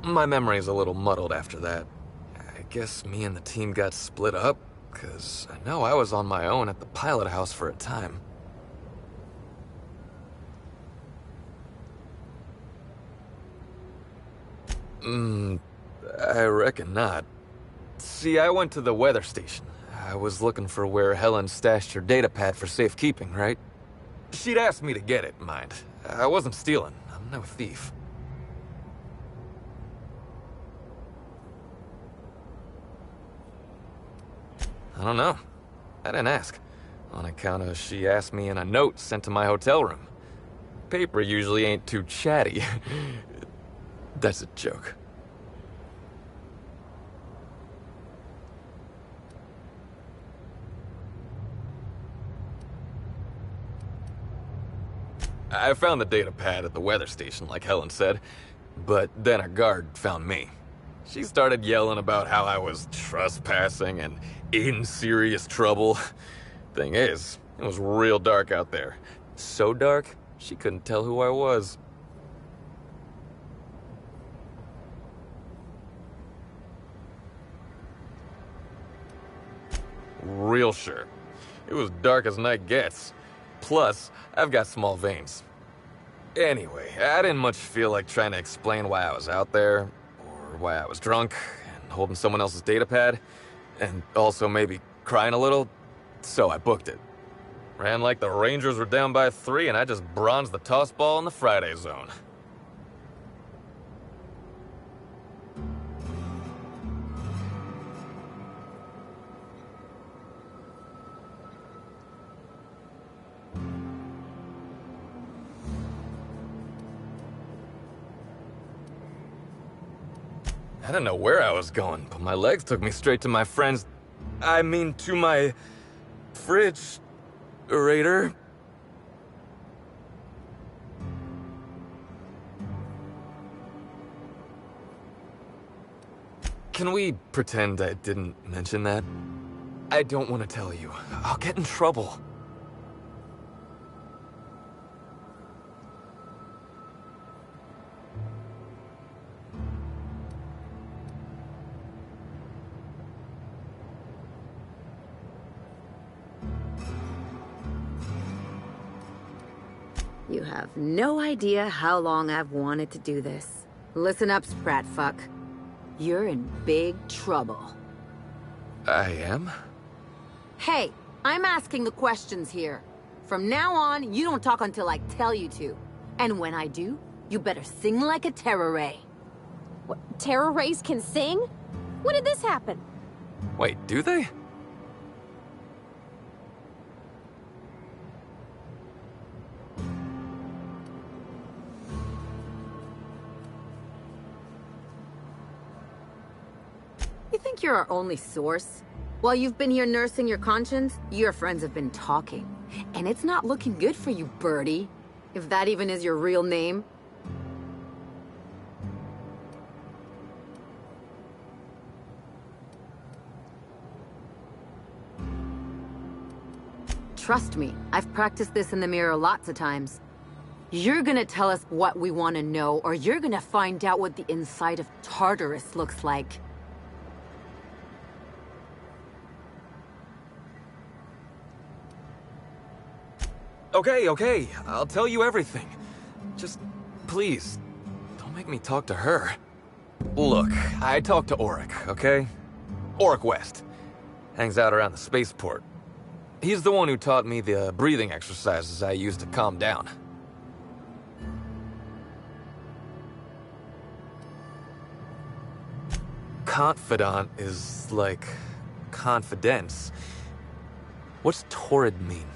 My memory's a little muddled after that. I guess me and the team got split up, because I know I was on my own at the pilot house for a time. I reckon not. See, I went to the weather station. I was looking for where Helen stashed her data pad for safekeeping, right? She'd asked me to get it, mind. I wasn't stealing. I'm no thief. I don't know. I didn't ask. On account of she asked me in a note sent to my hotel room. Paper usually ain't too chatty. That's a joke. I found the data pad at the weather station, like Helen said, but then a guard found me. She started yelling about how I was trespassing and in serious trouble. Thing is, it was real dark out there. So dark, she couldn't tell who I was. Real sure. It was dark as night gets. Plus, I've got small veins. Anyway, I didn't much feel like trying to explain why I was out there, or why I was drunk, and holding someone else's data pad, and also maybe crying a little, so I booked it. Ran like the Rangers were down by 3, and I just bronzed the toss ball in the Friday zone. I didn't know where I was going, but my legs took me straight to my friend's... to my... fridge-rator. Can we pretend I didn't mention that? I don't want to tell you. I'll get in trouble. You have no idea how long I've wanted to do this. Listen up, Spratfuck. You're in big trouble. I am? Hey, I'm asking the questions here. From now on, you don't talk until I tell you to. And when I do, you better sing like a terror ray. What, terror rays can sing? When did this happen? Wait, do they? You think you're our only source? While you've been here nursing your conscience, your friends have been talking. And it's not looking good for you, Birdie. If that even is your real name. Trust me, I've practiced this in the mirror lots of times. You're gonna tell us what we want to know, or you're gonna find out what the inside of Tartarus looks like. Okay, I'll tell you everything. Just, please, don't make me talk to her. Look, I talked to Auric, okay? Auric West. Hangs out around the spaceport. He's the one who taught me the breathing exercises I use to calm down. Confidant is like confidence. What's torrid mean?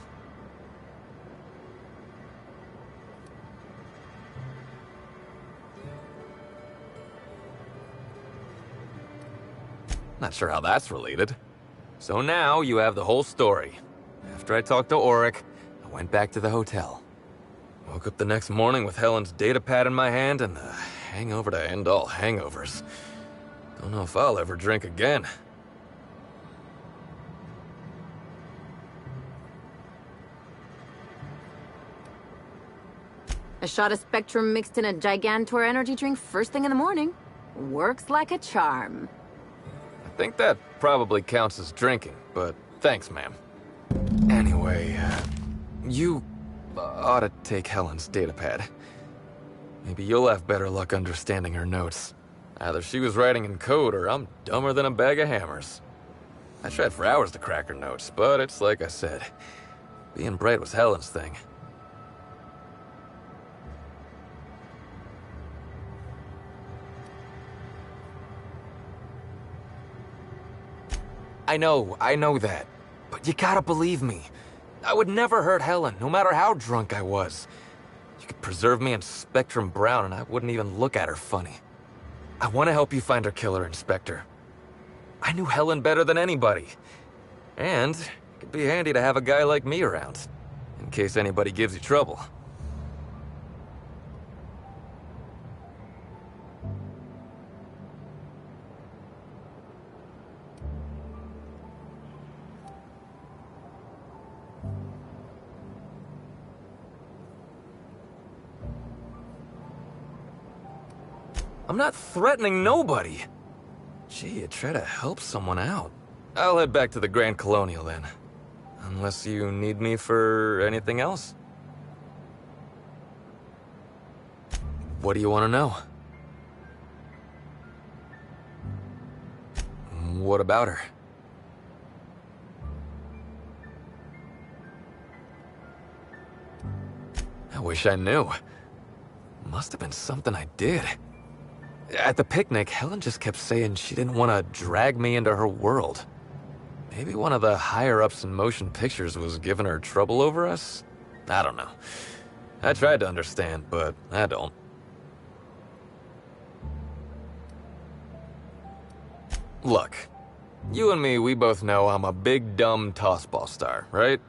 Not sure how that's related. So now you have the whole story. After I talked to Auric, I went back to the hotel. Woke up the next morning with Helen's data pad in my hand and the hangover to end all hangovers. Don't know if I'll ever drink again. A shot of Spectrum mixed in a Gigantor energy drink first thing in the morning. Works like a charm. I think that probably counts as drinking, but thanks, ma'am. Anyway, you ought to take Helen's datapad. Maybe you'll have better luck understanding her notes. Either she was writing in code or I'm dumber than a bag of hammers. I tried for hours to crack her notes, but it's like I said. Being bright was Helen's thing. I know that. But you gotta believe me. I would never hurt Helen, no matter how drunk I was. You could preserve me in Spectrum Brown and I wouldn't even look at her funny. I want to help you find her killer, Inspector. I knew Helen better than anybody. And it could be handy to have a guy like me around, in case anybody gives you trouble. I'm not threatening nobody. Gee, you try to help someone out. I'll head back to the Grand Colonial then. Unless you need me for anything else. What do you want to know? What about her? I wish I knew. Must have been something I did. At the picnic, Helen just kept saying she didn't want to drag me into her world. Maybe one of the higher-ups in motion pictures was giving her trouble over us? I don't know. I tried to understand, but I don't. Look, you and me, we both know I'm a big, dumb tossball star, right?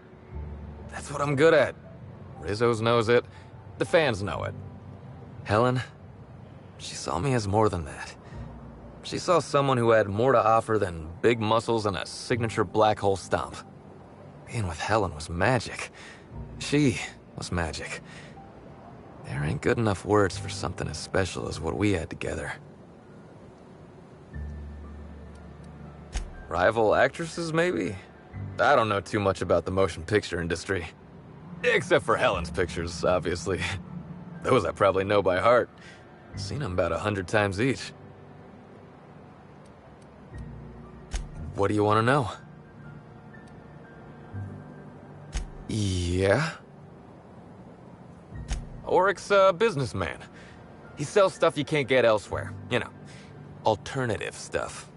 That's what I'm good at. Rizzo's knows it. The fans know it. Helen, she saw me as more than that. She saw someone who had more to offer than big muscles and a signature black hole stomp. Being with Helen was magic. She was magic. There ain't good enough words for something as special as what we had together. Rival actresses, maybe? I don't know too much about the motion picture industry. Except for Helen's pictures, obviously. Those I probably know by heart. Seen them about 100 times each. What do you want to know? Yeah? Auric's a businessman. He sells stuff you can't get elsewhere. You know, alternative stuff.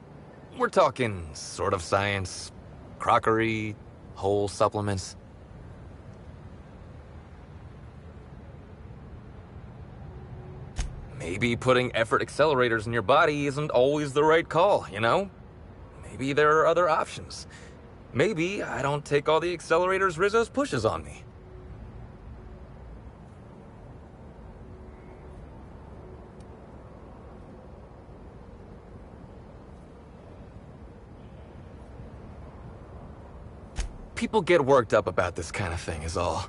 We're talking sort of science, crockery, whole supplements. Maybe putting effort accelerators in your body isn't always the right call, you know? Maybe there are other options. Maybe I don't take all the accelerators Rizzo's pushes on me. People get worked up about this kind of thing is all.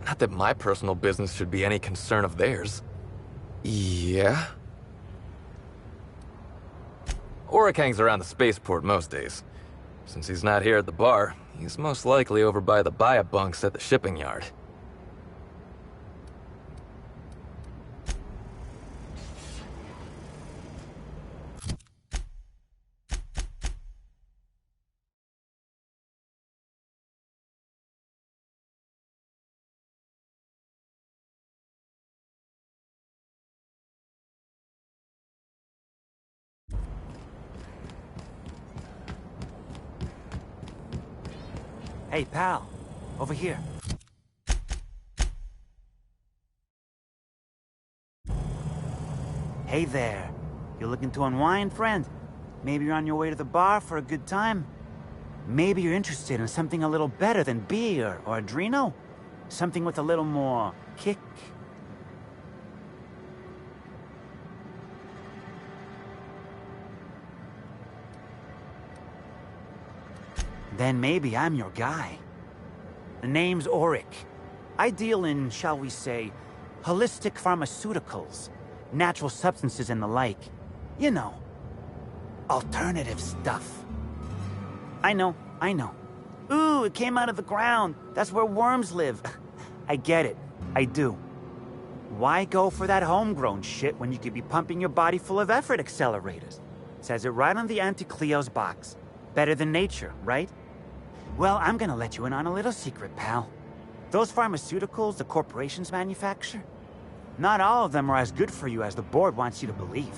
Not that my personal business should be any concern of theirs. Yeah? Auric hangs around the spaceport most days. Since he's not here at the bar, he's most likely over by the buy-up bunks at the shipping yard. Hey, pal. Over here. Hey there. You looking to unwind, friend? Maybe you're on your way to the bar for a good time? Maybe you're interested in something a little better than beer or Adreno? Something with a little more kick? Then maybe I'm your guy. The name's Auric. I deal in, shall we say, holistic pharmaceuticals, natural substances and the like. You know, alternative stuff. I know. Ooh, it came out of the ground. That's where worms live. I get it. I do. Why go for that homegrown shit when you could be pumping your body full of effort accelerators? Says it right on the Anti-Cleo's box. Better than nature, right? Well, I'm gonna let you in on a little secret, pal. Those pharmaceuticals the corporations manufacture, not all of them are as good for you as the board wants you to believe.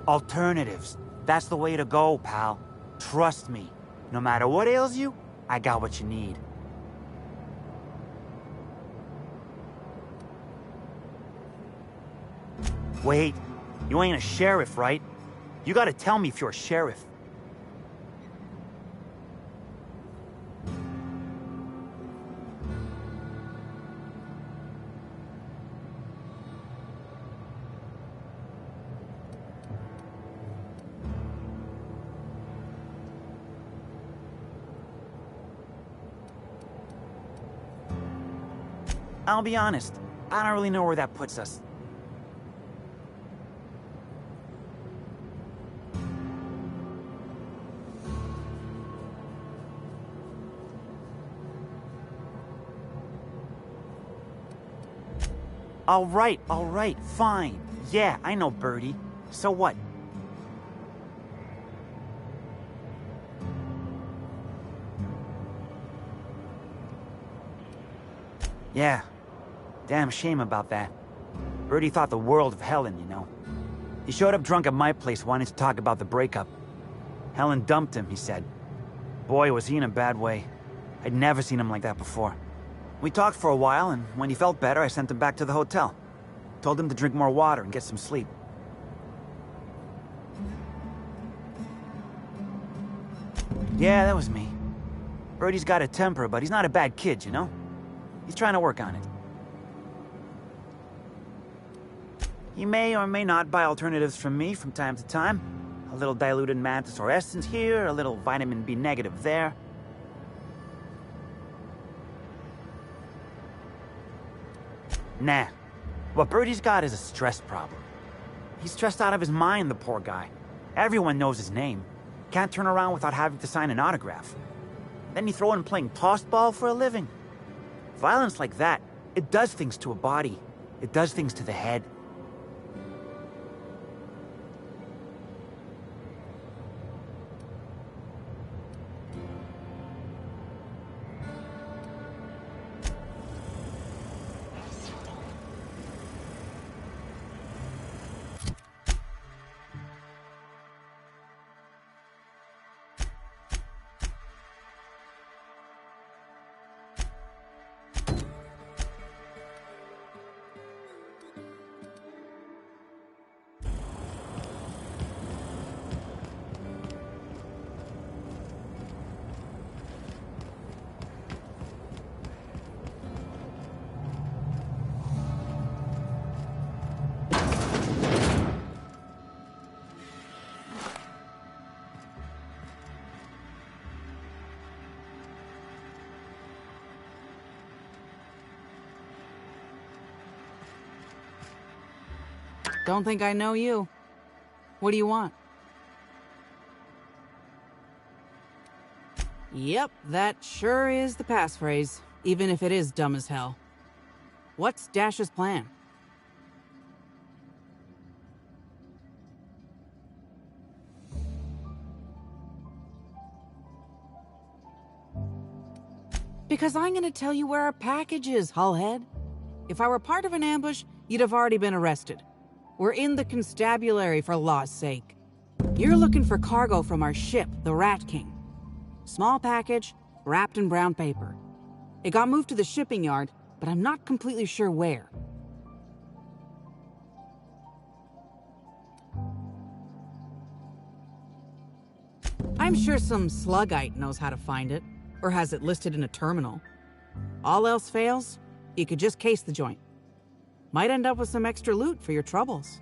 Alternatives. That's the way to go, pal. Trust me. No matter what ails you, I got what you need. Wait, you ain't a sheriff, right? You gotta tell me if you're a sheriff. I'll be honest, I don't really know where that puts us. All right, fine. Yeah, I know Birdie. So what? Yeah. Damn shame about that. Birdie thought the world of Helen, you know. He showed up drunk at my place wanting to talk about the breakup. Helen dumped him, he said. Boy, was he in a bad way. I'd never seen him like that before. We talked for a while, and when he felt better, I sent him back to the hotel. Told him to drink more water and get some sleep. Yeah, that was me. Birdie's got a temper, but he's not a bad kid, you know? He's trying to work on it. He may or may not buy alternatives from me from time to time. A little diluted mantis or essence here, a little vitamin B negative there. Nah. What Birdie's got is a stress problem. He's stressed out of his mind, the poor guy. Everyone knows his name. Can't turn around without having to sign an autograph. Then you throw in playing tossball for a living. Violence like that, it does things to a body. It does things to the head. Don't think I know you. What do you want? Yep, that sure is the passphrase, even if it is dumb as hell. What's Dash's plan? Because I'm gonna tell you where our package is, Hullhead. If I were part of an ambush, you'd have already been arrested. We're in the constabulary, for law's sake. You're looking for cargo from our ship, the Rat King. Small package, wrapped in brown paper. It got moved to the shipping yard, but I'm not completely sure where. I'm sure some sluggite knows how to find it, or has it listed in a terminal. All else fails, you could just case the joint. Might end up with some extra loot for your troubles.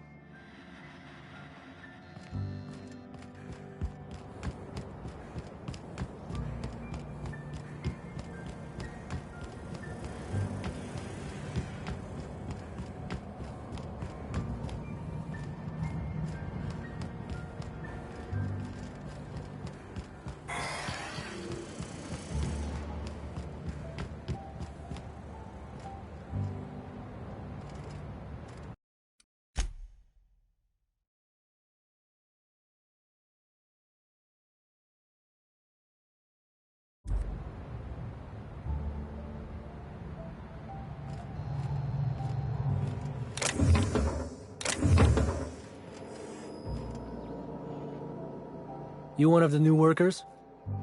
You one of the new workers?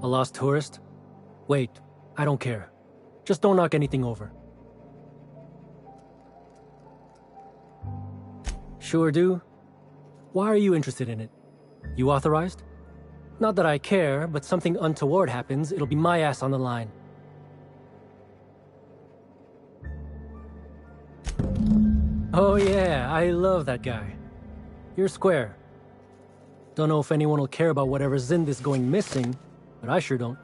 A lost tourist? Wait, I don't care. Just don't knock anything over. Sure do. Why are you interested in it? You authorized? Not that I care, but something untoward happens, it'll be my ass on the line. Oh yeah, I love that guy. You're square. Don't know if anyone will care about whatever's Zinda's going missing, but I sure don't.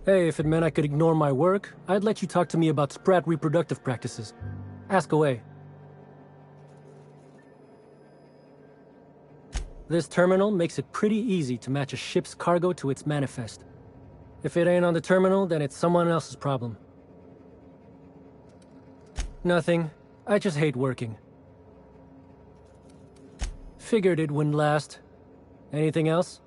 Hey, if it meant I could ignore my work, I'd let you talk to me about sprat reproductive practices. Ask away. This terminal makes it pretty easy to match a ship's cargo to its manifest. If it ain't on the terminal, then it's someone else's problem. Nothing. I just hate working. Figured it wouldn't last. Anything else?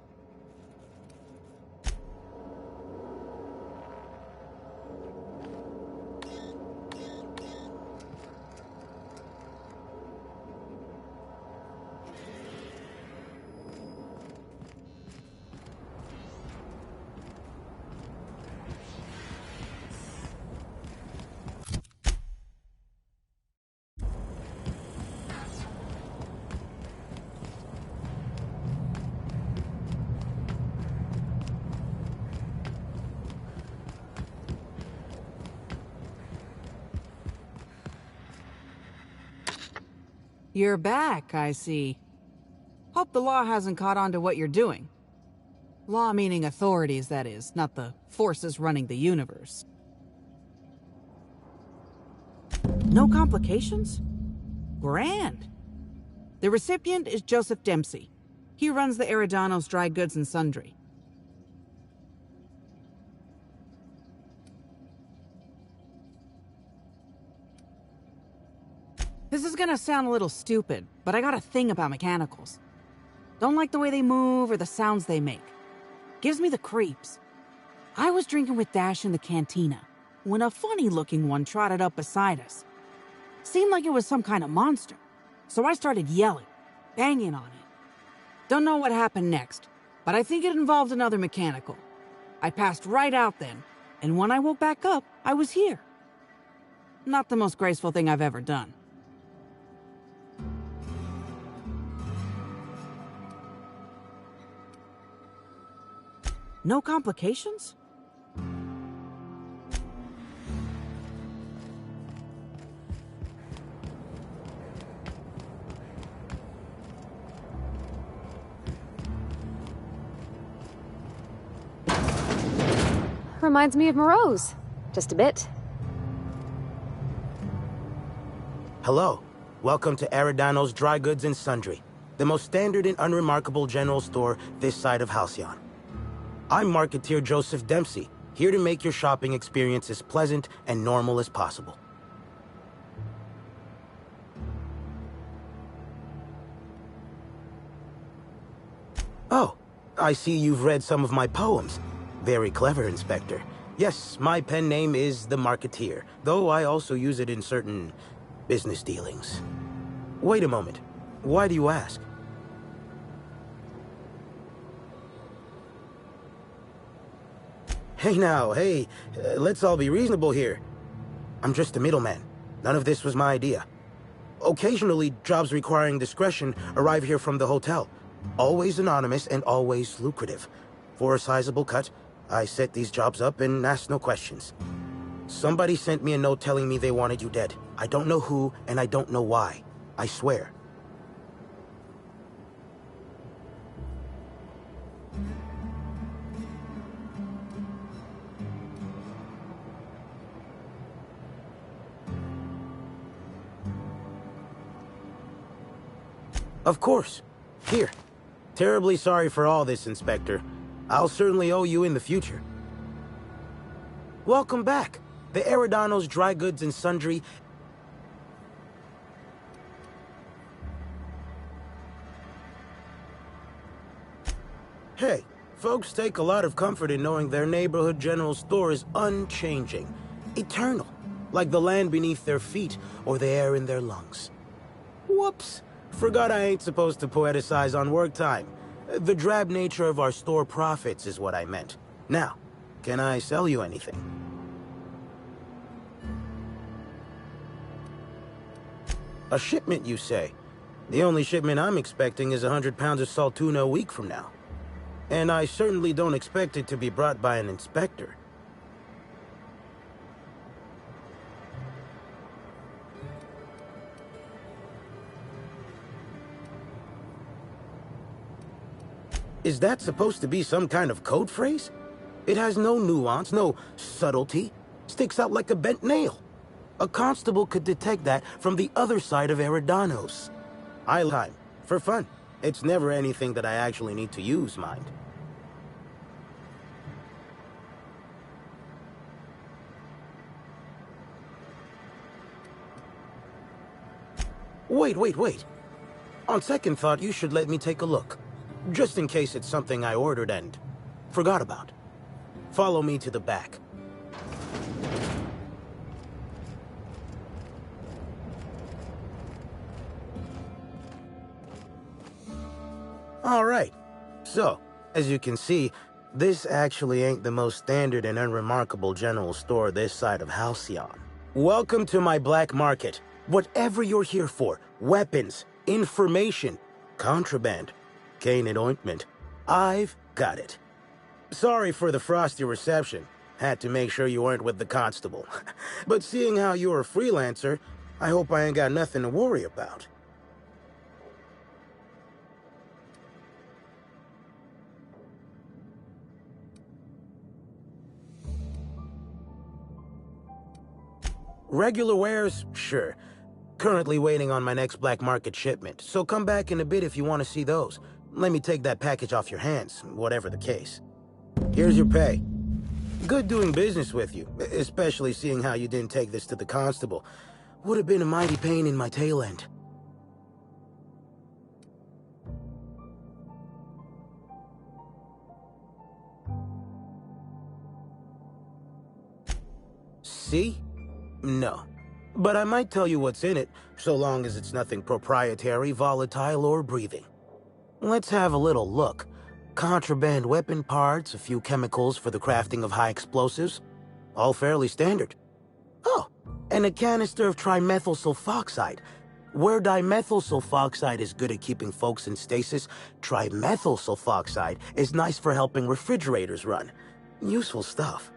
You're back, I see. Hope the law hasn't caught on to what you're doing. Law meaning authorities, that is, not the forces running the universe. No complications? Grand. The recipient is Joseph Dempsey. He runs the Eridanos Dry Goods and Sundry. This is gonna sound a little stupid, but I got a thing about mechanicals. Don't like the way they move or the sounds they make. Gives me the creeps. I was drinking with Dash in the cantina when a funny-looking one trotted up beside us. Seemed like it was some kind of monster, so I started yelling, banging on it. Don't know what happened next, but I think it involved another mechanical. I passed right out then, and when I woke back up, I was here. Not the most graceful thing I've ever done. No complications? Reminds me of Moreau's. Just a bit. Hello. Welcome to Eridanos Dry Goods and Sundry, the most standard and unremarkable general store this side of Halcyon. I'm marketeer Joseph Dempsey, here to make your shopping experience as pleasant and normal as possible. Oh, I see you've read some of my poems. Very clever, Inspector. Yes, my pen name is The Marketeer, though I also use it in certain business dealings. Wait a moment. Why do you ask? Hey now, hey, let's all be reasonable here. I'm just a middleman. None of this was my idea. Occasionally, jobs requiring discretion arrive here from the hotel. Always anonymous and always lucrative. For a sizable cut, I set these jobs up and ask no questions. Somebody sent me a note telling me they wanted you dead. I don't know who, and I don't know why. I swear. Of course. Here. Terribly sorry for all this, Inspector. I'll certainly owe you in the future. Welcome back. The Eridanos Dry Goods and Sundry. Hey, folks take a lot of comfort in knowing their neighborhood general store is unchanging, eternal, like the land beneath their feet or the air in their lungs. Whoops. Forgot I ain't supposed to poeticize on work time. The drab nature of our store profits is what I meant. Now, can I sell you anything? A shipment, you say? The only shipment I'm expecting is 100 pounds of saltuna a week from now. And I certainly don't expect it to be brought by an inspector. Is that supposed to be some kind of code phrase? It has no nuance, no subtlety. Sticks out like a bent nail. A constable could detect that from the other side of Eridanos. Time. For fun. It's never anything that I actually need to use, mind. Wait. On second thought, you should let me take a look. Just in case it's something I ordered and forgot about. Follow me to the back. All right. So, as you can see, this actually ain't the most standard and unremarkable general store this side of Halcyon. Welcome to my black market. Whatever you're here for, weapons, information, contraband, cane and ointment, I've got it. Sorry for the frosty reception. Had to make sure you weren't with the constable. But seeing how you're a freelancer, I hope I ain't got nothing to worry about. Regular wares? Sure. Currently waiting on my next black market shipment, so come back in a bit if you want to see those. Let me take that package off your hands, whatever the case. Here's your pay. Good doing business with you, especially seeing how you didn't take this to the constable. Would have been a mighty pain in my tail end. See? No. But I might tell you what's in it, so long as it's nothing proprietary, volatile, or breathing. Let's have a little look. Contraband weapon parts, a few chemicals for the crafting of high explosives. All fairly standard. Oh, and a canister of trimethyl sulfoxide. Where dimethyl sulfoxide is good at keeping folks in stasis, trimethyl sulfoxide is nice for helping refrigerators run. Useful stuff.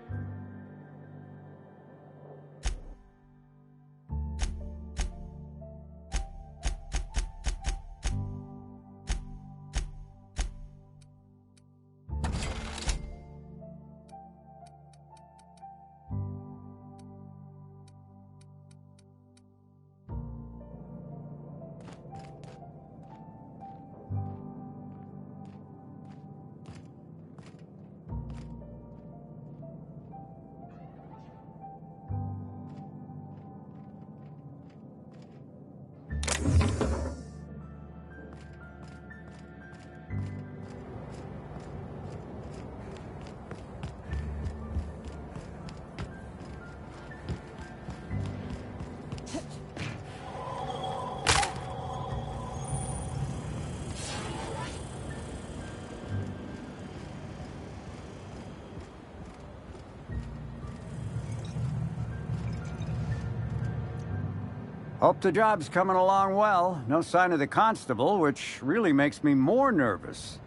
Hope the job's coming along well. No sign of the constable, which really makes me more nervous.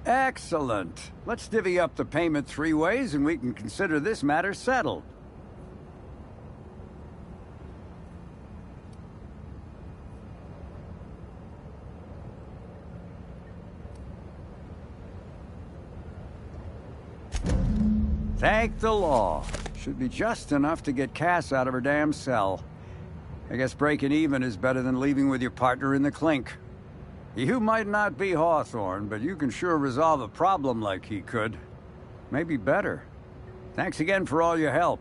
Excellent. Let's divvy up the payment 3 ways and we can consider this matter settled. Thank the law. Should be just enough to get Cass out of her damn cell. I guess breaking even is better than leaving with your partner in the clink. You might not be Hawthorne, but you can sure resolve a problem like he could. Maybe better. Thanks again for all your help.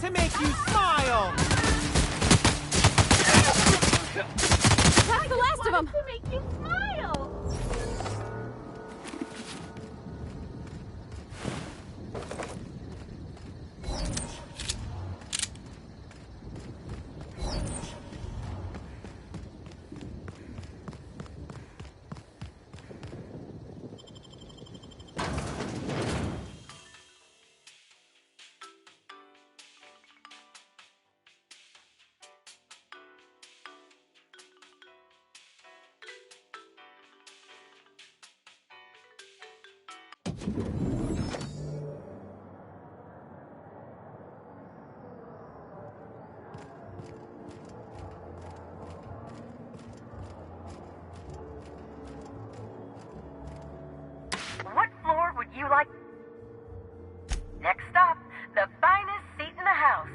To make you smile! That's the last of them! To make you smile! What floor would you like? Next stop, the finest seat in the house.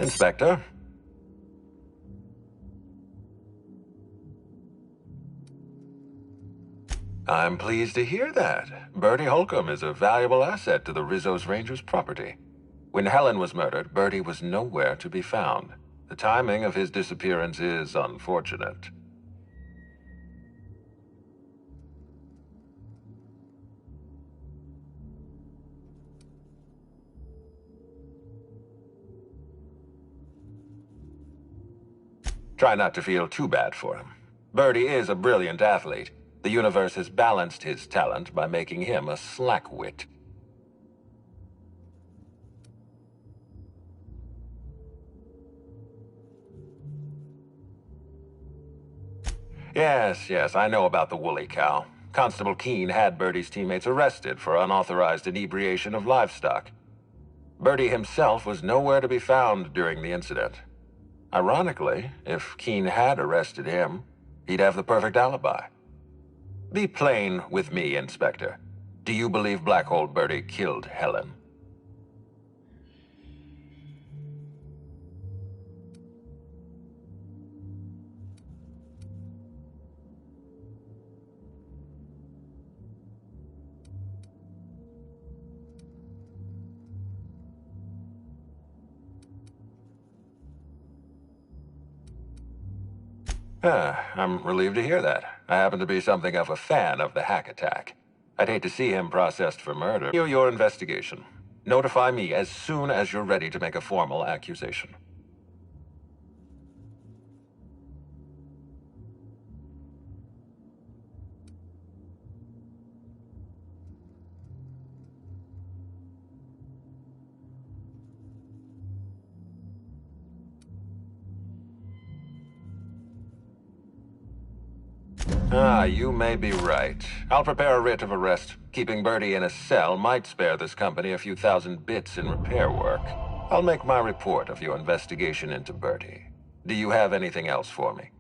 Inspector? I'm pleased to hear that. Bertie Holcomb is a valuable asset to the Rizzo's Rangers property. When Helen was murdered, Bertie was nowhere to be found. The timing of his disappearance is unfortunate. Try not to feel too bad for him. Bertie is a brilliant athlete. The universe has balanced his talent by making him a slackwit. Yes, I know about the woolly cow. Constable Keene had Birdie's teammates arrested for unauthorized inebriation of livestock. Birdie himself was nowhere to be found during the incident. Ironically, if Keene had arrested him, he'd have the perfect alibi. Be plain with me, Inspector. Do you believe Black Hole Birdie killed Helen? I'm relieved to hear that. I happen to be something of a fan of the hack attack. I'd hate to see him processed for murder. Your investigation. Notify me as soon as you're ready to make a formal accusation. You may be right. I'll prepare a writ of arrest. Keeping Birdie in a cell might spare this company a few thousand bits in repair work. I'll make my report of your investigation into Birdie. Do you have anything else for me?